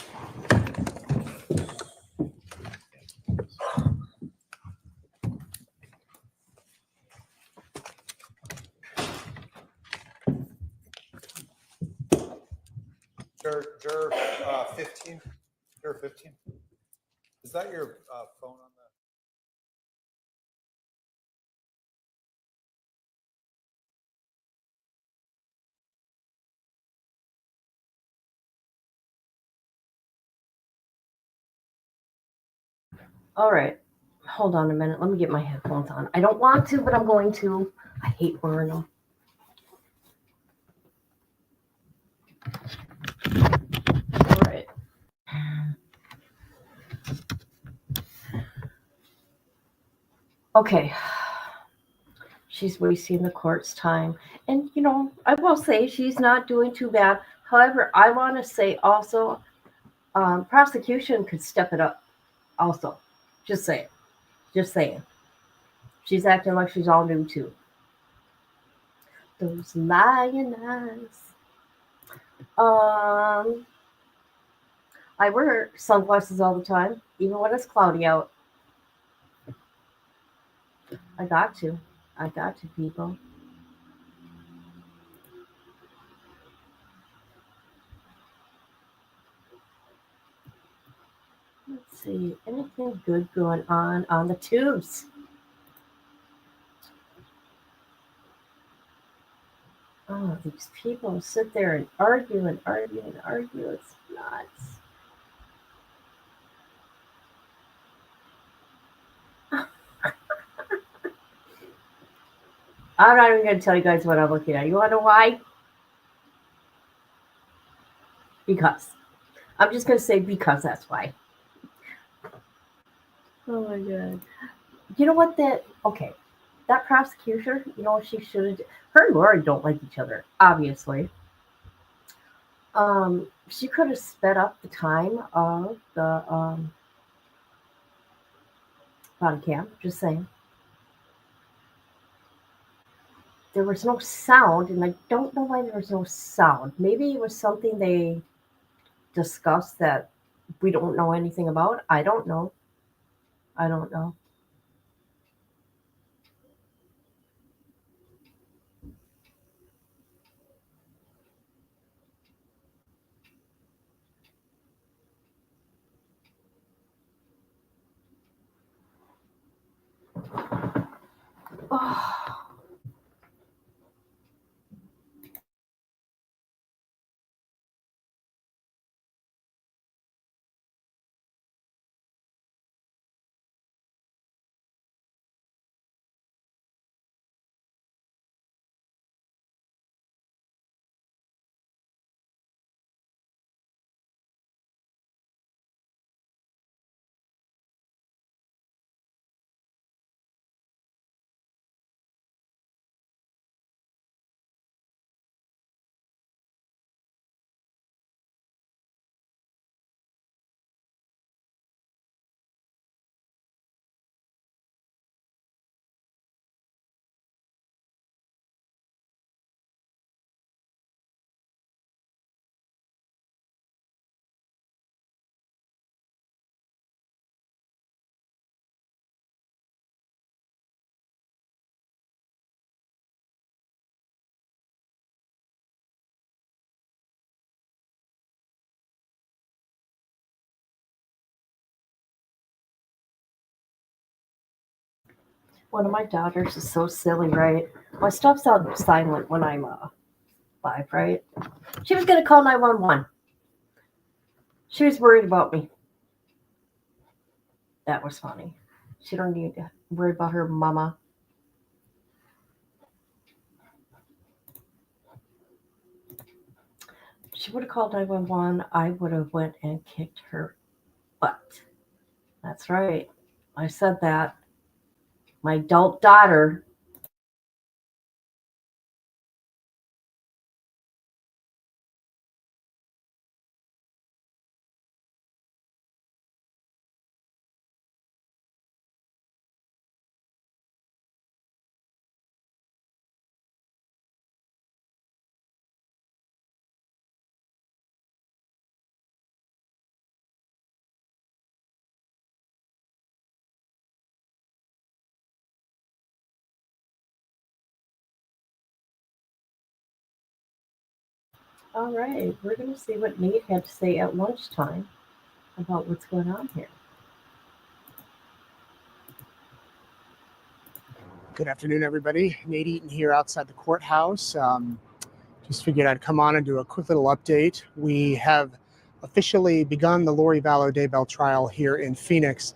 Juror 15. Juror 15. Is that your phone on the? All right. Hold on a minute. Let me get my headphones on. I don't want to, but I'm going to. I hate wearing them. All right. Okay. She's wasting the court's time. And, you know, I will say she's not doing too bad. However, I want to say also, prosecution could step it up also. Just saying. Just saying. She's acting like she's all new too. Those lying eyes. I wear sunglasses all the time, even when it's cloudy out. I got to, people. Let's see, anything good going on the tubes? Oh, these people sit there and argue and argue and argue. It's nuts. I'm not even going to tell you guys what I'm looking at. You want to know why? Because. I'm just going to say because that's why. Oh my God. You know what okay. That prosecutor, you know what she should have, her and Lori don't like each other, obviously. She could have sped up the time of the body cam. Just saying. There was no sound, and I don't know why there was no sound. Maybe it was something they discussed that we don't know anything about. I don't know. I don't know. Oh. One of my daughters is so silly, right? My stuff's on silent when I'm live, right? She was gonna call 911. She was worried about me. That was funny. She don't need to worry about her mama. She would have called 911. I would have went and kicked her butt. That's right. I said that. My adult daughter. All right, we're going to see what Nate had to say at lunchtime about what's going on here. Good afternoon, everybody. Nate Eaton here outside the courthouse. Just figured I'd come on and do a quick little update. We have officially begun the Lori Vallow Daybell trial here in Phoenix.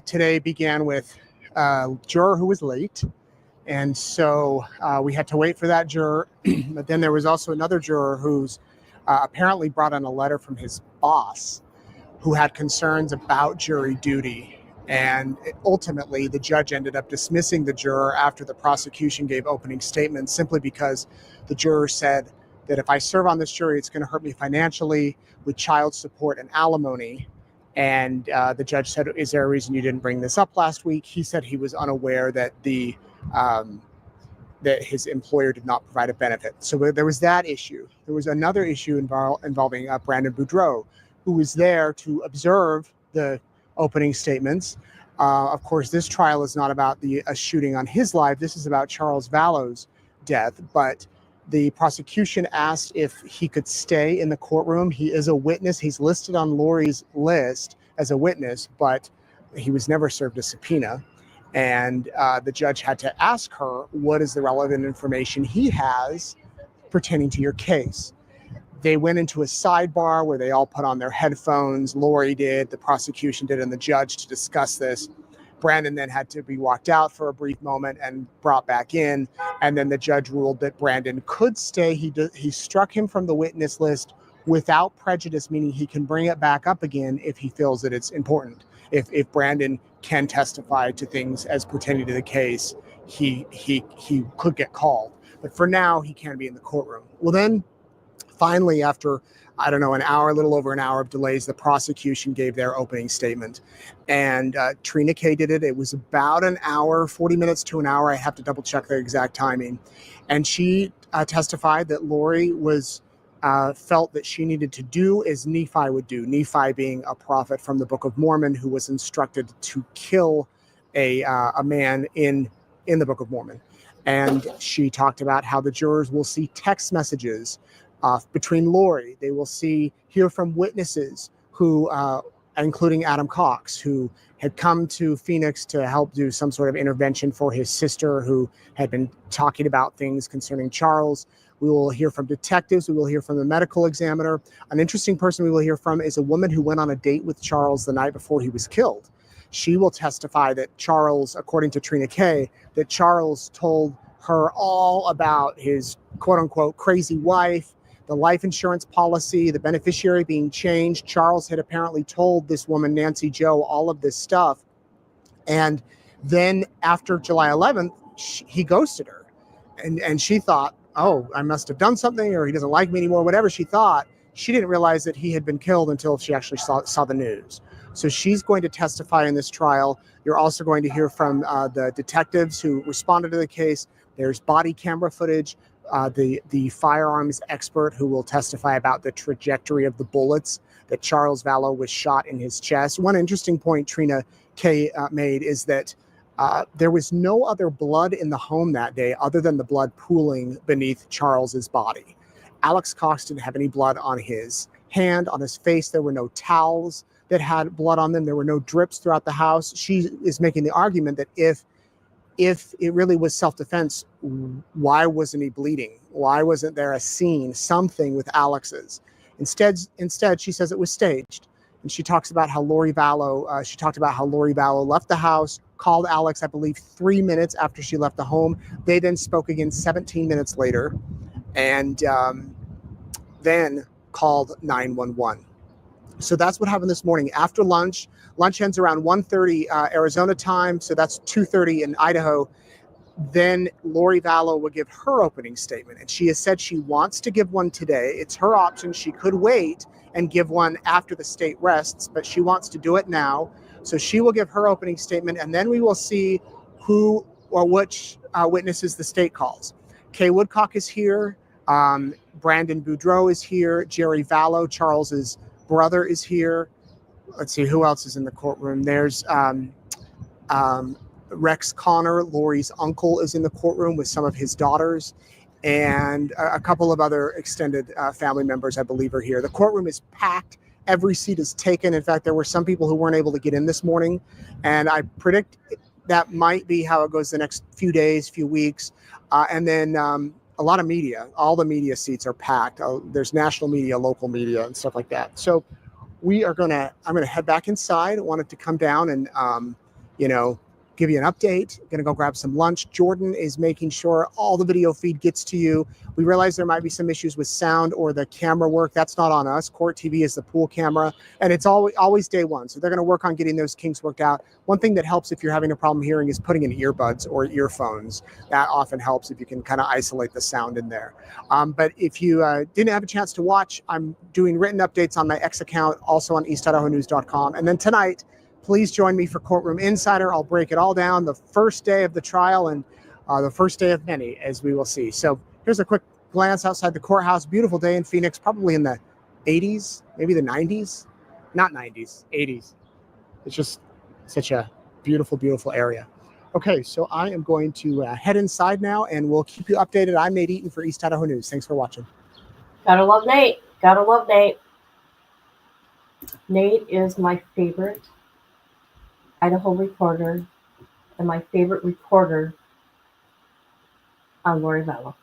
Today began with a juror who was late. And so we had to wait for that juror. But then there was also another juror who's apparently brought in a letter from his boss who had concerns about jury duty. And ultimately, the judge ended up dismissing the juror after the prosecution gave opening statements simply because the juror said that if I serve on this jury, it's going to hurt me financially with child support and alimony. And the judge said, is there a reason you didn't bring this up last week? He said he was unaware that that his employer did not provide a benefit. So there was that issue. There was another issue involving Brandon Boudreau, who was there to observe the opening statements. Of course, this trial is not about a shooting on his life. This is about Charles Vallow's death. But the prosecution asked if he could stay in the courtroom. He is a witness. He's listed on Lori's list as a witness, but he was never served a subpoena. And the judge had to ask her, what is the relevant information he has pertaining to your case? They went into a sidebar where they all put on their headphones. Lori did, the prosecution did, and the judge to discuss this. Brandon then had to be walked out for a brief moment and brought back in. And then the judge ruled that Brandon could stay. He struck him from the witness list without prejudice, meaning he can bring it back up again if he feels that it's important. If Brandon can testify to things as pertaining to the case, he could get called. But for now, he can be in the courtroom. Well, then Finally, after, I don't know, an hour, a little over an hour of delays, the prosecution gave their opening statement. And Trina K did it. It was about an hour, 40 minutes to an hour. I have to double check the exact timing. And she testified that Lori was felt that she needed to do as Nephi would do, Nephi being a prophet from the Book of Mormon who was instructed to kill a man in the Book of Mormon. And she talked about how the jurors will see text messages between Lori. They will hear from witnesses who, including Adam Cox, who had come to Phoenix to help do some sort of intervention for his sister who had been talking about things concerning Charles. We will hear from detectives. We will hear from the medical examiner. An interesting person we will hear from is a woman who went on a date with Charles the night before he was killed. She will testify that Charles, according to Trina K, that Charles told her all about his quote unquote crazy wife, the life insurance policy, the beneficiary being changed. Charles had apparently told this woman, Nancy Joe, all of this stuff. And then after July 11th, he ghosted her. And she thought, oh, I must have done something, or he doesn't like me anymore, whatever she thought. She didn't realize that he had been killed until she actually saw the news. So she's going to testify in this trial. You're also going to hear from the detectives who responded to the case. There's body camera footage. The firearms expert who will testify about the trajectory of the bullets that Charles Vallow was shot in his chest. One interesting point Trina K made is that there was no other blood in the home that day other than the blood pooling beneath Charles's body. Alex Cox didn't have any blood on his hand, on his face. There were no towels that had blood on them. There were no drips throughout the house. She is making the argument that if it really was self-defense, why wasn't he bleeding? Why wasn't there a scene, something with Alex's? Instead, she says it was staged. And she talks about how Lori Vallow left the house, called Alex, I believe, 3 minutes after she left the home. They then spoke again 17 minutes later, and then called 911. So that's what happened this morning. After lunch ends around 1:30 Arizona time, so that's 2:30 in Idaho. Then Lori Vallow will give her opening statement. And she has said she wants to give one today. It's her option. She could wait and give one after the state rests, but she wants to do it now. So she will give her opening statement, and then we will see who or which witnesses the state calls. Kay Woodcock is here. Brandon Boudreau is here. Jerry Vallow, Charles's brother, is here. Let's see, who else is in the courtroom? There's Rex Connor, Lori's uncle, is in the courtroom with some of his daughters, and a couple of other extended family members, I believe, are here. The courtroom is packed. Every seat is taken. In fact, there were some people who weren't able to get in this morning, and I predict that might be how it goes the next few days, few weeks. And then a lot of media. All the media seats are packed. There's national media, local media, and stuff like that. So I'm going to head back inside. I wanted to come down and, give you an update. Going to go grab some lunch. Jordan is making sure all the video feed gets to you. We realize there might be some issues with sound or the camera work. That's not on us. Court TV is the pool camera, and it's always day one. So they're going to work on getting those kinks worked out. One thing that helps if you're having a problem hearing is putting in earbuds or earphones. That often helps if you can kind of isolate the sound in there. But if you didn't have a chance to watch, I'm doing written updates on my X account, also on eastidahonews.com. And then tonight, please join me for Courtroom Insider. I'll break it all down, the first day of the trial and the first day of many, as we will see. So here's a quick glance outside the courthouse. Beautiful day in Phoenix, probably in the 80s, maybe the 90s. Not 90s, 80s. It's just such a beautiful, beautiful area. Okay, so I am going to head inside now, and we'll keep you updated. I'm Nate Eaton for East Idaho News. Thanks for watching. Gotta love Nate. Gotta love Nate. Nate is my favorite Idaho reporter and my favorite reporter on Lori Vallow.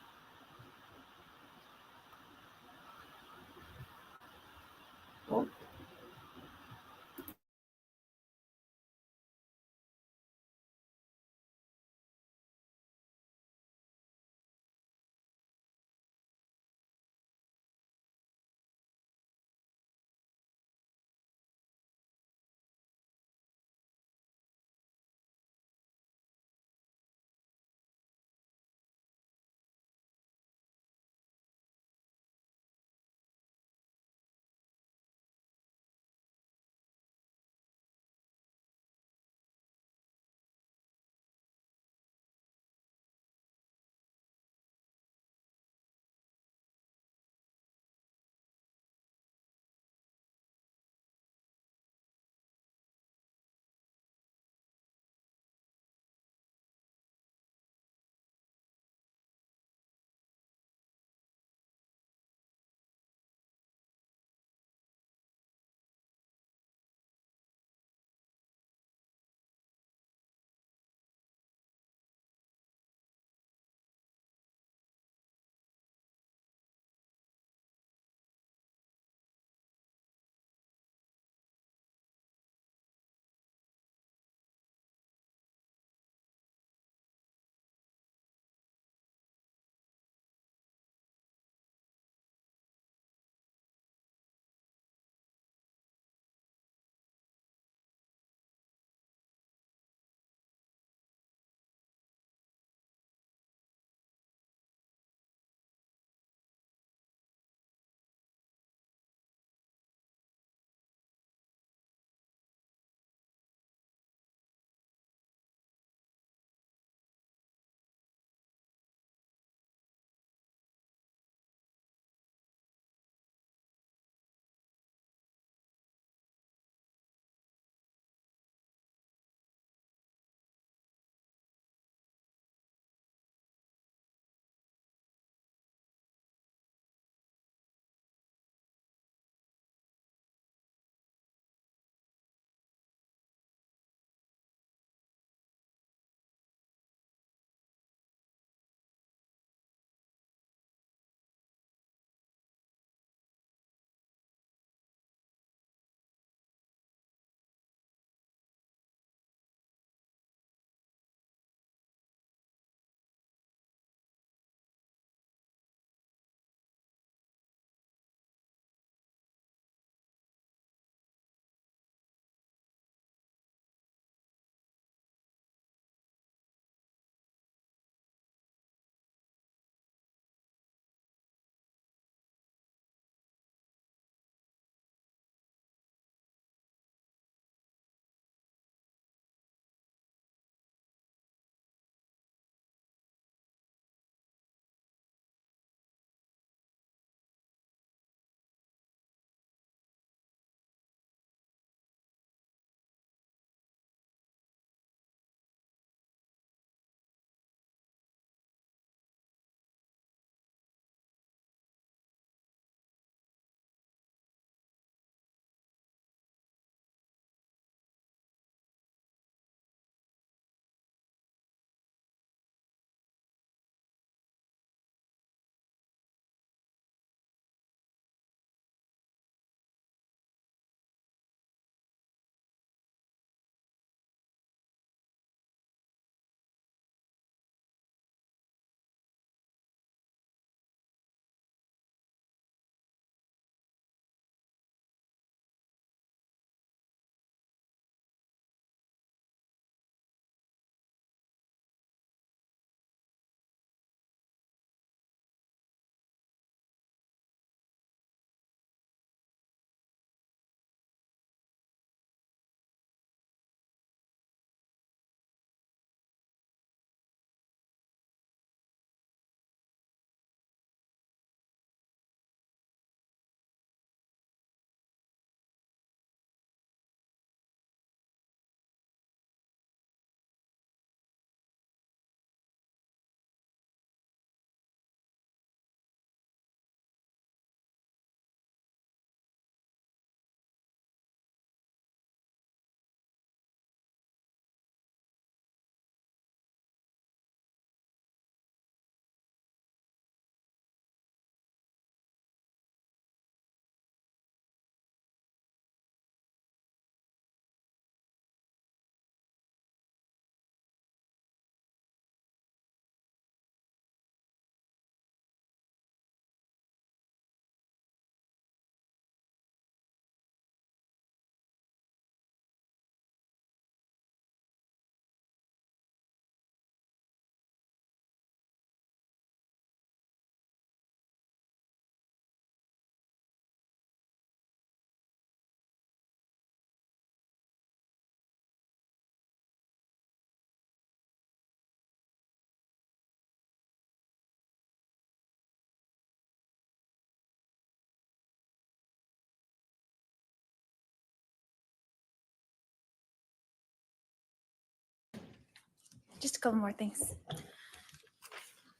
just a couple more things.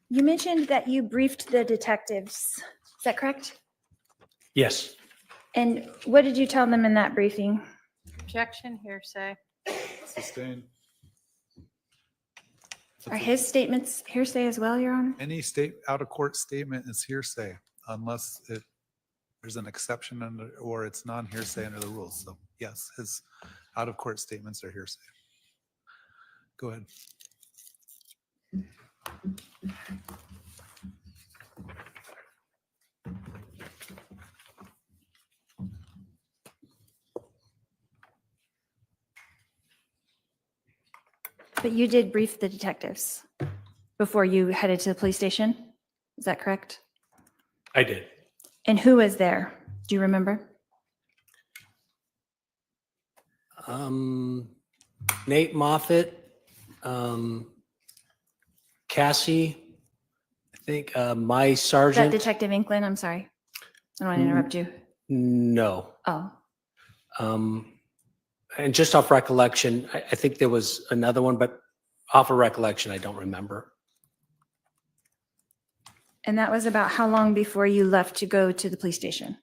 You mentioned that you briefed the detectives. Is that correct? Yes. And what did you tell them in that briefing? Objection, hearsay. Sustained. Are his statements hearsay as well, Your Honor? Any state out of court statement is hearsay unless there's an exception under, or it's non-hearsay under the rules. So yes, his out of court statements are hearsay. Go ahead. But you did brief the detectives before you headed to the police station? Is that correct? I did. And who was there? Do you remember? Nate Moffett, Cassie, I think, my That sergeant. Detective Inklin, I'm sorry. I don't want to interrupt you. No. Oh, And just off recollection, I think there was another one, but off of recollection, I don't remember. and that was about how long before you left to go to the police station?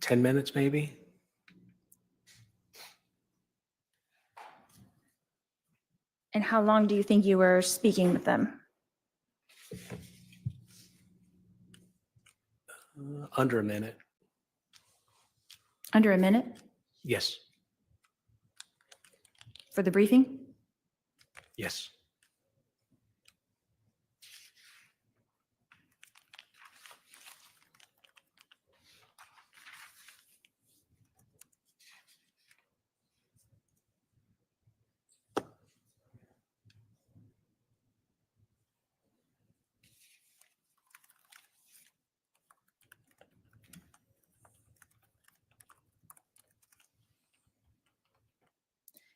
$10 minutes, maybe? And how long do you think you were speaking with them? Under a minute. Under a minute Yes. for the briefing? Yes.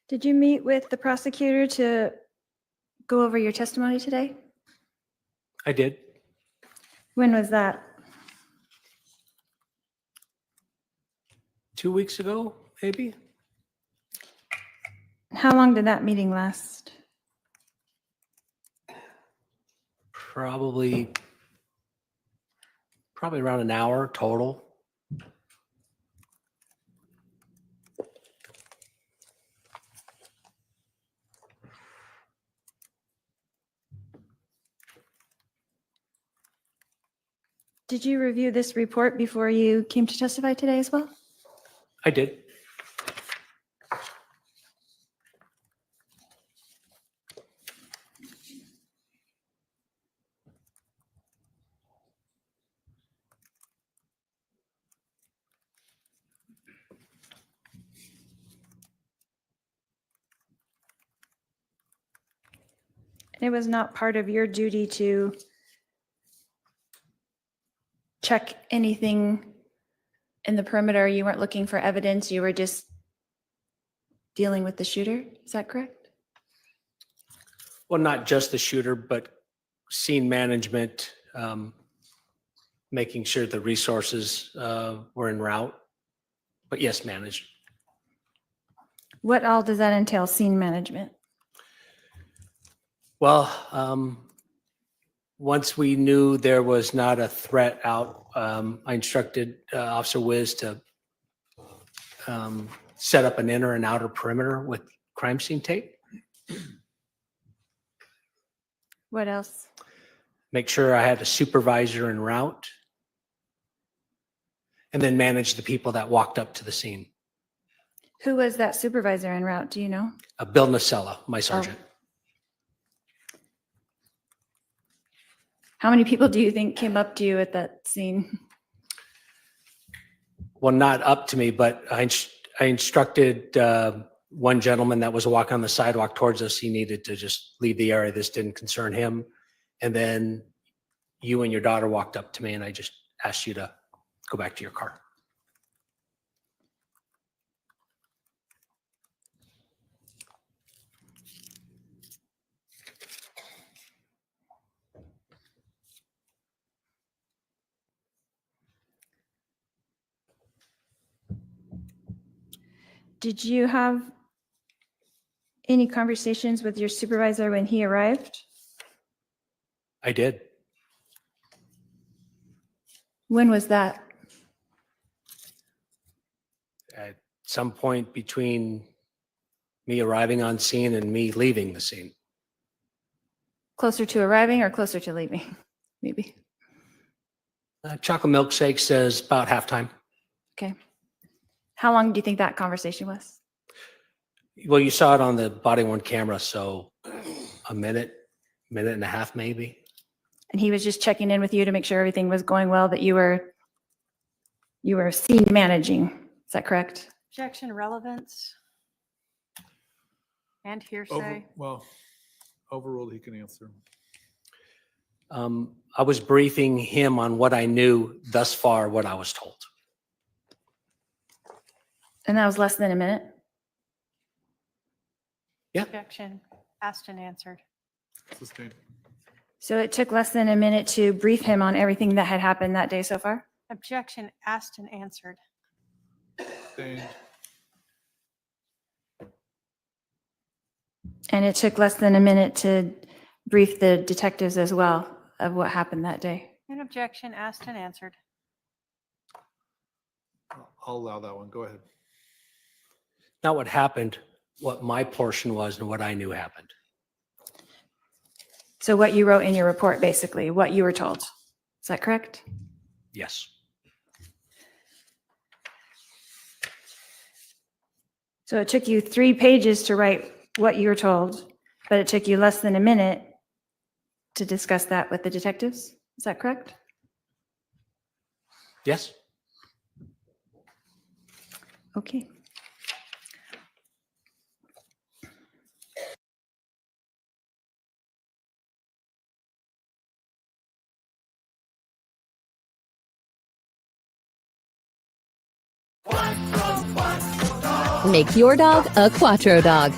Did you meet with the prosecutor to go over your testimony today? I did. When was that? 2 weeks ago, maybe? How long did that meeting last? Probably around an hour total. Did you review this report before you came to testify today as well? I did. It was not part of your duty to check anything in the perimeter. You weren't looking for evidence. You were just dealing with the shooter. Is that correct? Well, not just the shooter, but scene management, making sure the resources were en route. But yes, managed. What all does that entail, scene management? Well, once we knew there was not a threat out, I instructed Officer Wiz to set up an inner and outer perimeter with crime scene tape. What else? Make sure I had a supervisor en route, and then manage the people that walked up to the scene. Who was that supervisor en route? Do you know? Bill Nacella, my sergeant. How many people do you think came up to you at that scene? Well, not up to me, but I instructed one gentleman that was walking on the sidewalk towards us. He needed to just leave the area. This didn't concern him. And then you and your daughter walked up to me, and I just asked you to go back to your car. Did you have any conversations with your supervisor when he arrived? I did. When was that? At some point between me arriving on scene and me leaving the scene. Closer to arriving or closer to leaving? Maybe. Chocolate milkshake says about halftime. Okay. How long do you think that conversation was? Well, you saw it on the body worn camera, so a minute and a half maybe. And he was just checking in with you to make sure everything was going well, that you were scene managing. Is that correct? Objection, relevance, and hearsay. Well, overruled, he can answer. I was briefing him on what I knew thus far, what I was told. And that was less than a minute? Yeah. Objection, asked and answered. Sustained. So it took less than a minute to brief him on everything that had happened that day so far? Objection, asked and answered. Sustained. And it took less than a minute to brief the detectives as well of what happened that day? An objection, asked and answered. I'll allow that one. Go ahead. Not what happened, what my portion was and what I knew happened. So what you wrote in your report, basically, what you were told. Is that correct? Yes. So it took you 3 pages to write what you were told, but it took you less than a minute to discuss that with the detectives. Is that correct? Yes. Okay. Make your dog a Quattro dog.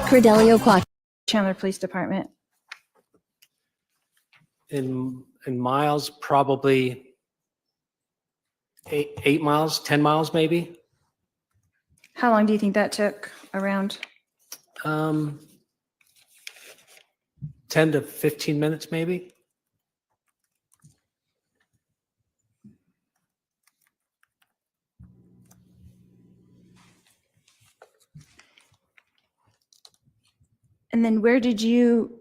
Credelio Quattro. Chandler Police Department. In miles, probably 8 miles, 10 miles maybe. How long do you think that took around? 10 to 15 minutes maybe. And then where did you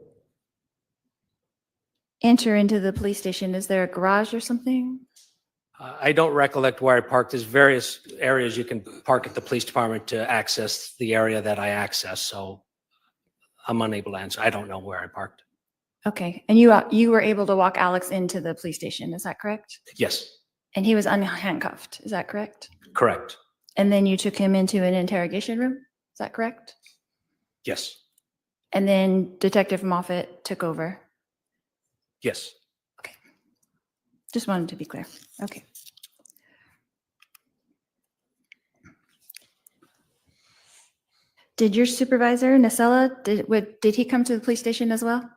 enter into the police station? Is there a garage or something? I don't recollect where I parked. There's various areas you can park at the police department to access the area that I access. So I'm unable to answer. I don't know where I parked. Okay. And you were able to walk Alex into the police station. Is that correct? Yes, And he was unhandcuffed. Is that correct? correct. And then you took him into an interrogation room. Is that correct? Yes, And then Detective Moffett took over. yes. Just wanted to be clear. Okay. Did your supervisor, Nacella, did he come to the police station as well?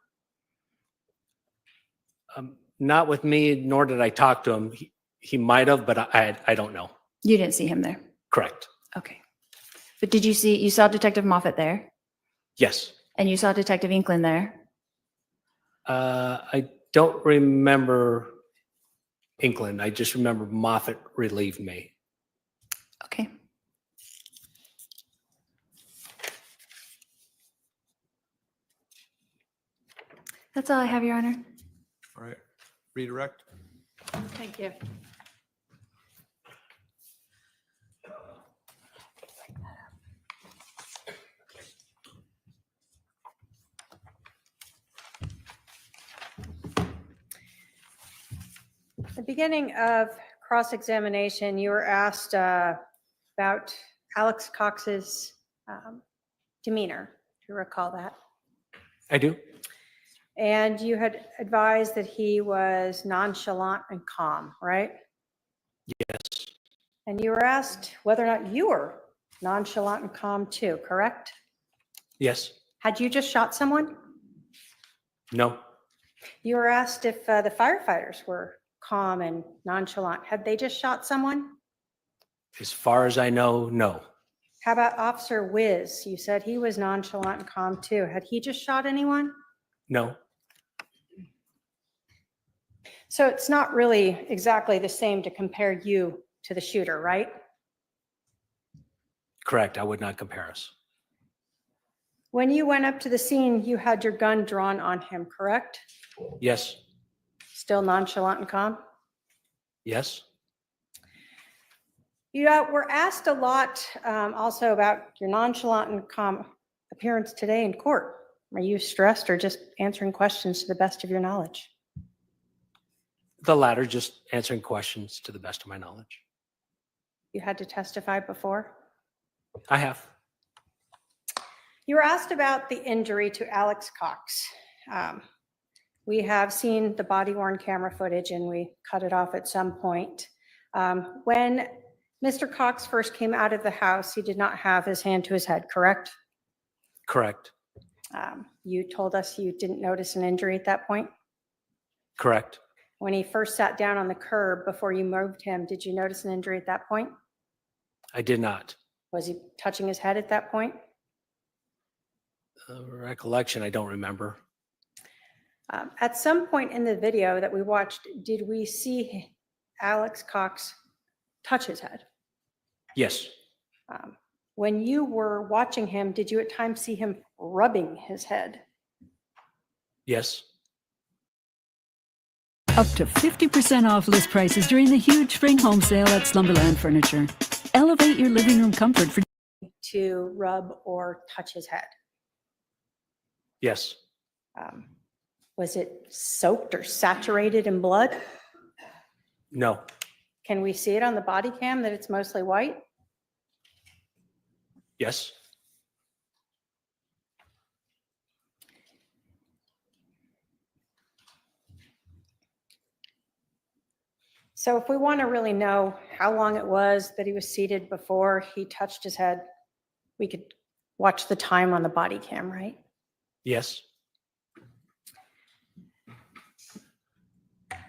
Not with me, nor did I talk to him. He might have, but I don't know. You didn't see him there? Correct. Okay. But you saw Detective Moffett there? Yes. And you saw Detective Inkland there? I don't remember Inkland. I just remember Moffett relieved me. Okay. That's all I have, Your Honor. All right. Redirect. Thank you. At the beginning of cross-examination, you were asked about Alex Cox's demeanor, if you recall that. I do. And you had advised that he was nonchalant and calm, right? Yes. And you were asked whether or not you were nonchalant and calm too, correct? Yes. Had you just shot someone? No. You were asked if the firefighters were calm and nonchalant. Had they just shot someone? As far as I know, no. How about Officer Wiz? You said he was nonchalant and calm too. Had he just shot anyone? No. So it's not really exactly the same to compare you to the shooter, right? Correct. I would not compare us. When you went up to the scene, you had your gun drawn on him, correct? Yes. Still nonchalant and calm? Yes. You were asked a lot also about your nonchalant and calm appearance today in court. Are you stressed or just answering questions to the best of your knowledge? The latter, just answering questions to the best of my knowledge. You had to testify before? I have. You were asked about the injury to Alex Cox. We have seen the body-worn camera footage and we cut it off at some point. When Mr. Cox first came out of the house, he did not have his hand to his head, correct? Correct. You told us you didn't notice an injury at that point. Correct. When he first sat down on the curb before you moved him, did you notice an injury at that point? I did not. Was he touching his head at that point? Recollection, I don't remember. At some point in the video that we watched, did we see Alex Cox touch his head? Yes. When you were watching him, did you at times see him rubbing his head? Yes. Up to 50% off list prices during the huge spring home sale at Slumberland Furniture. Elevate your living room comfort for To rub or touch his head? Yes. Was it soaked or saturated in blood? No. Can we see it on the body cam that it's mostly white? Yes. So if we want to really know how long it was that he was seated before he touched his head, we could watch the time on the body cam, right? Yes.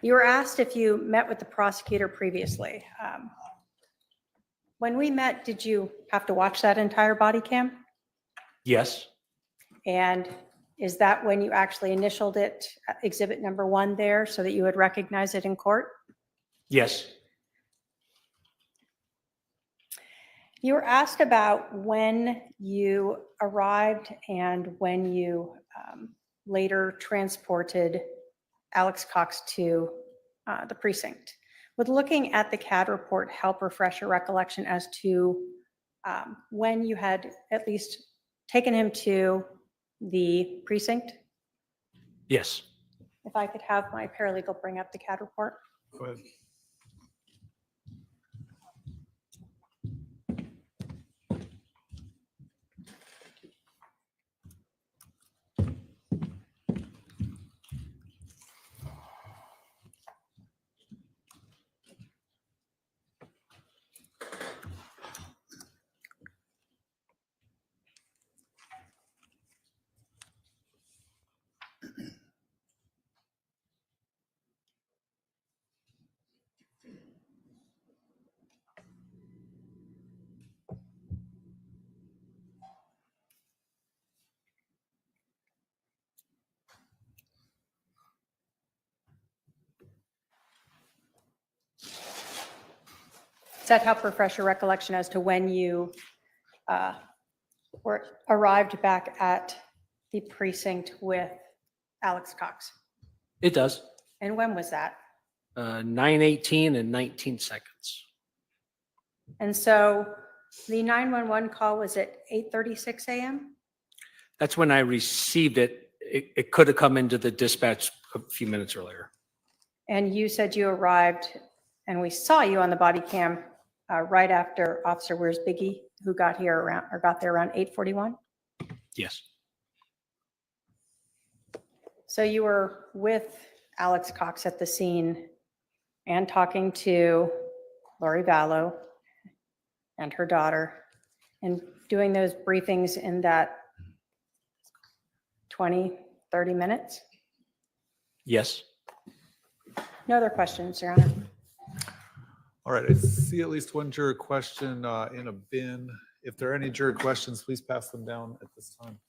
You were asked if you met with the prosecutor previously. When we met, did you have to watch that entire body cam? Yes. And is that when you actually initialed it, exhibit number 1 there, so that you would recognize it in court? Yes. You were asked about when you arrived and when you later transported Alex Cox to the precinct. Would looking at the CAD report help refresh your recollection as to when you had at least taken him to the precinct? Yes. If I could have my paralegal bring up the CAD report. Go ahead. Does that help refresh your recollection as to when you arrived back at the precinct with Alex Cox? It does. And when was that? 9:18 and 19 seconds. And so the 911 call was at 8:36 a.m.? That's when I received it. It could have come into the dispatch a few minutes earlier. And you said you arrived, and we saw you on the body cam right after Officer Where's Biggie, who got there around 8:41? Yes. So you were with Alex Cox at the scene and talking to Lori Vallow and her daughter and doing those briefings in that 20, 30 minutes? Yes. No other questions, Your Honor. All right, I see at least one juror question in a bin. If there are any juror questions, please pass them down at this time.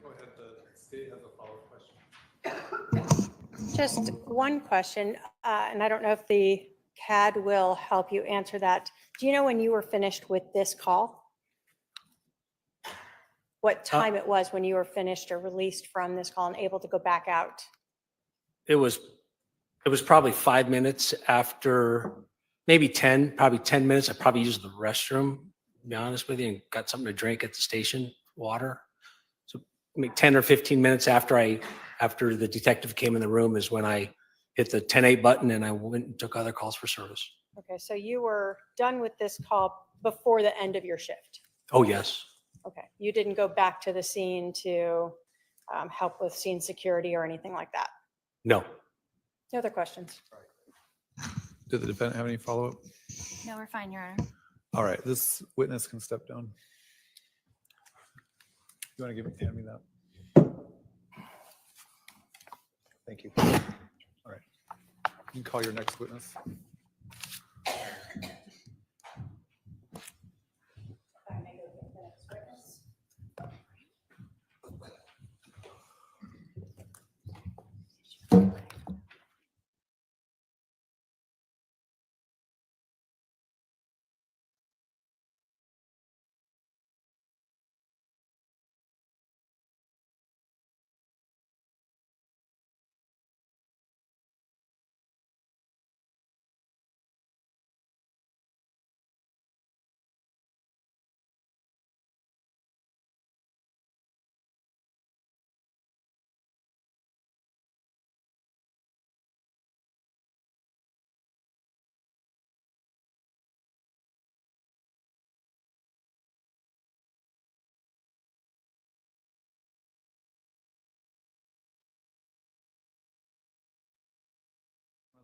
Go ahead, the state has a follow-up question. Just one question, and I don't know if the CAD will help you answer that. Do you know when you were finished with this call? What time it was when you were finished or released from this call and able to go back out? It was probably 5 minutes after, maybe 10, probably 10 minutes. I probably used the restroom, to be honest with you, and got something to drink at the station, water. So maybe 10 or 15 minutes after the detective came in the room is when I hit the 10-8 button and I went and took other calls for service. Okay, so you were done with this call before the end of your shift? Oh, yes. Okay, you didn't go back to the scene to help with scene security or anything like that? No. No other questions? Did the defendant have any follow-up? No, we're fine, Your Honor. All right, this witness can step down. You want to hand me that? Thank you. All right. You can call your next witness.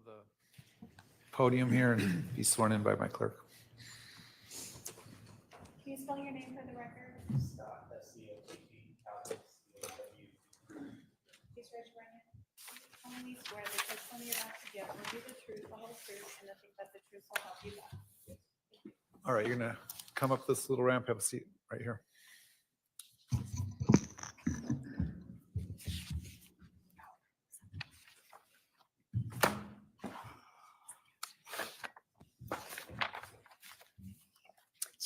The podium here and be sworn in by my clerk. Can you spell your name for the record? Scott, S-C-O-T-T, Please raise your right hand. Solemnly swear that the testimony you're about to give will be the truth, the whole truth, and nothing but the truth, so help you God. All right, you're gonna come up this little ramp, have a seat right here.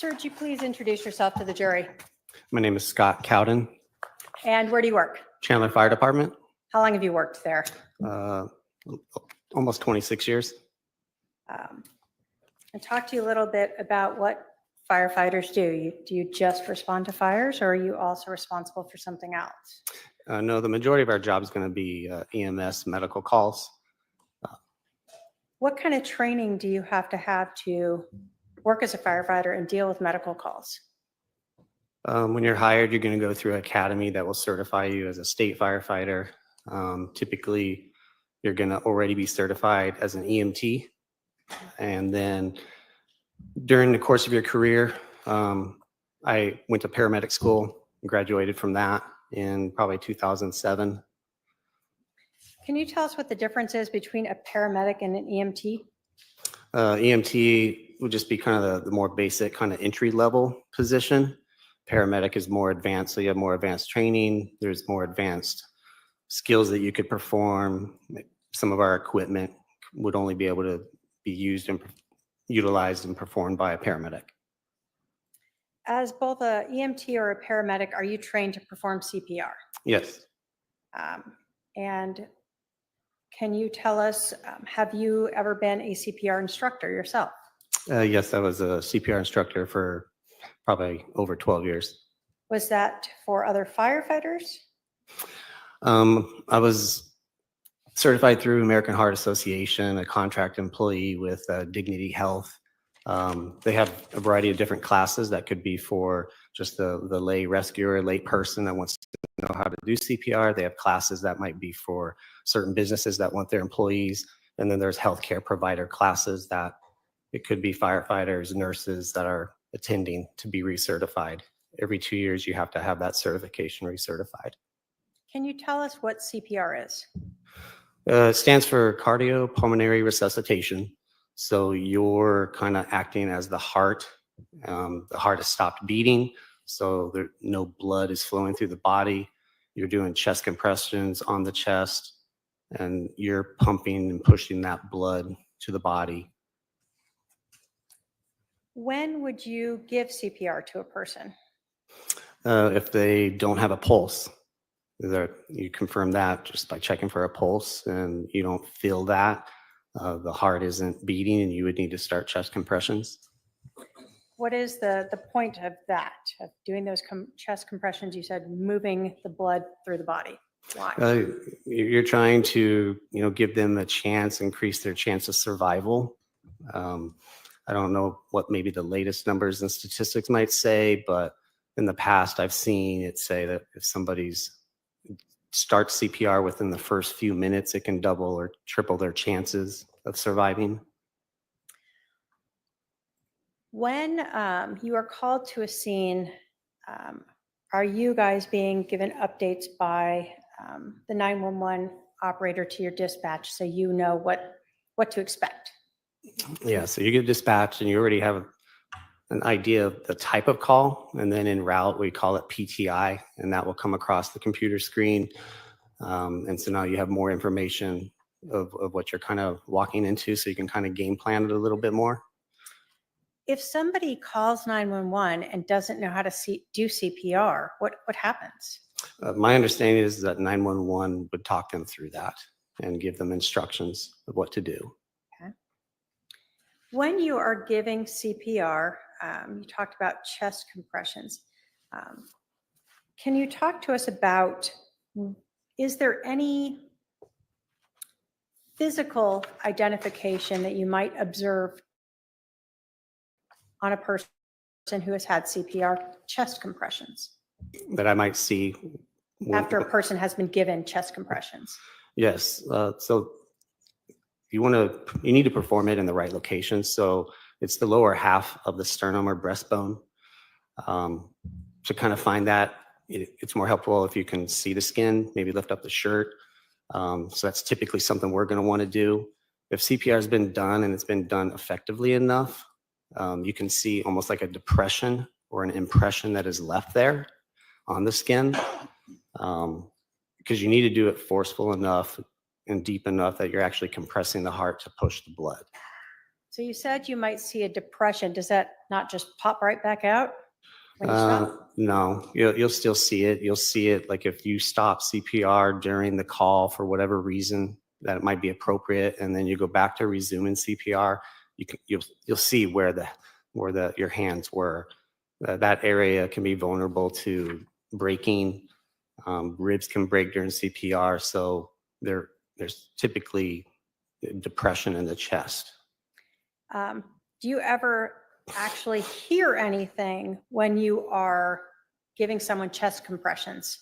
Sir, would you please introduce yourself to the jury? My name is Scott Cowden, And where do you work? Chandler Fire Department. How long have you worked there? Uh, Almost 26 years. And talk to you a little bit about what firefighters do. Do you just respond to fires, or are you also responsible for something else? No, the majority of our job is going to be EMS medical calls. What kind of training do you have to work as a firefighter and deal with medical calls? When you're hired, you're going to go through an academy that will certify you as a state firefighter. Typically, you're going to already be certified as an EMT. And then during the course of your career, I went to paramedic school and graduated from that in probably 2007. Can you tell us what the difference is between a paramedic and an EMT? EMT would just be kind of the more basic kind of entry level position. Paramedic is more advanced, so you have more advanced training. There's more advanced skills that you could perform. Some of our equipment would only be able to be used and utilized and performed by a paramedic. As both a EMT or a paramedic, are you trained to perform CPR? Yes. And can you tell us, have you ever been a CPR instructor yourself? Yes, I was a CPR instructor for probably over 12 years. Was that for other firefighters? I was certified through American Heart Association, a contract employee with Dignity Health. They have a variety of different classes that could be for just the lay rescuer, lay person that wants to know how to do CPR. They have classes that might be for certain businesses that want their employees. And then there's healthcare provider classes that it could be firefighters, nurses that are attending to be recertified. Every 2 years, you have to have that certification recertified. Can you tell us what CPR is? It stands for cardiopulmonary resuscitation. So you're kind of acting as the heart. The heart has stopped beating, so no blood is flowing through the body. You're doing chest compressions on the chest, and you're pumping and pushing that blood to the body. When would you give CPR to a person? If they don't have a pulse, you confirm that just by checking for a pulse, and you don't feel that. The heart isn't beating, and you would need to start chest compressions. What is the point of that, of doing those chest compressions? You said moving the blood through the body. Why? You're trying to, give them a chance, increase their chance of survival. I don't know what maybe the latest numbers and statistics might say, but in the past, I've seen it say that if somebody's starts CPR within the first few minutes, it can double or triple their chances of surviving. When you are called to a scene, are you guys being given updates by the 911 operator to your dispatch so you know what to expect? Yeah, so you get dispatched and you already have an idea of the type of call, and then en route we call it PTI, and that will come across the computer screen. And so now you have more information of what you're kind of walking into, so you can kind of game plan it a little bit more. If somebody calls 911 and doesn't know how to do CPR, what happens? My understanding is that 911 would talk them through that and give them instructions of what to do. Okay. When you are giving CPR, you talked about chest compressions. Can you talk to us about, is there any physical identification that you might observe on a person who has had CPR chest compressions? That I might see After a person has been given chest compressions? Yes. So you need to perform it in the right location. So it's the lower half of the sternum or breastbone. To kind of find that, it's more helpful if you can see the skin, maybe lift up the shirt. So that's typically something we're going to want to do. If CPR has been done and it's been done effectively enough, you can see almost like a depression or an impression that is left there on the skin, because you need to do it forceful enough and deep enough that you're actually compressing the heart to push the blood. So you said you might see a depression. Does that not just pop right back out when you stop? No, you'll still see it. You'll see it like if you stop CPR during the call for whatever reason that it might be appropriate, and then you go back to resuming CPR, you'll see where your hands were. That area can be vulnerable to breaking. Ribs can break during CPR, so there's typically depression in the chest. Do you ever actually hear anything when you are giving someone chest compressions?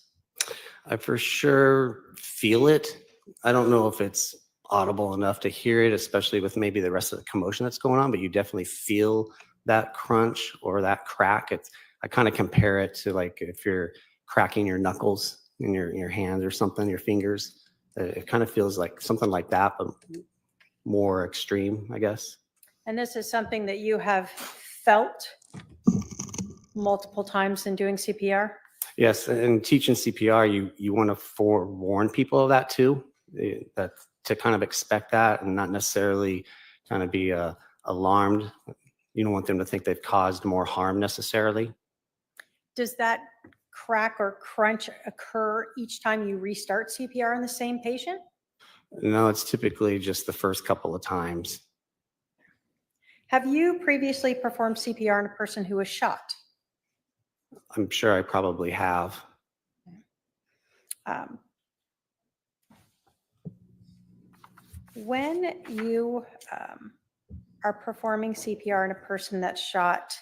I for sure feel it. I don't know if it's audible enough to hear it, especially with maybe the rest of the commotion that's going on, but you definitely feel that crunch or that crack. I kind of compare it to like if you're cracking your knuckles in your hands or something, your fingers. It kind of feels like something like that, but more extreme, I guess. And this is something that you have felt multiple times in doing CPR? Yes, and teaching CPR, you want to forewarn people of that too, that to kind of expect that and not necessarily kind of be alarmed. You don't want them to think they've caused more harm necessarily. Does that crack or crunch occur each time you restart CPR in the same patient? No, it's typically just the first couple of times. Have you previously performed CPR on a person who was shot? I'm sure I probably have. When you are performing CPR on a person that's shot,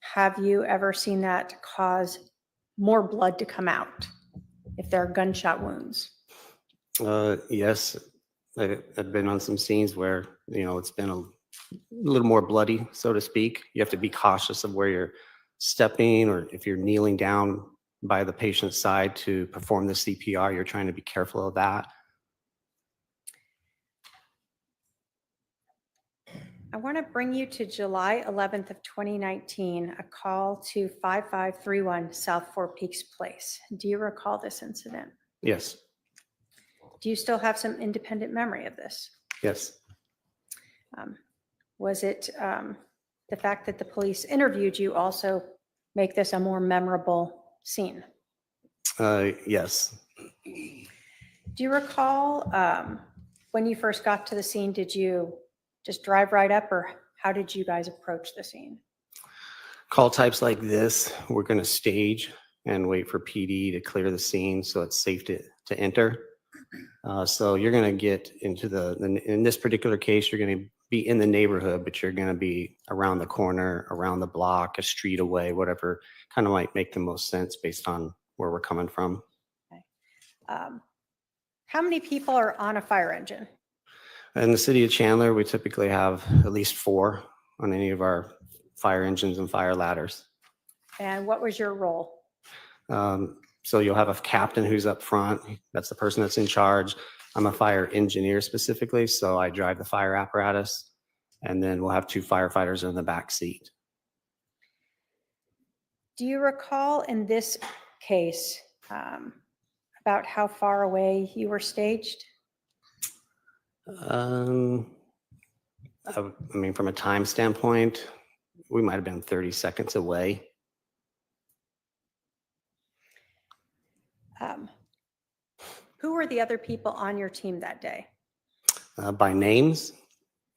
have you ever seen that cause more blood to come out if there are gunshot wounds? Yes, I've been on some scenes where, it's been a little more bloody, so to speak. You have to be cautious of where you're stepping, or if you're kneeling down by the patient's side to perform the CPR, you're trying to be careful of that. I want to bring you to July 11th of 2019, a call to 5531 South Four Peaks Place. Do you recall this incident? Yes, Do you still have some independent memory of this? yes. Was it the fact that the police interviewed you also make this a more memorable scene? Yes. Do you recall when you first got to the scene, did you just drive right up, or how did you guys approach the scene? Call types like this, we're going to stage and wait for PD to clear the scene so it's safe to enter. So you're going to get into in this particular case, you're going to be in the neighborhood, but you're going to be around the corner, around the block, a street away, whatever kind of might make the most sense based on where we're coming from. Okay. How many people are on a fire engine? In the city of Chandler, we typically have at least 4 on any of our fire engines and fire ladders. And what was your role? So you'll have a captain who's up front. That's the person that's in charge. I'm a fire engineer specifically, so I drive the fire apparatus. And then we'll have 2 firefighters in the back seat. Do you recall in this case about how far away you were staged? I mean, from a time standpoint, we might have been 30 seconds away. Who were the other people on your team that day, By names?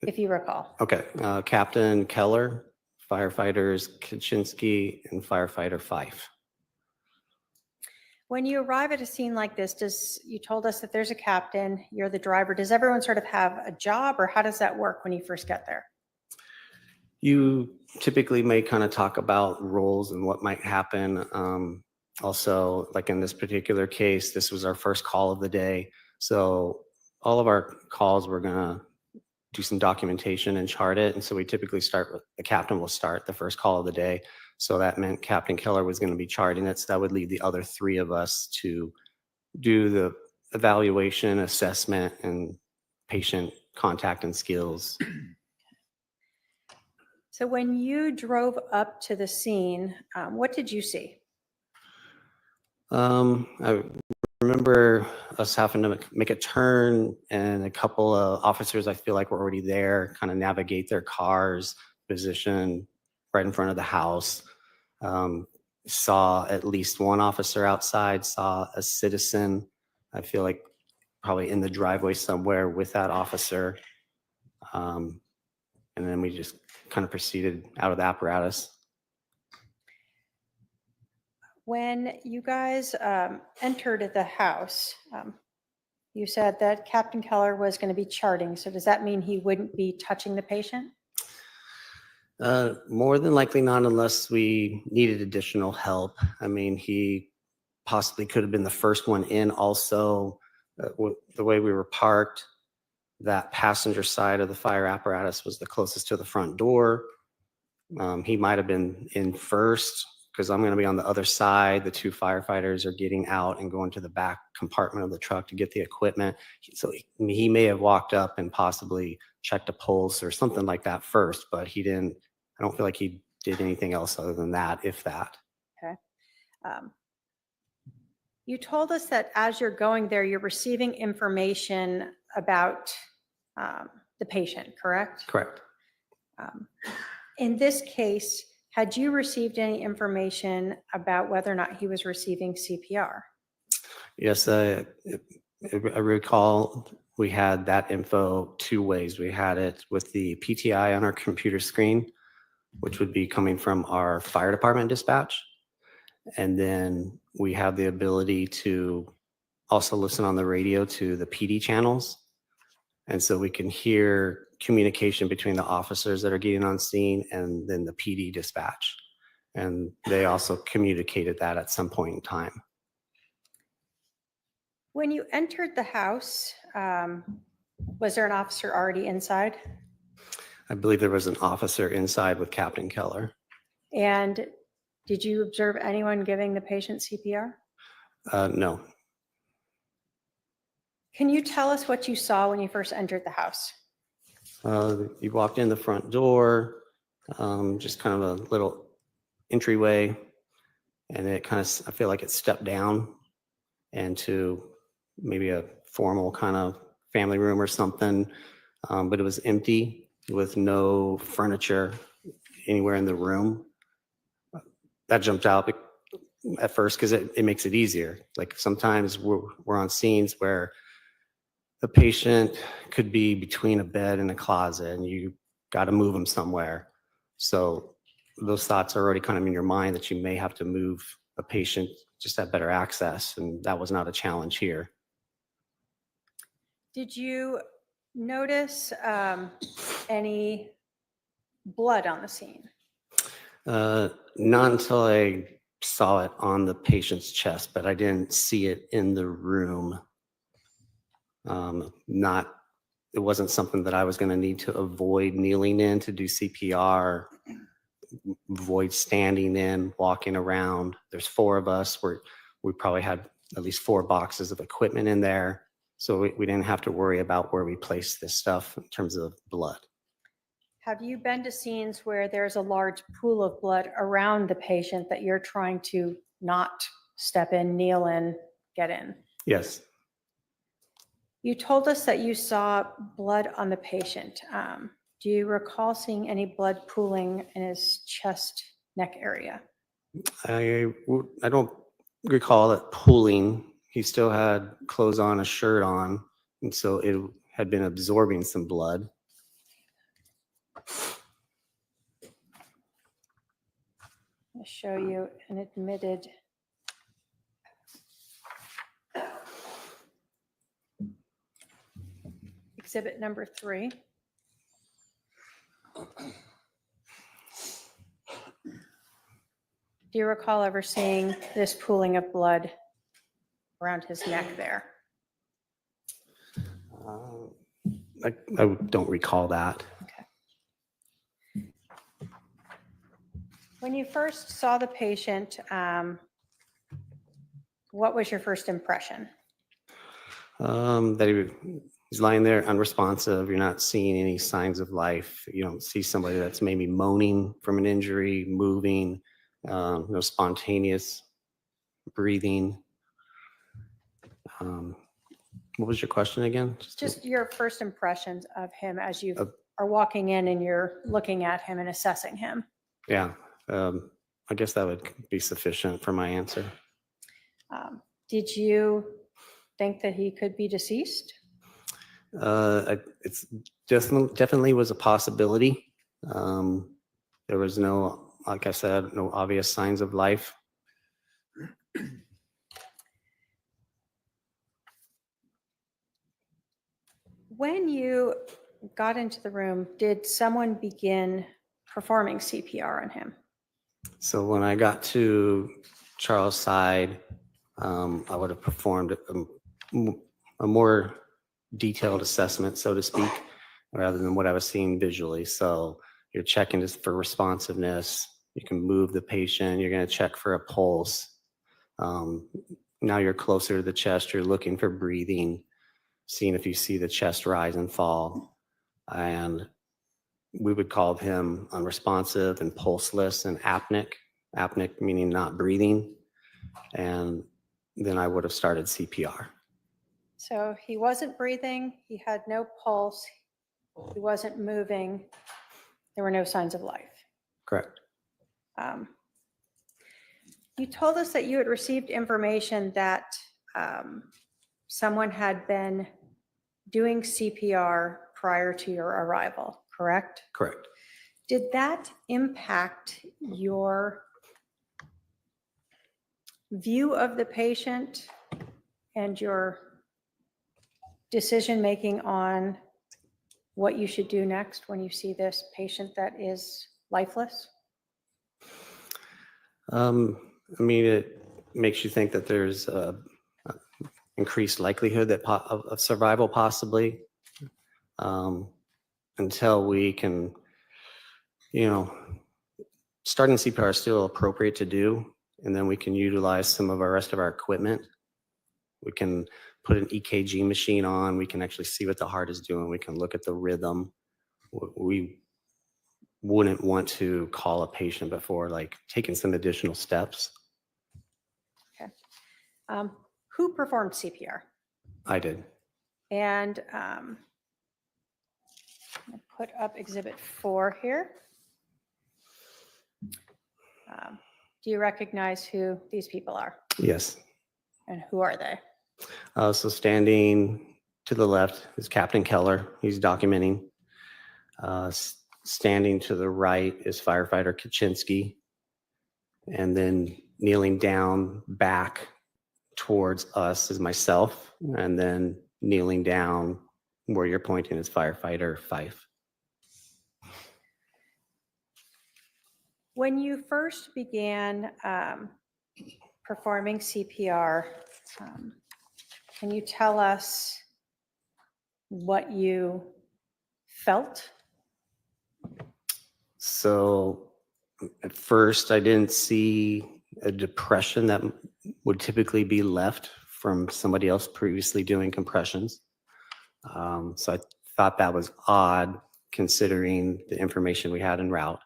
if you recall? Okay. Captain Keller, firefighters Kaczynski, and firefighter Fife. When you arrive at a scene like this, you told us that there's a captain, you're the driver. Does everyone sort of have a job, or how does that work when you first get there? You typically may kind of talk about roles and what might happen. Also, like in this particular case, this was our first call of the day. So all of our calls, we're going to do some documentation and chart it. And so we typically start with the captain will start the first call of the day. So that meant Captain Keller was going to be charting it. So that would leave the other 3 of us to do the evaluation, assessment, and patient contact and skills. So when you drove up to the scene, what did you see? I remember remember us having to make a turn, and a couple of officers, I feel like, were already there, kind of navigate their cars, position right in front of the house. Saw at least one officer outside, saw a citizen, I feel like probably in the driveway somewhere with that officer. And then we just kind of proceeded out of the apparatus. When you guys entered the house, you said that Captain Keller was going to be charting. So does that mean he wouldn't be touching the patient? More than likely not, unless we needed additional help. I mean, he possibly could have been the first one in. Also, the way we were parked, that passenger side of the fire apparatus was the closest to the front door. He might have been in first, because I'm going to be on the other side. The two firefighters are getting out and going to the back compartment of the truck to get the equipment. So he may have walked up and possibly checked a pulse or something like that first, but he didn't. I don't feel like he did anything else other than that, if that. Okay. You told us that as you're going there, you're receiving information about the patient, correct? Correct. In this case, had you received any information about whether or not he was receiving CPR? Yes, I recall we had that info two ways. We had it with the PTI on our computer screen, which would be coming from our fire department dispatch. And then we have the ability to also listen on the radio to the PD channels. And so we can hear communication between the officers that are getting on scene and then the PD dispatch. And they also communicated that at some point in time. When you entered the house, was there an officer already inside? I believe there was an officer inside with Captain Keller. And did you observe anyone giving the patient CPR? No. Can you tell us what you saw when you first entered the house? You walked in the front door, just kind of a little entryway, and it kind of, I feel like it stepped down into maybe a formal kind of family room or something, but it was empty with no furniture anywhere in the room. That jumped out at first because it makes it easier. Like sometimes we're on scenes where the patient could be between a bed and a closet and you got to move them somewhere. So those thoughts are already kind of in your mind that you may have to move a patient just to have better access. And that was not a challenge here. Did you notice any blood on the scene? Not until I saw it on the patient's chest, but I didn't see it in the room. It wasn't something that I was going to need to avoid kneeling in to do CPR, avoid standing in, walking around. There's four of us. We probably had at least 4 boxes of equipment in there. So we didn't have to worry about where we placed this stuff in terms of blood. Have you been to scenes where there's a large pool of blood around the patient that you're trying to not step in, kneel in, get in? Yes. You told us that you saw blood on the patient. Do you recall seeing any blood pooling in his chest, neck area? I don't recall it pooling. He still had clothes on, a shirt on, and so it had been absorbing some blood. I'll show you an admitted exhibit number 3. Do you recall ever seeing this pooling of blood around his neck there? I don't recall that. When you first saw the patient, what was your first impression? That he's lying there unresponsive. You're not seeing any signs of life. You don't see somebody that's maybe moaning from an injury, moving, no spontaneous breathing. What was your question again? Just your first impressions of him as you Uh, are walking in and you're looking at him and assessing him. Yeah, I guess that would be sufficient for my answer. Did you think that he could be deceased? It's definitely was a possibility. There was no, like I said, no obvious signs of life. When you got into the room, did someone begin performing CPR on him? So when I got to Charles' side, I would have performed a more detailed assessment, so to speak, rather than what I was seeing visually. So you're checking just for responsiveness. You can move the patient. You're going to check for a pulse. Now you're closer to the chest. You're looking for breathing, seeing if you see the chest rise and fall. And we would call him unresponsive and pulseless and apneic. Apneic meaning not breathing. And then I would have started CPR. So he wasn't breathing, he had no pulse, he wasn't moving, there were no signs of life. Correct. You told us that you had received information that someone had been doing CPR prior to your arrival, correct? Correct. Did that impact your view of the patient and your decision-making on what you should do next when you see this patient that is lifeless? I mean, it makes you think that there's a increased likelihood that of survival possibly, until we can, starting CPR is still appropriate to do, and then we can utilize some of our rest of our equipment. We can put an EKG machine on. We can actually see what the heart is doing. We can look at the rhythm. We wouldn't want to call a patient before like taking some additional steps. Okay. Who performed CPR? I did. And I'll put up Exhibit 4 here. Do you recognize who these people are? Yes. And who are they? So standing to the left is Captain Keller. He's documenting. Standing to the right is firefighter Kaczynski. And then kneeling down back towards us is myself. And then kneeling down where you're pointing is firefighter Fife. When you first began performing CPR, can you tell us what you felt? So at first I didn't see a depression that would typically be left from somebody else previously doing compressions. So I thought that was odd considering the information we had en route.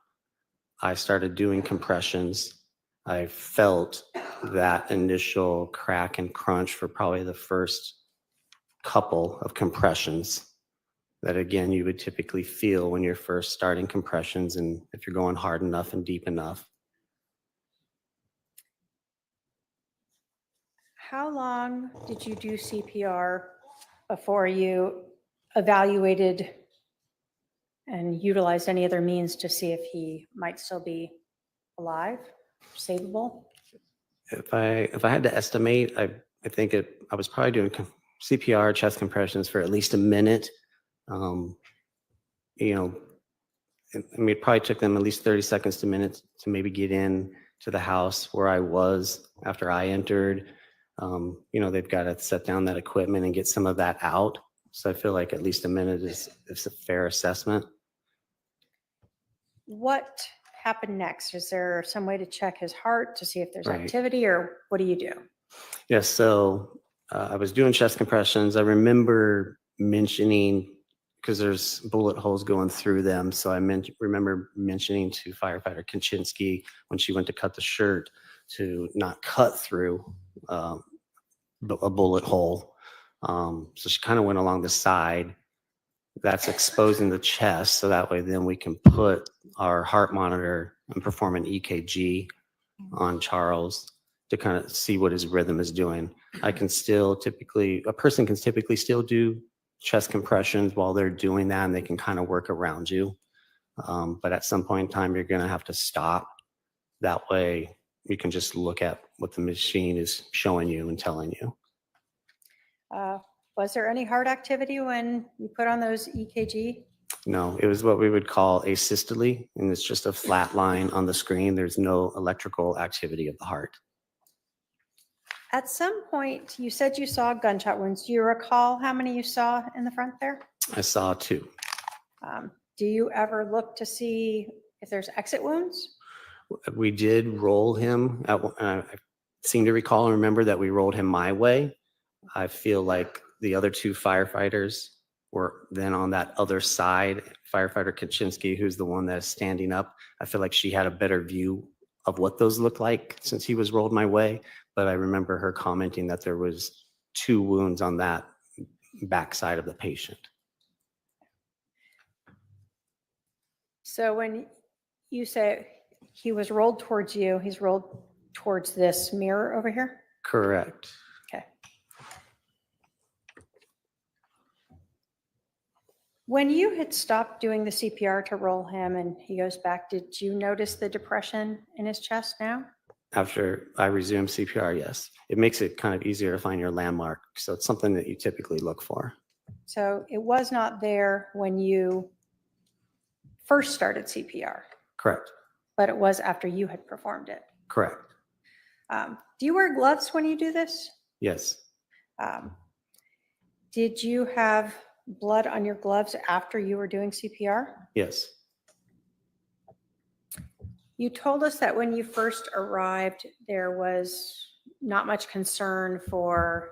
I started doing compressions. I felt that initial crack and crunch for probably the first couple of compressions that, again, you would typically feel when you're first starting compressions and if you're going hard enough and deep enough. How long did you do CPR before you evaluated and utilized any other means to see if he might still be alive, savable? If I had to estimate, I think I was probably doing CPR, chest compressions for at least a minute. It probably took them at least 30 seconds to minutes to maybe get in to the house where I was after I entered. They've got to set down that equipment and get some of that out. So I feel like at least a minute is a fair assessment. What happened next? Is there some way to check his heart to see if there's Right. activity, or what do you do? Yes, so I was doing chest compressions. I remember mentioning, because there's bullet holes going through them, so I remember mentioning to firefighter Kaczynski when she went to cut the shirt to not cut through a bullet hole. So she kind of went along the side. That's exposing the chest, so that way then we can put our heart monitor and perform an EKG on Charles to kind of see what his rhythm is doing. A person can typically still do chest compressions while they're doing that, and they can kind of work around you. But at some point in time, you're going to have to stop. That way you can just look at what the machine is showing you and telling you. Was there any heart activity when you put on those EKG? No, it was what we would call asystole, and it's just a flat line on the screen. There's no electrical activity of the heart. At some point, you said you saw gunshot wounds. Do you recall how many you saw in the front there? I saw 2. Do you ever look to see if there's exit wounds? We did roll him. I seem to recall and remember that we rolled him my way. I feel like the other 2 firefighters were then on that other side. Firefighter Kaczynski, who's the one that's standing up, I feel like she had a better view of what those looked like since he was rolled my way. But I remember her commenting that there was 2 wounds on that backside of the patient. So when you say he was rolled towards you, he's rolled towards this mirror over here? Correct. Okay. When you had stopped doing the CPR to roll him and he goes back, did you notice the depression in his chest now? After I resumed CPR, yes. It makes it kind of easier to find your landmark. So it's something that you typically look for. So it was not there when you first started CPR, Correct. but it was after you had performed it. Correct. Do you wear gloves when you do this? Yes. Did you have blood on your gloves after you were doing CPR? Yes. You told us that when you first arrived, there was not much concern for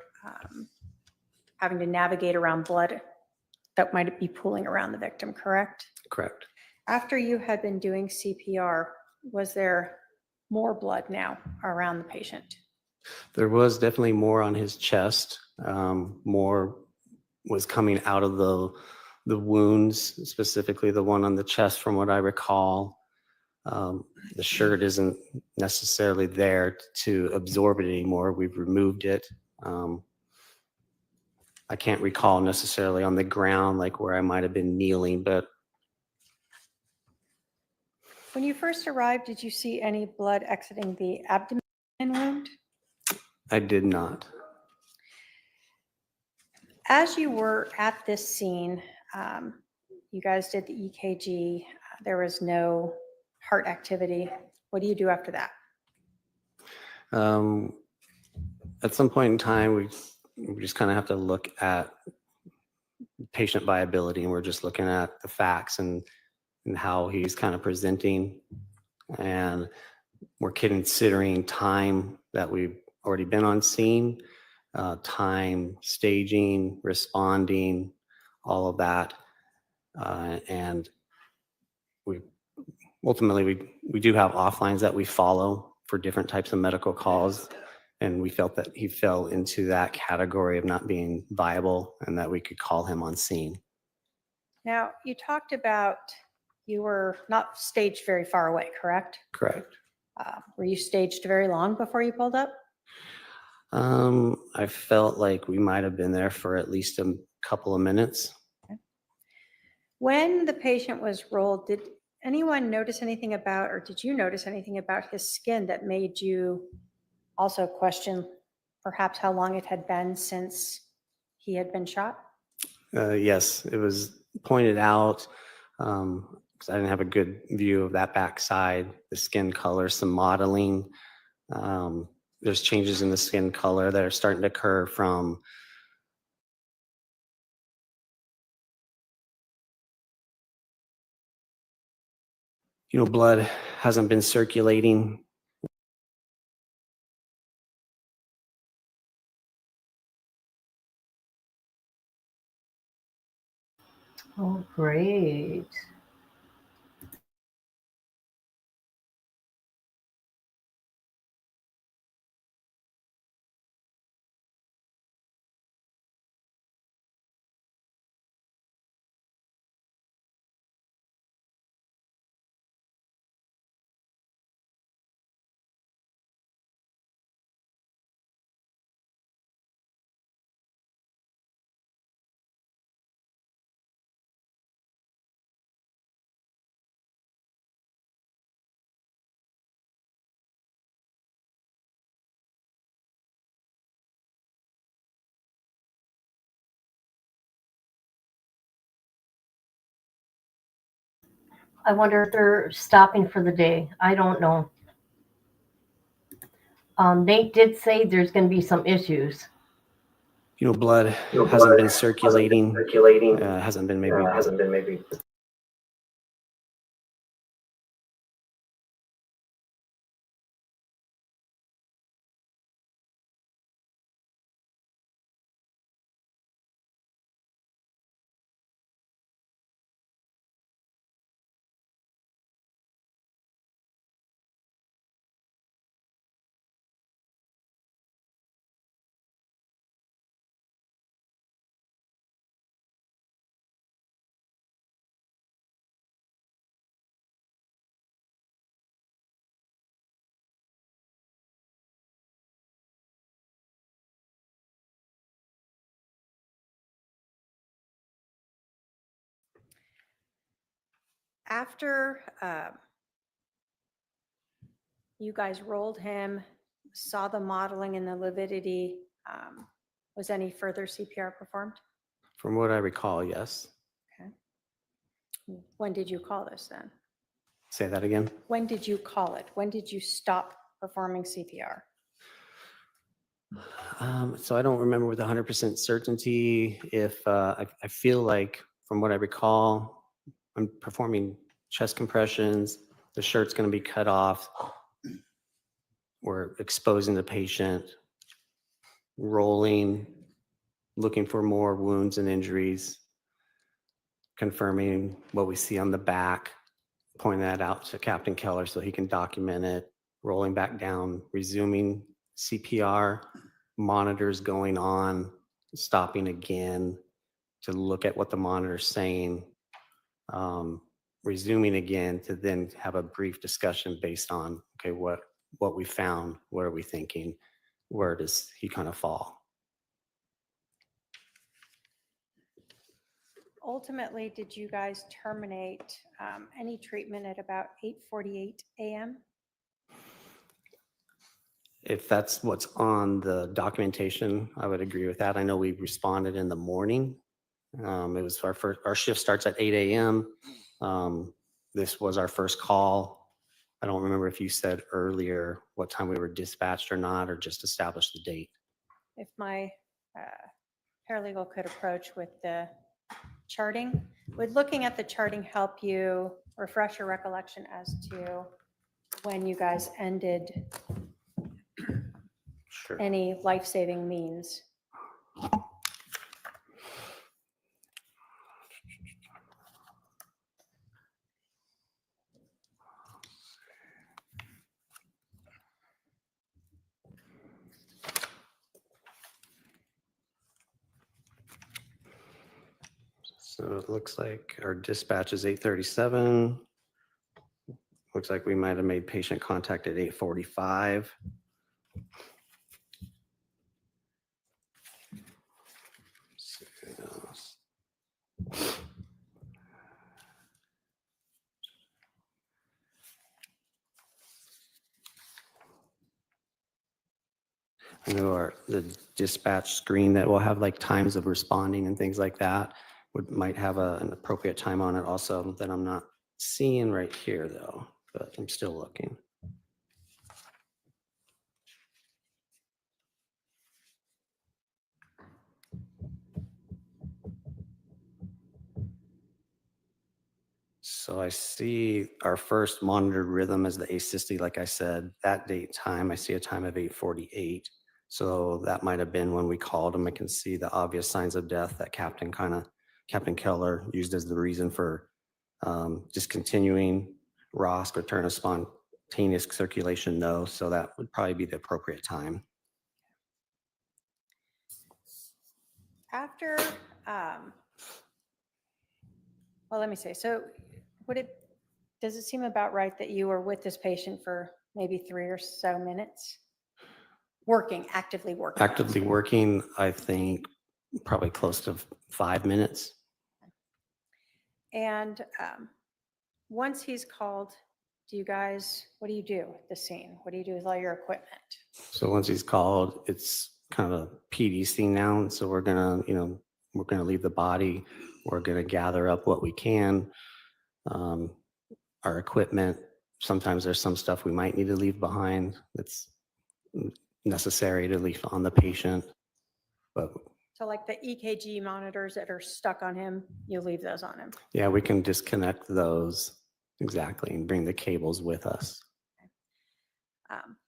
having to navigate around blood that might be pooling around the victim, correct? Correct. After you had been doing CPR, was there more blood now around the patient? There was definitely more on his chest. More was coming out of the wounds, specifically the one on the chest from what I recall. The shirt isn't necessarily there to absorb it anymore. We've removed it. I can't recall necessarily on the ground, like where I might have been kneeling, but When you first arrived, did you see any blood exiting the abdomen wound? I did not. As you were at this scene, you guys did the EKG. There was no heart activity. What do you do after that? At some point in time, we just kind of have to look at patient viability, and we're just looking at the facts and how he's kind of presenting. And we're considering time that we've already been on scene, time, staging, responding, all of that. And we ultimately, we do have offlines that we follow for different types of medical calls. And we felt that he fell into that category of not being viable and that we could call him on scene. Now, you talked about you were not staged very far away, correct? Correct. Were you staged very long before you pulled up? I felt like we might have been there for at least a couple of minutes. When the patient was rolled, did anyone notice anything about, or did you notice anything about his skin that made you also question perhaps how long it had been since he had been shot? Yes, it was pointed out because I didn't have a good view of that backside, the skin color, some modeling. There's changes in the skin color that are starting to occur from blood hasn't been circulating. Oh, great. I wonder if they're stopping for the day. I don't know. Nate did say there's going to be some issues. Blood hasn't been circulating. Hasn't been maybe. After you guys rolled him, saw the modeling and the lividity, was any further CPR performed? From what I recall, yes. Okay. When did you call this then? Say that again. When did you call it? When did you stop performing CPR? So I don't remember with 100% certainty if I feel like from what I recall, I'm performing chest compressions. The shirt's going to be cut off. We're exposing the patient, rolling, looking for more wounds and injuries, confirming what we see on the back, pointing that out to Captain Keller so he can document it, rolling back down, resuming CPR, monitors going on, stopping again to look at what the monitor's saying, resuming again to then have a brief discussion based on, okay, what we found, what are we thinking, where does he kind of fall? Ultimately, did you guys terminate any treatment at about 8:48 a.m.? If that's what's on the documentation, I would agree with that. I know we responded in the morning. It was our shift starts at 8 a.m. This was our first call. I don't remember if you said earlier what time we were dispatched or not, or just established the date. If my paralegal could approach with the charting, would looking at the charting help you refresh your recollection as to when you guys ended any life-saving means? So it looks like our dispatch is 8:37. Looks like we might have made patient contact at 8:45. I know the dispatch screen that will have like times of responding and things like that might have an appropriate time on it also that I'm not seeing right here though, but I'm still looking. So I see our first monitored rhythm as the asystole, like I said, that date time, I see a time of 8:48. So that might have been when we called him. I can see the obvious signs of death that Captain Keller used as the reason for discontinuing ROSC, return of spontaneous circulation, no. So that would probably be the appropriate time. After, well, let me say, so does it seem about right that you were with this patient for maybe 3 or so minutes? Actively working? Actively working, I think probably close to 5 minutes. And once he's called, what do you do at the scene? What do you do with all your equipment? So once he's called, it's kind of a PD scene now. So we're gonna leave the body. We're gonna gather up what we can. our equipment. Sometimes there's some stuff we might need to leave behind that's necessary to leave on the patient. But So like the EKG monitors that are stuck on him, you leave those on him. yeah, we can disconnect those exactly and bring the cables with us.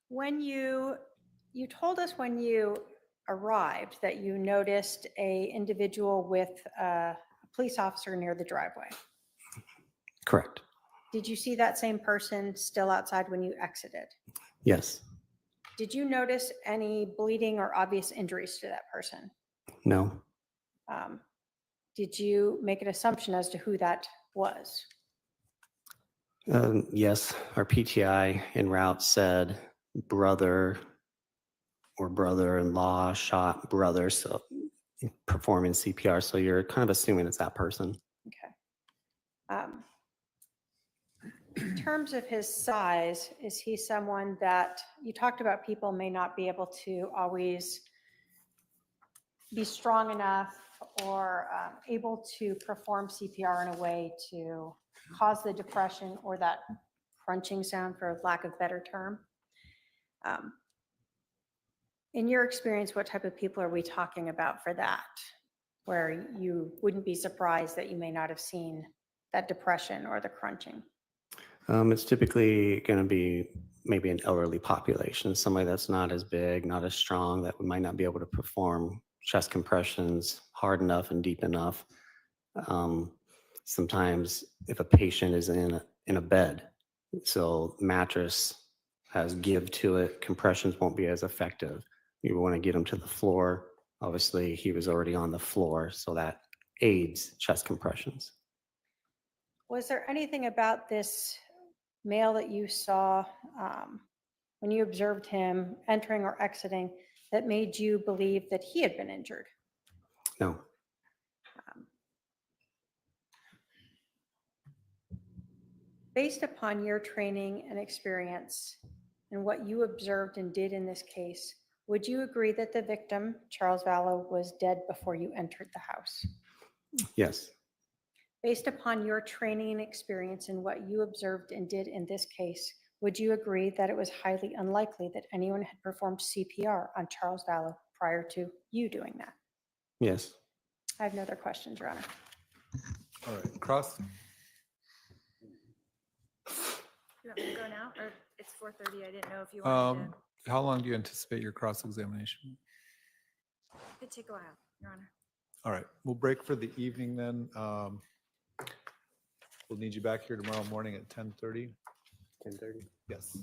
When you told us when you arrived that you noticed a individual with a police officer near the driveway. Correct. Did you see that same person still outside when you exited? Yes. Did you notice any bleeding or obvious injuries to that person? No. Did you make an assumption as to who that was? Yes, our PTI en route said brother or brother-in-law shot brother, so performing CPR. So you're kind of assuming it's that person. Okay. In terms of his size, is he someone that you talked about people may not be able to always be strong enough or able to perform CPR in a way to cause the depression or that crunching sound, for lack of a better term. In your experience, what type of people are we talking about for that, where you wouldn't be surprised that you may not have seen that depression or the crunching? It's typically going to be maybe an elderly population, somebody that's not as big, not as strong, that we might not be able to perform chest compressions hard enough and deep enough. Sometimes if a patient is in a bed, so mattress has give to it, compressions won't be as effective. You want to get him to the floor. Obviously, he was already on the floor, so that aids chest compressions. Was there anything about this male that you saw when you observed him entering or exiting that made you believe that he had been injured? No. Based upon your training and experience and what you observed and did in this case, would you agree that the victim, Charles Vallow, was dead before you entered the house? Yes. Based upon your training and experience and what you observed and did in this case, would you agree that it was highly unlikely that anyone had performed CPR on Charles Vallow prior to you doing that? Yes. I have no other questions, Your Honor. All right, cross. You want me to go now, or it's 4:30? I didn't know if you wanted to. How long do you anticipate your cross-examination? It'd take a while, Your Honor. All right, we'll break for the evening then. We'll need you back here tomorrow morning at 10:30. 10:30? Yes.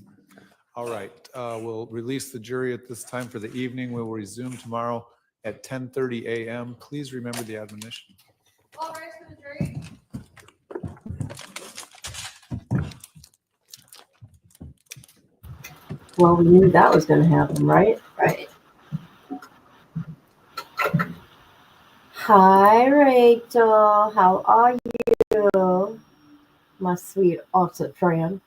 All right, we'll release the jury at this time for the evening. We will resume tomorrow at 10:30 a.m. Please remember the admonition. All rise for the jury. Well, we knew that was going to happen, right? Right. Hi, Rachel. How are you? My sweet Oxford friend.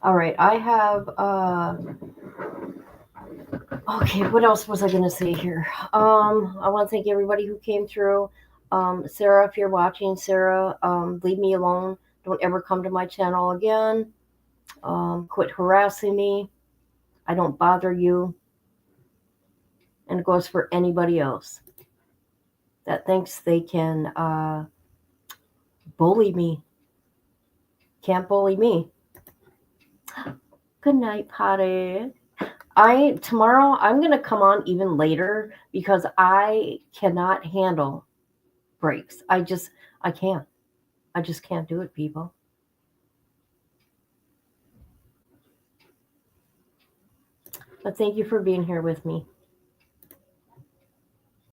All right, I have, okay, what else was I going to say here? I want to thank everybody who came through. Sarah, if you're watching, Sarah, leave me alone. Don't ever come to my channel again. Quit harassing me. I don't bother you. And it goes for anybody else that thinks they can bully me. Can't bully me. Good night, Patty. Tomorrow I'm gonna come on even later because I cannot handle breaks. I can't. I just can't do it, people. But thank you for being here with me.